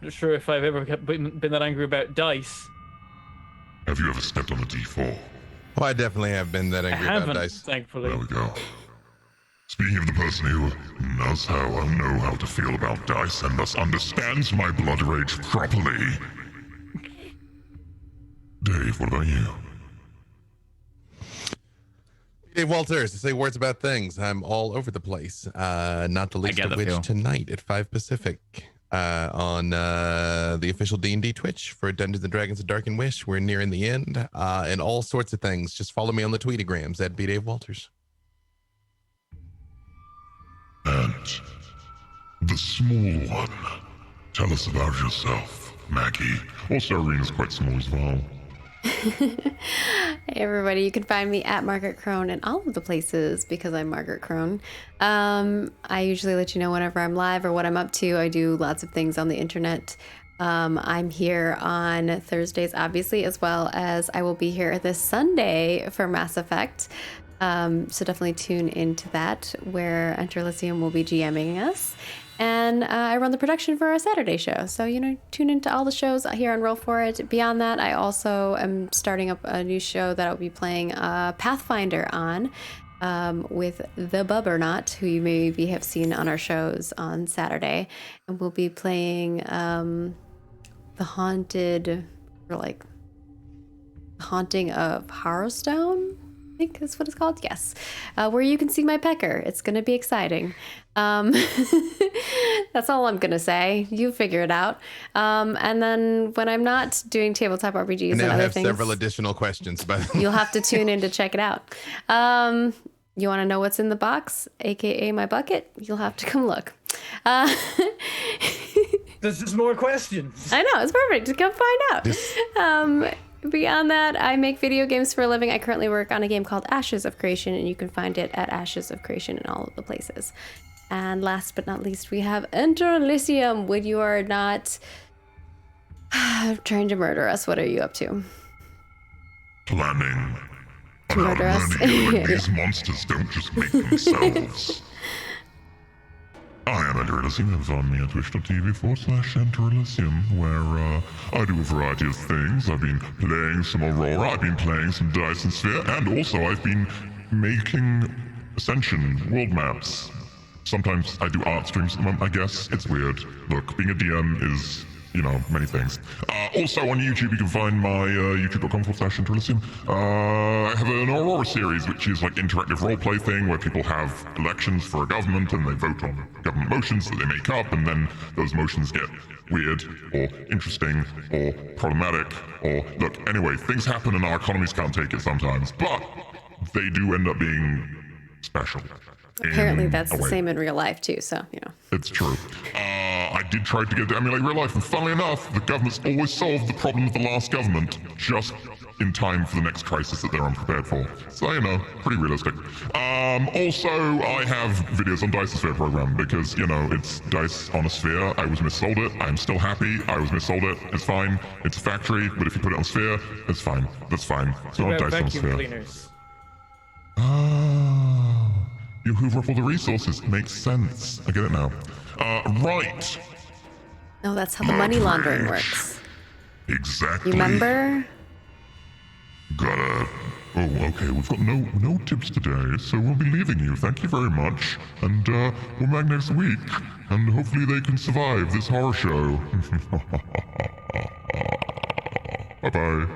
Not sure if I've ever been that angry about dice. Have you ever stepped on a D4? Oh, I definitely have been that angry I about haven't, dice. thankfully. There we go. Speaking of the person who knows how to feel about dice and thus understands my blood rage properly. Dave, what about you? Dave Walters to say words about things. I'm all over the place. Not the least of which tonight at 5 Pacific on the official D&D Twitch for Dungeons & Dragons of Dark and Wish. We're nearing the end and all sorts of things. Just follow me on the Tweetagrams at @BDaveWalters. And the small one. Tell us about yourself, Maggie. Also, Arena's quite small as well. Hey everybody, you can find me at Margaret Crone in all of the places because I'm Margaret Crone. I usually let you know whenever I'm live or what I'm up to. I do lots of things on the internet. I'm here on Thursdays, obviously, as well as I will be here this Sunday for Mass Effect. So definitely tune into that, where Enter Elysium will be GMing us. And I run the production for our Saturday show. So, tune into all the shows here on Roll For It. Beyond that, I also am starting up a new show that I'll be playing Pathfinder on with the Bubbernaut, who you maybe have seen on our shows on Saturday. And we'll be playing the Haunting of Harrowstone, I think is what it's called. Yes. Where you can see my pecker. It's going to be exciting. That's all I'm gonna say. You figure it out. And then when I'm not doing tabletop RPGs and other things, several additional questions, but you'll have to tune in to check it out. You want to know what's in the box, aka my bucket? You'll have to come look. There's just more questions. I know, it's perfect. Just come find out. Beyond that, I make video games for a living. I currently work on a game called Ashes of Creation, and you can find it at Ashes of Creation in all of the places. And last but not least, we have Enter Elysium. When you are not trying to murder us, what are you up to? Planning. To murder us? These monsters don't just make themselves. I am Enter Elysium, and find me at twitch.tv/Enter Elysium, where I do a variety of things. I've been playing some Aurora, I've been playing some Dyson Sphere, and also I've been making Ascension world maps. Sometimes I do art streams at the moment, I guess. It's weird. Look, being a DM is, many things. Also on YouTube, you can find my youtube.com/Enter Elysium. I have an Aurora series, which is like interactive roleplay thing where people have elections for a government and they vote on government motions that they make up, and then those motions get weird or interesting or problematic or anyway, things happen and our economies can't take it sometimes, but they do end up being special. Apparently that's the same in real life too, so It's true. I did try to get it to emulate real life, and funnily enough, the government's always solved the problem of the last government just in time for the next crisis that they're unprepared for. So, you know, pretty realistic. Also, I have videos on Dice's Sphere program because, you know, it's Dice on a Sphere. I was missold it. I'm still happy. I was missold it. It's fine. It's a factory, but if you put it on Sphere, it's fine. That's fine. It's not Dice on a vacuum Sphere. cleaners. Oh, you hoover up all the resources. Makes sense. I get it now. Right. No, that's how the money laundering works. Exactly. You remember? Gotta. Oh, okay. We've got no tips today, so we'll be leaving you. Thank you very much, and we'll back next week, and hopefully they can survive this horror show. Bye bye.